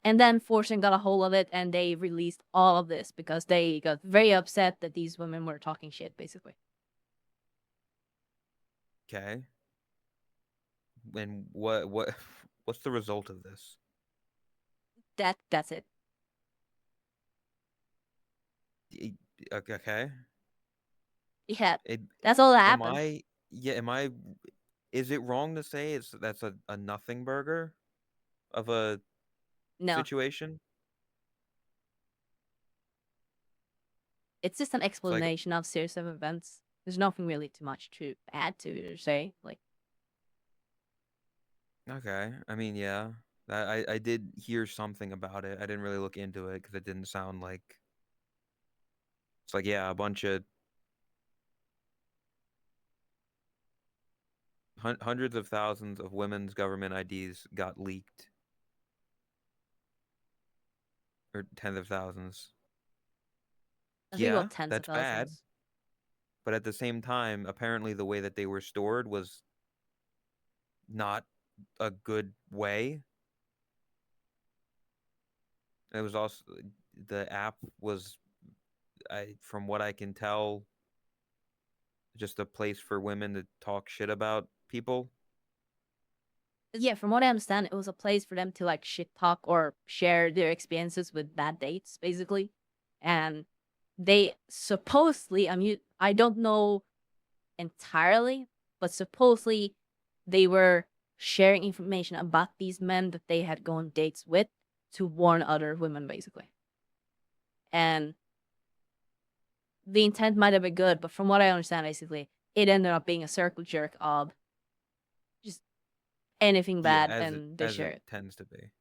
And then Fortune got a hold of it and they released all of this because they got very upset that these women were talking shit, basically. Okay. And what what's the result of this? That's it. Y- Okay. Yeah, It, that's all that am happened. I? Yeah. Am I? Is it wrong to say that's a nothing burger of a No, situation? it's just an It's like, explanation of series of events. There's nothing really too much to add to it or say. Like, okay. I mean, yeah. I did hear something about it. I didn't really look into it because it didn't sound like it's like, yeah, a bunch of hundreds of thousands of women's government IDs got leaked, or tens of thousands. I think Yeah, about tens of that's bad. thousands. But at the same time, apparently the way that they were stored was not a good way. It was also the app was, from what I can tell, just a place for women to talk shit about people. Yeah, from what I understand, it was a place for them to like shit talk or share their experiences with bad dates, basically. And they supposedly, I mean, I don't know entirely, but supposedly they were sharing information about these men that they had gone dates with to warn other women, basically. And the intent might have been good, but from what I understand, basically, it ended up being a circle jerk of just anything Yeah, bad, and they as share it it. tends to be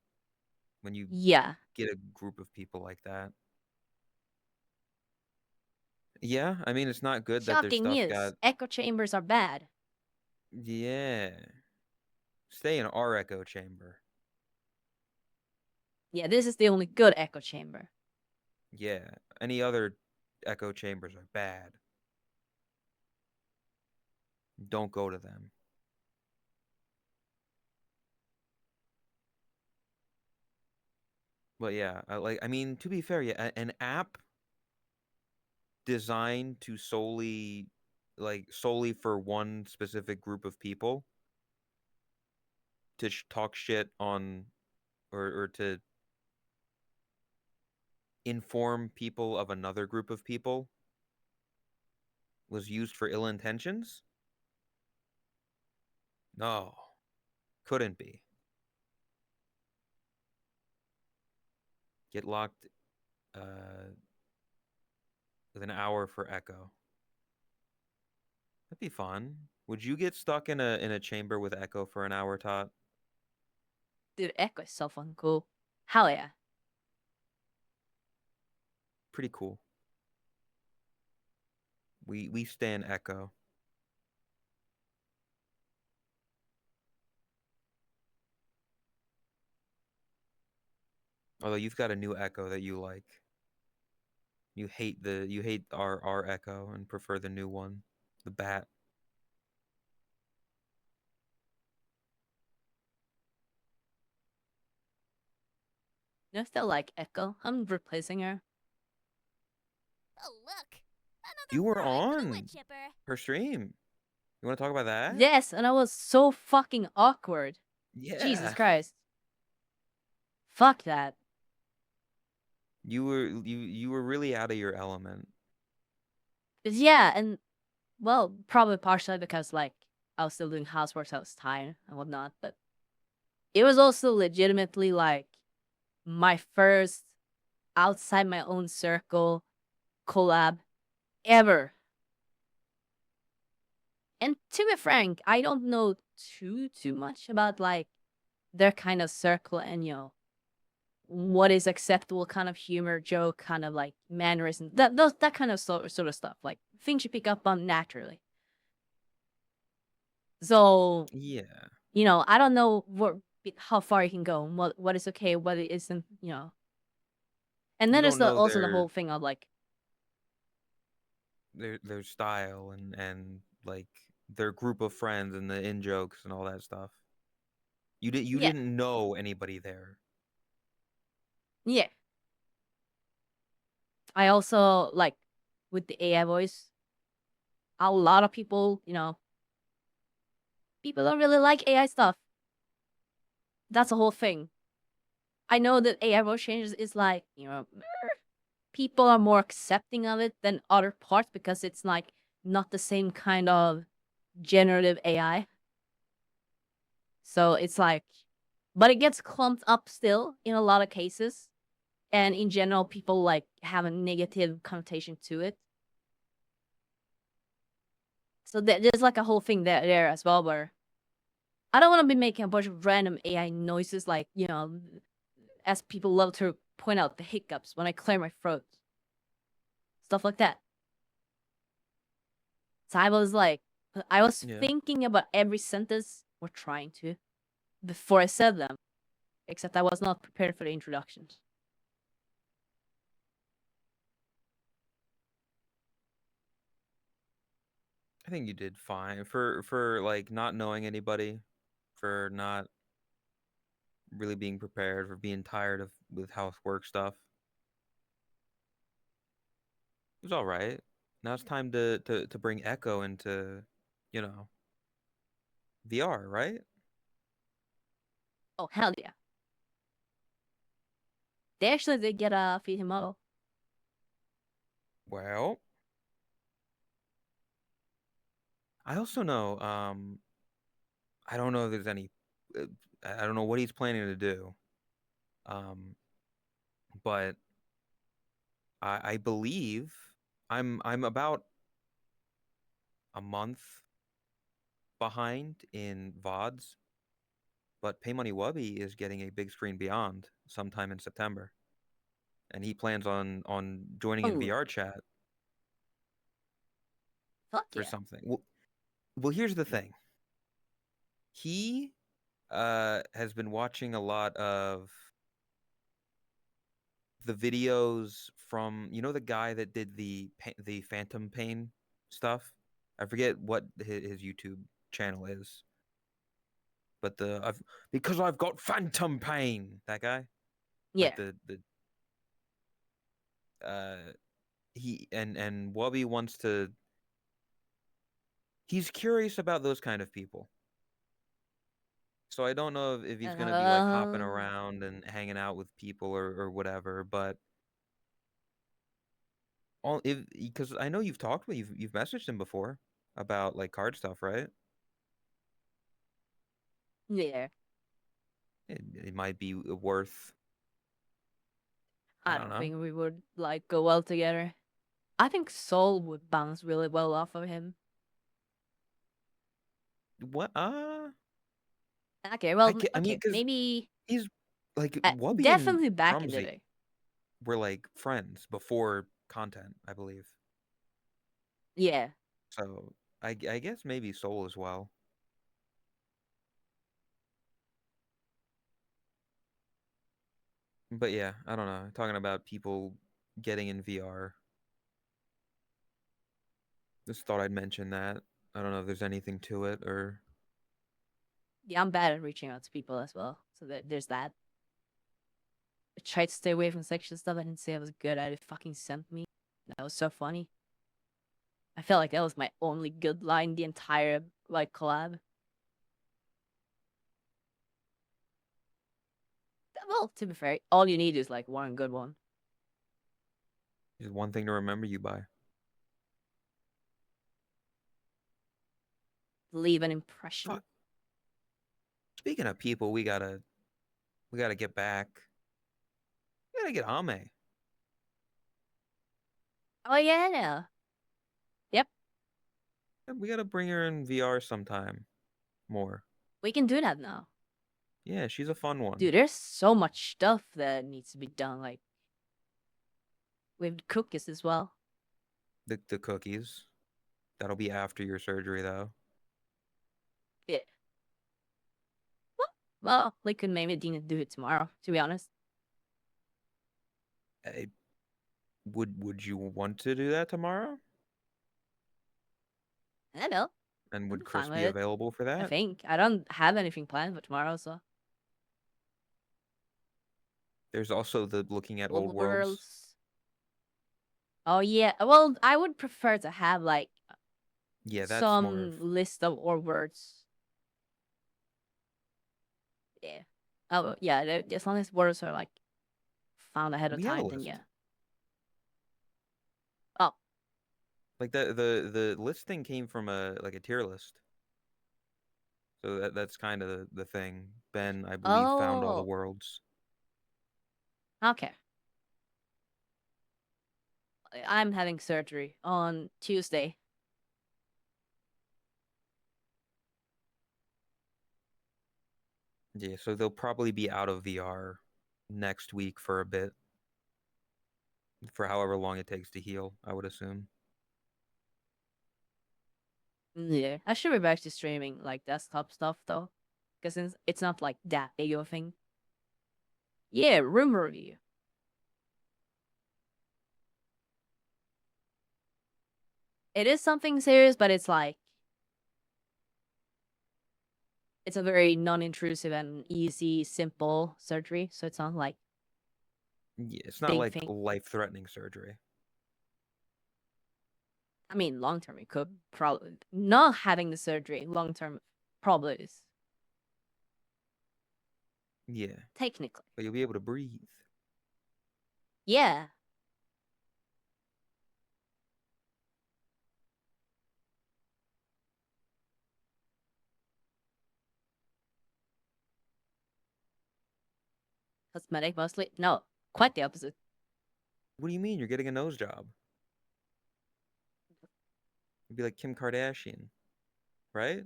when you Yeah. get a group of people like that. Yeah, I mean, it's not good that their Shocking stuff news. got. Echo chambers are bad. Yeah, stay in our echo chamber. Yeah, this is the only good echo chamber. Yeah, any other echo chambers are bad. Don't go to them. But yeah, I mean, to be fair, yeah, an app designed to solely for one specific group of people to talk shit on, or to inform people of another group of people was used for ill intentions? No, couldn't be. Get locked uh, with an hour for Echo. That'd be fun. Would you get stuck in a chamber with Echo for an hour, Tot? Dude, echo is so fun cool. Hell yeah. Pretty cool. We stand Echo. Although you've got a new Echo that you like. You hate our Echo and prefer the new one, the Bat. I still like Echo. I'm replacing her. Oh, look! Another You were fry for the wood on chipper. her stream. You want to talk about that? Yes, and I was so fucking awkward. Jesus Yeah. Christ. Fuck that. You were really out of your element. Yeah, and well, probably partially because like I was still doing housework, so I was tired and whatnot, but it was also legitimately like my first outside my own circle collab ever. And to be frank, I don't know too much about like their kind of circle and what is acceptable kind of humor, joke, kind of like mannerism, that kind of sort of stuff, like things you pick up on naturally. So Yeah. I don't know how far you can go, and what is okay, what isn't. And You then there's don't know also the whole thing of like, their style and like their group of friends and the in jokes and all that stuff. You Yeah. didn't know anybody there. Yeah. I also like with the AI voice, a lot of people, people don't really like AI stuff. That's a whole thing. I know that AI voice changes is like, people are more accepting of it than other parts because it's like not the same kind of generative AI. So it's like, but it gets clumped up still in a lot of cases. And in general, people like have a negative connotation to it. So there's like a whole thing there as well where I don't want to be making a bunch of random AI noises like, as people love to point out the hiccups when I clear my throat. Stuff like that. So I was Yeah. thinking about every sentence we're trying to before I said them, except I was not prepared for the introductions. I think you did fine for like not knowing anybody, for not really being prepared, for being tired of with housework stuff. It was all right. Now it's time to bring Echo into, you know, VR, right? Oh, hell yeah. They actually did get a feed him model. Well, I also know, I don't know if there's any, uh, I don't know what he's planning to do, um, but I believe I'm about a month behind in VODs, but Pay Money Wubby is getting a big screen beyond sometime in September, and he plans on joining in Oh, VR chat fuck for yeah. something. Well, here's the thing. He has been watching a lot of the videos from, the guy that did the Phantom Pain stuff. I forget what his YouTube channel is, but because I've got Phantom Pain, that guy, Yeah. like the he and Wubby wants to. He's curious about those kind of people. So I don't know if he's gonna be like hopping Uh, around and hanging out with people or whatever, but all if because I know you've talked with you've messaged him before about like card stuff, right? yeah. It might be worth. I I don't don't know. think we would like go well together. I think Soul would bounce really well off of him. What? Okay, well, I mean, okay, because maybe he's like Wubby and definitely back in the Rumsey day. were like friends before content, I believe. Yeah. So I guess maybe Soul as well. But yeah, I don't know. Talking about people getting in VR. Just thought I'd mention that. I don't know if there's anything to it or. Yeah, I'm bad at reaching out to people as well. So there's that. I tried to stay away from sexual stuff. I didn't say I was good at it. Fucking sent me. That was so funny. I felt like that was my only good line the entire like collab. Well, to be fair, all you need is like one good one. Just one thing to remember you by. Leave an impression. Fuck. Speaking of people, we gotta get back. We gotta get Ame. Oh yeah. Yep, We gotta bring her in VR sometime more. we can do that now. Yeah, she's a fun one. Dude, there's so much stuff that needs to be done, like with cookies as well. The cookies. That'll be after your surgery though. Yeah. Well, we could maybe do it tomorrow, to be honest. Eh, would you want to do that tomorrow? I don't know. And I'd would be fine Chris with be it. available for I that? think. I don't have anything planned for tomorrow, so There's also the looking at old Old worlds. worlds. Oh yeah. Well, I would prefer to have like Yeah, that's more some of list of old words. Yeah. Oh yeah. As long as words are like found ahead of we have a time, then list. yeah. Oh, Like the listing came from a tier list. So that's kind of the thing. Ben, I believe, found all the oh, worlds. okay. I'm having surgery on Tuesday. Yeah, so they'll probably be out of VR next week for a bit. For however long it takes to heal, I would assume. Yeah, I should be back to streaming like desktop stuff though, because it's not like that big of a thing. Yeah, room review. It is something serious, but it's like it's a very non-intrusive and easy, simple surgery. So it's not like Yeah, it's not big like thing. life-threatening surgery. I mean, long term it could probably not having the surgery. Long term probably is Yeah, technically. but you'll be able to breathe. Yeah. Cosmetic mostly. No, quite the opposite. What do you mean? You're getting a nose job? You'd be like Kim Kardashian, right?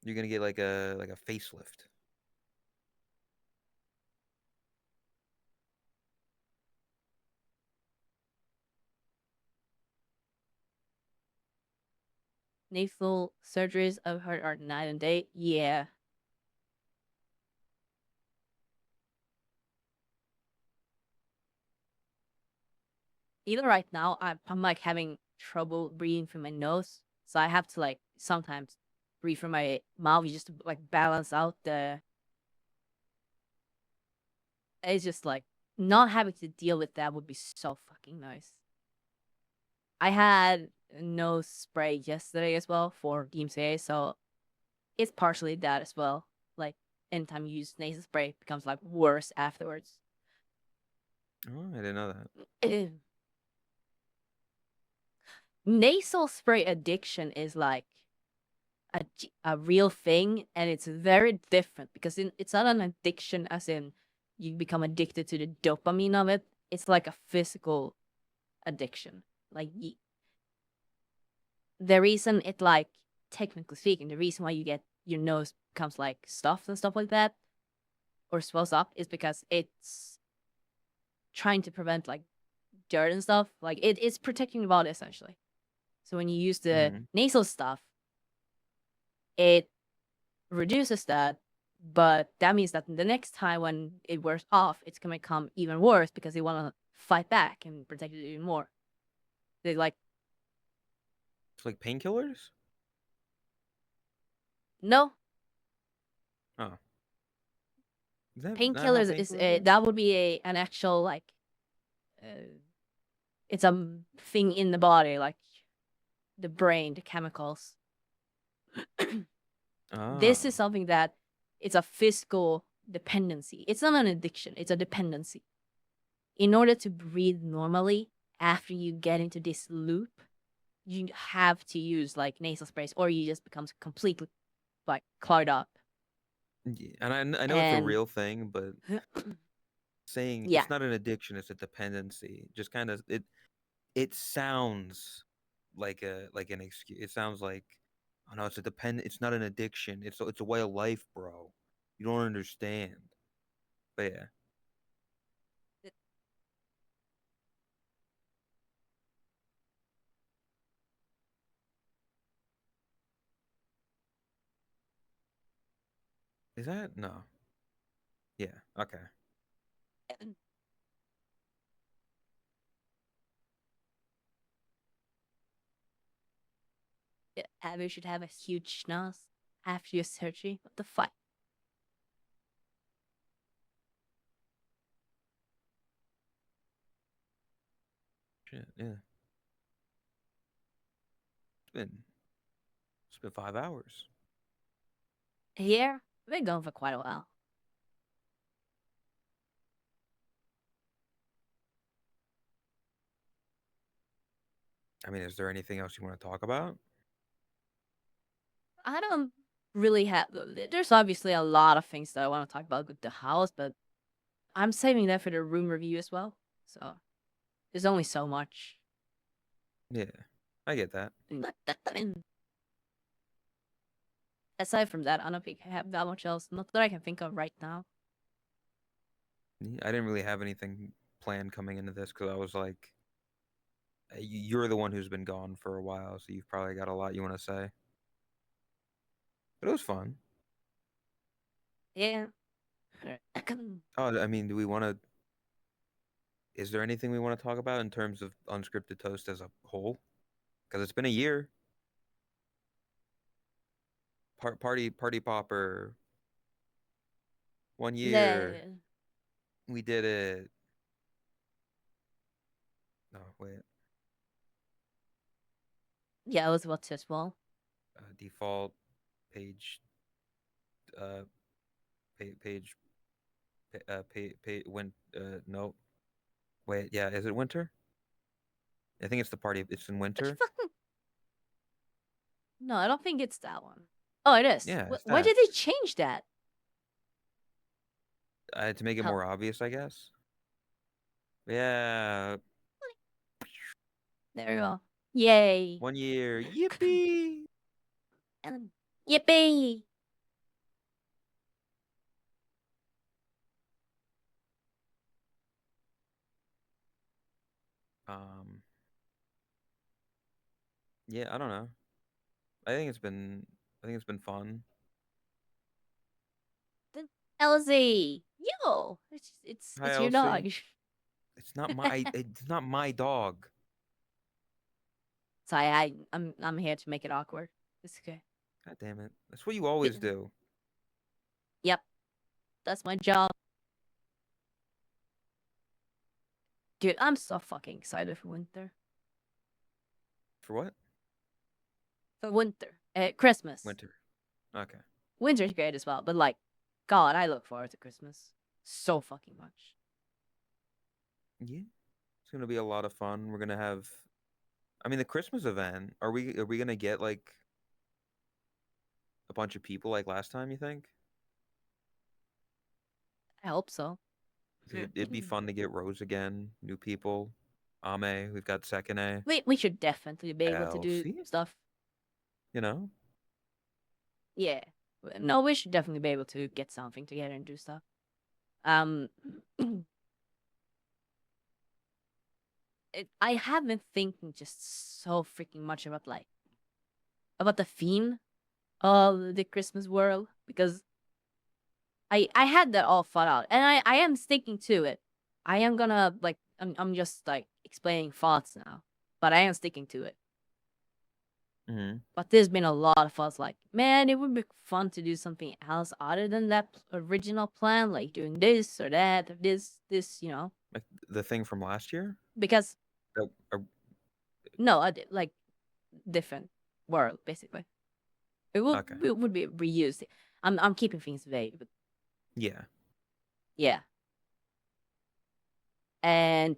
You're gonna get like a facelift. Nasal surgeries I've heard are night and day. Yeah. Even right now, I'm like having trouble breathing through my nose, so I have to like sometimes breathe from my mouth just to like balance out the. It's just like not having to deal with that would be so fucking nice. I had a nose spray yesterday as well for DMCA, so it's partially that as well. Like anytime you use nasal spray, it becomes like worse afterwards. Oh, I didn't know that. Nasal spray addiction is like a real thing, and it's very different because it's not an addiction as in you become addicted to the dopamine of it. It's like a physical addiction. Like the reason it like technically speaking, the reason why you get your nose becomes like stuffed and stuff like that or swells up is because it's trying to prevent like dirt and stuff. Like it's protecting the body essentially. So when you use the Mhm. nasal stuff, it reduces that, but that means that the next time when it wears off, it's gonna become even worse because they want to fight back and protect it even more. They like It's like painkillers. no Oh, is that not how painkillers is painkillers are? that would be an actual like uh, it's a thing in the body like the brain, the chemicals. This is Oh, something that it's a physical dependency. It's not an addiction. It's a dependency. In order to breathe normally after you get into this loop, you have to use like nasal sprays or you just becomes completely like clogged up. yeah. And I know it's a And real thing, but saying yeah, it's not an addiction, it's a dependency. Just kind of it sounds like an excuse. It sounds like, oh no, it's not an addiction. It's a way of life, bro. You don't understand. But yeah. Is that no? Yeah. Okay. Abby should have a huge schnoz after your surgery. What the fuck? Shit, yeah. It's been 5 hours. Here, we've been going for quite a while. I mean, is there anything else you want to talk about? I don't really have. There's obviously a lot of things that I want to talk about with the house, but I'm saving that for the room review as well. So there's only so much. Yeah, I get that. Aside from that, I don't think I have that much else. Not that I can think of right now. Yeah, I didn't really have anything planned coming into this because I was like, you're the one who's been gone for a while, so you've probably got a lot you want to say. But it was fun. Yeah. Oh, I mean, do we want to? Is there anything we want to talk about in terms of unscripted toast as a whole? Because it's been a year. Party popper. 1 year. The- We did it. No, wait. yeah, it was about to as well. Default page. Page. When. No. Wait. Yeah. Is it winter? I think it's the party. It's in winter. No, I don't think it's that one. Oh, it is. Yeah, it's Why that. did they change that? To make it How- more obvious, I guess. Yeah. There you go. Yay. 1 year. Yippee! Yippee! Um. Yeah, I don't know. I think it's been. I think it's been fun. The LZ. Yo, Hi, it's your Elsie. dog. It's not my. It's not my dog. Sorry, I'm here to make it awkward. It's okay. God damn it. That's what you always do. Yep, that's my job. Dude, I'm so fucking excited for winter. For what? For winter. Christmas. Winter. Okay. Winter's great as well, but like, God, I look forward to Christmas so fucking much. Yeah. It's gonna be a lot of fun. We're gonna have. I mean, the Christmas event. Are we gonna get like a bunch of people like last time? You think? I hope so. It'd be fun to get Rose again, new people. Ame, we've got Second A. We should definitely be able to do Elsie? stuff. You know? Yeah. No, we should definitely be able to get something together and do stuff. I have been thinking just so freaking much about about the theme of the Christmas world because I had that all thought out and I am sticking to it. I am gonna I'm just like explaining thoughts now, but I am sticking to it. Mm-hmm. But there's been a lot of thoughts like, man, it would be fun to do something else other than that original plan, like doing this or that or this, you know. Like the thing from last year? Because Or no, like different world basically. It would Okay. it would be reused. I'm keeping things vague, but yeah. yeah. And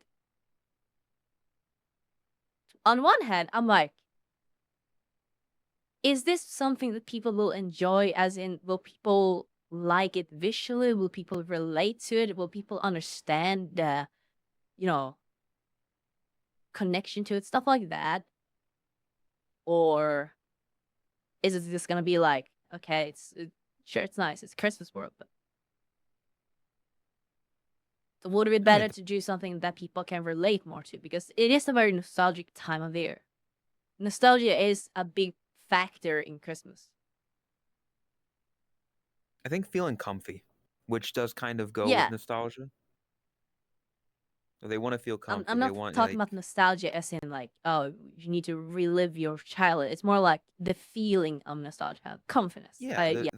on one hand, I'm like, is this something that people will enjoy? As in, will people like it visually? Will people relate to it? Will people understand the, you know, connection to it? Stuff like that. Or is it just gonna be like, okay, sure, it's nice, it's Christmas world, but so would it be better to do something that people can relate more to? Because it is a very nostalgic time of year. Nostalgia is a big factor in Christmas. I think feeling comfy, which does kind of go Yeah. with nostalgia. They want to feel I'm comfort. They not want talking like about nostalgia as in like, oh, you need to relive your childhood. It's more like the feeling of nostalgia, confidence. yeah, Yeah.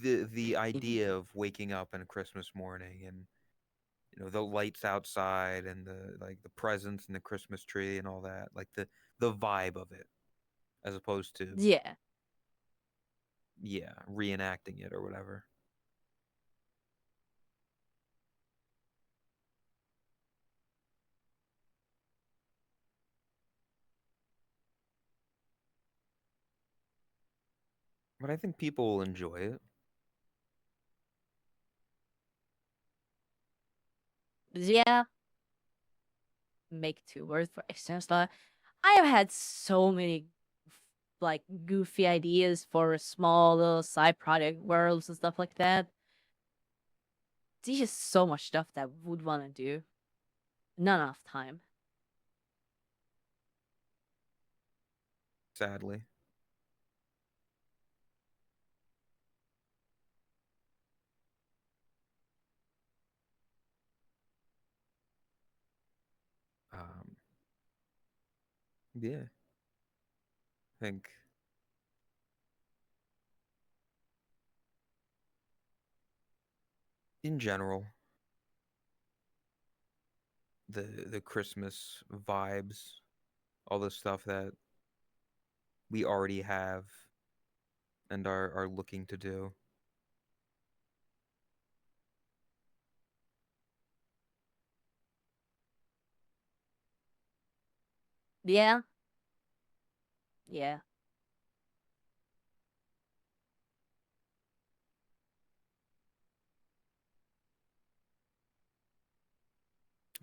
the idea of waking up on a Christmas morning and the lights outside and the presents and the Christmas tree and all that, like the vibe of it, as opposed to Yeah. reenacting it or whatever. But I think people will enjoy it. Yeah. Make two words for external. I have had so many like goofy ideas for small little side project worlds and stuff like that. There's just so much stuff that I would want to do. Not enough time. Sadly. Um, yeah. I think in general, the Christmas vibes, all the stuff that we already have and are looking to do. Yeah. Yeah.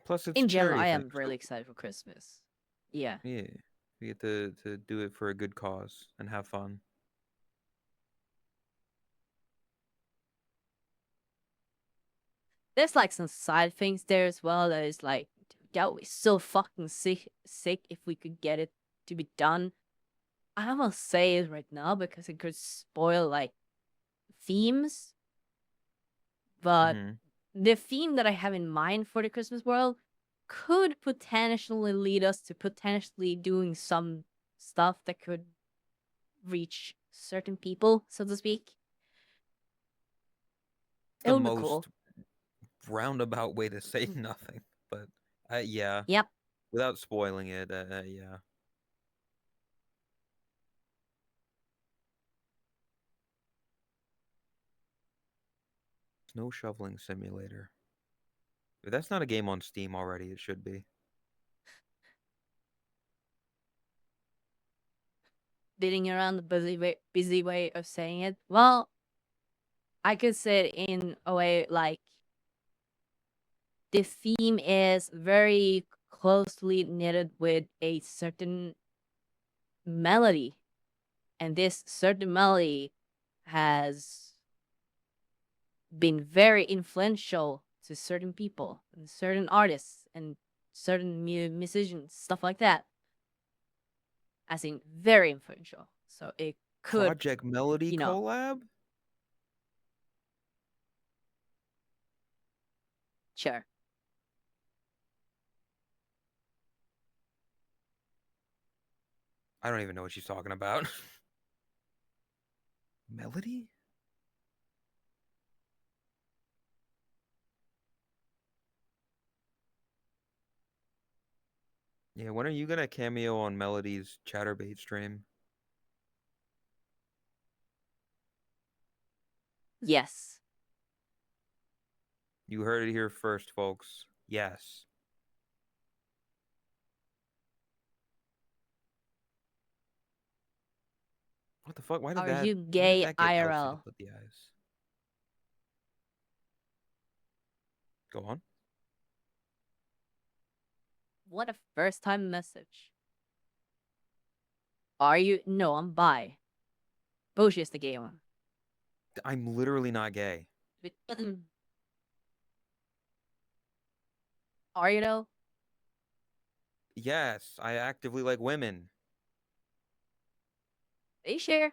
Plus, it's a In general, charity I thing. am really excited for Christmas. Yeah. Yeah, we get to do it for a good cause and have fun. There's like some side things there as well that is like that would be so fucking sick if we could get it to be done. I almost say it right now because it could spoil like themes. But Hmm. the theme that I have in mind for the Christmas world could potentially lead us to potentially doing some stuff that could reach certain people, so to speak. It The would be cool. most roundabout way to say nothing, but yeah, Yep. without spoiling it, yeah. Snow shoveling simulator. If that's not a game on Steam already, it should be. Beating around the busy way of saying it. Well, I could say it in a way like the theme is very closely knitted with a certain melody, and this certain melody has been very influential to certain people and certain artists and certain musicians, stuff like that. As in, very influential. So it could, Project Melody you know, collab? sure. I don't even know what she's talking about. Melody? Yeah, when are you gonna cameo on Melody's Chatterbait stream? Yes. You heard it here first, folks. Yes. What the fuck? Are you Why did gay that get Elsie to IRL? put the eyes? Go on. What a first time message. Are you? No, I'm bi. Boshi is the gay one. I'm literally not gay. Are you though? Yes, I actively like women. Are you sure?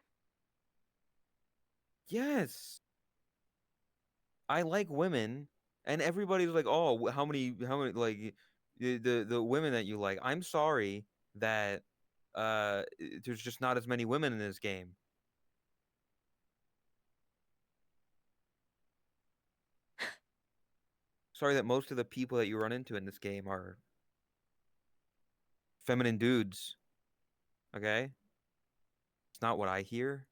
Yes. I like women, And everybody's like, "Oh, how many like the women that you like?" I'm sorry that there's just not as many women in this game. Sorry that most of the people that you run into in this game are feminine dudes. Okay? It's not what I hear.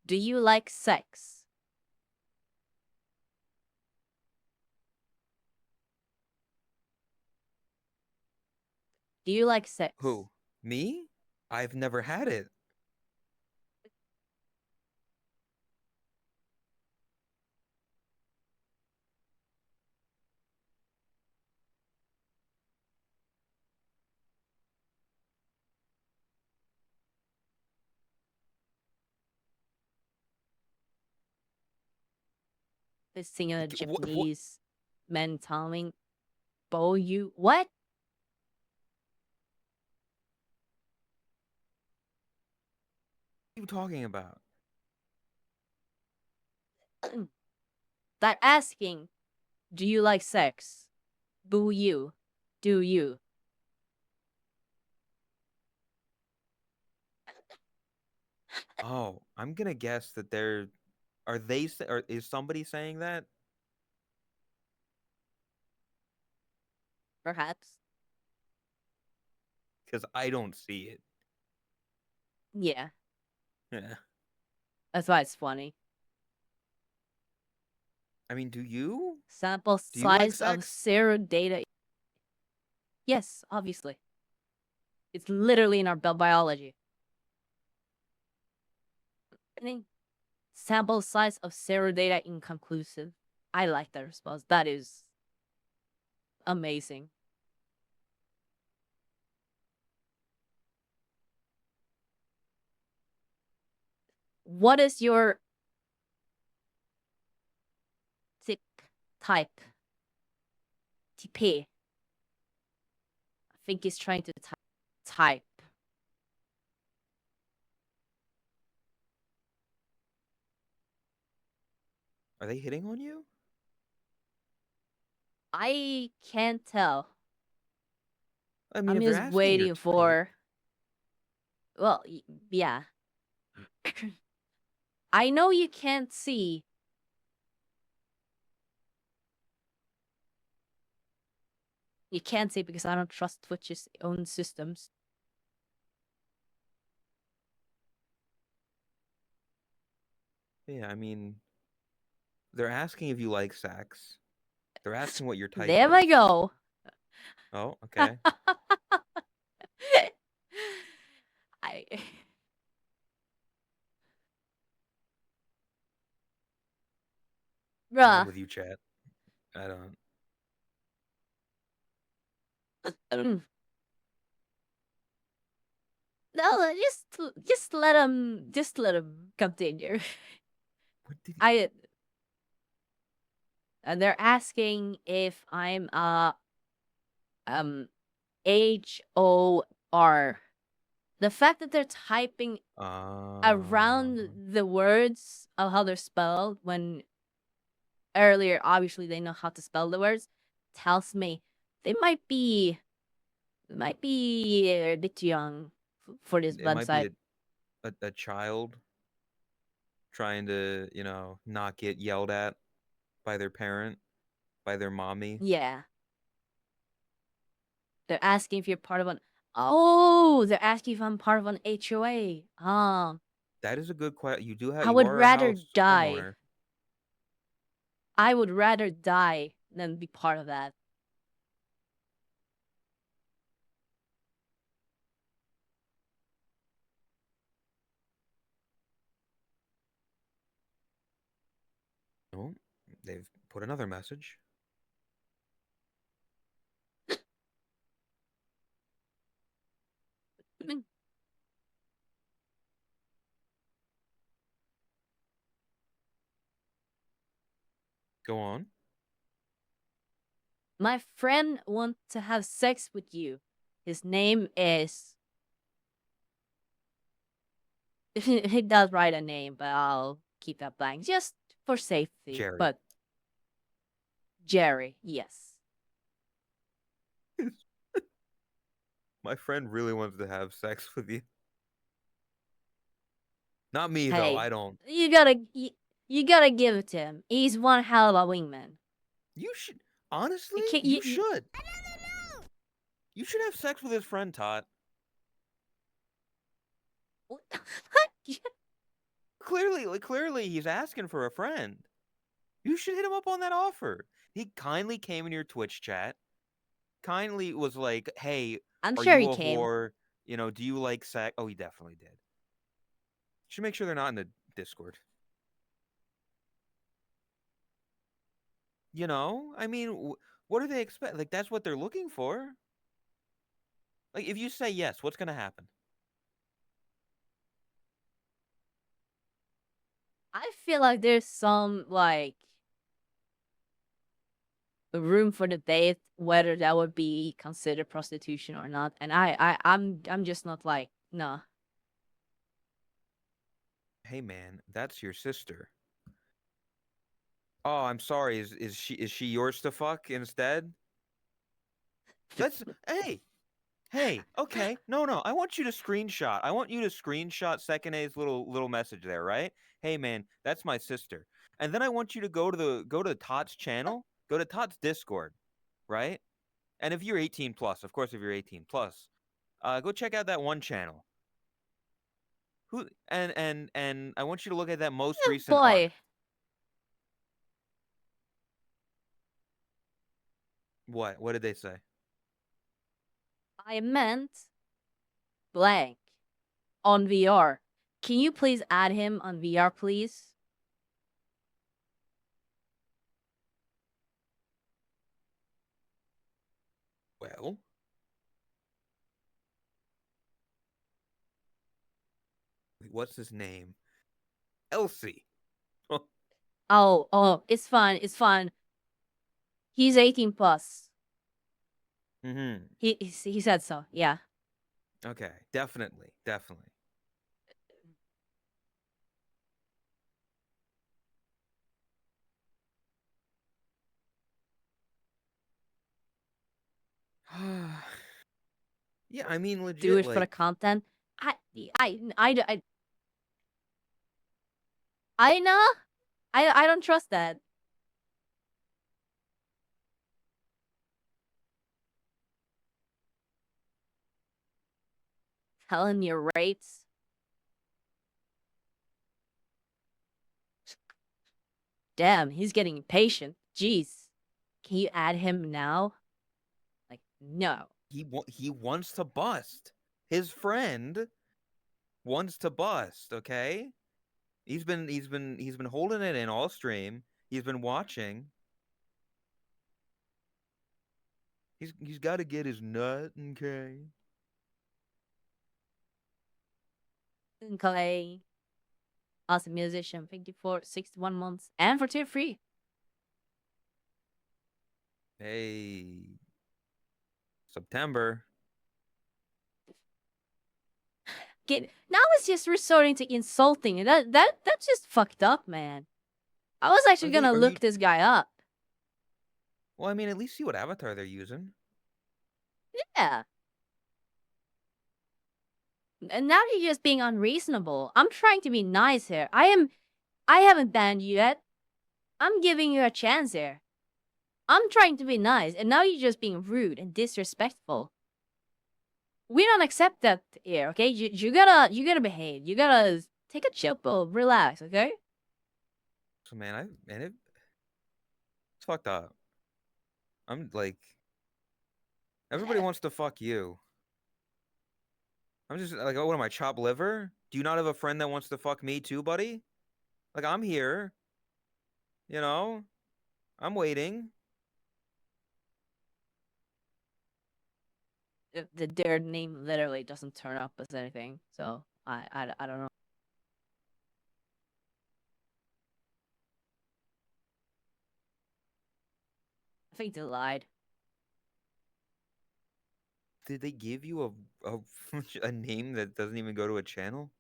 Do you like sex? Do you like sex? Who? Me? I've never had it. This thing a What Japanese men telling Bo you what? are you talking about? That asking, do you like sex? Boo you. Do you? Oh, I'm gonna guess that they're. Are they? Or is somebody saying that? Perhaps. Because I don't see it. Yeah. Yeah. That's why it's funny. I mean, do you? Sample Do you like size of sex? zero data. Yes, obviously. It's literally in our biology. I think sample size of zero data inconclusive. I like that response. That is amazing. What is your tip type? TP. I think he's trying to type. Are they hitting on you? I can't tell. I mean, I'm if they're just asking your waiting type, for. Well, yeah. I know you can't see. You can't see because I don't trust Twitch's own systems. yeah, I mean, they're asking if you like sex. They're asking what your type There is. we go. Oh, okay. I. I'm Bruh. with you, chat. I don't. No, just let him continue. What did he... I and they're asking if I'm HOR. The fact that they're typing around the words of how they're spelled when earlier obviously they know how to spell the words tells me they might be a bit young for this It might be website. a child trying to, not get yelled at by their parent, by their mommy. Yeah. They're asking if you're part of an. Oh, they're asking if I'm part of an HOA. That is a good question. You do have. I You would are a rather house die. homeowner. I would rather die than be part of that. Oh, they've put another message. Go on. My friend wants to have sex with you. His name is He does write a name, but I'll keep that blank just for safety. Jerry. But Jerry, yes. My friend really wants to have sex with you. Not me though. Hey, I don't. you gotta give it to him. He's one hell of a wingman. You should honestly. can't- You you- should. You should have sex with his friend Tot. What the fuck? Clearly, he's asking for a friend. You should hit him up on that offer. He kindly came in your Twitch chat. Kindly was like, "Hey, I'm are sure you he a came. whore? You know, do you like sex?" Oh, he definitely did. Should make sure they're not in the Discord. You know, I mean, what do they expect? Like, that's what they're looking for. Like, if you say yes, what's gonna happen? I feel like there's some like room for debate whether that would be considered prostitution or not, and I'm just not like nah. Hey, man, that's your sister. Oh, I'm sorry. Is she yours to fuck instead? Let's. Hey. Okay. No. I want you to screenshot. I want you to screenshot Second A's little message there, right? Hey, man, that's my sister. And then I want you to go to Todd's channel. Go to Todd's Discord, right? And if you're 18 plus, of course, if you're 18 plus, go check out that one channel. Who and I want you to look at that most Oh, recent art. boy, What? What did they say? I meant blank on VR. Can you please add him on VR, please? Well, what's his name? Elsie. Oh, it's fine. It's fine. He's 18 plus. Mm-hmm. He said so. Yeah. Okay, definitely. Yeah, I mean, legit. Do it for the Like, content. I know. I don't trust that. Telling your rates. Damn, he's getting impatient. Jeez. Can you add him now? Like, no. he wants to bust. His friend wants to bust. Okay, he's been holding it in all stream. He's been watching. He's got to get his nut. Okay. Clay. Awesome musician. Thank you for 61 months. And for tier 3. Hey, September. Now it's just resorting to insulting. That's just fucked up, man. I was actually gonna Are look you- this guy up. Well, I mean, at least see what avatar they're using. Yeah. And now you're just being unreasonable. I'm trying to be nice here. I haven't banned you yet. I'm giving you a chance here. I'm trying to be nice, and now you're just being rude and disrespectful. We don't accept that here, okay? You gotta behave. You gotta take a chill pill, relax, okay? So, man, it's fucked up. I'm like, everybody wants to fuck you. I'm just like, oh, what am I, chopped liver? Do you not have a friend that wants to fuck me too, buddy? Like, I'm here. You know, I'm waiting. Their name literally doesn't turn up as anything, so I don't know. I think they lied. Did they give you a a name that doesn't even go to a channel?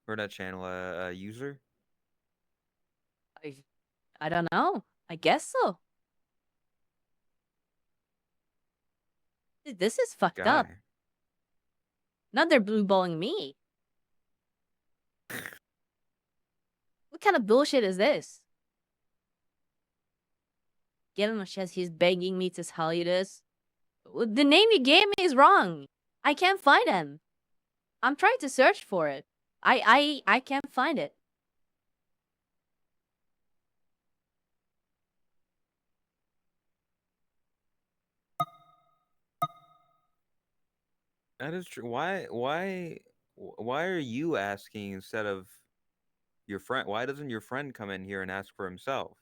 Or not channel, a user? I don't know. I guess so. Dude, this is fucked up. Guy. Now they're blue balling me. What kind of bullshit is this? Get on my chest. He's begging me to tell you this. The name you gave me is wrong. I can't find him. I'm trying to search for it. I can't find it. That is true. Why are you asking instead of your friend? Why doesn't your friend come in here and ask for himself?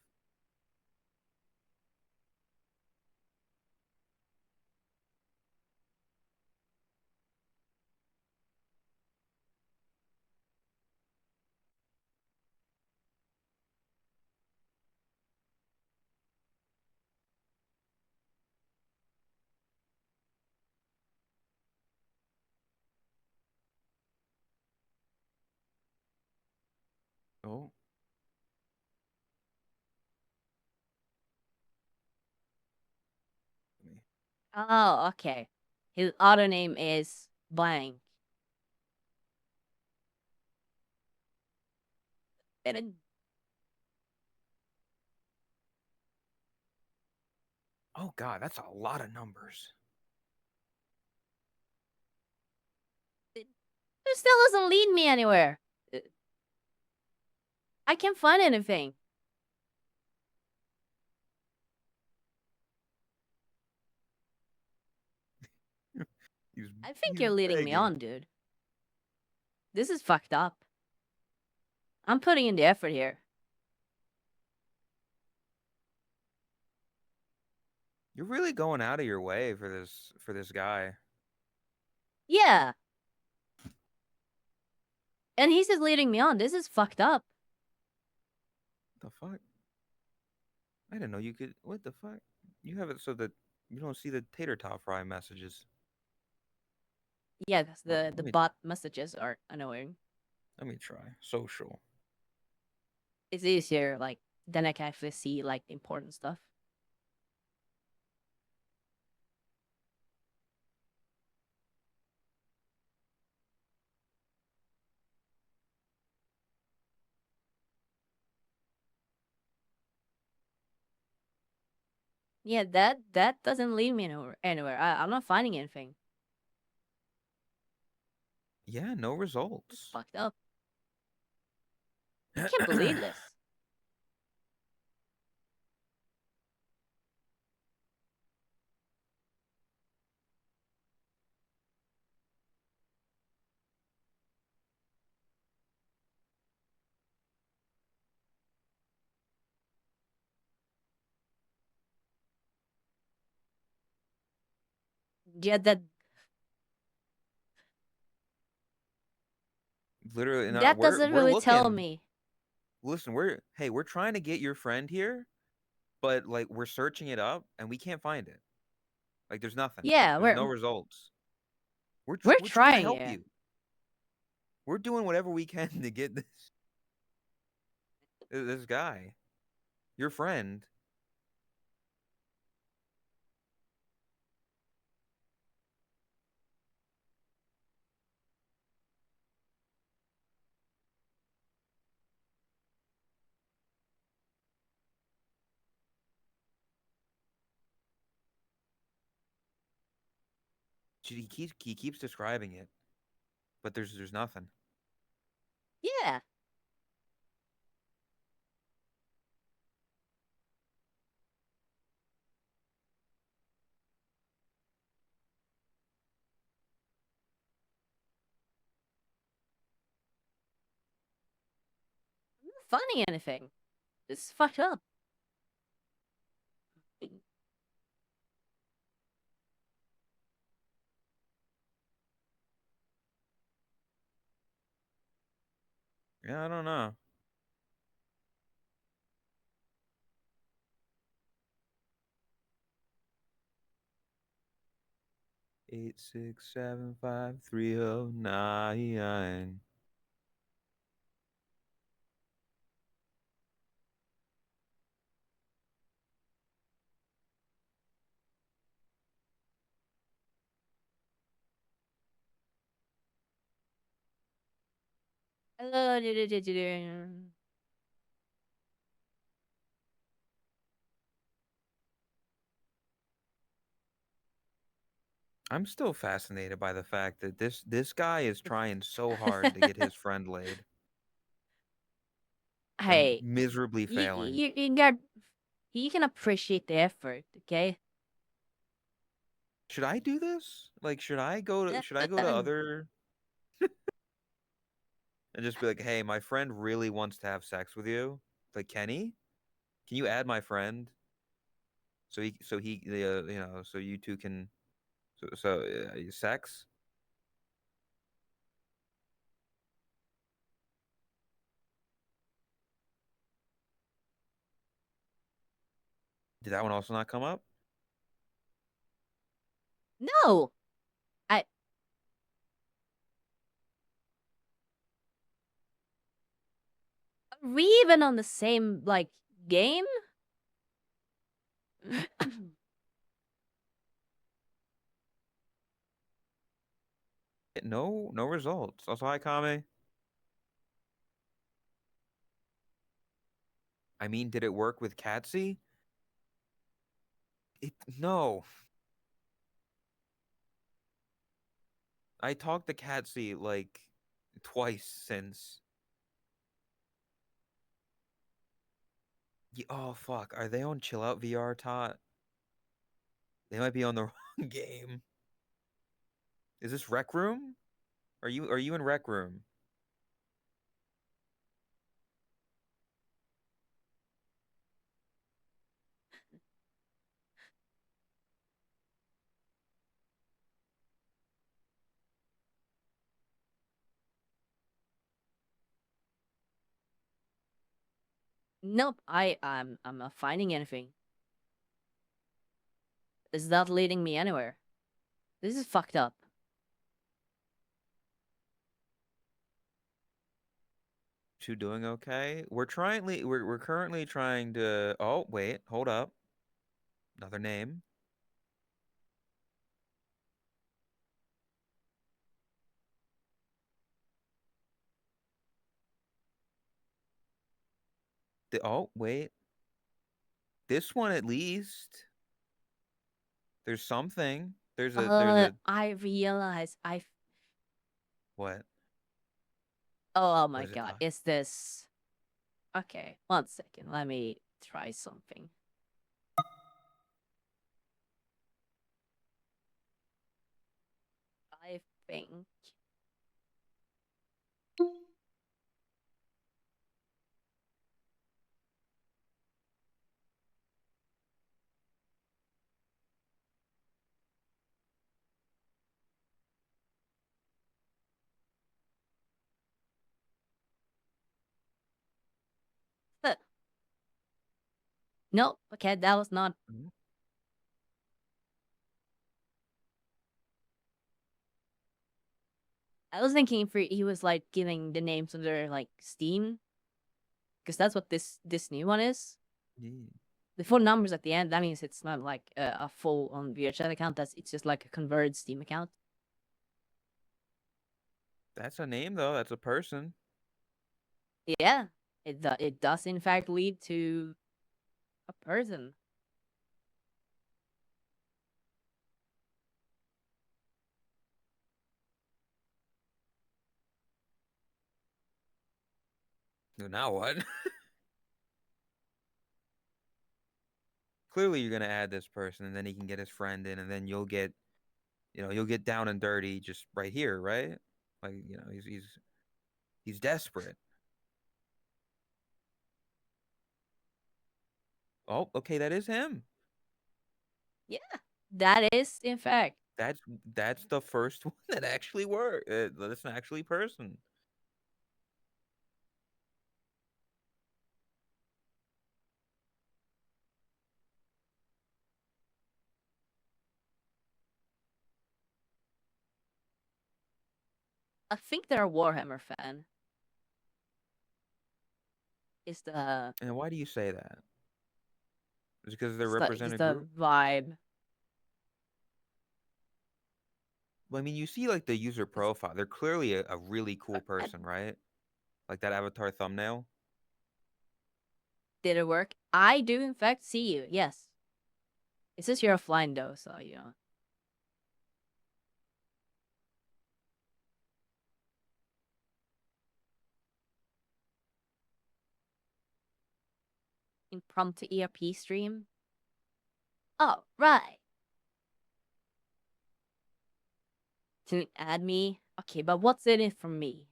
Oh, me. Oh, okay. His other name is blank. And Oh God, that's a lot of numbers. it still doesn't lead me anywhere. I can't find anything. He's I think he's you're leading me begging. on, dude. This is fucked up. I'm putting in the effort here. You're really going out of your way for this guy. Yeah. And he's just leading me on. This is fucked up. The fuck? I didn't know you could. What the fuck? You have it so that you don't see the tater tot fry messages. Yeah, that's Let, the let me bot messages are annoying. let me try social. It's easier, like, then I can actually see, like, the important stuff. Yeah, that doesn't lead me anywhere. I'm not finding anything. Yeah, no It's results. fucked up. I can't believe this. Yeah, Literally, not. that doesn't We're really tell looking. me. Listen, we're trying to get your friend here, but like we're searching it up and we can't find it. Like there's nothing. Yeah, There's no results. we're We're trying to trying help it. you. We're doing whatever we can to get this guy, your friend. He keeps describing it, but there's nothing. Yeah. I'm not finding anything. This is fucked up. Yeah, I don't know. 8675309. I'm still fascinated by the fact that this guy is trying so hard to get his friend laid and Hey, miserably failing. you can appreciate the effort, okay? Should I do this? Like, should I go to other and just be like, hey, my friend really wants to have sex with you. Like, Kenny, can you add my friend so you two can sex? Did that one also not come up? No, I. Are we even on the same like game? No results. Also, hi, Kame. I mean, did it work with Catsy? No. I talked to Catsy like twice since. Oh fuck, are they on Chill Out VR, Tot? They might be on the wrong game. Is this Rec Room? Are you in Rec Room? Nope. I'm not finding anything. It's not leading me anywhere. This is fucked up. Two doing okay? We're currently trying to. Oh wait, hold up. Another name. Oh wait, this one at least. There's something. There's a I realize what? Oh What my is it? god, is this? Okay, 1 second. Let me try something. I think. Huh. No, okay, that was not. Mhm. I was thinking if he was like giving the names under like Steam, because that's what this new one is. Yeah. The full numbers at the end. That means it's not like a full on VRChat account. It's just like a converted Steam account. That's a name though. That's a person. Yeah, it does in fact lead to a person. Now what? Clearly, you're gonna add this person, and then he can get his friend in, and then you'll get down and dirty just right here, right? Like he's desperate. Oh, okay, that is him. Yeah, that is in fact. That's that's the first one that actually worked. That's an actually person. I think they're a Warhammer fan. Is the And why do you say that? Is it because they is represent a the group? vibe? Well, I mean, you see like the user It's, profile. They're clearly a really cool I, person, right? Like that avatar thumbnail? Did it work? I do, in fact, see you. Yes. It says you're offline, though, so, you know. Impromptu ERP stream. Oh, right. Can you add me? Okay, but what's in it for me?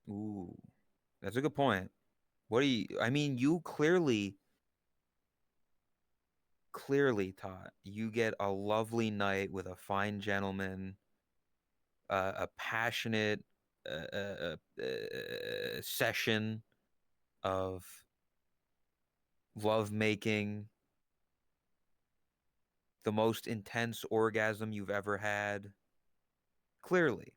Ooh. That's a good point. What do you I mean, you clearly Todd, you get a lovely night with a fine gentleman, a passionate session of love making, the most intense orgasm you've ever had. Clearly.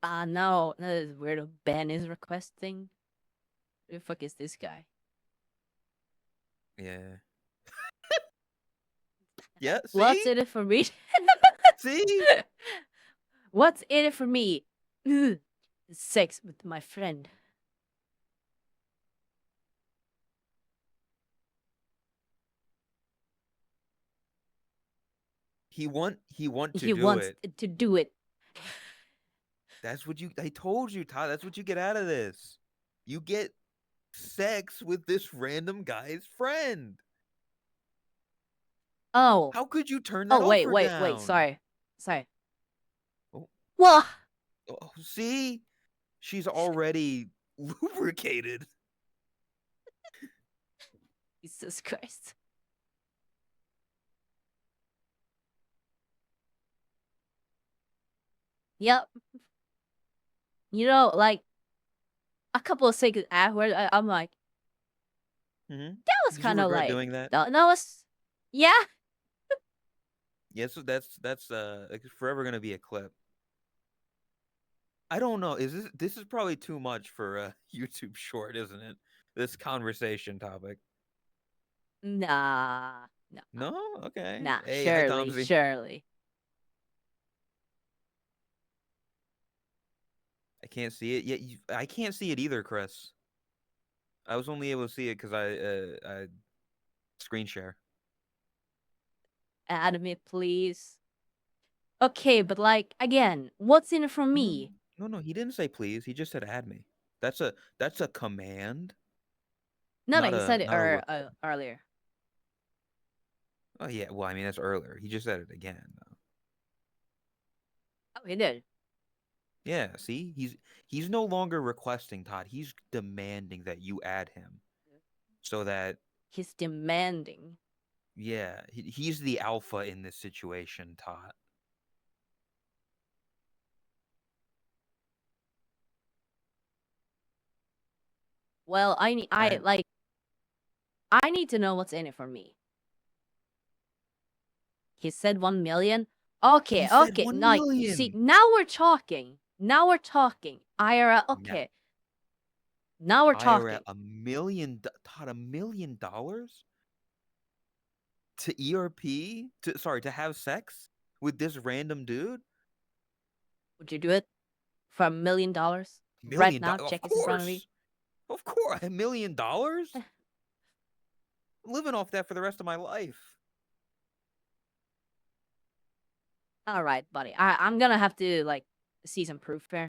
No, that is weird. Ben is requesting. Who the fuck is this guy? Yeah. Yeah, What's see? in it for me? See? What's in it for me? Ugh. Sex with my friend. He want He to do wants it. to do it. That's what I told you, Todd. That's what you get out of this. You get sex with this random guy's friend. Oh. How could you turn that Oh, offer wait. down? Sorry. Oh. Well, Oh, see? She's already lubricated. Jesus Christ. Yep. You know, like a couple of seconds afterwards, I'm like, Mm-hmm. that was Did you kind of regret like doing that? that was, yeah. Yeah, so that's like forever gonna be a clip. I don't know. This is probably too much for a YouTube short, isn't it? This conversation topic. Nah, no, No? Okay. nah. Hey, hi Surely, Tomsy. surely. I can't see it. Yeah, I can't see it either, Chris. I was only able to see it because I screen share. Add me, please. Okay, but like again, what's in it for me? No, he didn't say please. He just said add me. That's a command, No, not he said a it not a earlier. Oh yeah, well I mean that's earlier. He just said it again though. Oh, he did. Yeah, see? He's no longer requesting, Todd. He's demanding that you add him. So that He's demanding. yeah, he's the alpha in this situation, Todd. Well, I I need to know what's in it for me. He said 1 million. Okay, He said okay. 1 Like you see, million. now we're talking. IRL. Yeah. Okay. Now we're IRA talking. Todd, $1 million to ERP to have sex with this random dude. Would you do it for $1 million right Million now? dollars, Check this in front of me. of course, $1 million. I'm living off that for the rest of my life. All right, buddy. I'm gonna have to like see some proof here.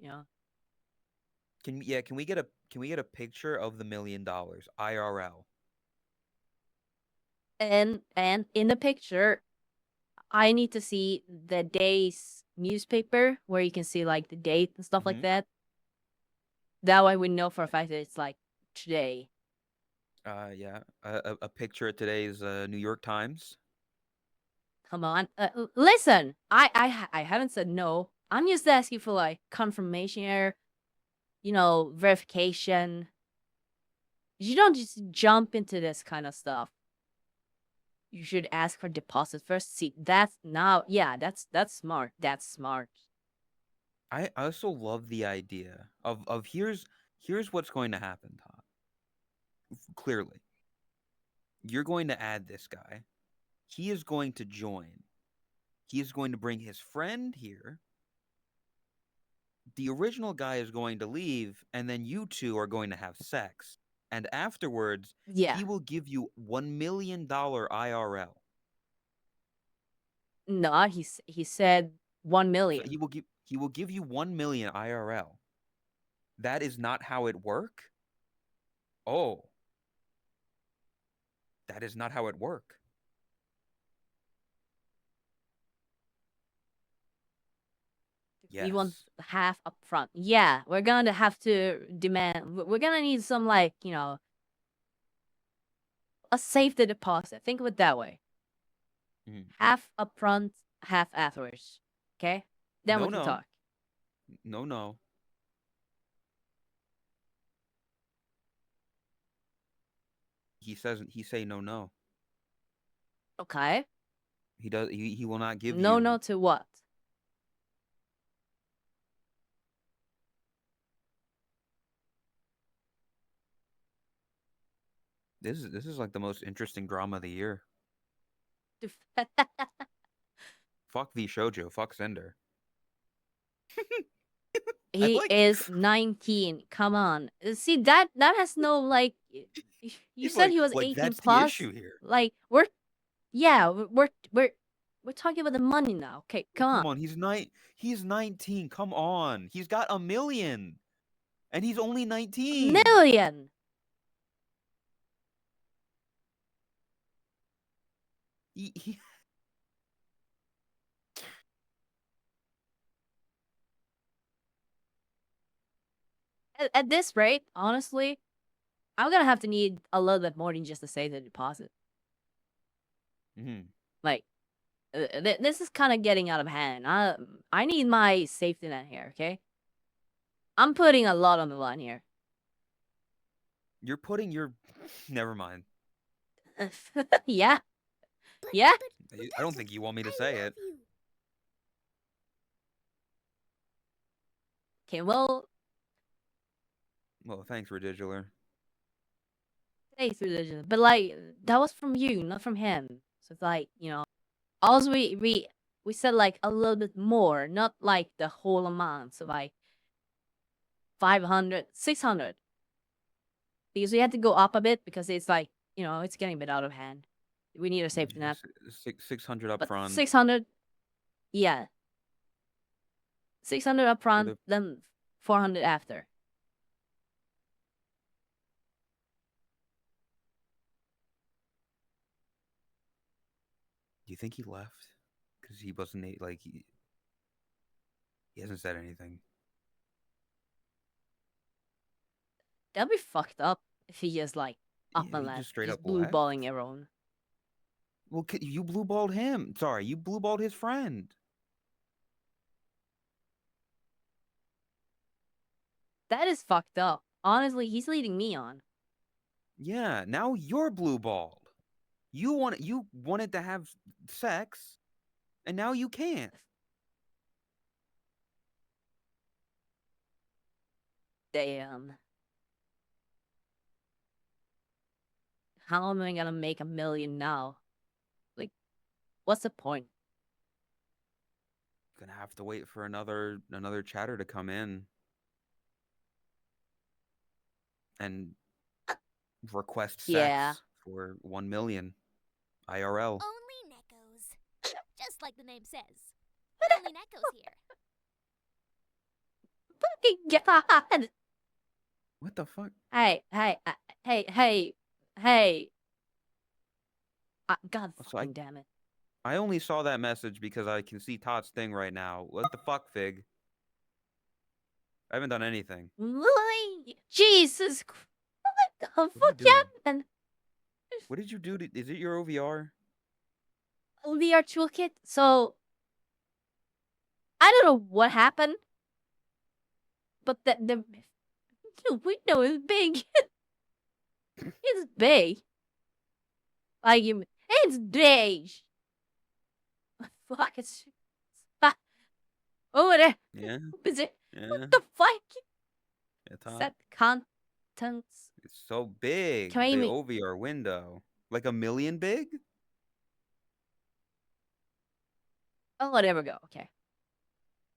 You know. Can we get a picture of the $1 million IRL? And in the picture, I need to see the day's newspaper where you can see like the date and stuff like Mhm. that. That way we know for a fact that it's like today. Yeah, a picture of today's New York Times. Come on, listen. I haven't said no. I'm just asking for like confirmation here. You know, verification. You don't just jump into this kind of stuff. You should ask for deposit first. See, that's now, yeah, that's smart. That's smart. I also love the idea of here's what's going to happen, Todd. Clearly, you're going to add this guy. He is going to join. He is going to bring his friend here. the original guy is going to leave, and then you two are going to have sex. And afterwards, Yeah. he will give you $1 million IRL. No, he said 1 So million. he will give you 1 million IRL. That is not how it work? Oh. That is not how it work. We want Yes. half up front. Yeah, we're gonna have to demand. We're gonna need some, like, a safety deposit. Think of it that way. Mhm. Half up front, half afterwards. Okay, then we can No. talk. No. He say no. Okay. He will not give No, you. no to what? This is like the most interesting drama of the year. Fuck V Shoujo. Fuck Sender. He is 19. Come on. See, that has no, like. You He's said he was like 18 that's the plus. issue here. Like, we're talking about the money now. Okay, come on. Come on, he's 19. Come on. He's got $1 million. And he's only 19. Million. He At this rate, honestly, I'm gonna have to need a little bit more than just a safety deposit. Mhm. Like, this is kind of getting out of hand. I need my safety net here. Okay, I'm putting a lot on the line here. You're putting your never mind. Yeah. But, Yeah. but I don't think you want me to I say love it. you. Okay. Well, Well, thanks, Redigilar. thanks, religion, but like that was from you, not from him. So it's like, also we said like a little bit more, not like the whole amount. So like 500, 600. Because we had to go up a bit because it's like, it's getting a bit out of hand. We need a safety net. 600 up But front. 600, yeah. 600 up front, the- then 400 after. Do you think he left? Because he wasn't like he hasn't said anything. That'd be fucked up if he just like up Yeah, and he left, just straight just up blue left. balling everyone. Well, you blue balled him. Sorry, you blue balled his friend. That is fucked up. Honestly, he's leading me on. Yeah, now you're blue balled. You wanted to have sex, and now you can't. Damn. How am I gonna make 1 million now? Like, what's the point? Gonna have to wait for another chatter to come in and request sex Yeah. for 1 million IRL. Only Neckos. Just like the name says. Only Neckos here. Fucking God! What the fuck? Hey. God So fucking damn it. I only saw that message because I can see Todd's thing right now. What the fuck, Fig? I haven't done anything. Jesus Christ. What the What are you fuck doing? happened? What did you do? Is it your OVR? VR toolkit. So I don't know what happened, but the window is big. It's big. Like it's big. Fuck, it's over there. Yeah. Is it? Yeah. What the fuck? Yeah, Todd. Set contents. It's so big. Can I The even- OVR window. Like 1 million big? Oh, there we go. Okay.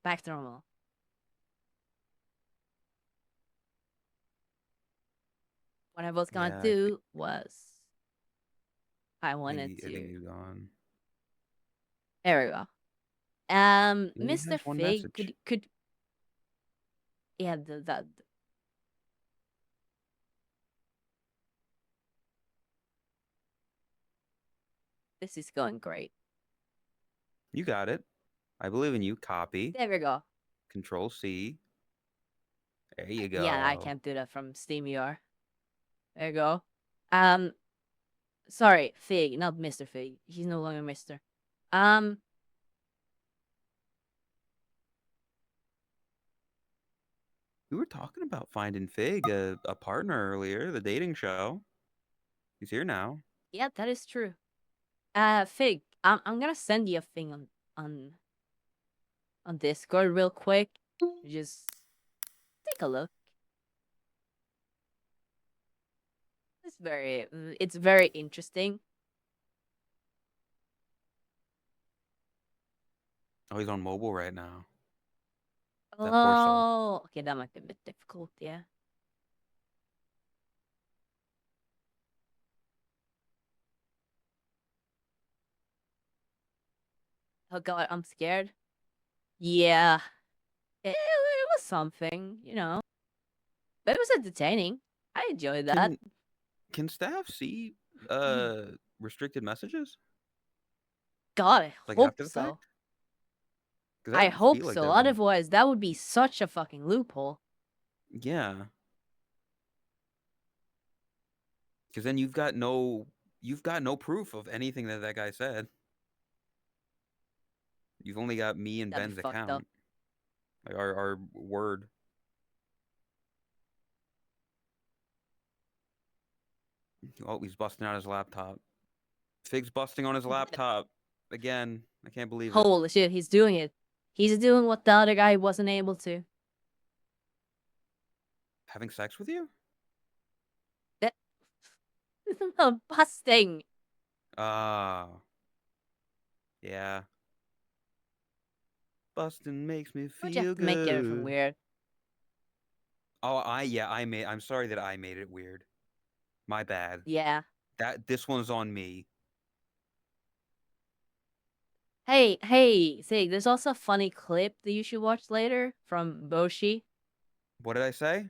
Back to normal. what I was gonna Yeah, do was I I wanted think to. he's gone. There we go. He only Mr. has one Fig, message. could yeah, that this is going great. You got it. I believe in you. Copy. There we go. Control C. There you go. Yeah, I can't do that from SteamVR. There you go. Sorry, Fig, not Mr. Fig. He's no longer Mr. We were talking about finding Fig a partner earlier, the dating show. He's here now. Yeah, that is true. Fig, I'm gonna send you a thing on on Discord real quick. Just take a look. It's very interesting. Oh, he's on mobile right now. That poor soul. Oh, okay, that might be a bit difficult, yeah. Oh god, I'm scared. Yeah. It was something, you know. But it was entertaining. I enjoyed that. Can staff see restricted messages? God, I Like hope after the so. fact? 'Cause I hope feel like so. that would- Otherwise, that would be such a fucking loophole. Yeah. Because then you've got no proof of anything that guy said. You've only got me and That'd be Ben's fucked up. account. Like our word. Oh, he's busting out his laptop. Fig's busting on his laptop. Again. I can't believe it. Holy shit, he's doing it. He's doing what the other guy wasn't able to. Having sex with you? That no, busting. Ah. Yeah. Busting makes me Would you feel have to make everything good. weird? Oh, I'm sorry that I made it weird. My bad. Yeah. This one's on me. Hey, Sig, there's also a funny clip that you should watch later from Boshi. What did I say?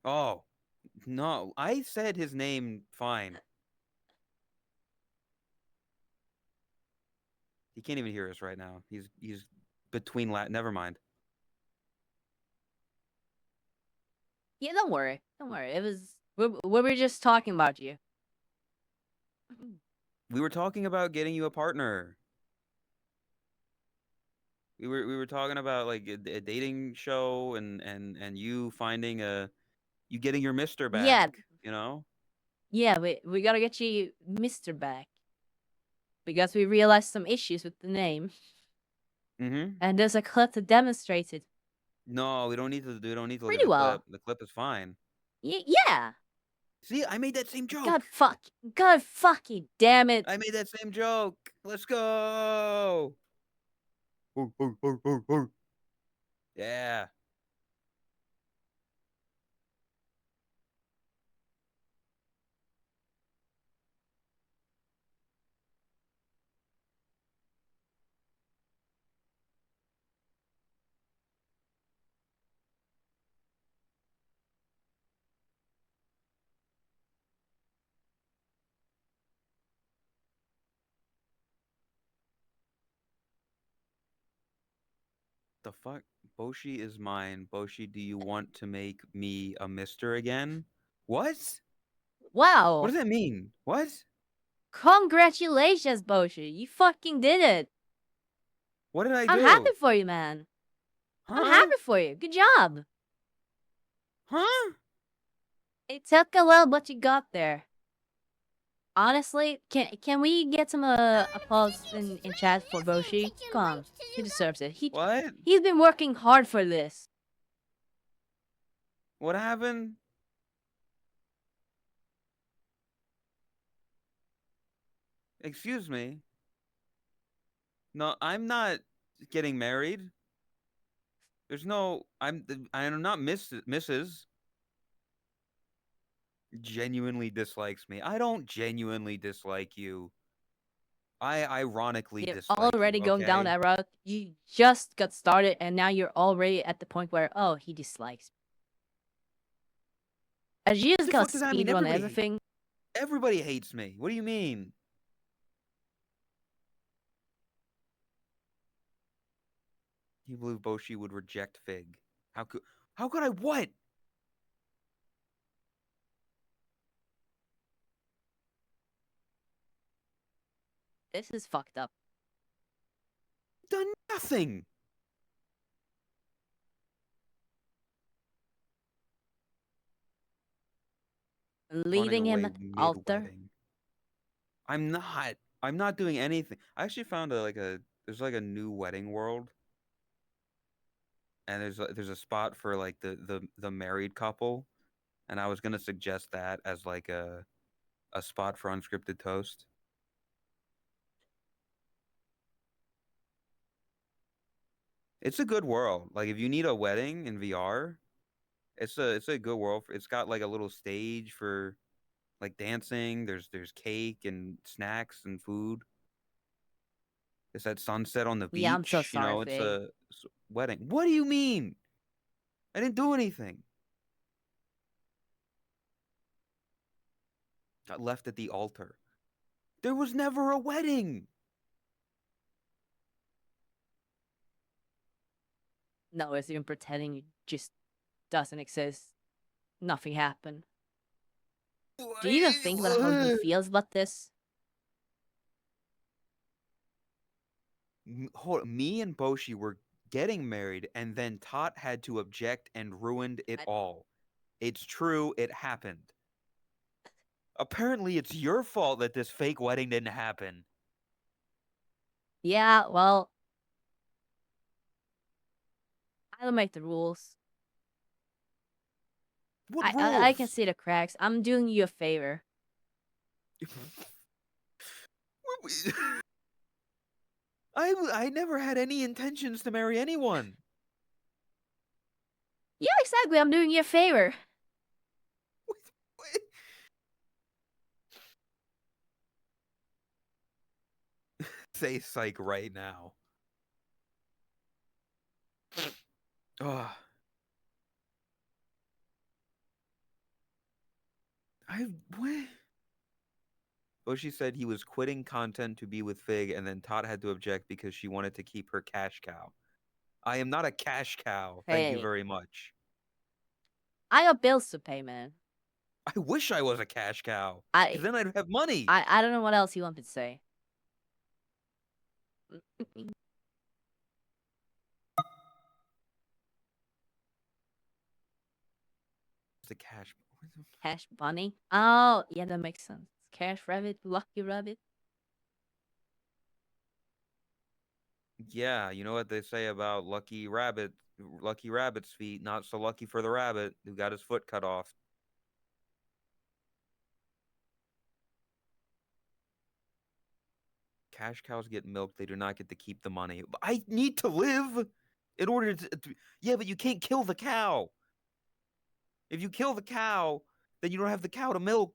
Oh. No, I said his name fine. He can't even hear us right now. He's between never mind. Yeah, don't worry. Don't worry. We were just talking about you. We were talking about getting you a partner. We were talking about like a dating show and you finding you getting your Mister back, Yeah. you know? Yeah, we gotta get you Mr. back. Because we realized some issues with the name. Mm-hmm. And there's a clip to demonstrate it. No, we don't need to look Pretty at the well. clip. The clip is fine. Yeah. See, I made that same joke. God fucking damn it. I made that same joke. Let's go. Yeah. The fuck? Boshi is mine. Boshi, do you want to make me a mister again? What? Wow. What does that mean? What? Congratulations, Boshi. You fucking did it. What did I do? I'm happy for you, man. Huh? I'm happy for you. Good job. Huh? It took a while, but you got there. Honestly, can we get some applause in chat for Boshi? Come on, he deserves it. What? He's been working hard for this. What happened? Excuse me. No, I'm not getting married. There's no. I'm not Mrs. genuinely dislikes me. I don't genuinely dislike you. I ironically You're dislike already you, going down okay? that route. You just got started, and now you're already at the point where, oh, he dislikes me. As you just The gotta fuck does that mean? speedrun everything. Everybody hates me. What do you mean? You believe Boshi would reject Fig? How could I what? This is fucked up. Done nothing. Leaving Running him away at the altar. mid-wedding. I'm not. I'm not doing anything. I actually found there's like a new wedding world, and there's a spot for like the married couple, and I was gonna suggest that as like a spot for unscripted toast. It's a good world. Like if you need a wedding in VR, it's a good world. It's got like a little stage for like dancing. There's cake and snacks and food. It's at sunset on the Yeah, I'm so beach. sorry, It's Fig. a wedding. What do you mean? I didn't do anything. Got left at the altar. There was never a wedding. No, it's even pretending it just doesn't exist. Nothing happened. Do you even think about how he feels about this? Me and Boshi were getting married, and then Tot had to object and ruined it all. It's true, it happened. Apparently, it's your fault that this fake wedding didn't happen. Yeah, well, I don't make the rules. What I can rules? see the cracks. I'm doing you a favor. I never had any intentions to marry anyone. Yeah, exactly. I'm doing you a favor. Say psych right now. Ugh. What? Boshi said he was quitting content to be with Fig, and then Tot had to object because she wanted to keep her cash cow. I am not a cash cow. Thank you Hey. very much. I got bills to pay, man. I wish I was a cash cow. I Because then I'd have money. I don't know what else you want me to say. It's a cash. Cash bunny? Oh, yeah, that makes sense. Cash rabbit, lucky rabbit. Yeah, you know what they say about lucky rabbit's feet, not so lucky for the rabbit who got his foot cut off. Cash cows get milked, they do not get to keep the money. But I need to live in order to yeah, but you can't kill the cow. If you kill the cow, then you don't have the cow to milk.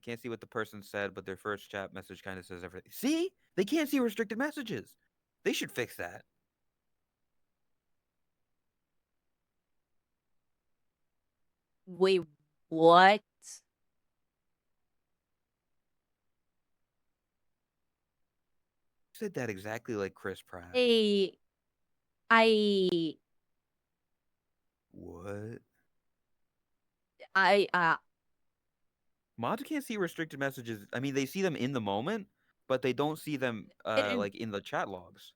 Can't see what the person said, but their first chat message kind of says everything. See? They can't see restricted messages. They should fix that. Wait, what? Said that exactly like Chris Pratt. Hey, I What? Mods can't see restricted messages. I mean, they see them in the moment, but they don't see them like in the chat logs.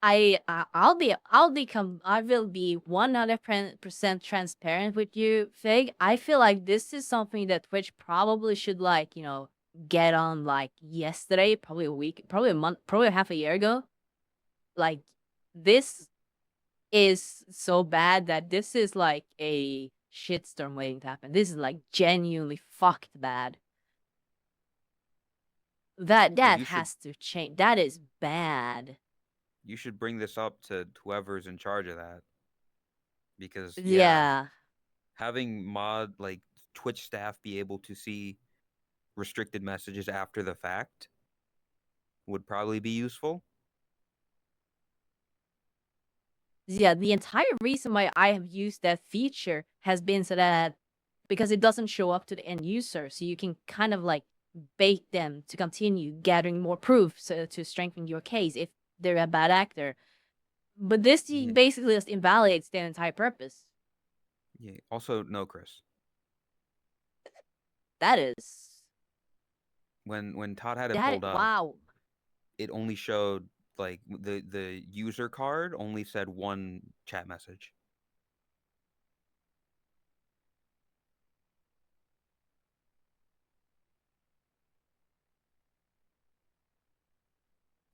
I will be 100% transparent with you, Fig. I feel like this is something that Twitch probably should like, get on like yesterday, probably a week, probably a month, probably half a year ago. Like this is so bad that this is like a shitstorm waiting to happen. This is like genuinely fucked bad. That has to change. That is bad. You should bring this up to whoever's in charge of that. Because Yeah. having Twitch staff be able to see restricted messages after the fact would probably be useful. Yeah, the entire reason why I have used that feature has been so that because it doesn't show up to the end user, so you can kind of like bait them to continue gathering more proof so to strengthen your case if they're a bad actor. But this Yeah. basically just invalidates their entire purpose. Yeah. Also, no, Chris. That is When Todd had it that pulled up, wow. it only showed like the user card only said one chat message.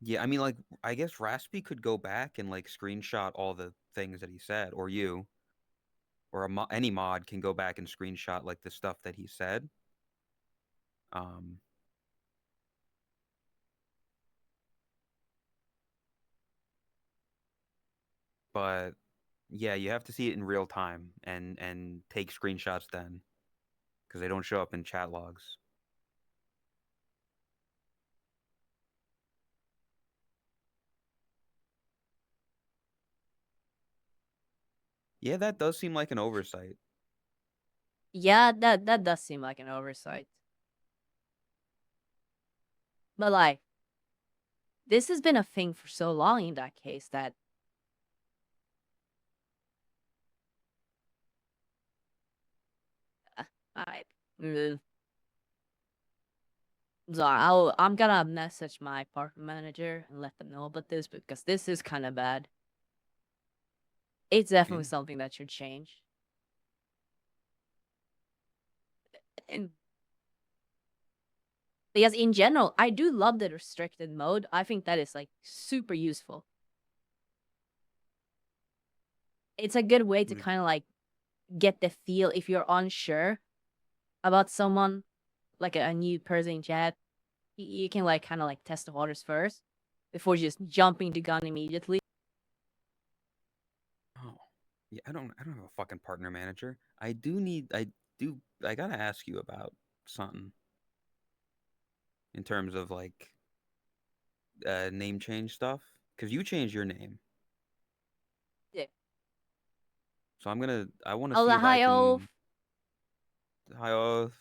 Yeah, I mean, like, I guess Raspy could go back and like screenshot all the things that he said, or you, or any mod can go back and screenshot like the stuff that he said. But yeah, you have to see it in real time and take screenshots then, because they don't show up in chat logs. Yeah, that does seem like an oversight. Yeah, that does seem like an oversight. But like, this has been a thing for so long in that case that I. So I'm gonna message my apartment manager and let them know about this because this is kind of bad. It's definitely Yeah. something that should change. And because in general, I do love the restricted mode. I think that is like super useful. It's a good way to kind of like get the feel if you're unsure about someone, like a new person in chat. You can like kind of like test the waters first before just jumping the gun immediately. Oh, yeah. I don't have a fucking partner manager. I gotta ask you about something in terms of like name change stuff, because you changed your name. Yeah. So I want to Oh, see if I hi, Oaf. can. Hi, Oath.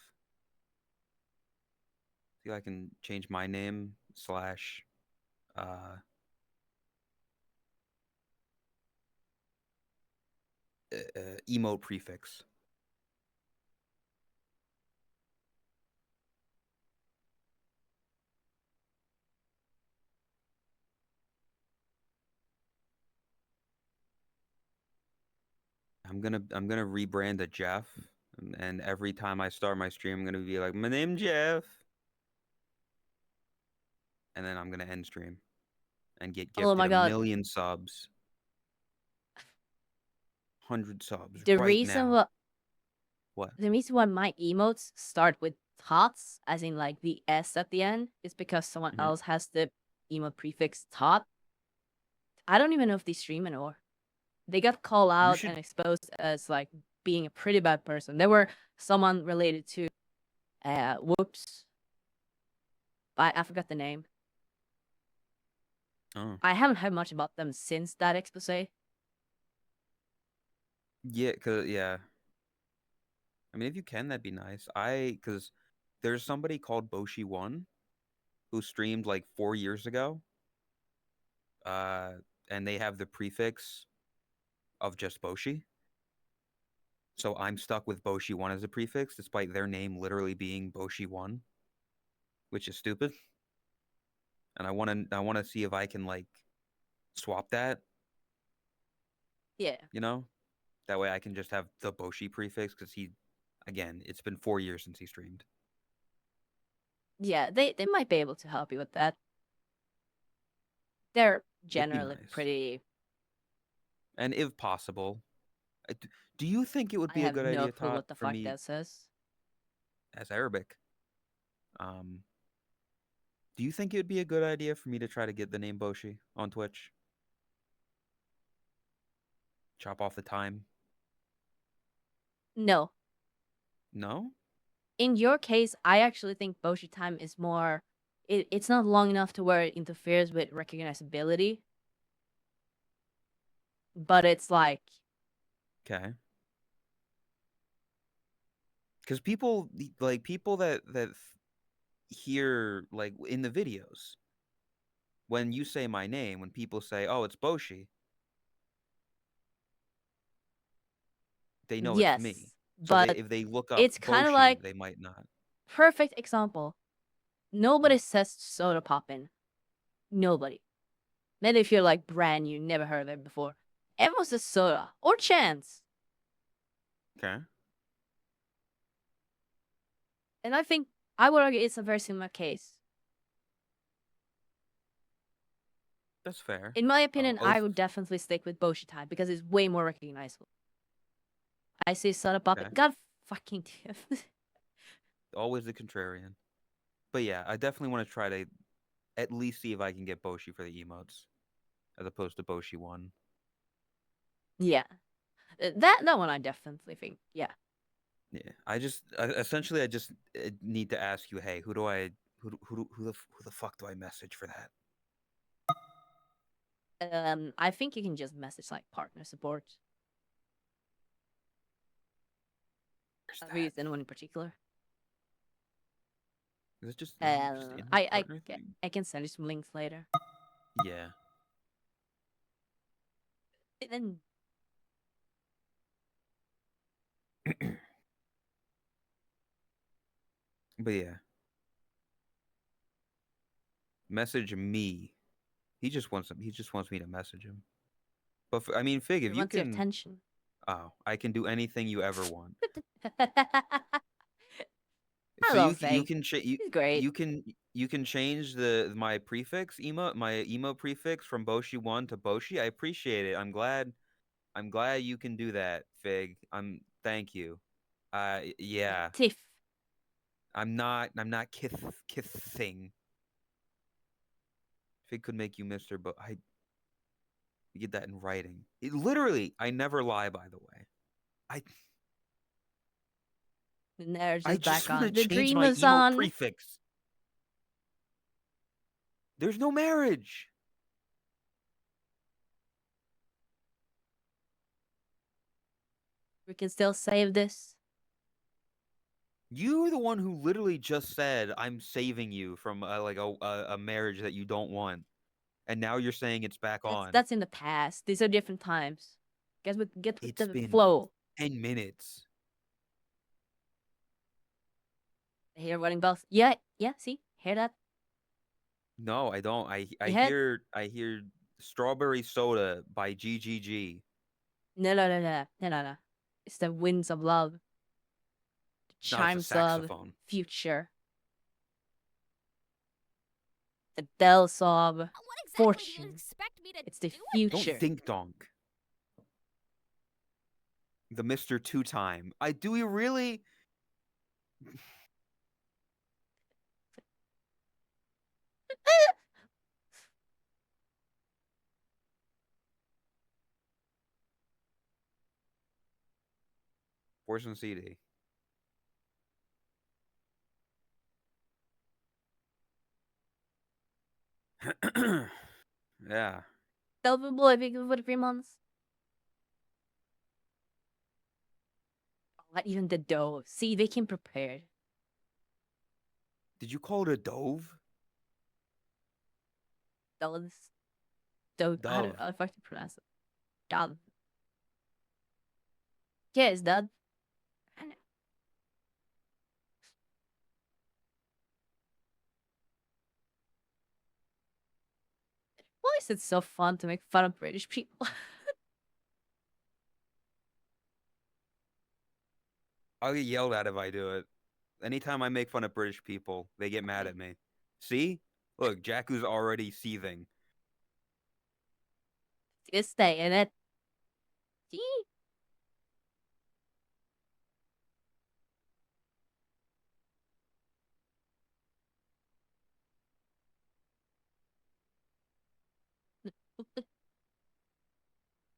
See if I can change my name slash emote prefix. I'm gonna rebrand a Jeff, and every time I start my stream, I'm gonna be like, my name Jeff, and then I'm gonna end stream and get Oh gifted my a god. million subs, 100 subs The right reason now. why What? the reason why my emotes start with tots, as in like the S at the end, is because someone Mhm. else has the emote prefix tot. I don't even know if they stream anymore. They got called You out should. and exposed as like being a pretty bad person. They were someone related to whoops. I forgot the name. Oh. I haven't heard much about them since that expose. Yeah, yeah. I mean, if you can, that'd be nice. Cause there's somebody called Boshi1 who streamed like 4 years ago. And they have the prefix of just Boshi. So I'm stuck with Boshi1 as a prefix, despite their name literally being Boshi1, which is stupid. And I wanna see if I can like swap that, Yeah. you know? That way I can just have the Boshi prefix, because again, it's been 4 years since he streamed. Yeah, they might be able to help you with that. They're It'd be generally nice. pretty. And if possible, do you think it would I be a have good no idea, clue Todd, what the for fuck me that says. as Arabic? Do you think it would be a good idea for me to try to get the name Boshi on Twitch? Chop off the time. No. No? In your case, I actually think Boshi time is more. It's not long enough to where it interferes with recognizability, but it's like Okay. Because people like people that hear like in the videos when you say my name, when people say, "Oh, it's Boshi," they know it's me. yes, So they but if they look up it's kind of Boshi, like they might not. perfect example. Nobody says soda poppin'. Nobody. Not if you're like brand new, never heard of it before. Everyone says soda or chance. Okay. And I think I would argue it's a very similar case. That's fair. In my opinion, Oh, I would definitely stick with Boshi time because it's way more recognizable. I say soda poppin'. Okay. God fucking damn. always the contrarian. But yeah, I definitely want to try to at least see if I can get Boshi for the emotes, as opposed to Boshi 1. Yeah. That one I definitely think. Yeah. Yeah, essentially I just need to ask you, hey, who the fuck do I message for that? I think you can just message like partner support. Where's I don't use that? anyone in particular. Is it just in the I partner thing? I can send you some links later. Yeah. And But yeah, message me. He just wants me to message him. But I mean, Fig, he if you wants your can, attention. oh, I can do anything you ever want. I So love you Faye. can He's great. you can change my prefix my emo prefix from Boshi 1 to Boshi. I appreciate it. I'm glad you can do that, Fig. Thank you. Yeah. Tiff. I'm not kissing. Fig could make you Mr. But I get that in writing. Literally, I never lie, by the way. I The marriage I is just back want to on. The change dream my is emo on. prefix. There's no marriage. We can still save this. You're the one who literally just said I'm saving you from a marriage that you don't want, and now you're saying it's back on. That's in the past. These are different times. Get with It's the been flow. 10 minutes. Hear wedding bells? Yeah, yeah. See, hear that? No, I don't. You heard? I hear Strawberry Soda by GGG. No. It's the winds of love, the No, it's a chimes of saxophone. future, the bells of What exactly do you fortune. expect me to It's the do? Don't future. think donk. The Mr. Two Time. Do we really? Force and CD. Yeah. Delvin boy, if you give it 3 months. Not even the dough. See, they came prepared. Did you call it a dove? Doves. Dove. How do Dove. I fucking pronounce it? Dove. Yes, dove. Why is it so fun to make fun of British people? I'll get yelled at if I do it. Anytime I make fun of British people, they get mad at me. See? Look, Jakku's already seething. Just stay in it. See?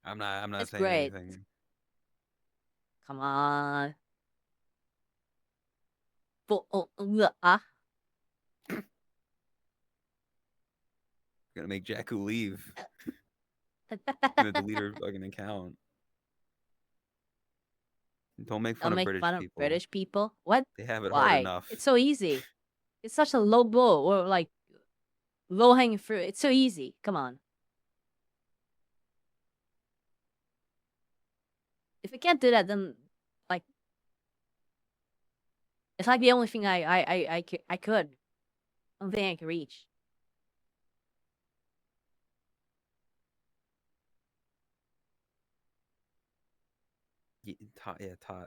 I'm not It's saying great. anything. Come on. Gonna make Jakku leave. Gonna delete her fucking account. Don't make I'll fun of make British fun of people. British people. What? They have it hard Why? enough. It's so easy. It's such a low blow or like low hanging fruit. It's so easy. Come on. If I can't do that, then like it's like the only thing I could. Only thing I can reach.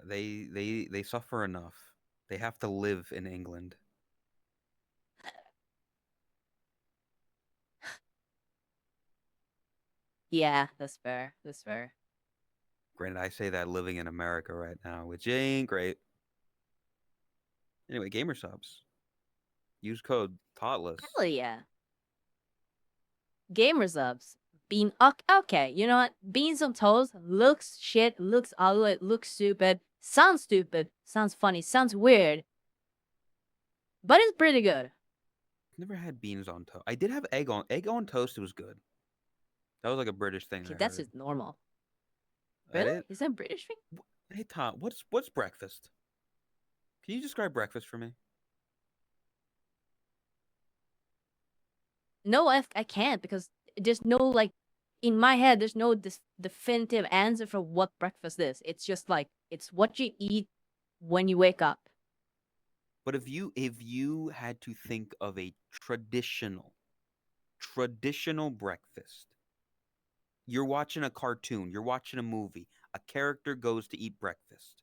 They suffer enough. They have to live in England. Yeah, that's fair. That's fair. Granted, I say that living in America right now, which ain't great. Anyway, gamer subs. Use code Totless. Hell yeah. Gamer subs. Bean okay, you know what? Beans on toast looks shit, looks ugly, looks stupid, sounds funny, sounds weird. But it's pretty good. Never had beans on toast. I did have egg on toast. It was good. That was like a British thing. Okay, I that's heard. just normal. That Really? it? Is that a British thing? Hey Tom, what's breakfast? Can you describe breakfast for me? No, I can't because there's no like in my head there's no definitive answer for what breakfast is. It's just like it's what you eat when you wake up. But if you had to think of a traditional breakfast, you're watching a cartoon, you're watching a movie, a character goes to eat breakfast.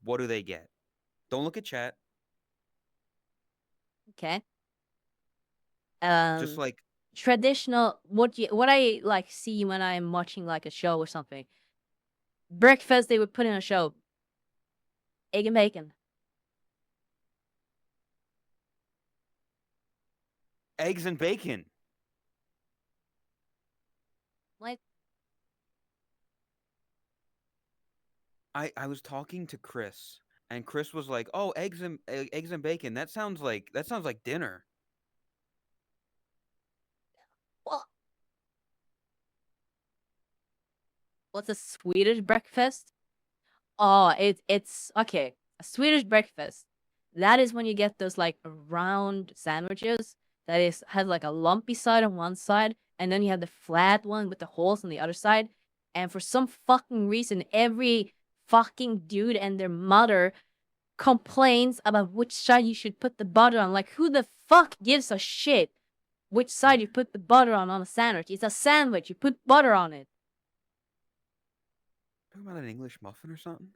What do they get? Don't look at chat. Okay. Just like Traditional what I like see when I'm watching like a show or something. Breakfast they would put in a show. Egg and bacon. eggs and bacon. Like I was talking to Chris, and Chris was like, "Oh, eggs and bacon. That sounds like dinner." well, what's a Swedish breakfast? Oh, it's okay. A Swedish breakfast. That is when you get those like round sandwiches that is has like a lumpy side on one side, and then you have the flat one with the holes on the other side. And for some fucking reason, every fucking dude and their mother complains about which side you should put the butter on. Like, who the fuck gives a shit which side you put the butter on a sandwich? It's a sandwich. You put butter on it. Talking about an English muffin or something?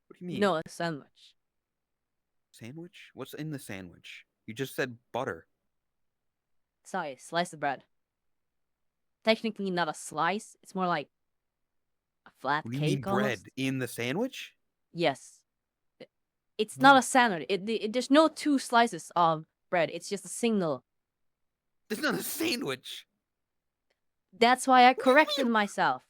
What do you mean? No, a sandwich. Sandwich? What's in the sandwich? You just said butter. Sorry, slice of bread. Technically not a slice. It's more like a flat What do you mean cake bread almost. in the sandwich? Yes. It's not a sandwich. There's no two slices of bread. It's just a single. It's not a sandwich. That's why I do you corrected mean? myself.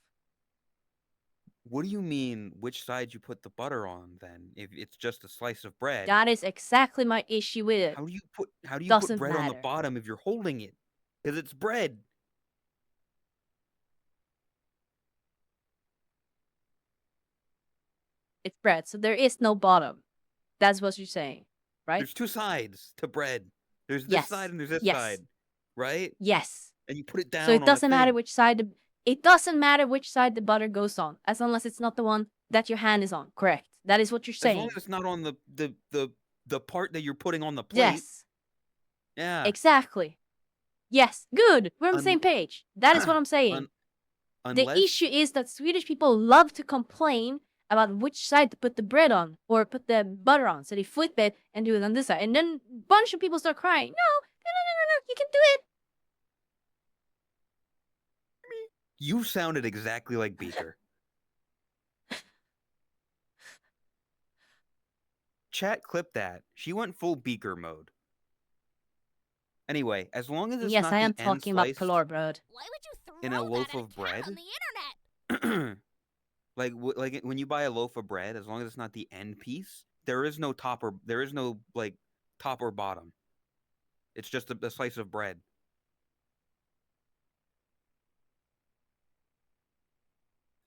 What do you mean which side you put the butter on then? If it's just a slice of bread. That is exactly my issue with it. How do you put Doesn't bread on the matter. bottom if you're holding it? Because it's bread. It's bread, so there is no bottom. That's what you're saying, right? There's two sides to bread. There's this Yes. side and there's this Yes. side. Right? Yes. And you put it down So it on doesn't the matter thing. which side it doesn't matter which side the butter goes on, as long as it's not the one that your hand is on. Correct. That is what you're As saying. long as it's not on the part that you're putting on the plate. Yes. Yeah. Exactly. Yes. Good. We're on the same page. That is what I'm saying. The issue is that Swedish people love to complain about which side to put the bread on or put the butter on. So they flip it and do it on this side. And then a bunch of people start crying. No, you can do it. You sounded exactly like Beaker. Chat clip that. She went full Beaker mode. Anyway, as long as it's Yes, not I am the end talking about sliced color bread. Why would you throw in a that loaf at of a cat bread? on the internet? Like when you buy a loaf of bread, as long as it's not the end piece, there is no like top or bottom. It's just a slice of bread.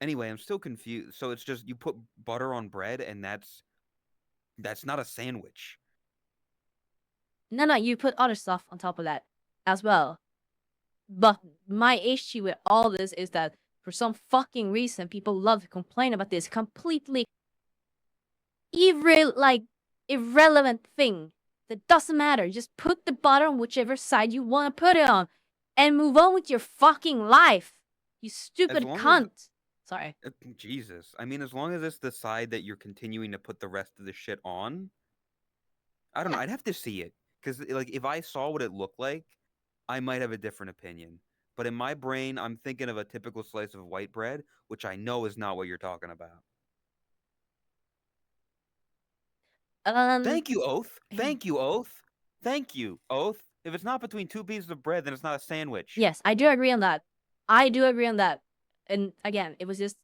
Anyway, I'm still confused. So it's just you put butter on bread, and that's not a sandwich. No, you put other stuff on top of that as well. But my issue with all this is that for some fucking reason, people love to complain about this completely irrelevant thing that doesn't matter. Just put the butter on whichever side you want to put it on, and move on with your fucking life. You stupid long as- cunt. Sorry. Jesus. I mean, as long as it's the side that you're continuing to put the rest of the shit on, I don't know. Yeah. I'd have to see it because, like, if I saw what it looked like, I might have a different opinion. But in my brain, I'm thinking of a typical slice of white bread, which I know is not what you're talking about. Thank you, Oath. Thank you, Oath. Thank you, Oath. If it's not between two pieces of bread, then it's not a sandwich. Yes, I do agree on that. I do agree on that. And again, it was just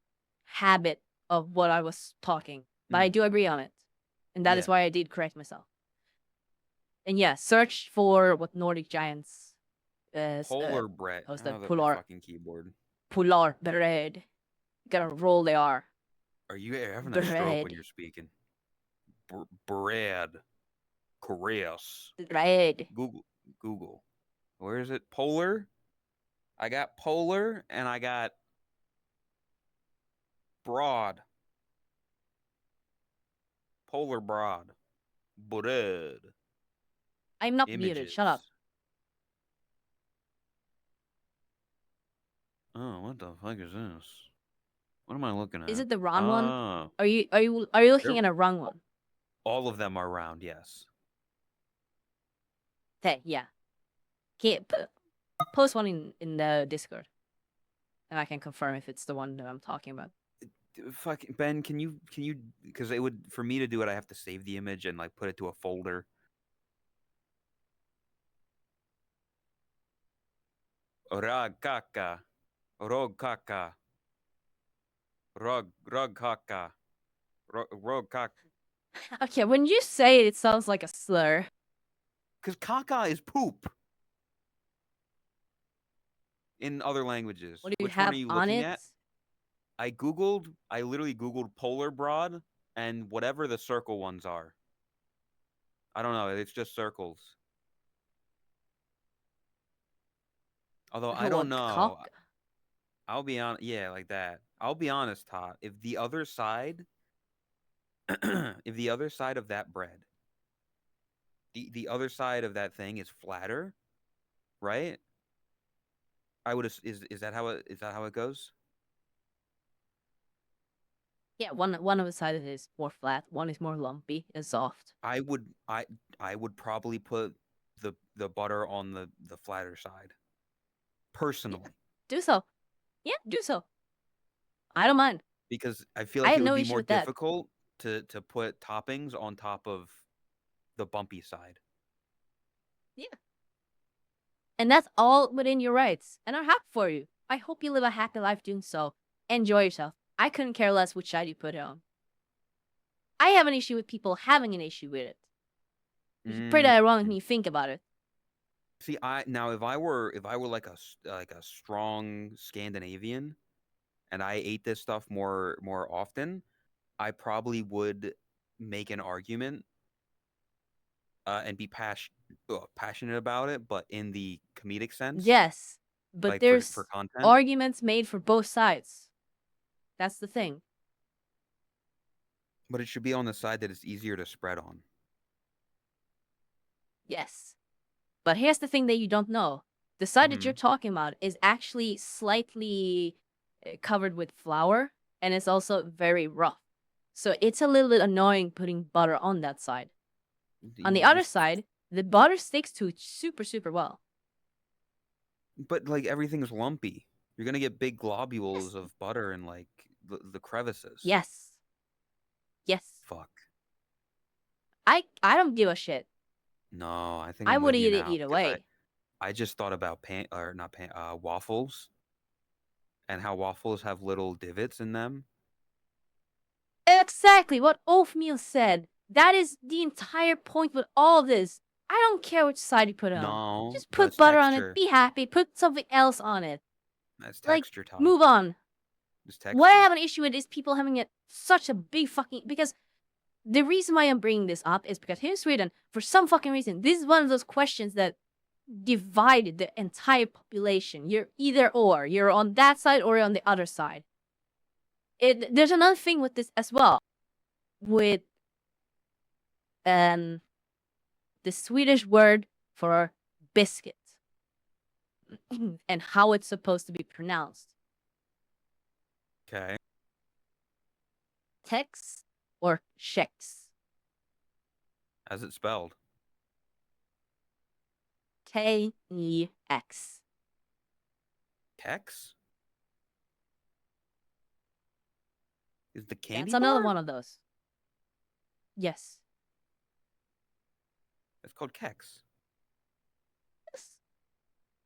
habit of what I was talking. But I do agree on it. And that is Yeah. why I did correct myself. And yeah, search for what Nordic Giants Polar bread. how's that? Oh, that Polar. fucking keyboard. Polar bread. Gotta roll they are. Are you having a stroke Bread. when you're speaking? Bread. Chris. Bread. Google. Where is it? Polar? I got polar and I got broad. Polar broad. Bread. I'm not Images. muted. Shut up. Oh, what the fuck is this? What am I looking at? Is it the wrong one? Oh, Are you looking They're- at a wrong one? all of them are round, yes. Hey, yeah. Okay, post one in the Discord, and I can confirm if it's the one that I'm talking about. Fuck, Ben, can you because it would, for me to do it, I have to save the image and like put it to a folder. Rog kaka. Rog kaka. Rog kaka. Rog kaka. Okay, when you say it, it sounds like a slur. Because caca is poop in other languages. What do you Which one have are you on looking it? at? I literally Googled polar broad and whatever the circle ones are. I don't know. It's just circles. Although I don't know. Cock? I'll be on. Yeah, like that. I'll be honest, Todd. If the other side, if the other side of that bread, the other side of that thing is flatter, right? I would. Is that how it goes? Yeah, one of the sides is more flat, one is more lumpy and soft. I would probably put the butter on the flatter side. Personally. Do so. Yeah, do so. I don't mind. Because I feel I like have it would no be issue more with that. difficult to put toppings on top of the bumpy side. Yeah. And that's all within your rights. And I'm happy for you. I hope you live a happy life doing so. Enjoy yourself. I couldn't care less which side you put it on. I have an issue with people having an issue with it. It's pretty ironic when you think about it. See, if I were like a strong Scandinavian, and I ate this stuff more often, I probably would make an argument and be passionate about it, but in the comedic sense. Yes, but like there's for content. arguments made for both sides. That's the thing. But it should be on the side that it's easier to spread on. Yes. But here's the thing that you don't know. The side that you're talking about is actually slightly covered with flour, and it's also very rough. So it's a little bit annoying putting butter on that side. On the other side, the butter sticks to it super, super well. But like everything's lumpy. You're gonna get big globules of butter in like the crevices. Yes. Yes. Fuck. I don't give a shit. No, I think I I'm would with you eat it now, either 'cause way. I just thought about waffles, and how waffles have little divots in them, exactly what Oathmeal said. That is the entire point with all of this. I don't care which side you put it on. No, Just put that's butter on it. texture. Be happy. Put something else on it. That's Like, texture, Todd. move on. It's texture. What I have an issue with is people having such a big fucking... Because the reason why I'm bringing this up is because here in Sweden, for some fucking reason, this is one of those questions that divided the entire population. You're either or. You're on that side or you're on the other side. There's another thing with this as well. With the Swedish word for biscuit. And how it's supposed to be pronounced. Okay. Tex or Chex? How's it spelled? Kex. Kex? Is the candy That's another bar? one of those. Yes. It's called Kex. Yes.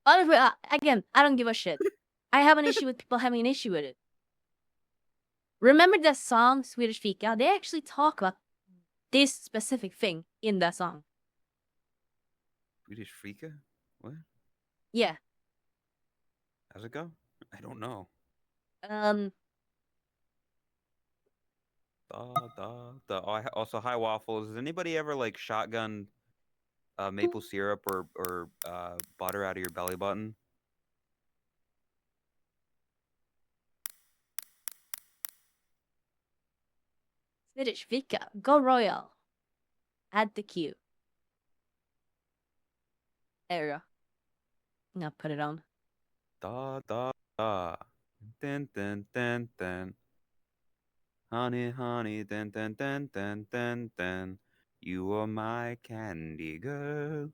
Honestly, again, I don't give a shit. I have an issue with people having an issue with it. Remember that song, Swedish Fika? They actually talk about this specific thing in that song. Swedish Fika? What? Yeah. How's it go? I don't know. Also, hi waffles. Has anybody ever like shotgun maple syrup or butter out of your belly button? Swedish Fika. Go Royal. Add the queue. There you go. Now put it on. Da da da. Dun dun dun dun. Honey, honey, dun dun dun dun dun dun. You are my candy girl.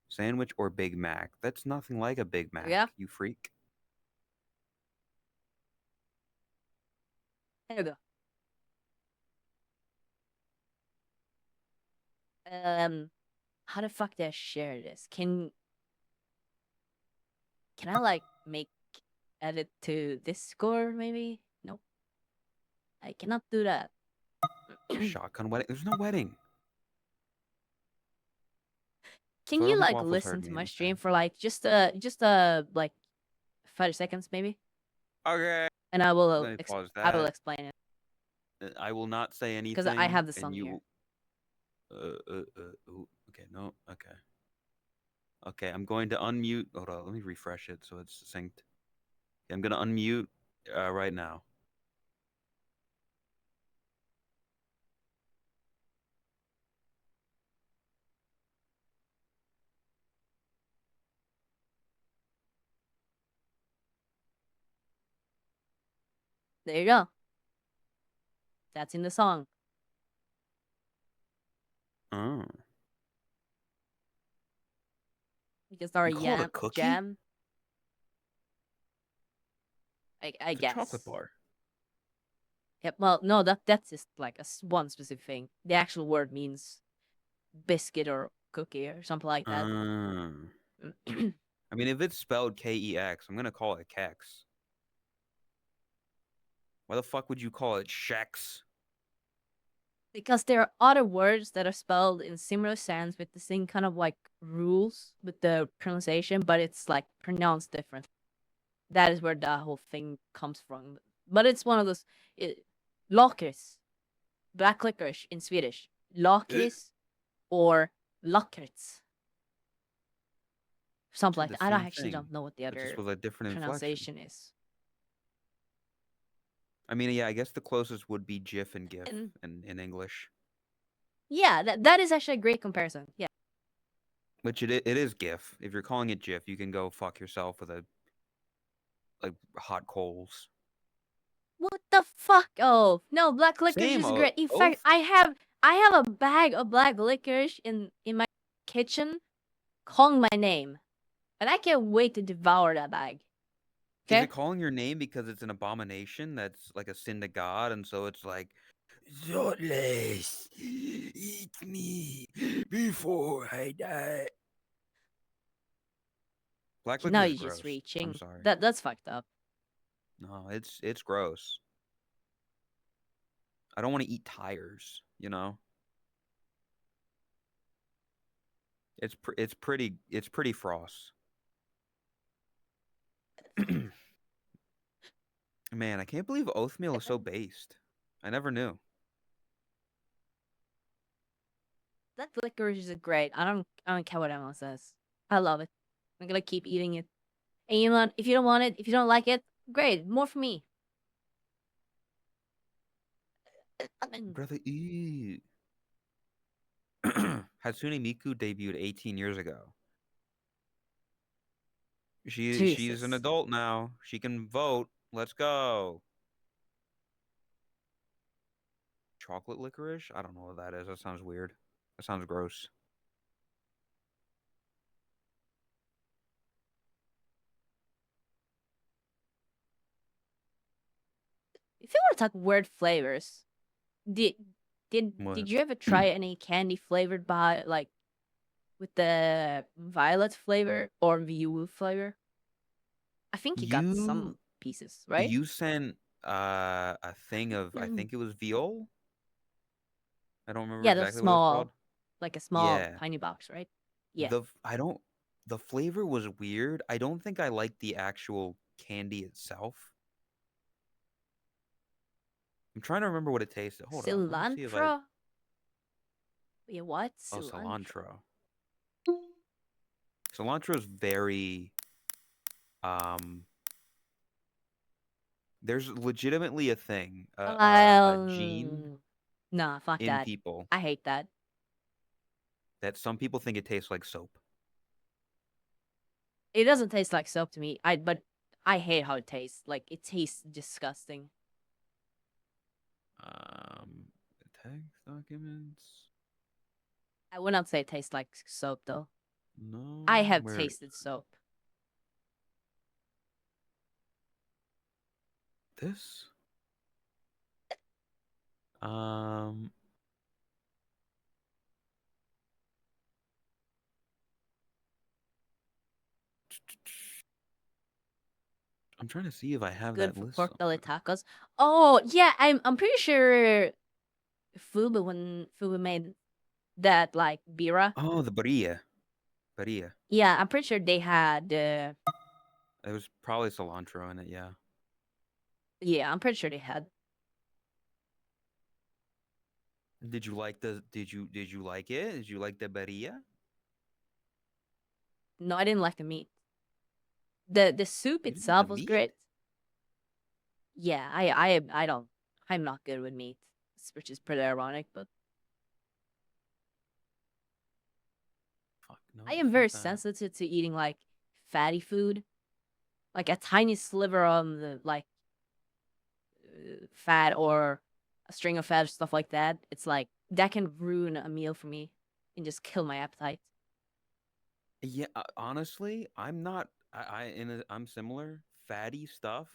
Sandwich or Big Mac? That's nothing like a Big Mac, Yeah. you freak. There you go. How the fuck do I share this? Can I like make edit to Discord maybe? Nope. I cannot do that. Shotgun wedding? There's no wedding. Can So I you don't think like Waffles listen heard to me my this stream time. for like just like 30 seconds maybe? Okay. And I will Let me pause I will that. explain it. I will not say anything. Because I have the and song you... here. Ooh, okay, no, okay. Okay, I'm going to unmute. Hold on, let me refresh it so it's synced. I'm gonna unmute right now. There you go. That's in the song. Oh. Because our You call it a cookie? jam. I It's guess. a chocolate bar. Yep. Well, no, that's just like one specific thing. The actual word means biscuit or cookie or something like that. I mean, if it's spelled Kex, I'm gonna call it Kex. Why the fuck would you call it Shex? Because there are other words that are spelled in similar sense with the same kind of like rules with the pronunciation, but it's like pronounced different. That is where the whole thing comes from. But it's one of those lakrits, black licorice in Swedish, lakrits or lakrits, something like The that. I same actually thing, don't know what the but other just with a different inflection. pronunciation is. I mean, yeah, I guess the closest would be GIF and GIF And- in English. Yeah, that is actually a great comparison. Yeah. Which it is GIF. If you're calling it GIF, you can go fuck yourself with a like hot coals. What the fuck? Oh no, black licorice Same, is great. In oath. fact, I have a bag of black licorice in my kitchen, calling my name, and I can't wait to devour that bag. Is Okay. it calling your name because it's an abomination that's like a sin to God, and so it's like, Totless, eat me before I die. Black Now licorice you're is gross. just reaching. I'm sorry. That's fucked up. No, it's gross. I don't want to eat tires, you know? It's pretty frost. Man, I can't believe oatmeal is so based. I never knew. That licorice is great. I don't care what anyone says. I love it. I'm gonna keep eating it. And you know what? If you don't want it, if you don't like it, great. More for me. Brother, ew. Hatsune Miku debuted 18 years ago. She's an Jesus. adult now. She can vote. Let's go. Chocolate licorice? I don't know what that is. That sounds weird. That sounds gross. If you want to talk weird flavors, did What? did you ever try any candy flavored by like with the violet flavor or View flavor? I think you got some You pieces, right? you sent a thing of I think it was viol. I don't remember Yeah, the exactly what it's called. small, like a small Yeah. tiny box, right? Yeah. The flavor was weird. I don't think I liked the actual candy itself. I'm trying to remember what it tasted. Hold up. Let me see if I Cilantro? Yeah, what? Oh, Cilantro. cilantro. Cilantro is very um there's legitimately a thing, a gene Nah, fuck in that. people I hate that. that some people think it tastes like soap. It doesn't taste like soap to me. But I hate how it tastes. Like it tastes disgusting. Text documents. I would not say it tastes like soap though. No. I have Where tasted soap. this? Um I'm trying to see if I have Good that for list pork belly somewhere. tacos. Oh yeah, I'm pretty sure Fubu made that like bira. Oh, the barilla. Barilla. Yeah, I'm pretty sure they had. It was probably cilantro in it, yeah. Yeah, I'm pretty sure they had. Did you like the did you like it? Did you like the barilla? No, I didn't like the meat. The soup You didn't like the itself was meat? great. Yeah, I don't. I'm not good with meat, which is pretty ironic, but Fuck no. I am very Fuck that. sensitive to eating like fatty food. Like a tiny sliver on the like fat or a string of fat or stuff like that. It's like that can ruin a meal for me and just kill my appetite. Yeah, honestly, I'm not. I'm similar. Fatty stuff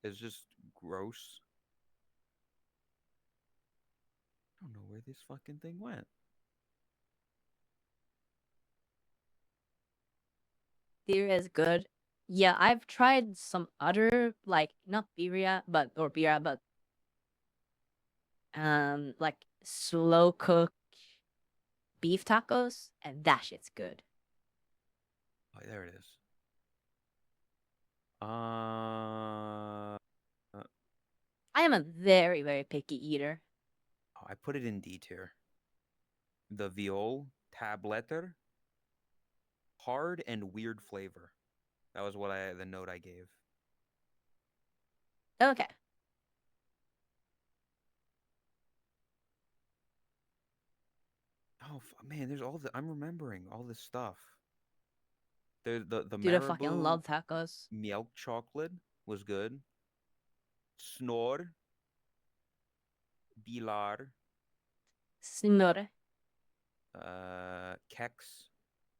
is just gross. I don't know where this fucking thing went. Birria is good. Yeah, I've tried some other like not birria, but like slow cook beef tacos, and that shit's good. Oh, there it is. Uh, I am a very, very picky eater. oh, I put it in D tier. The viol tabletter, hard and weird flavor. That was the note I gave. Okay. Oh man, there's I'm remembering all this stuff. There's the Dude, I fucking marabou love tacos. milk chocolate was good. Snore, bilar, Signore. Kex,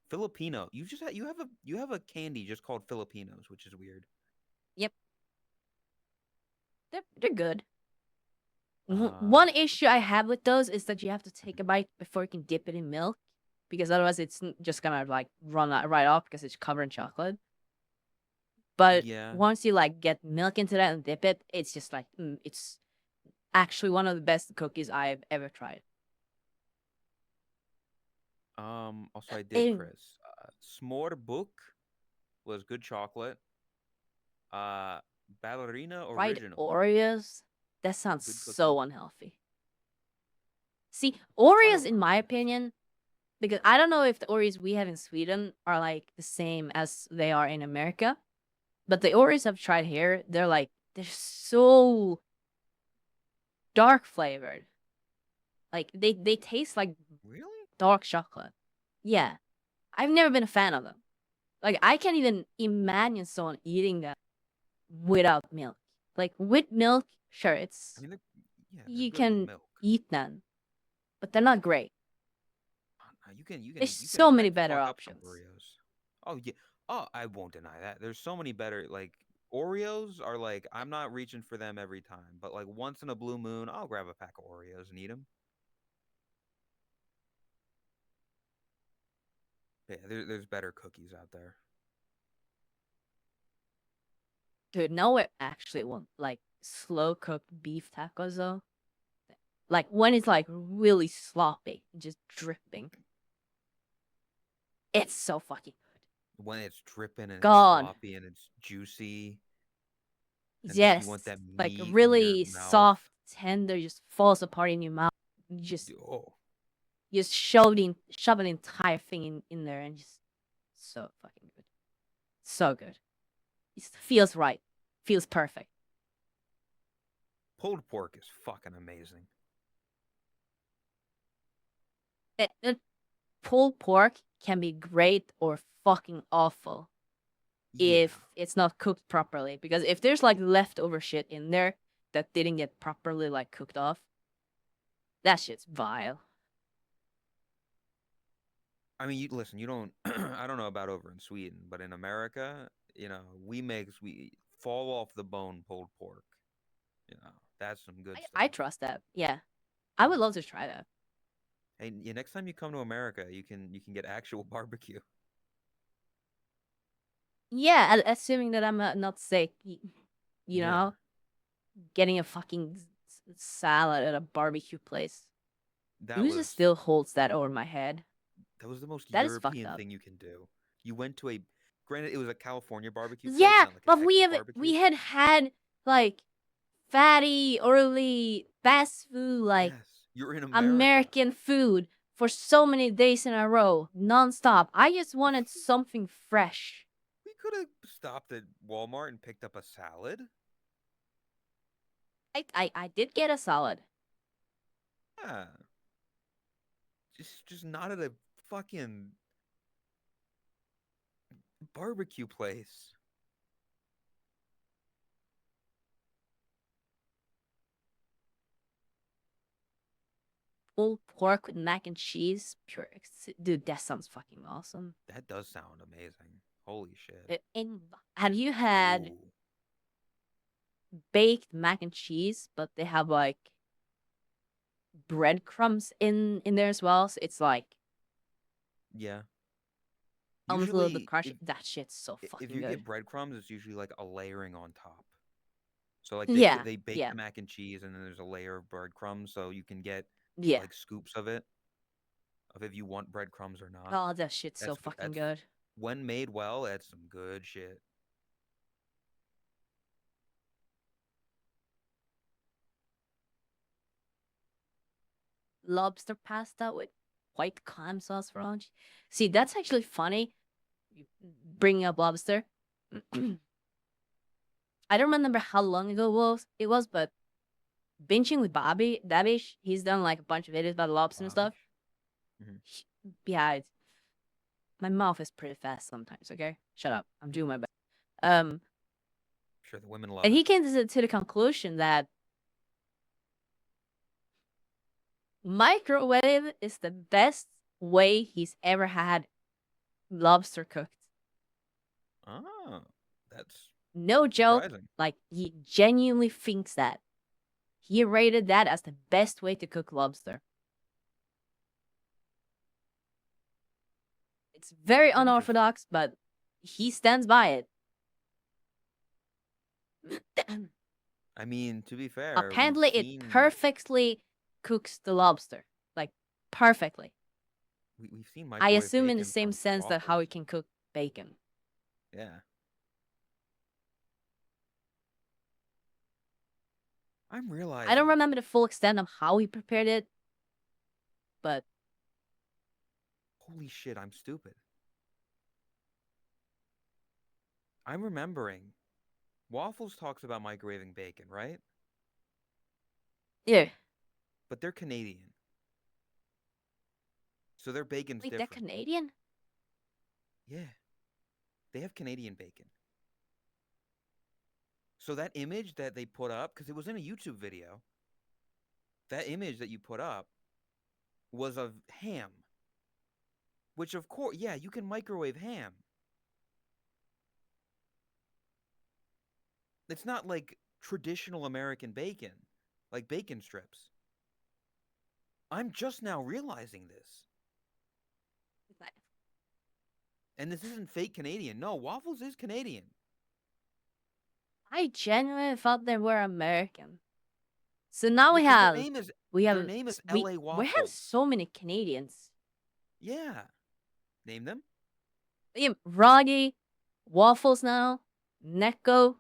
Filipino. You have a candy just called Filipinos, which is weird. Yep. They're good. Uh, One issue I have with those is that you have to take a bite before you can dip it in milk, because otherwise it's just gonna like run right off because it's covered in chocolate. But yeah, once you like get milk into that and dip it, it's just like it's actually one of the best cookies I've ever tried. Also I did, And Chris. Smorbook was good chocolate. Uh, Ballerina fried Original, Oreos, that sounds good cookie. so unhealthy. See, Try Oreos, in my Oreos. opinion, because I don't know if the Oreos we have in Sweden are like the same as they are in America, but the Oreos I've tried here, they're so dark flavored. Like they taste like Really? dark chocolate. Yeah, I've never been a fan of them. Like I can't even imagine someone eating them without milk. Like with milk, sure, I it's mean, they're you good with can milk. eat them, but they're not great. You There's can so many I'd better fuck up some options. Oreos. Oh yeah. Oh, I won't deny that. There's so many better, like Oreos are like, I'm not reaching for them every time, but like once in a blue moon, I'll grab a pack of Oreos and eat them. Yeah, there's better cookies out there. Dude, no, it actually want like slow cooked beef tacos though. Like when it's like really sloppy, just dripping. It's so fucking When it's dripping and it's gone. sloppy and it's juicy, and just you want Yes, that like meat in your really mouth. soft, tender, just falls apart in your mouth. You Oh, just shove an entire thing in there and just so fucking good. So good. It feels right. Feels perfect. pulled pork is fucking amazing. Pulled pork can be great or fucking awful Yeah. if it's not cooked properly. Because if there's like leftover shit in there that didn't get properly like cooked off, that shit's vile. I mean, listen, you don't. I don't know about over in Sweden, but in America, we fall off the bone pulled pork. That's some good I stuff. trust that. Yeah. I would love to try that. Hey, yeah, next time you come to America, you can get actual barbecue. Yeah, assuming that I'm not sick, you Yeah, know, getting a fucking salad at a barbecue place. that Who just was still holds that over my head? that was the most That is fucked European up. thing you can do. You went to a, granted, it was a California barbecue place, Yeah, not like a but Texas barbecue. we had like fatty, oily, fast food, like Yes, you're in America. American food for so many days in a row, nonstop. I just wanted something fresh. We could have stopped at Walmart and picked up a salad. I did get a salad. Yeah, just not at a fucking barbecue place. Pulled pork with mac and cheese. Pure, dude, that sounds fucking awesome. That does sound amazing. Holy shit. Have you had Ooh. baked mac and cheese, but they have like breadcrumbs in there as well? So it's like Yeah. almost a little bit Usually, crunchy. That shit's so if fucking you good. get breadcrumbs, it's usually like a layering on top. So like Yeah, they bake yeah, the mac and cheese and then there's a layer of breadcrumbs, so you can get yeah. like scoops of it, of if you want breadcrumbs or not. Oh, that shit's so fucking That's good. when made well, that's some good shit. Lobster pasta with white clam sauce for lunch. See, that's actually funny. You bringing up lobster. I don't remember how long ago it was, but binging with Bobby Dabish, he's done like a bunch of videos about lobster and stuff. Mhm. Yeah, my mouth is pretty fast sometimes. Okay, shut up. I'm doing my best. Sure, the women love And it. he came to the conclusion that microwave is the best way he's ever had lobster cooked. Oh, that's No joke. surprising. Like he genuinely thinks that. He rated that as the best way to cook lobster. It's very Interesting. unorthodox, but he stands by it. I mean, to be fair, Apparently, we've it seen perfectly cooks the lobster, like perfectly. we've seen I microwave assume in the bacon same from sense that how waffles. it can cook bacon. Yeah. I'm realizing. I don't remember the full extent of how he prepared it, but Holy shit, I'm stupid. I'm remembering. Waffles talks about microwaving bacon, right? yeah, But they're Canadian. So their bacon's wait, they're different. Canadian? Yeah. They have Canadian bacon. So that image that they put up, because it was in a YouTube video, that image that you put up was of ham. Which, of course, yeah, you can microwave ham. It's not like traditional American bacon, like bacon strips. I'm just now realizing this. And this isn't fake Canadian. No, Waffles is Canadian. I genuinely thought they were American. So now we Because have their name is LA we have Waffles. so many Canadians. Yeah. Name them? We have Roddy, Waffles now, Neko,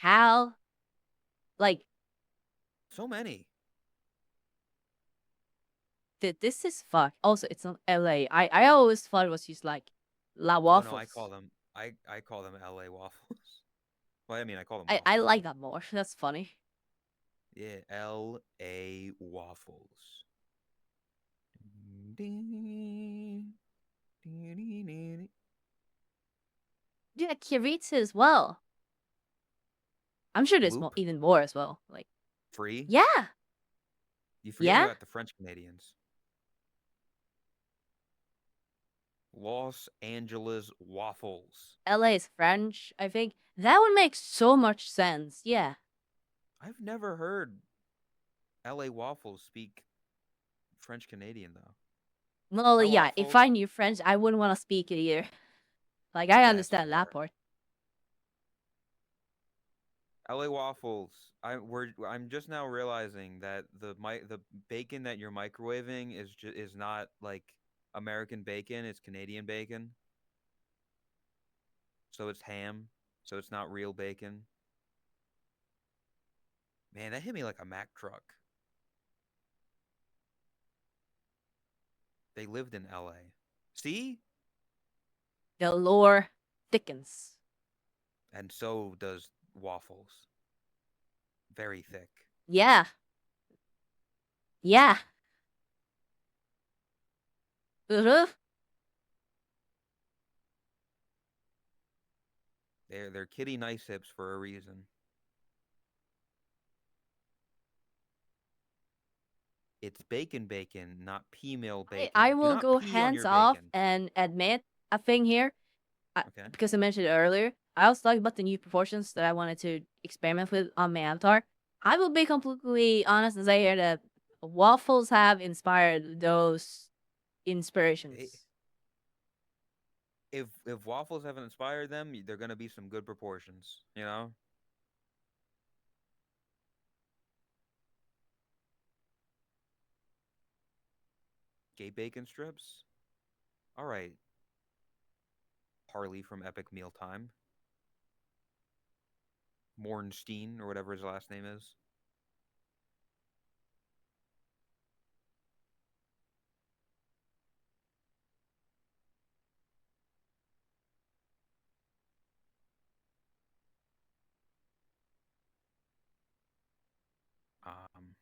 Hal. Like, So many. this is fuck. Also, it's not LA. I always thought it was just like La Waffles. Oh no, I call them LA Waffles. Well, I mean, I call them I waffles. like that more. That's funny. Yeah, LA Waffles. Yeah, Kiritsu as well. I'm sure there's Loop? even more as well. Like, Free? yeah, You forget yeah. about the French Canadians. Los Angeles Waffles. LA is French, I think. That would make so much sense. Yeah. I've never heard LA Waffles speak French Canadian though. Well, Hello, yeah, if Waffles. I knew French, I wouldn't want to speak it either. Like, I That's understand fair. that part. LA Waffles. I'm just now realizing that the bacon that you're microwaving is not like American bacon, it's Canadian bacon. So it's ham, so it's not real bacon. Man, that hit me like a Mack truck. They lived in LA. See? The lore thickens. And so does waffles. Very thick. Yeah. Yeah. Uh-huh. They're kitty nice hips for a reason. It's bacon, not pea mill bacon. I Do will not go pee on hands your off bacon. and admit a thing here. Okay. Because I mentioned it earlier, I was talking about the new proportions that I wanted to experiment with on my avatar. I will be completely honest and say here that waffles have inspired those inspirations. If waffles haven't inspired them, they're gonna be some good proportions, you know? Gay bacon strips? Alright. Harley from Epic Mealtime. Mornstein, or whatever his last name is. Um,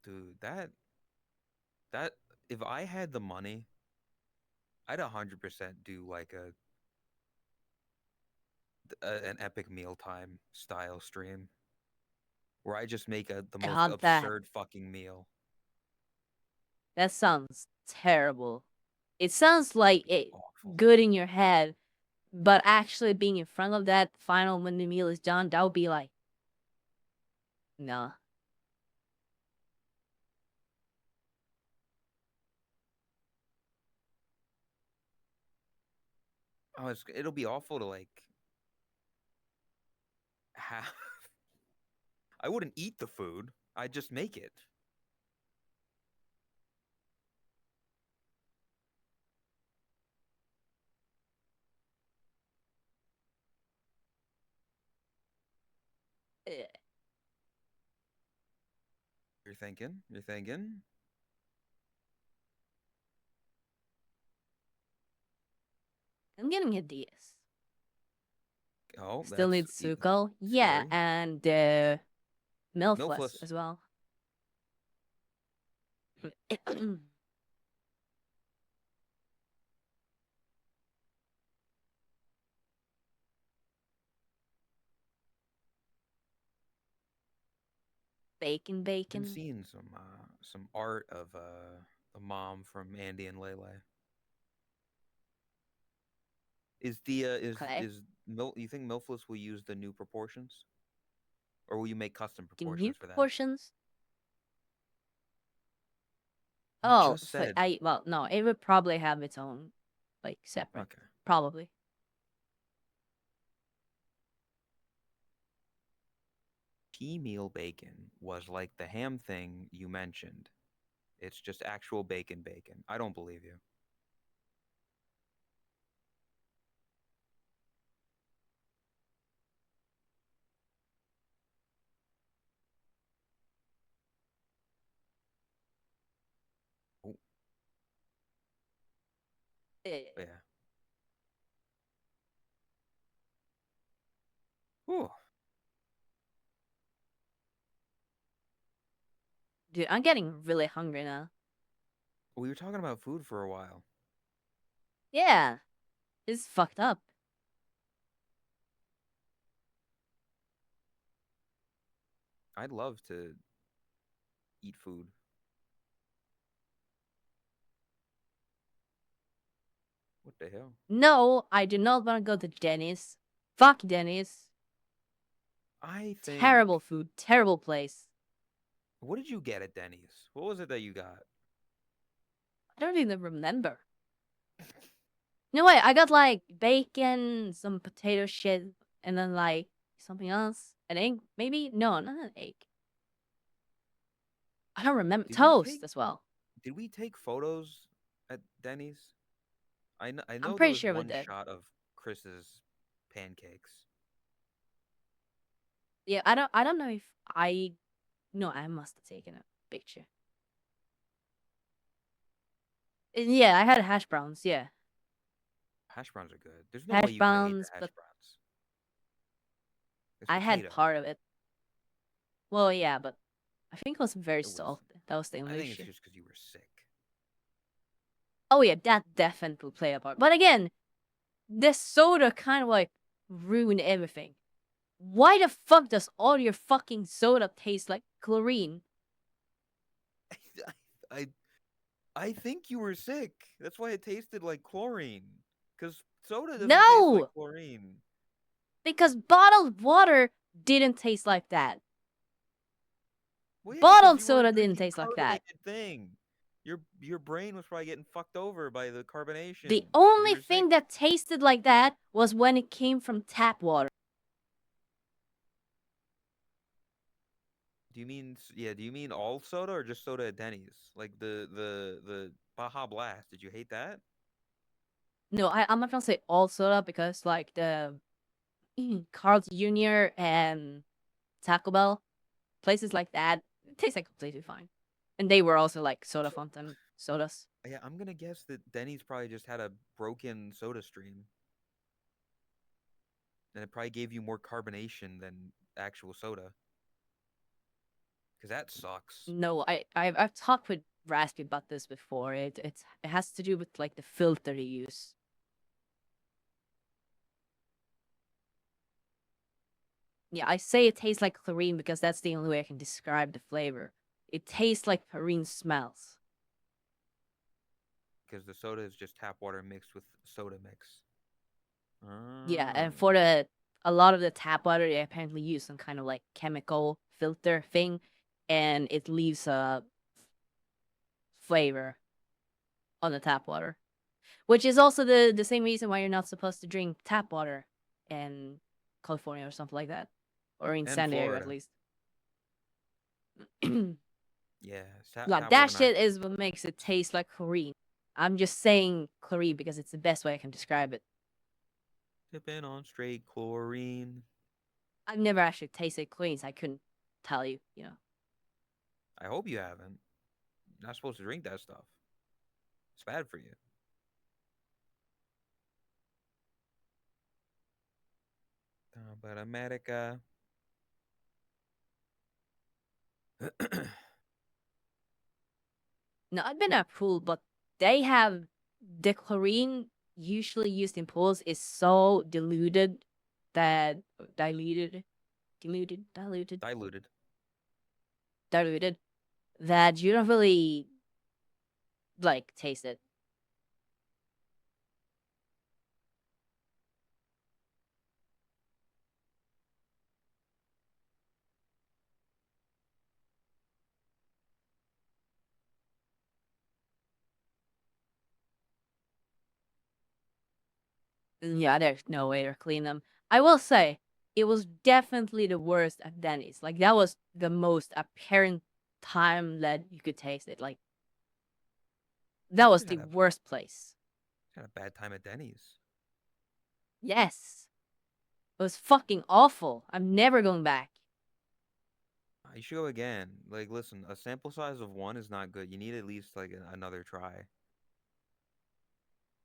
dude, that if I had the money, I'd 100% do like an Epic Mealtime style stream where I just make the I most want that. absurd fucking meal. That sounds terrible. It sounds like it Awful. good in your head, but actually being in front of that final when the meal is done, that would be like, nah. Oh, it'll be awful to like have. I wouldn't eat the food. I'd just make it. Eh, You're thinking. You're thinking. I'm getting a DS. Oh, Still need that's Suko. Yeah, scary. and Milfless Milfless. as well. Bacon, Been bacon. seeing some art of the mom from Andy and Lele. Is the Okay. is Mil? You think Milfless will use the new proportions, or will you make custom New proportions for that? proportions. You Oh, just said. well, no, it would probably have its own, like, separate. Okay. Probably. Pea meal bacon was like the ham thing you mentioned. It's just actual bacon. I don't believe you. Oh, Eh, yeah. Whew. Dude, I'm getting really hungry now. We were talking about food for a while. Yeah. It's fucked up. I'd love to eat food. What the hell? No, I do not want to go to Denny's. Fuck Denny's. I think. Terrible food. Terrible place. What did you get at Denny's? What was it that you got? I don't even remember. No way, I got like bacon, some potato shit, and then like something else. An egg, maybe? No, not an egg. I don't remember. Did we Toast take as well. Did we take photos at Denny's? I I'm know there pretty was sure we one did. shot of Chris's pancakes. Yeah, I don't know if I no, I must have taken a picture. And yeah, I had hash browns, yeah. Hash browns are good. There's no way Hash you could have ate browns, the hash but browns. It's I had potato. part of it. Well, yeah, but I think it was very It was. salty. That was the I only think it's issue. just because you were sick. Oh yeah, that definitely play a part. But again, the soda kind of like ruined everything. Why the fuck does all your fucking soda taste like chlorine? I I think you were sick. That's why it tasted like chlorine. Because soda doesn't taste like No! chlorine. Because bottled water didn't taste like that. Well, yeah, 'cause Bottled you soda weren't didn't drinking taste like that. carbonated thing. Your brain was probably getting fucked over by the carbonation. The 'cause you only were thing sick. that tasted like that was when it came from tap water. Do you mean Do you mean all soda or just soda at Denny's? Like the Baja Blast? Did you hate that? No, I'm not gonna say all soda because like the Carl's Jr. and Taco Bell, places like that, it tastes like completely fine. And they were also like soda So- fountain sodas. Yeah, I'm gonna guess that Denny's probably just had a broken soda stream, and it probably gave you more carbonation than actual soda. Because that sucks. No, I've talked with Raspy about this before. It has to do with like the filter you use. Yeah, I say it tastes like chlorine because that's the only way I can describe the flavor. It tastes like chlorine smells. Because the soda is just tap water mixed with soda mix. Yeah, and Oh. for a lot of the tap water, they apparently use some kind of like chemical filter thing, and it leaves a flavor on the tap water, which is also the same reason why you're not supposed to drink tap water in California or something like that, or in And San Diego at Florida. least. Yeah, Like tap that water not shit is what makes it taste like chlorine. I'm just saying chlorine because it's the best way I can describe it. sipping on straight chlorine. I've never actually tasted chlorine, so I couldn't tell you. I hope you haven't. You're not supposed to drink that stuff. It's bad for you. But America. No, I've been at a pool, but they have the chlorine usually used in pools is so diluted that diluted Diluted. diluted that you don't really like taste it. Yeah, there's no way to clean them. I will say it was definitely the worst at Denny's. Like that was the most apparent time that you could taste it. Like that was You the had a worst place. had a bad time at Denny's. Yes. It was fucking awful. I'm never going back. You should go again. Like, listen, a sample size of one is not good. You need at least like another try.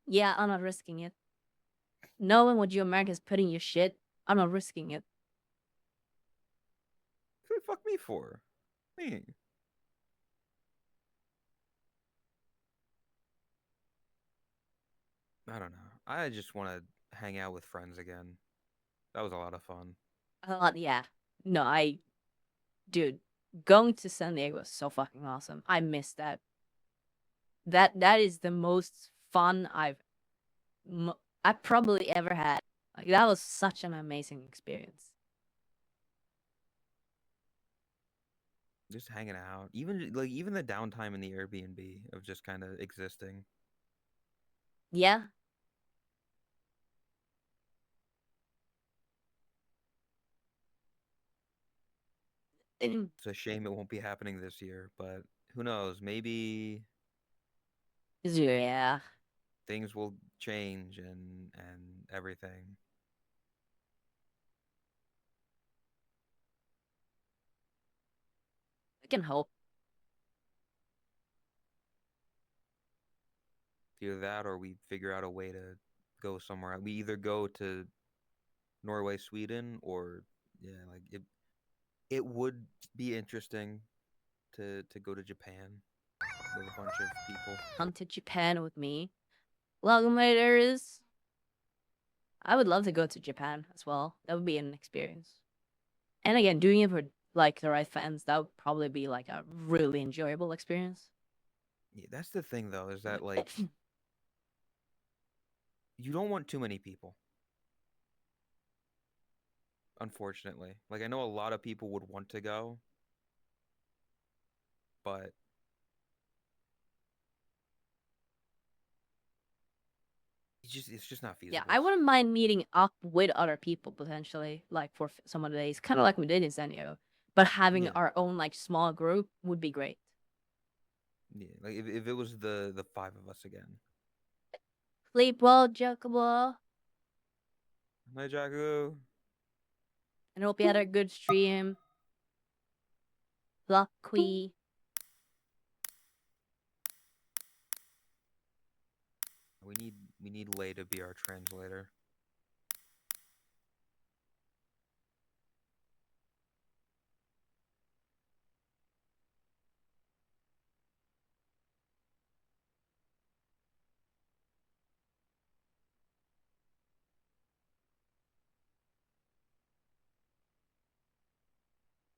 Yeah, I'm not risking it. Knowing what you Americans put in your shit, I'm not risking it. What the fuck me for? Me. I don't know. I just want to hang out with friends again. That was a lot of fun. Yeah. No, dude, going to San Diego was so fucking awesome. I missed that. That is the most fun I probably ever had. Like that was such an amazing experience. Just hanging out. Even the downtime in the Airbnb of just kind of existing. Yeah. It's a shame it won't be happening this year, but who knows? Maybe Yeah. things will change and everything. I can hope. Either that or we figure out a way to go somewhere. We either go to Norway, Sweden, or yeah, like it would be interesting to go to Japan with a bunch of people. Come to Japan with me. Welcome laters. I would love to go to Japan as well. That would be an experience. And again, doing it for like the right fans, that would probably be like a really enjoyable experience. Yeah, that's the thing though, is that like you don't want too many people. Unfortunately. Like I know a lot of people would want to go, but it's just not Yeah, feasible. I wouldn't mind meeting up with other people potentially, like for some of the days, kind of like we did in San Diego. But having Yeah. our own like small group would be great. Yeah, like if it was the five of us again. Sleep well, Jacobo. Hi, Jaku. And hope you had a good stream. Lucky. We need Lay to be our translator.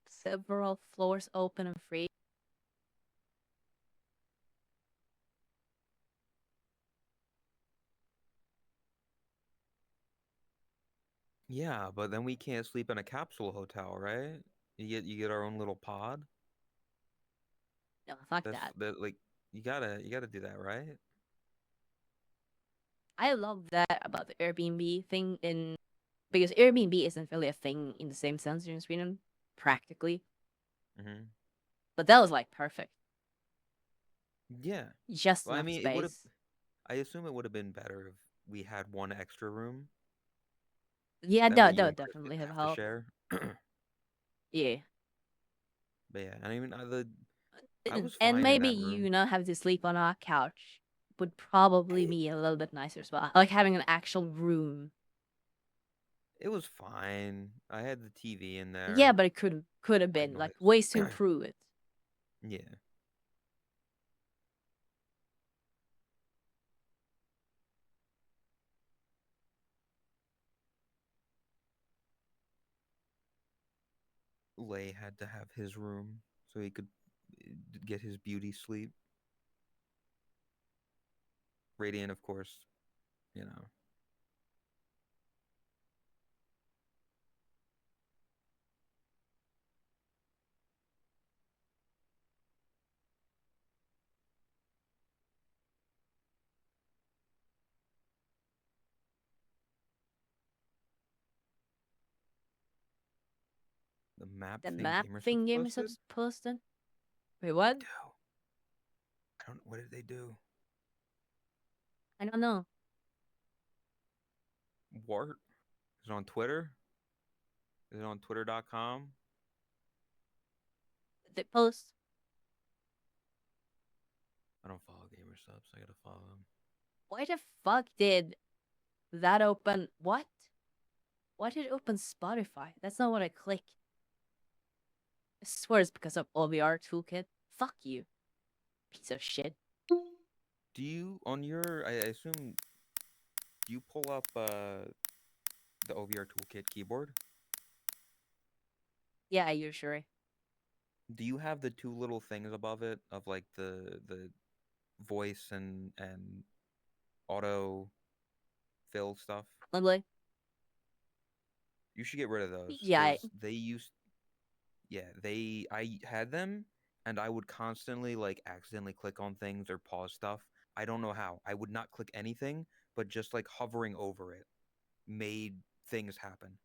Several floors open and free. Yeah, but then we can't sleep in a capsule hotel, right? You get our own little pod. No, fuck That's that. that like you gotta do that, right? I love that about the Airbnb thing because Airbnb isn't really a thing in the same sense in Sweden, practically. Mm-hmm. But that was like perfect. Yeah. Just Well, I enough mean, it would have. space. I assume it would have been better if we had one extra room Yeah, that that you would and Chris definitely didn't have have to helped. share. Yeah. But yeah, I mean, I was And fine in maybe that room. you not have to sleep on our couch would probably be a little bit nicer as well. Like having an actual room. It was fine. I had the TV in there. Yeah, but it could have White been like noise. ways to improve it. Yeah. Lay had to have his room so he could get his beauty sleep. Radiant, of course, you know. The map The thing map Gamersubs thing posted? posted. Wait, what? No. I don't. What did they do? I don't know. What? Is it on Twitter? Is it on Twitter.com? They post. I don't follow Gamersubs. I gotta follow them. Why the fuck did that open? What? Why did it open Spotify? That's not what I clicked. I swear it's because of OBR toolkit. Fuck you, piece of shit. Do you on your? I assume. Do you pull up the OBR toolkit keyboard? Yeah, I usually. Do you have the two little things above it of like the voice and auto fill stuff? Probably. You should get rid of those Yeah. because they used. Yeah, I had them, and I would constantly like accidentally click on things or pause stuff. I don't know how. I would not click anything, but just like hovering over it made things happen,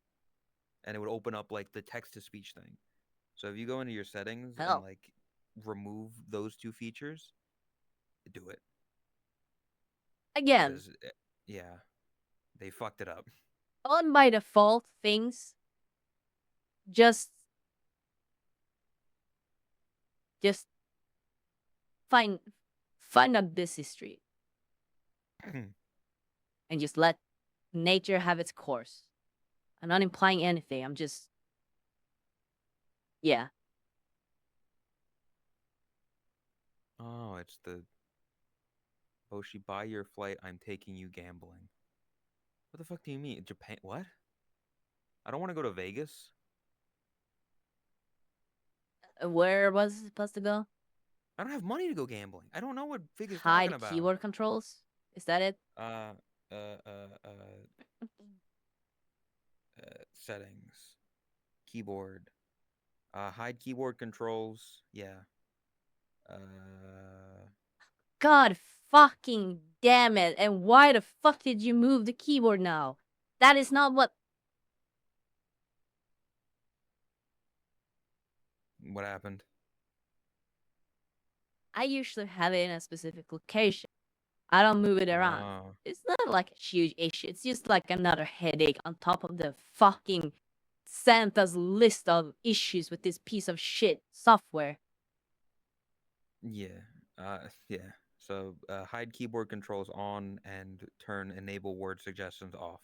and it would open up like the text to speech thing. So if you go into your settings and Hell. like remove those two features, do it. Again, 'Cause, yeah, they fucked it up. on by default things just find a busy street and just let nature have its course. I'm not implying anything. I'm just yeah. Oh, it's the Boshi, buy your flight. I'm taking you gambling. What the fuck do you mean? Japan? What? I don't want to go to Vegas. Where was it supposed to go? I don't have money to go gambling. I don't know what Fig is talking Hide about. keyboard controls? Is that it? Settings, keyboard, hide keyboard controls. Yeah. God fucking damn it. And why the fuck did you move the keyboard now? That is not what. What happened? I usually have it in a specific location. I don't move it around. Oh. It's not like a huge issue. It's just like another headache on top of the fucking Santa's list of issues with this piece of shit software. Yeah. Yeah. So hide keyboard controls on and turn enable word suggestions off.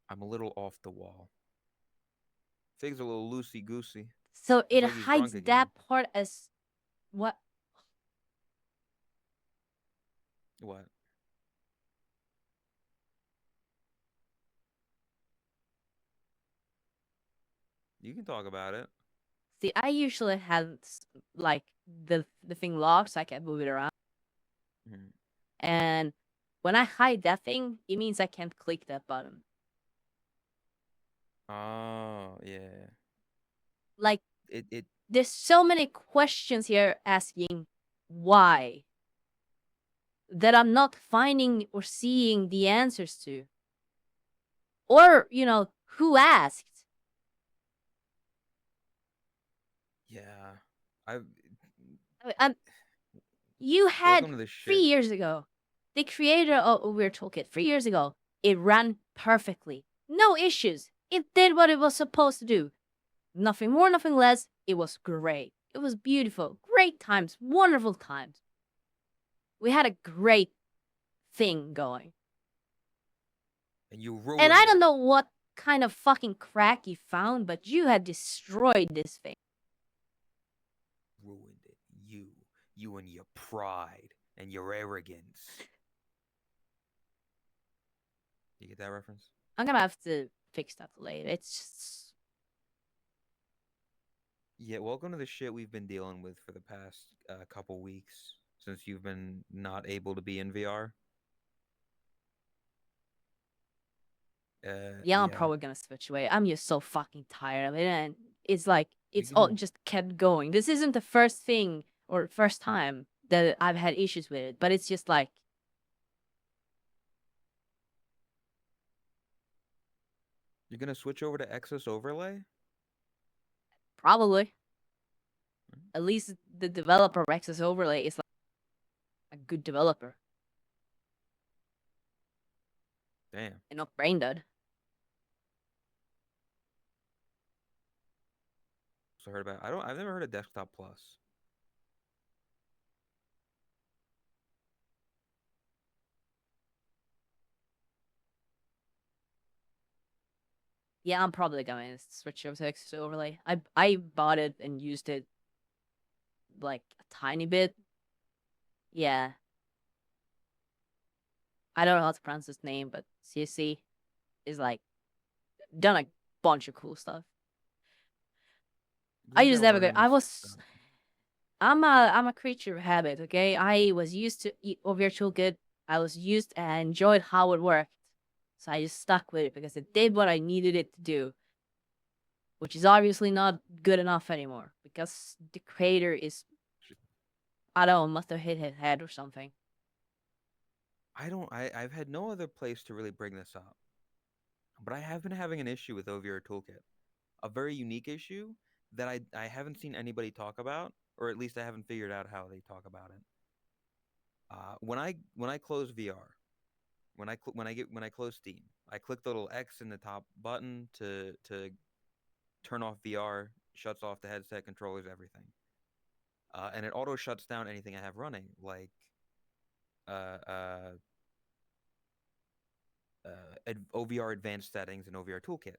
I'm a little off the wall. Fig's a little loosey goosey. So it like he's hides drunk that again. part as what? What? You can talk about it. See, I usually have like the thing locked so I can move it around. Mhm. And when I hide that thing, it means I can't click that button. Oh, yeah. Like, It there's so many questions here asking why. that I'm not finding or seeing the answers to. Or, who asked? Yeah. I've Um, you had welcome to the 3 shit. years ago, the creator of Weird Toolkit, 3 years ago, it ran perfectly. No issues. It did what it was supposed to do. Nothing more, nothing less. It was great. It was beautiful. Great times. Wonderful times. We had a great thing going. And you ruined And I don't it. know what kind of fucking crack you found, but you had destroyed this thing. Ruined it. You and your pride and your arrogance. You get that reference? I'm gonna have to fix that later. It's just... Yeah, welcome to the shit we've been dealing with for the past couple weeks since you've been not able to be in VR. Yeah, I'm probably gonna switch away. I'm just so fucking tired of it, and it's like it's all can- just kept going. This isn't the first thing or first time that I've had issues with it, but it's just like You're gonna switch over to Exos Overlay? probably at least the developer Rex's Overlay is like a good developer Damn. and not brain dead. So I heard about. I've never heard of Desktop Plus. Yeah, I'm probably gonna switch over to Rex's Overlay. I bought it and used it like a tiny bit. Yeah. I don't know how to pronounce his name, but CSC is like done a bunch of cool stuff. I You just gotta never learn good. I this was stuff. I'm a creature of habit, okay? I was used to eat virtual good. I was used and enjoyed how it worked. So I just stuck with it because it did what I needed it to do. Which is obviously not good enough anymore. Because the creator is, I don't know, must have hit his head or something. I've had no other place to really bring this up. But I have been having an issue with OVR Toolkit. A very unique issue that I haven't seen anybody talk about, or at least I haven't figured out how they talk about it. When I close VR, when I close Steam, I click the little X in the top button to turn off VR, shuts off the headset, controllers, everything, and it auto shuts down anything I have running, like uh, uh, OVR Advanced Settings and OVR Toolkit.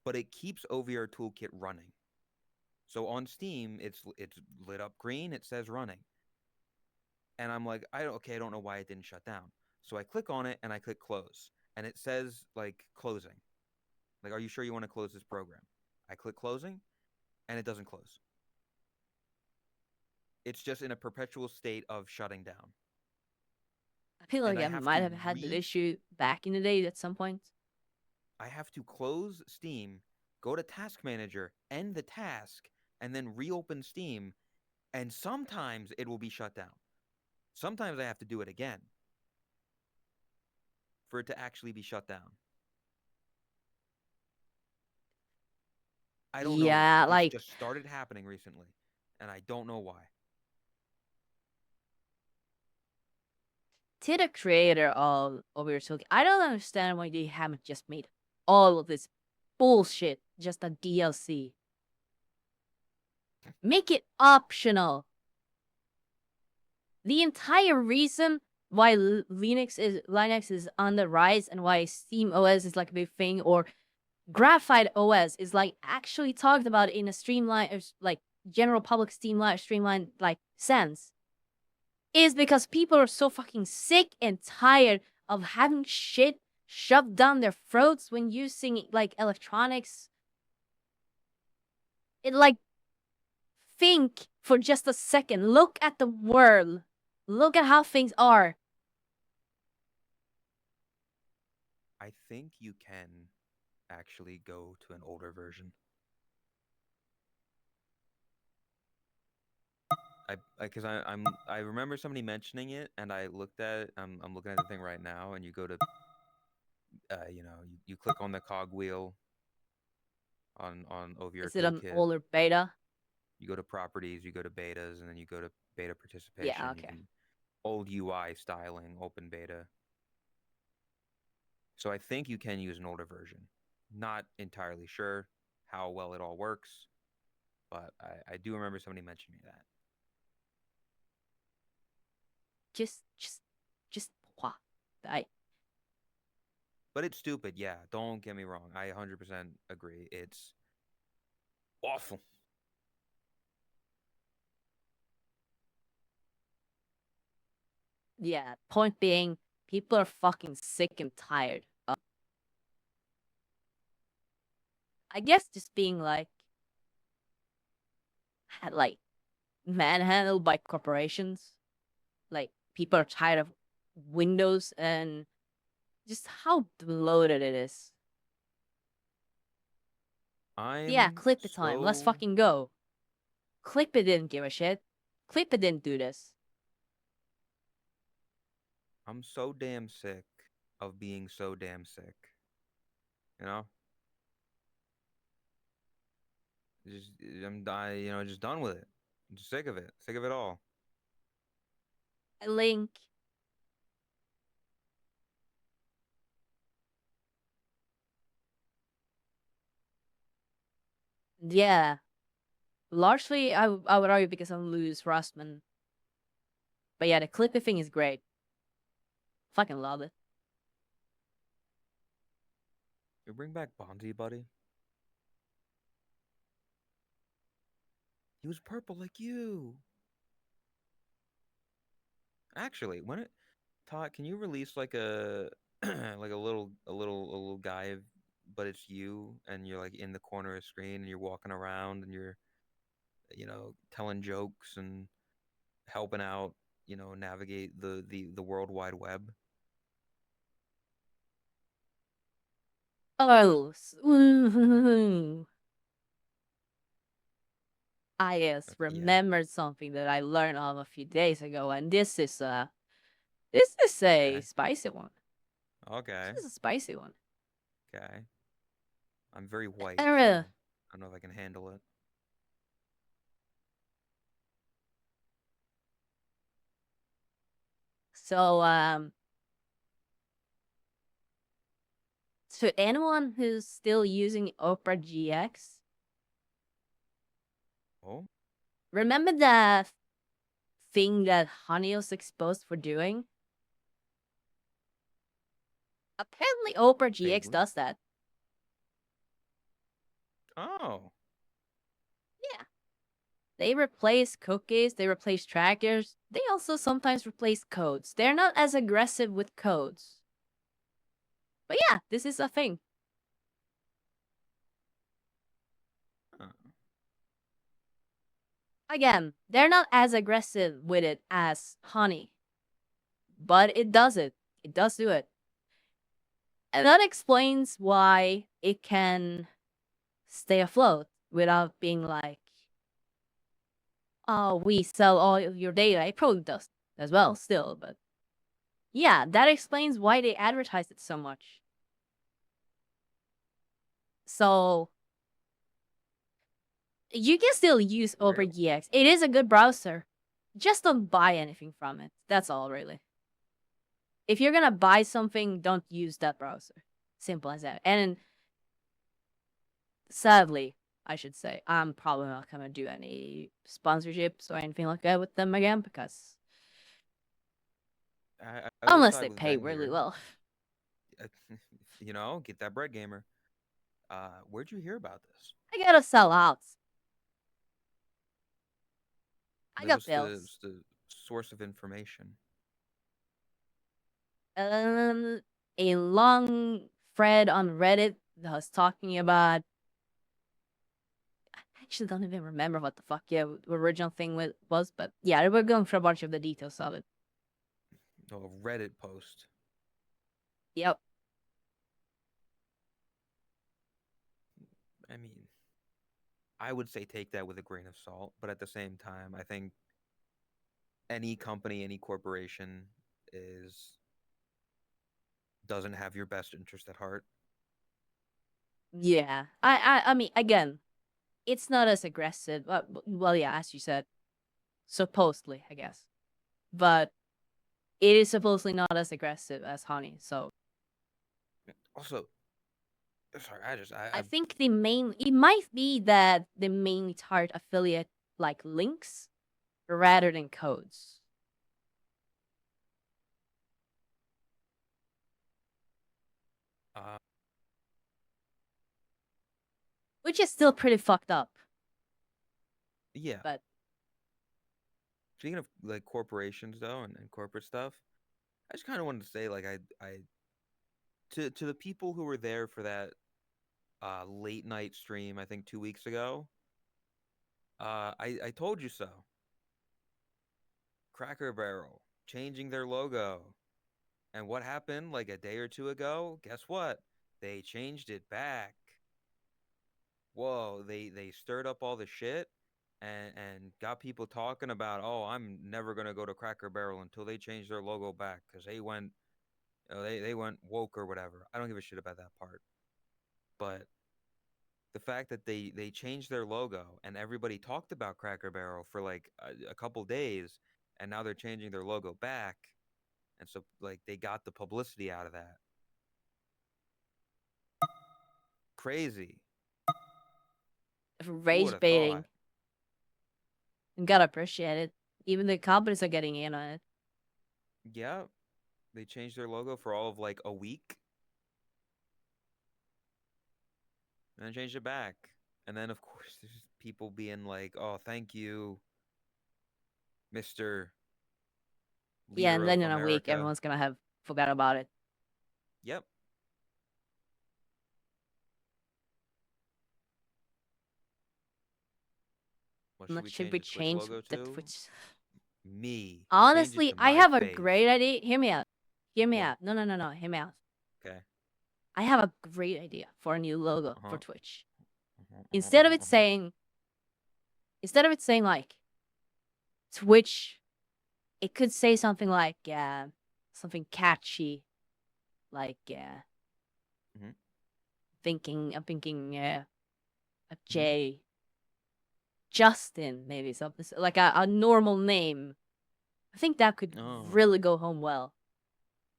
But it keeps OVR Toolkit running. So on Steam, it's lit up green. It says running, and I'm like, I don't know why it didn't shut down. So I click on it and I click close, and it says like closing. Like, are you sure you want to close this program? I click closing, and it doesn't close. It's just in a perpetual state of shutting down. I feel like And I I have might to have had that issue back in the day at some point. I have to close Steam, go to Task Manager, end the task, and then reopen Steam, and sometimes it will be shut down. Sometimes I have to do it again for it to actually be shut down. I don't know why. Yeah, It's like just started happening recently, and I don't know why. to the creator of Over Toolkit, I don't understand why they haven't just made all of this bullshit just a DLC. Make it optional. The entire reason why Linux is on the rise and why Steam OS is like a big thing, or Graphite OS is like actually talked about in a streamlined, like general public streamlined like sense, is because people are so fucking sick and tired of having shit shoved down their throats when using like electronics. It like, think for just a second. Look at the world. Look at how things are. I think you can actually go to an older version. I remember somebody mentioning it, and I looked at it. I'm looking at the thing right now, and you go to you click on the cogwheel on over your Is it an toolkit. older beta? You go to properties, you go to betas, and then you go to beta participation. Yeah, You okay. can old UI styling, open beta. So I think you can use an older version. Not entirely sure how well it all works, but I do remember somebody mentioning that. Just what? I But it's stupid, yeah. Don't get me wrong. I 100% agree. It's awful. Yeah, point being, people are fucking sick and tired of, I guess, just being like manhandled by corporations. Like, people are tired of Windows and just how bloated it is. Yeah, I'm Clippy time. Let's so fucking go. Clippy didn't give a shit. Clippy didn't do this. I'm so damn sick of being so damn sick. You know? Just just done with it. I'm just sick of it. Sick of it all. Link. Yeah. Largely, I would argue because I'm Louis Rustman. But yeah, the Clippy thing is great. Fucking love it. You bring back Bonzi, buddy. He was purple like you. Actually, when it Todd, can you release like a like a little guy, but it's you, and you're like in the corner of the screen, and you're walking around, and you're telling jokes and helping out, navigate the World Wide Web. Oh, I just Yeah. remembered something that I learned of a few days ago, and this is a Okay. spicy one. Okay. This is a spicy one. Okay. I'm very white, I don't so know. I don't know if I can handle it. So to anyone who's still using Opera GX, Oh, remember that thing that Honey was exposed for doing? Apparently, Opera GX vaguely. does that. Oh, Yeah. They replace cookies, they replace trackers, they also sometimes replace codes. They're not as aggressive with codes. But yeah, this is a thing. huh. Again, they're not as aggressive with it as Honey. But it does it. It does do it. And that explains why it can stay afloat without being like, oh, we sell all of your data. It probably does as well still, but yeah, that explains why they advertise it so much. So you can still use Opera Really? GX. It is a good browser. Just don't buy anything from it. That's all, really. If you're gonna buy something, don't use that browser. Simple as that. And sadly, I should say, I'm probably not gonna do any sponsorships or anything like that with them again because I will unless side they with pay Ben really here. well. Get that bread, gamer. Where'd you hear about this? I gotta sell out. I got What's the bills. what's the source of information? A long thread on Reddit that was talking about. I actually don't even remember what the fuck the original thing was, but yeah, we're going through a bunch of the details of it. Oh, a Reddit post. Yep. I mean, I would say take that with a grain of salt, but at the same time, I think any company, any corporation doesn't have your best interest at heart. Yeah. I mean, again, it's not as aggressive. Well, yeah, as you said, supposedly, I guess, but it is supposedly not as aggressive as Honey. So Also, sorry, I think it might be that they mainly target affiliate like links rather than codes. uh, Which is still pretty fucked up. yeah. But Speaking of like corporations though, and corporate stuff, I just kind of wanted to say like I to the people who were there for that late night stream, I think 2 weeks ago. I told you so. Cracker Barrel changing their logo. And what happened like a day or two ago? Guess what? They changed it back. Whoa, they stirred up all the shit and got people talking about, oh, I'm never gonna go to Cracker Barrel until they change their logo back because they went, they went woke or whatever. I don't give a shit about that part. But the fact that they changed their logo and everybody talked about Cracker Barrel for like a couple days, and now they're changing their logo back, and so like they got the publicity out of that. Crazy. Who would rage have baiting, thought? and gotta appreciate it. Even the companies are getting in on it. Yeah, they changed their logo for all of like a week, and then changed it back. And then of course there's people being like, "Oh, thank you, Mister Yeah, Leader and then of in a week, America." everyone's gonna have forgot about it. Yep. What And should that we should change be the Twitch changed. logo The to? Twitch. Me. Change it Honestly, to I my have a face. great idea. Hear me out. Hear me What? out. No. Hear me out. Okay. I have a great idea for a new logo Uh-huh. for Twitch. Uh-huh, uh-huh, Instead of uh-huh, it uh-huh. saying, like Twitch, it could say something like something catchy, like Mhm. I'm thinking a Mhm. J, Justin, maybe something like a normal name. I think that could Oh. really go home well.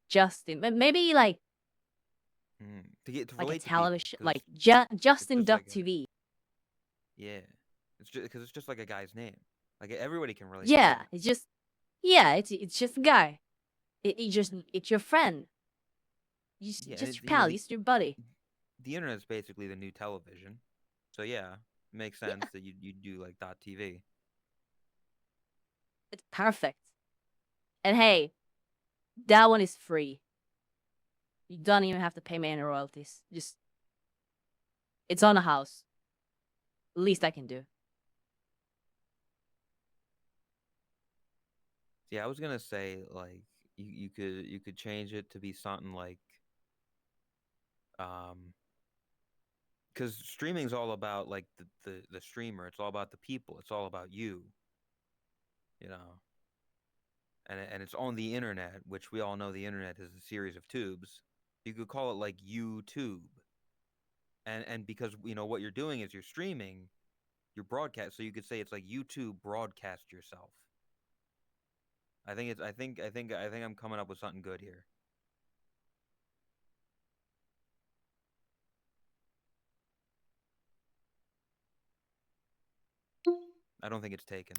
Justin, maybe like To get to a relate to television, people, like because Justin just like TV. yeah, it's just because it's just like a guy's name. Like everybody can relate to Yeah, that. it's just it's just a guy. It's your friend. Yeah, and Just it's, your pal, just your buddy. the internet is basically the new television. So yeah, it makes Yeah, sense that you do like .tv. it's perfect. And hey, that one is free. You don't even have to pay me any royalties. Just it's on a house. Least I can do. Yeah, I was gonna say like you could change it to be something like um because streaming's all about like the streamer. It's all about the people. It's all about you. You know, and it's on the internet, which we all know the internet is a series of tubes. You could call it like YouTube, and because you know what you're doing is you're streaming, you're broadcast. So you could say it's like YouTube broadcast yourself. I think I'm coming up with something good here. I don't think it's taken.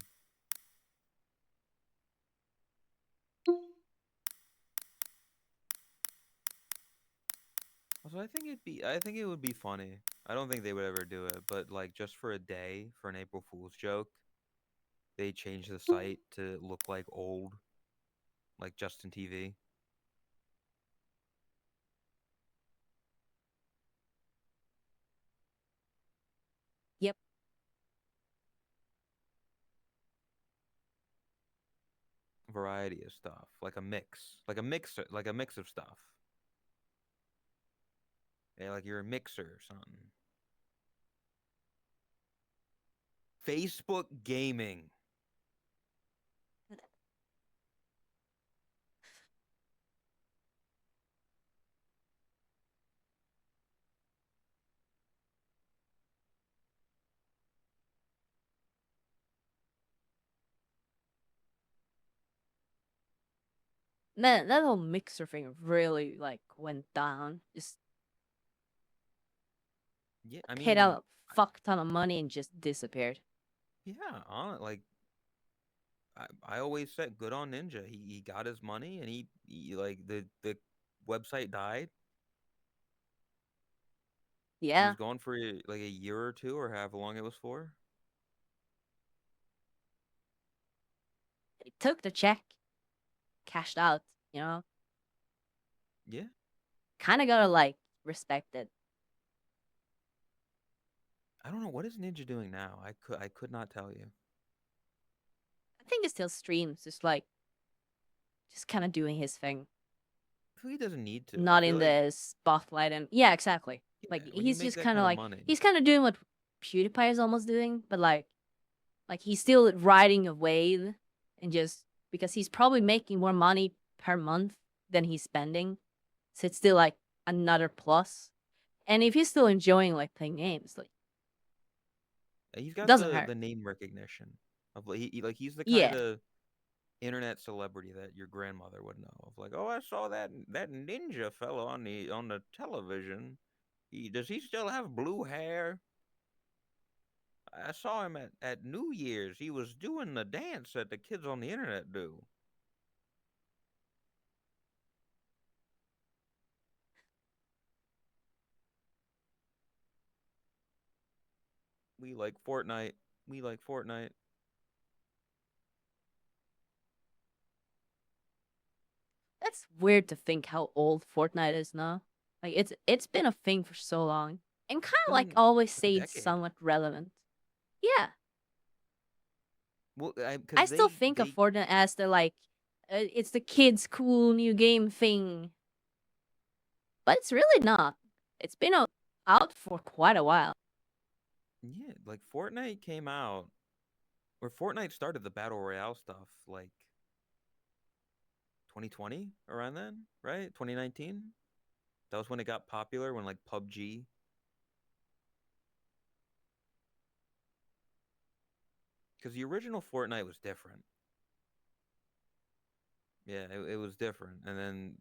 Also, I think it would be funny. I don't think they would ever do it, but like just for a day, for an April Fool's joke, they change the site to look like old, like Justin TV. Yep. Variety of stuff, like a mix, like a mix of stuff. Yeah, like you're a mixer or something. Facebook gaming. Man, that whole mixer thing really like went down. Just Yeah, I paid mean, out a fuck ton of money and just disappeared. yeah, like I always said, good on Ninja. He got his money and he like the website died. He Yeah, was gone for like a year or two or however long it was for. he took the check, cashed out. You know, Yeah. kind of gotta like respect it. I don't know what is Ninja doing now. I could not tell you. I think he still streams, just like just kind of doing his thing, I feel he doesn't need to. I not feel in like the spotlight. And yeah, exactly. yeah, Like when you he's make just that kind of kind of like money, he's kind of doing what PewDiePie is almost doing, but like he's still riding a wave, and just because he's probably making more money per month than he's spending, so it's still like another plus. And if he's still enjoying like playing games, like he's it got doesn't the hurt. name recognition of like like he's the kind Yeah, of internet celebrity that your grandmother would know of. Like, oh, I saw that ninja fellow on the television. Does he still have blue hair? I saw him at New Year's. He was doing the dance that the kids on the internet do. We like Fortnite. We like Fortnite. that's weird to think how old Fortnite is now. Like it's been a thing for so long, and kind It's of like been always like a stayed decade. somewhat relevant. Yeah, Well, I because still they think of they Fortnite as the like, it's the kids' cool new game thing, but it's really not. It's been out for quite a while. yeah, like Fortnite came out, or Fortnite started the battle royale stuff like 2020 around then, right? 2019. That was when it got popular, when like PUBG. Because the original Fortnite was different. Yeah, it was different. And then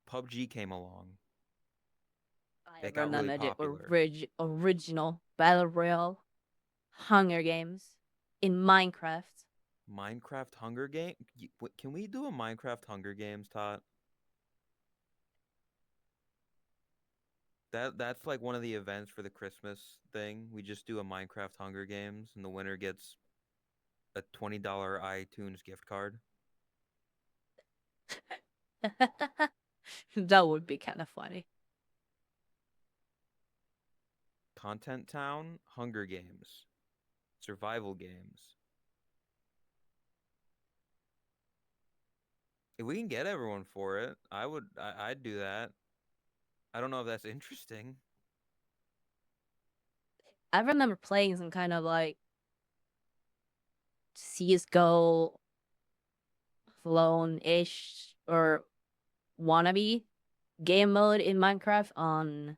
PUBG came along. I It got really remember the popular. original battle royale Hunger Games in Minecraft. Minecraft Hunger Game. Can we do a Minecraft Hunger Games, Tot? That's like one of the events for the Christmas thing. We just do a Minecraft Hunger Games, and the winner gets a $20 iTunes gift card. That would be kind of funny. Content Town Hunger Games, survival games. If we can get everyone for it, I'd do that. I don't know if that's interesting. I remember playing some kind of like CS:GO clone-ish or wannabe game mode in Minecraft on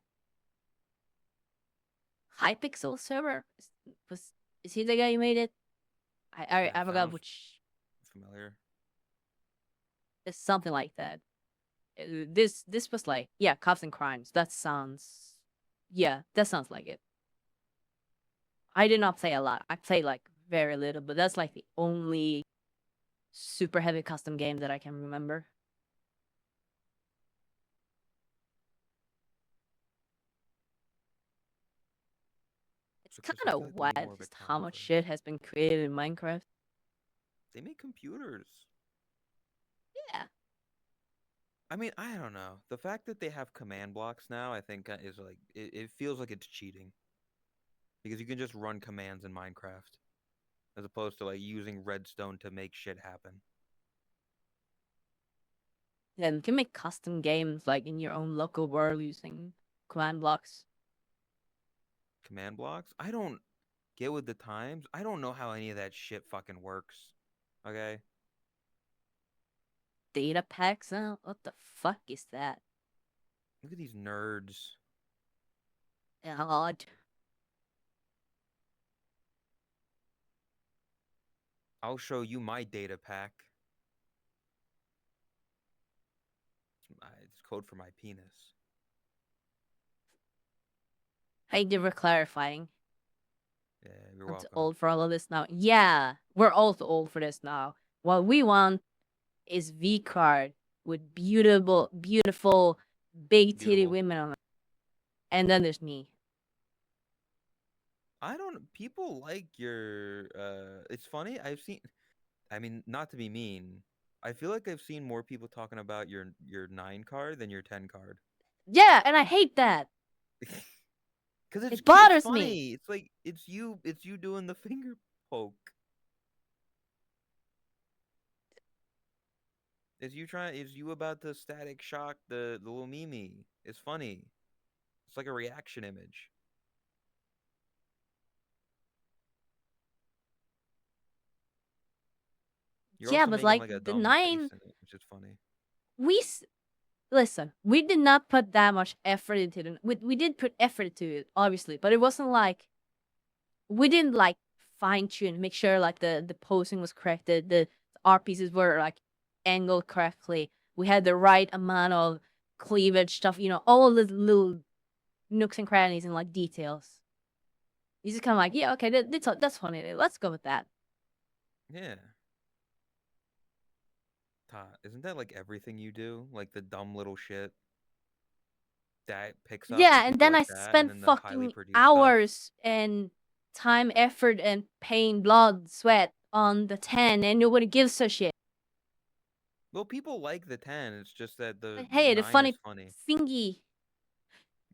Hypixel server. Was is he the guy who made it? That I forgot sounds which. familiar. It's something like that. This was like, yeah, Cops and Crimes. That sounds, yeah, that sounds like it. I did not play a lot. I played like very little, but that's like the only super heavy custom game that I can remember. It's So, kind Chris, I feel of like we need wild more of a just how much turnover. shit has been created in Minecraft. They make computers. Yeah, I mean, I don't know. The fact that they have command blocks now, I think, is like it feels like it's cheating because you can just run commands in Minecraft as opposed to like using redstone to make shit happen. and you can make custom games like in your own local world using command blocks. Command blocks? I don't get with the times. I don't know how any of that shit fucking works. Okay? Data packs? What the fuck is that? Look at these nerds. God. I'll show you my data pack. It's code for my penis. Thank you for clarifying. Yeah, you're I'm too welcome. old for all of this now. Yeah, we're all too old for this now. What we want is V card with beautiful, big titty Beautiful. women on it. And then there's me. I don't. People like your. It's funny. I mean, not to be mean. I feel like I've seen more people talking about your 9 card than your 10 card. Yeah, and I hate that. Cause It it's bothers funny. me. It's like it's you doing the finger poke. Is you about to static shock the little Mimi. It's funny. It's like a reaction image. You're Yeah, also but making like like a the dumb 9, face in it, which is funny. listen, we did not put that much effort into it. We did put effort into it, obviously, but it wasn't like we didn't like fine tune, make sure like the posing was corrected, the art pieces were like angled correctly. We had the right amount of cleavage stuff, all the little nooks and crannies and like details. You just kind of like, yeah, okay, that's funny. Let's go with that. Yeah. Isn't that like everything you do? Like the dumb little shit that picks up Yeah, for and people then I like that, and spent then the highly fucking produced stuff. hours and time, effort, and pain, blood, sweat on the 10, and nobody gives a shit. Well, people like the 10. It's just that the Like, hey, the 9 is funny funny. thingy.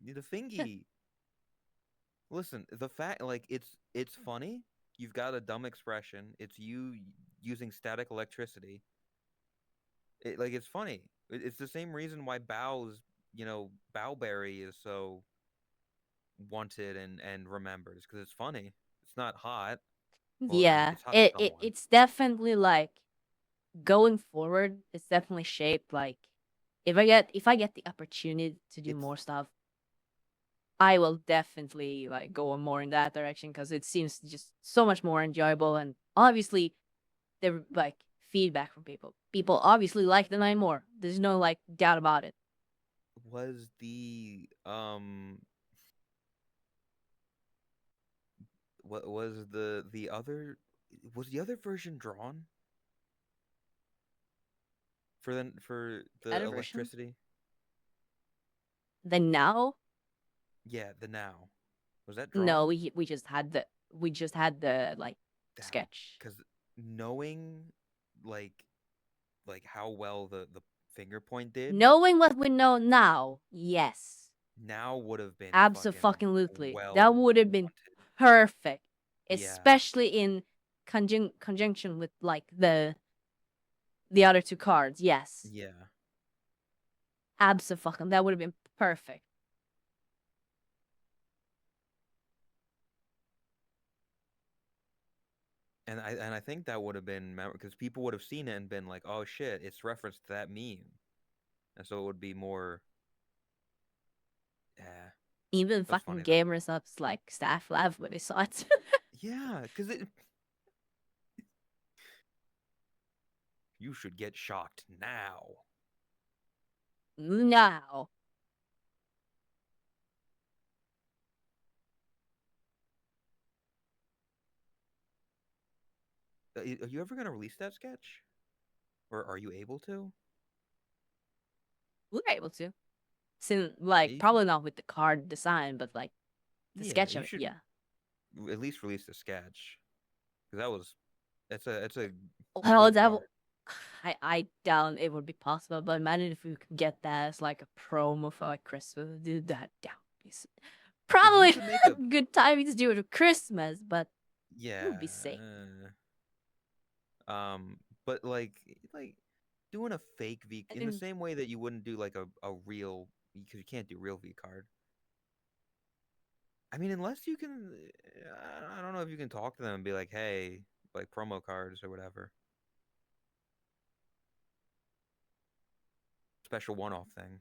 The fingy. Listen, the fact like it's funny. You've got a dumb expression. It's you using static electricity. It's funny. It's the same reason why Bowberry is so wanted and remembered. It's because it's funny. It's not hot. Well, I mean, Yeah, it's hot to it someone. it's definitely like going forward. It's definitely shaped like if I get the opportunity to do It's more stuff, I will definitely like go more in that direction because it seems just so much more enjoyable, and obviously the like feedback from people. People obviously like the 9 more. There's no like doubt about it. was what was the other was the other version drawn for the Other version. electricity? Then now, Yeah, the now. Was that no, drawn? we just had the like Damn. sketch. Because knowing like how well the finger point did Knowing what we know now, yes, now would have been fucking absolutely, that well would have been wanted. perfect, Yeah. especially in conjunction with like the other 2 cards. Yes, Yeah. absolutely, that would have been perfect. And I think that would have been because people would have seen it and been like, "Oh shit, it's referenced to that meme." And so it would be more yeah. Even That's fucking funny though. gamers ups like staff laughed when they saw it. Yeah, because you should get shocked now. Now, Are you ever gonna release that sketch, or are you able to? we're able to. Since like You should, probably not with the card design, but like the yeah, sketch you of it, should yeah. at least release the sketch because it's a Well, good that card. I doubt it would be possible, but imagine if we could get that as like a promo for like Christmas. Do that. That would be If you probably could make a a good timing to do it with Christmas, but it yeah, would be sick. but like doing a fake V I in the think same way that you wouldn't do like a real because you can't do real V card. I mean, unless you can, I don't know if you can talk to them and be like, hey, like promo cards or whatever, special one-off thing.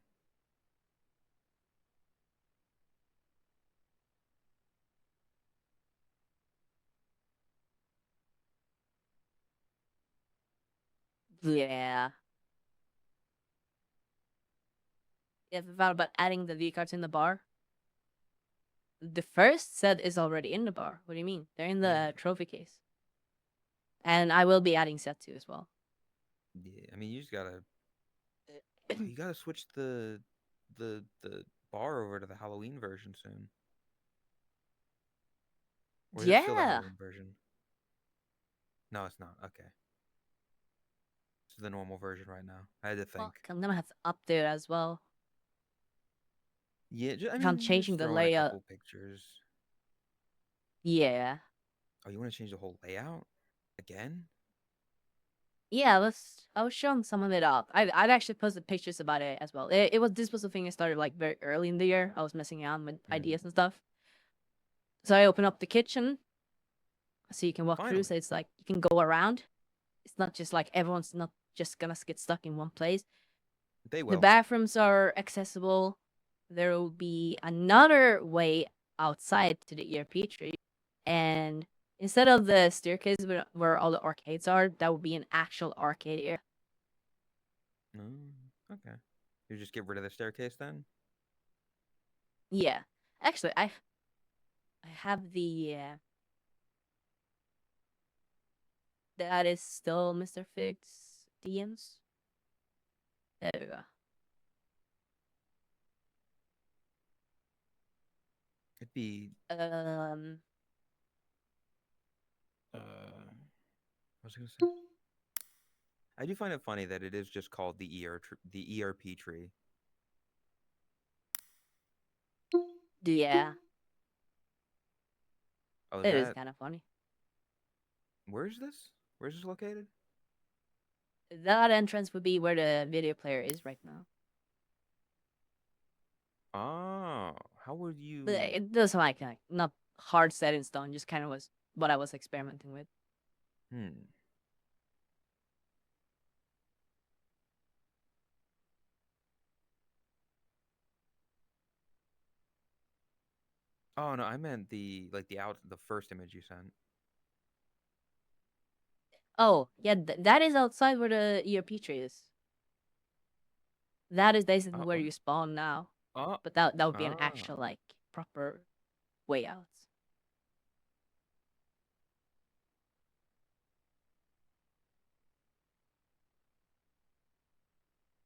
Yeah. If you thought about adding the V cards in the bar, the first set is already in the bar. What do you mean? They're in the Yeah. trophy case. And I will be adding set 2 as well. Yeah, I mean, you just gotta you gotta switch the bar over to the Halloween version soon. Or is it still the Yeah. Halloween version? No, it's not. Okay. It's the normal version right now. I had to think. Fuck, I'm gonna have to update it as well. Yeah, I If I'm mean, changing just the throw in a layout. couple pictures. Yeah. Oh, you want to change the whole layout again? Yeah, I was showing some of it off. I'd actually posted pictures about it as well. This was the thing I started like very early in the year. I was messing around with ideas and stuff. So I opened up the kitchen so you can walk through. So Finally. it's like you can go around. It's not just like everyone's not just gonna get stuck in one place. They The will. bathrooms are accessible. There will be another way outside to the ERP tree. And instead of the staircase where all the arcades are, that would be an actual arcade area. Okay. You just get rid of the staircase then? Yeah. Actually, I have the that is still Mr. Fig's DMs. There we go. It'd be what was I gonna say? I do find it funny that it is just called the ERP tree. yeah, Oh, it is kind of funny. where's this? Where's this located? That entrance would be where the video player is right now. Oh, how would you? But it does like not hard set in stone, just kind of was what I was experimenting with. Oh no, I meant the first image you sent. Oh, yeah, that is outside where the ERP tree is. That is basically where What? you spawn now. Oh, But that would be an actual like proper way out.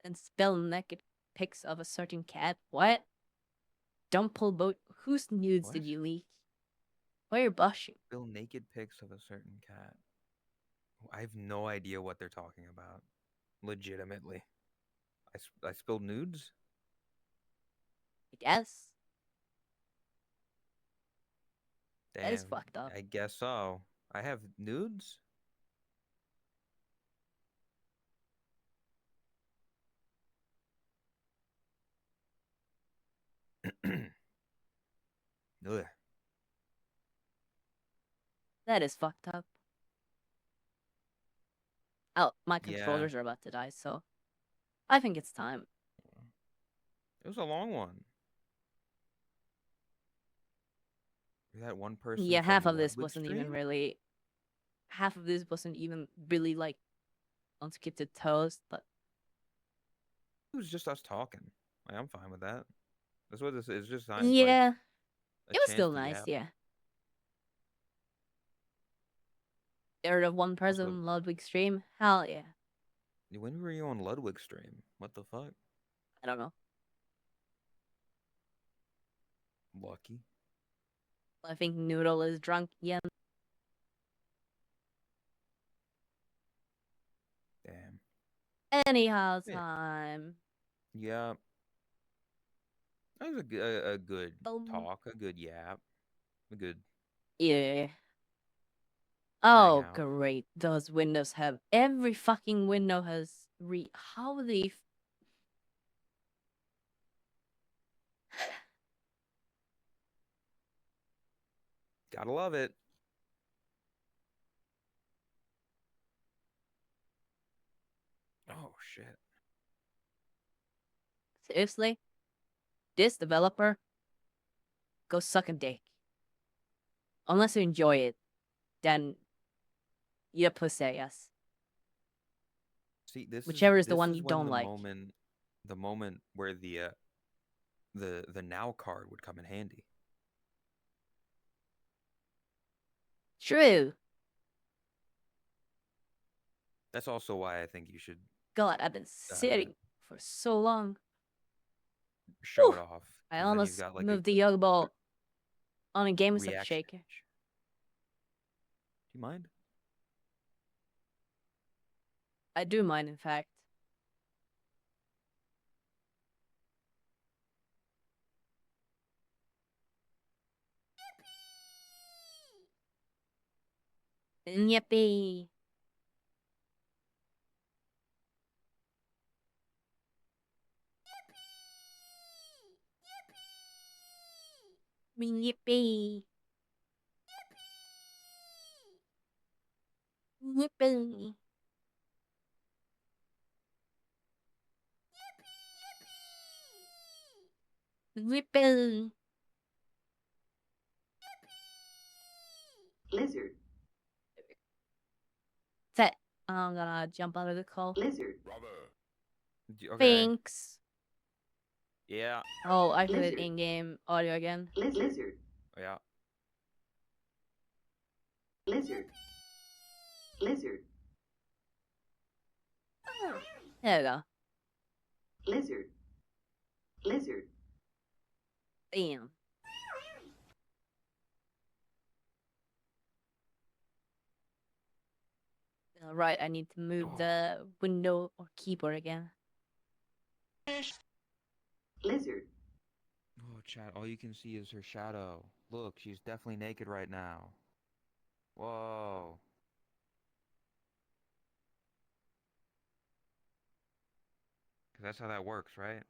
And spell naked pics of a certain cat. What? Don't pull boat. Whose nudes What? did you leak? Why are you blushing? Spill naked pics of a certain cat. I have no idea what they're talking about. Legitimately, I spilled nudes. I guess. Damn, That is fucked up. I guess so. I have nudes. Ugh. That is fucked up. Oh, my Yeah. controllers are about to die, so I think it's time. It was a long one. That one person. Yeah, from half of this Ludwig wasn't stream? even really. Half of this wasn't even really like unscripted toast, but It was just us talking. Like, I'm fine with that. That's what this is. Just like yeah, a it was chance still to nice. yap. Yeah, there of one Also, person Ludwig stream. Hell yeah. when were you on Ludwig stream? What the fuck? I don't know. Lucky. I think Noodle is drunk again. Damn. Anyhow, Yeah. time. Yeah. That was a good talk, a good yap, a good Yeah. hang Oh, out. great. Those windows have. Every fucking window has. How the. Gotta love it. Oh shit. Seriously? This developer? Go suck a dick. Unless you enjoy it, then. You're pussy, yes. See, this Whichever is the this one is you when don't like. the moment where the now card would come in handy. True. That's also why I think you should God, I've been sitting for so long. show Whew. it off. I 'cause then you've almost got, like, moved the yoga ball on a game of reaction shaker. image. Do you mind? I do mind, in fact. Yippee. Yippee. Yippee. Yippee. Lizard. Set. I'm gonna jump out of the call. Lizard. Okay. Thanks. Yeah. Oh, I heard Lizard. in-game audio again. Lizard. Yeah. Lizard. Lizard. There we go. Lizard. Lizard. Damn. Right, I need to move the window or keyboard again. Lizard. Oh, chat, all you can see is her shadow. Look, she's definitely naked right now. Whoa. 'Cause that's how that works, right?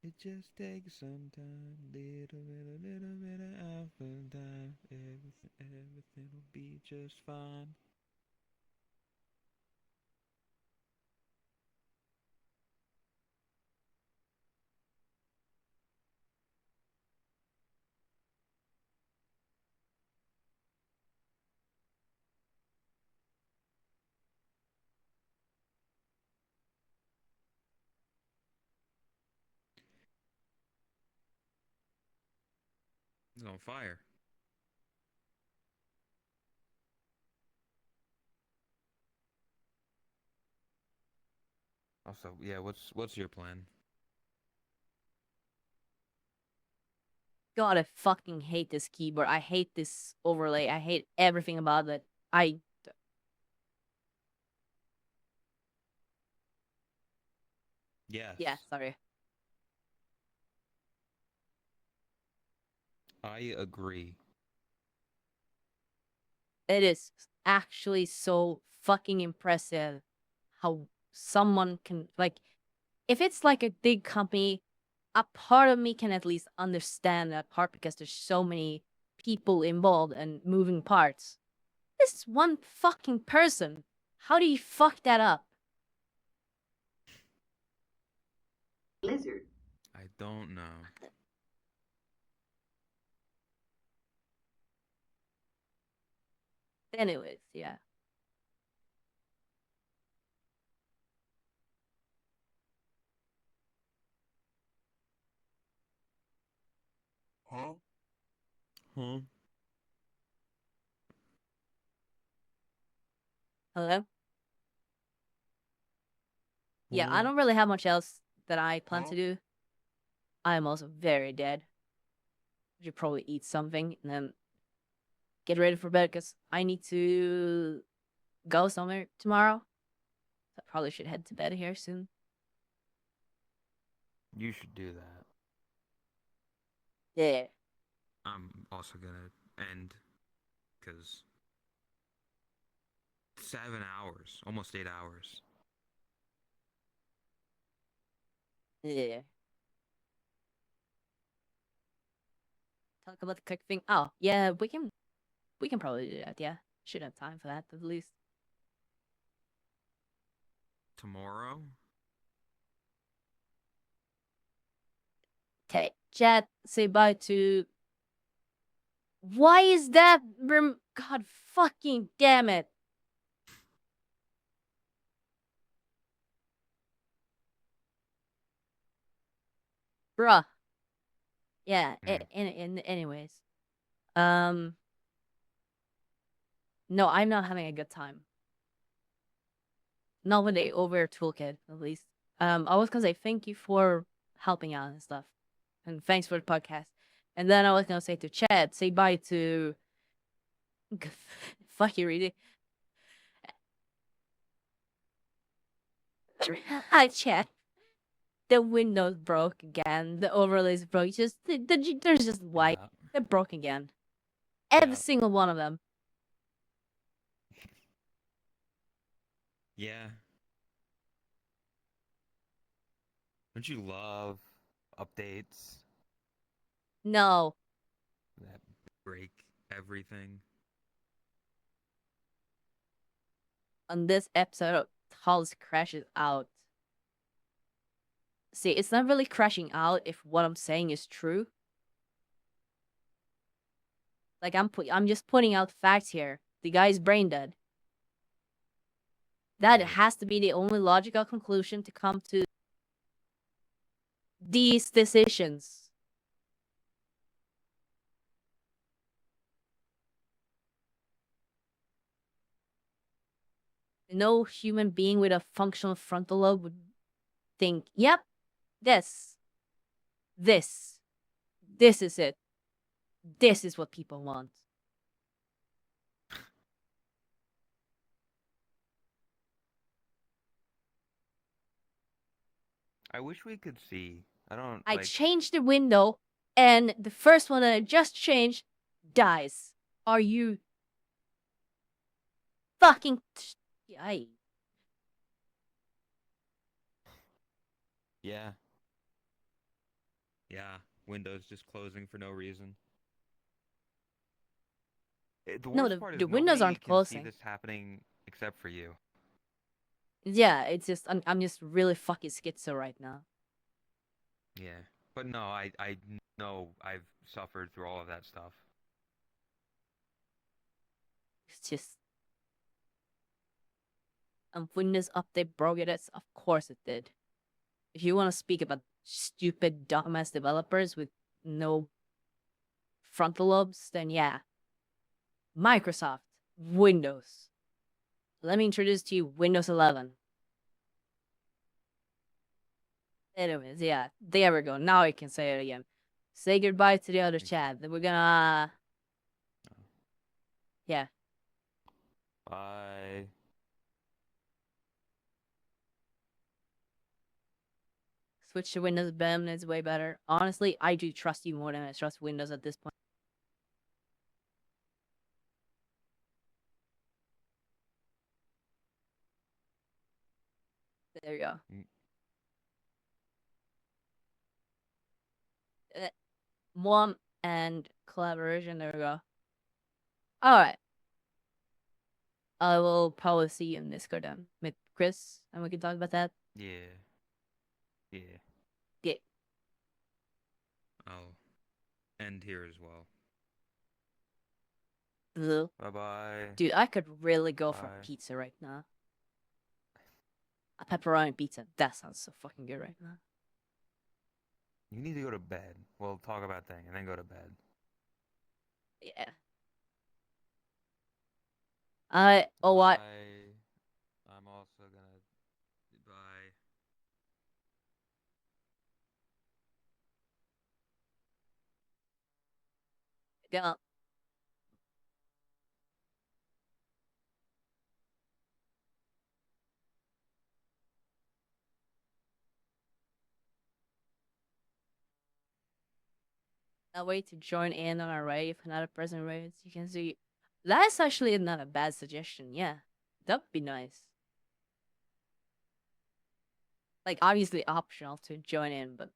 It just takes some time, little bit of effort time. Everything will be just fine. It's on fire. Also, yeah, what's your plan? God, I fucking hate this keyboard. I hate this overlay. I hate everything about it. I Yes. yeah, sorry. I agree. It is actually so fucking impressive how someone can like if it's like a big company, a part of me can at least understand that part because there's so many people involved and moving parts. This is one fucking person. How do you fuck that up? Lizard. I don't know. Anyways, yeah. Huh? Huh? Hello? Yeah, I Huh? don't really have much else that I plan Huh? to do. I am also very dead. I should probably eat something and then get ready for bed because I need to go somewhere tomorrow. So I probably should head to bed here soon. You should do that. Yeah. I'm also gonna end because 7 hours, almost 8 hours. Yeah. Talk about the cook thing. Oh, yeah, we can probably do that, yeah. Should have time for that at least. Tomorrow? Okay, chat, say bye to... Why is that God fucking damn it. Bruh. Yeah, anyways. No, I'm not having a good time. Not with the over toolkit, at least. I was gonna say thank you for helping out and stuff. And thanks for the podcast. And then I was gonna say to Chad, say bye to fuck you, really. Hi, Chad. The windows broke again. The overlays broke. Just there's just white. Yeah. They're broke again. Every Yeah. single one of them. Yeah. Don't you love updates No. that break everything? On this episode, Totless crashes out. See, it's not really crashing out if what I'm saying is true. Like I'm just putting out facts here. The guy's brain dead. That Right. has to be the only logical conclusion to come to these decisions. No human being with a functional frontal lobe would think, yep, this is it. This is what people want. I wish we could see. I don't I like. changed the window, and the first one that I just changed dies. Are you fucking? I Yeah. Yeah. Windows just closing for no reason. The No, worst part is the windows nobody aren't can see closing. this happening except for you. Yeah, it's just I'm just really fucking schizo right now. Yeah. But no, I know I've suffered through all of that stuff. It's just Windows update broke it. Of course it did. If you want to speak about stupid dumbass developers with no frontal lobes, then yeah. Microsoft, Windows. Let me introduce to you Windows 11. Anyways, yeah, there we go. Now I can say it again. Say goodbye to the other chat. Then we're gonna, yeah. Bye. Switch to Windows BIM. It's way better. Honestly, I do trust you more than I trust Windows at this point. There you go. One and collaboration. There we go. All right. I will probably see you in Discord then with Chris, and we can talk about that. Yeah. Yeah. Yeah. I'll end here as well. Ugh. Bye-bye. Dude, I could really go for Bye. a pizza right now. A pepperoni pizza. That sounds so fucking good right now. You need to go to bed. We'll talk about that and then go to bed. Yeah. Oh what? Bye. I'm also gonna. Bye. Yeah. A way to join in on our raid if another person raids. You can see. That's actually not a bad suggestion. Yeah, that'd be nice. Like obviously optional to join in, but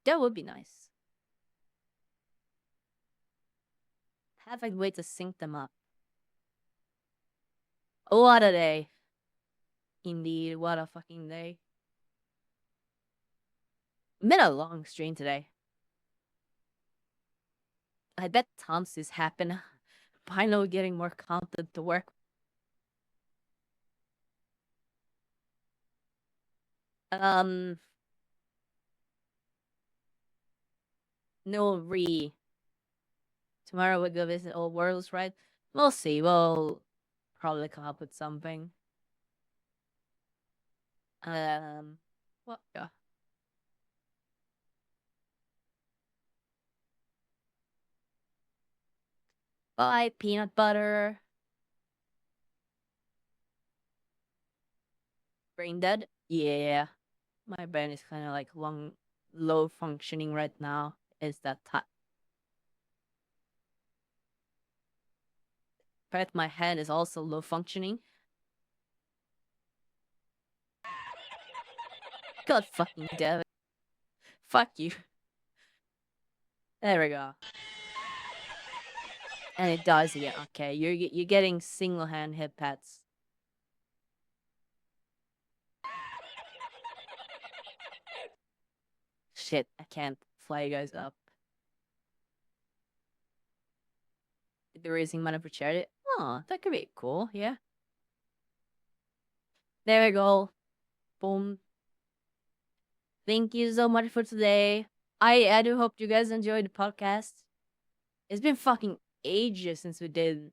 that would be nice. Have a way to sync them up. What a day. Indeed, what a fucking day. Been a long stream today. I bet tons is happen. finally getting more content to work. No re. Tomorrow we go visit Old Worlds, right? We'll see. We'll probably come up with something. What? Yeah. Bye, peanut butter. Brain dead? Yeah. My brain is kind of like low functioning right now. Is that but my head is also low functioning. God fucking damn it. Fuck you. There we go. And it dies again. Okay, you're getting single hand hit pats. Shit, I can't fly you guys up. They're raising money for charity. Oh, that could be cool, yeah. There we go. Boom. Thank you so much for today. I do hope you guys enjoyed the podcast. It's been fucking ages since we did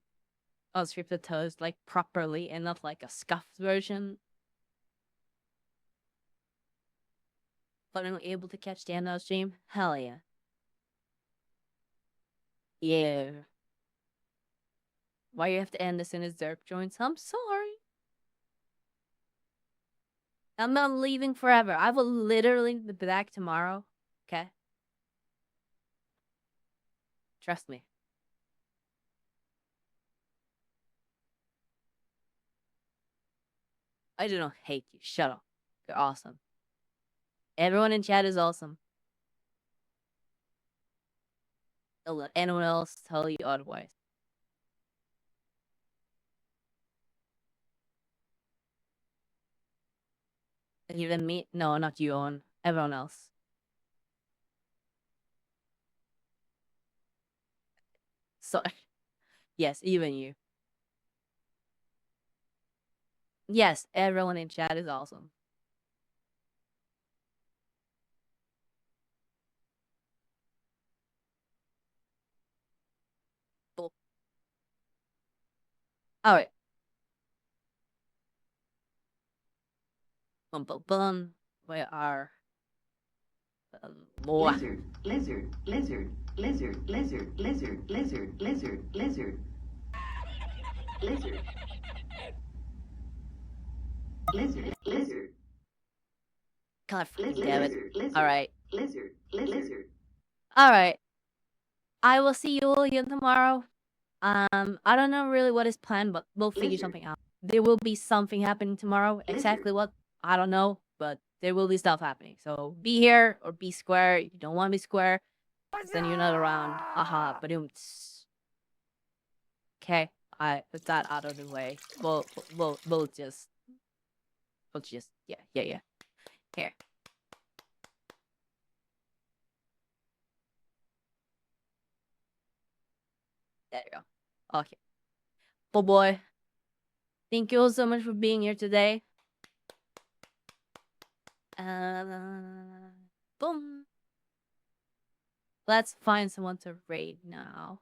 Unscripted Toast like properly and not like a scuffed version. Finally able to catch the end of the stream. Hell yeah. Yeah. Why you have to end this in his Zerk joints? I'm sorry. I'm not leaving forever. I will literally be back tomorrow. Okay? Trust me. I do not hate you. Shut up. You're awesome. Everyone in chat is awesome. Don't let anyone else tell you otherwise. Even me? No, not you, Owen. Everyone else. Sorry. Yes, even you. Yes, everyone in chat is awesome. Alright. Bum bum bum. Where are more? Lizard, lizard, lizard, lizard, lizard, lizard, lizard, lizard, lizard. Lizard. Lizard, lizard. God fucking Lizard, damn it. lizard, Alright. lizard, lizard. Alright. I will see you all again tomorrow. I don't know really what is planned, but we'll figure Lizard. something out. There will be something happening tomorrow. Exactly what? I don't know, but there will be stuff happening. So be here or be square. If you don't want to be square, then you're not around. Haha, badoom. Okay, I put that out of the way. We'll just yeah. Here. There you go. Okay. Boy. Thank you all so much for being here today. Boom. Let's find someone to raid now.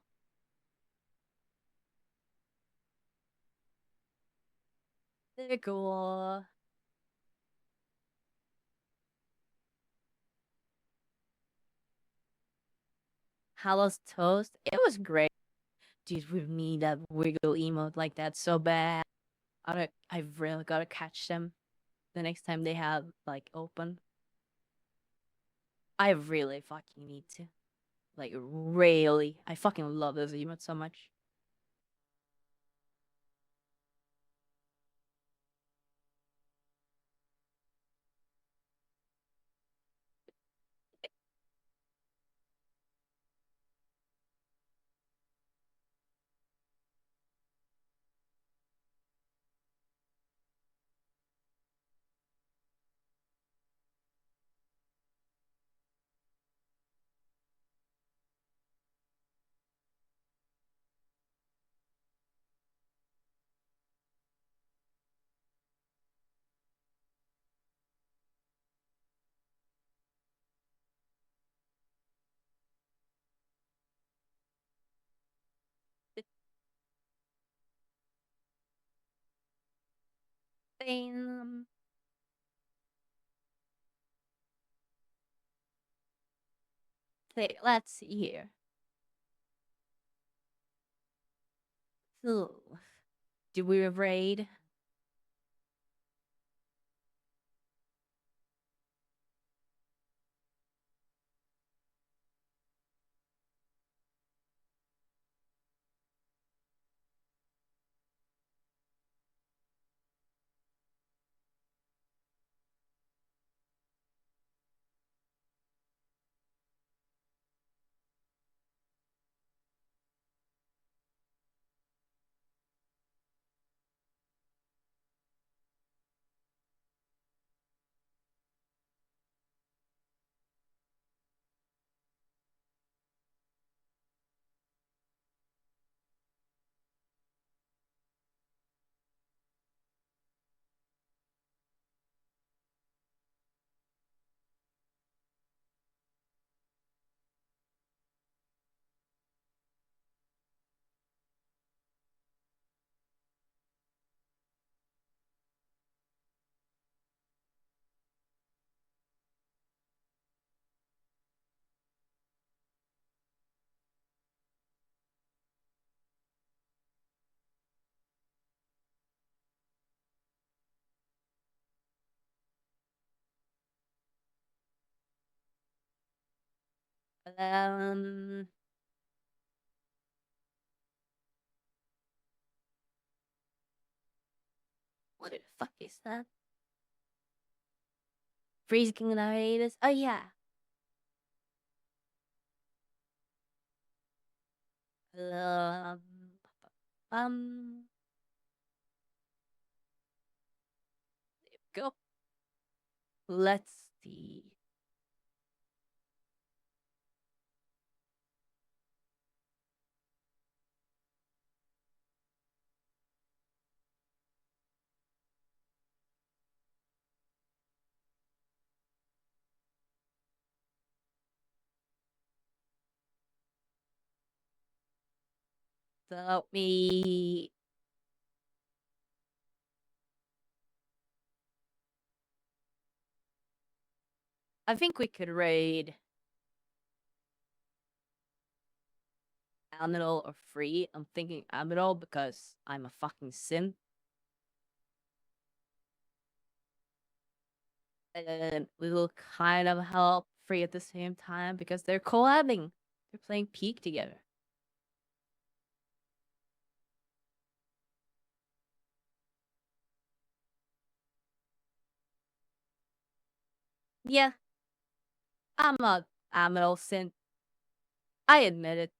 Very cool. Hallow's Toast. It was great. Dude, we need that wiggle emote like that so bad. I've really gotta catch them the next time they have like open. I really fucking need to. Like really. I fucking love those emotes so much. Damn. Okay, let's see here. So, do we raid? Um, what the fuck is that? Freezing hiatus. Oh yeah. Um, um, go. Let's see. So me. I think we could raid Aminal or Free. I'm thinking Aminal because I'm a fucking simp. And we will kind of help Free at the same time because they're collabing. They're playing Peak together. Yeah, I'm a Aminal simp. I admit it.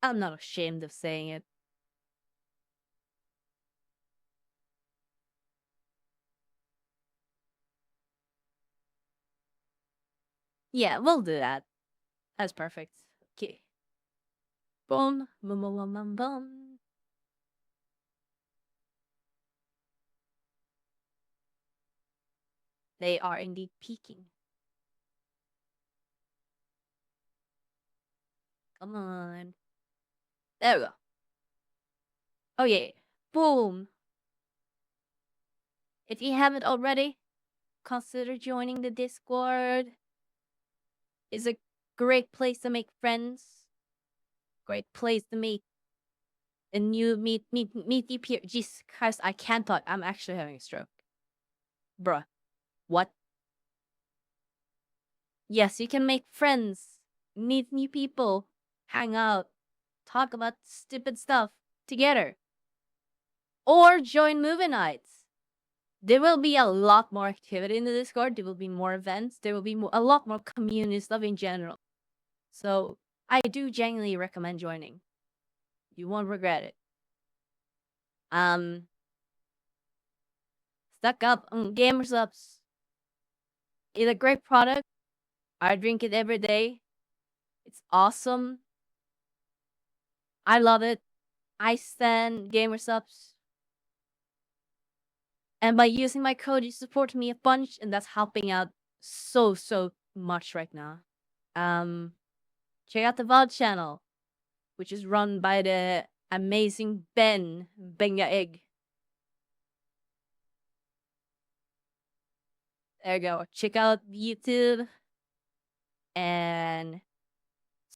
I'm not ashamed of saying it. Yeah, we'll do that. That's perfect. Okay. Boom, boom, boom, boom, boom, boom. They are indeed peaking. Come on. There we go. Oh yeah. Boom. If you haven't already, consider joining the Discord. It's a great place to make friends. Great place to meet meet new peer. Jesus Christ, I can't talk. I'm actually having a stroke. Bruh. What? Yes, you can make friends, meet new people, hang out, talk about stupid stuff together. Or join movie nights. There will be a lot more activity in the Discord. There will be more events. There will be a lot more community stuff in general. So I do genuinely recommend joining. You won't regret it. Stuck up on Gamer Subs. It's a great product. I drink it every day. It's awesome. I love it. I stand Gamer Subs. And by using my code, you support me a bunch, and that's helping out so much right now. Check out the VOD channel, which is run by the Amazing Ben Benyaig. There you go. Check out YouTube and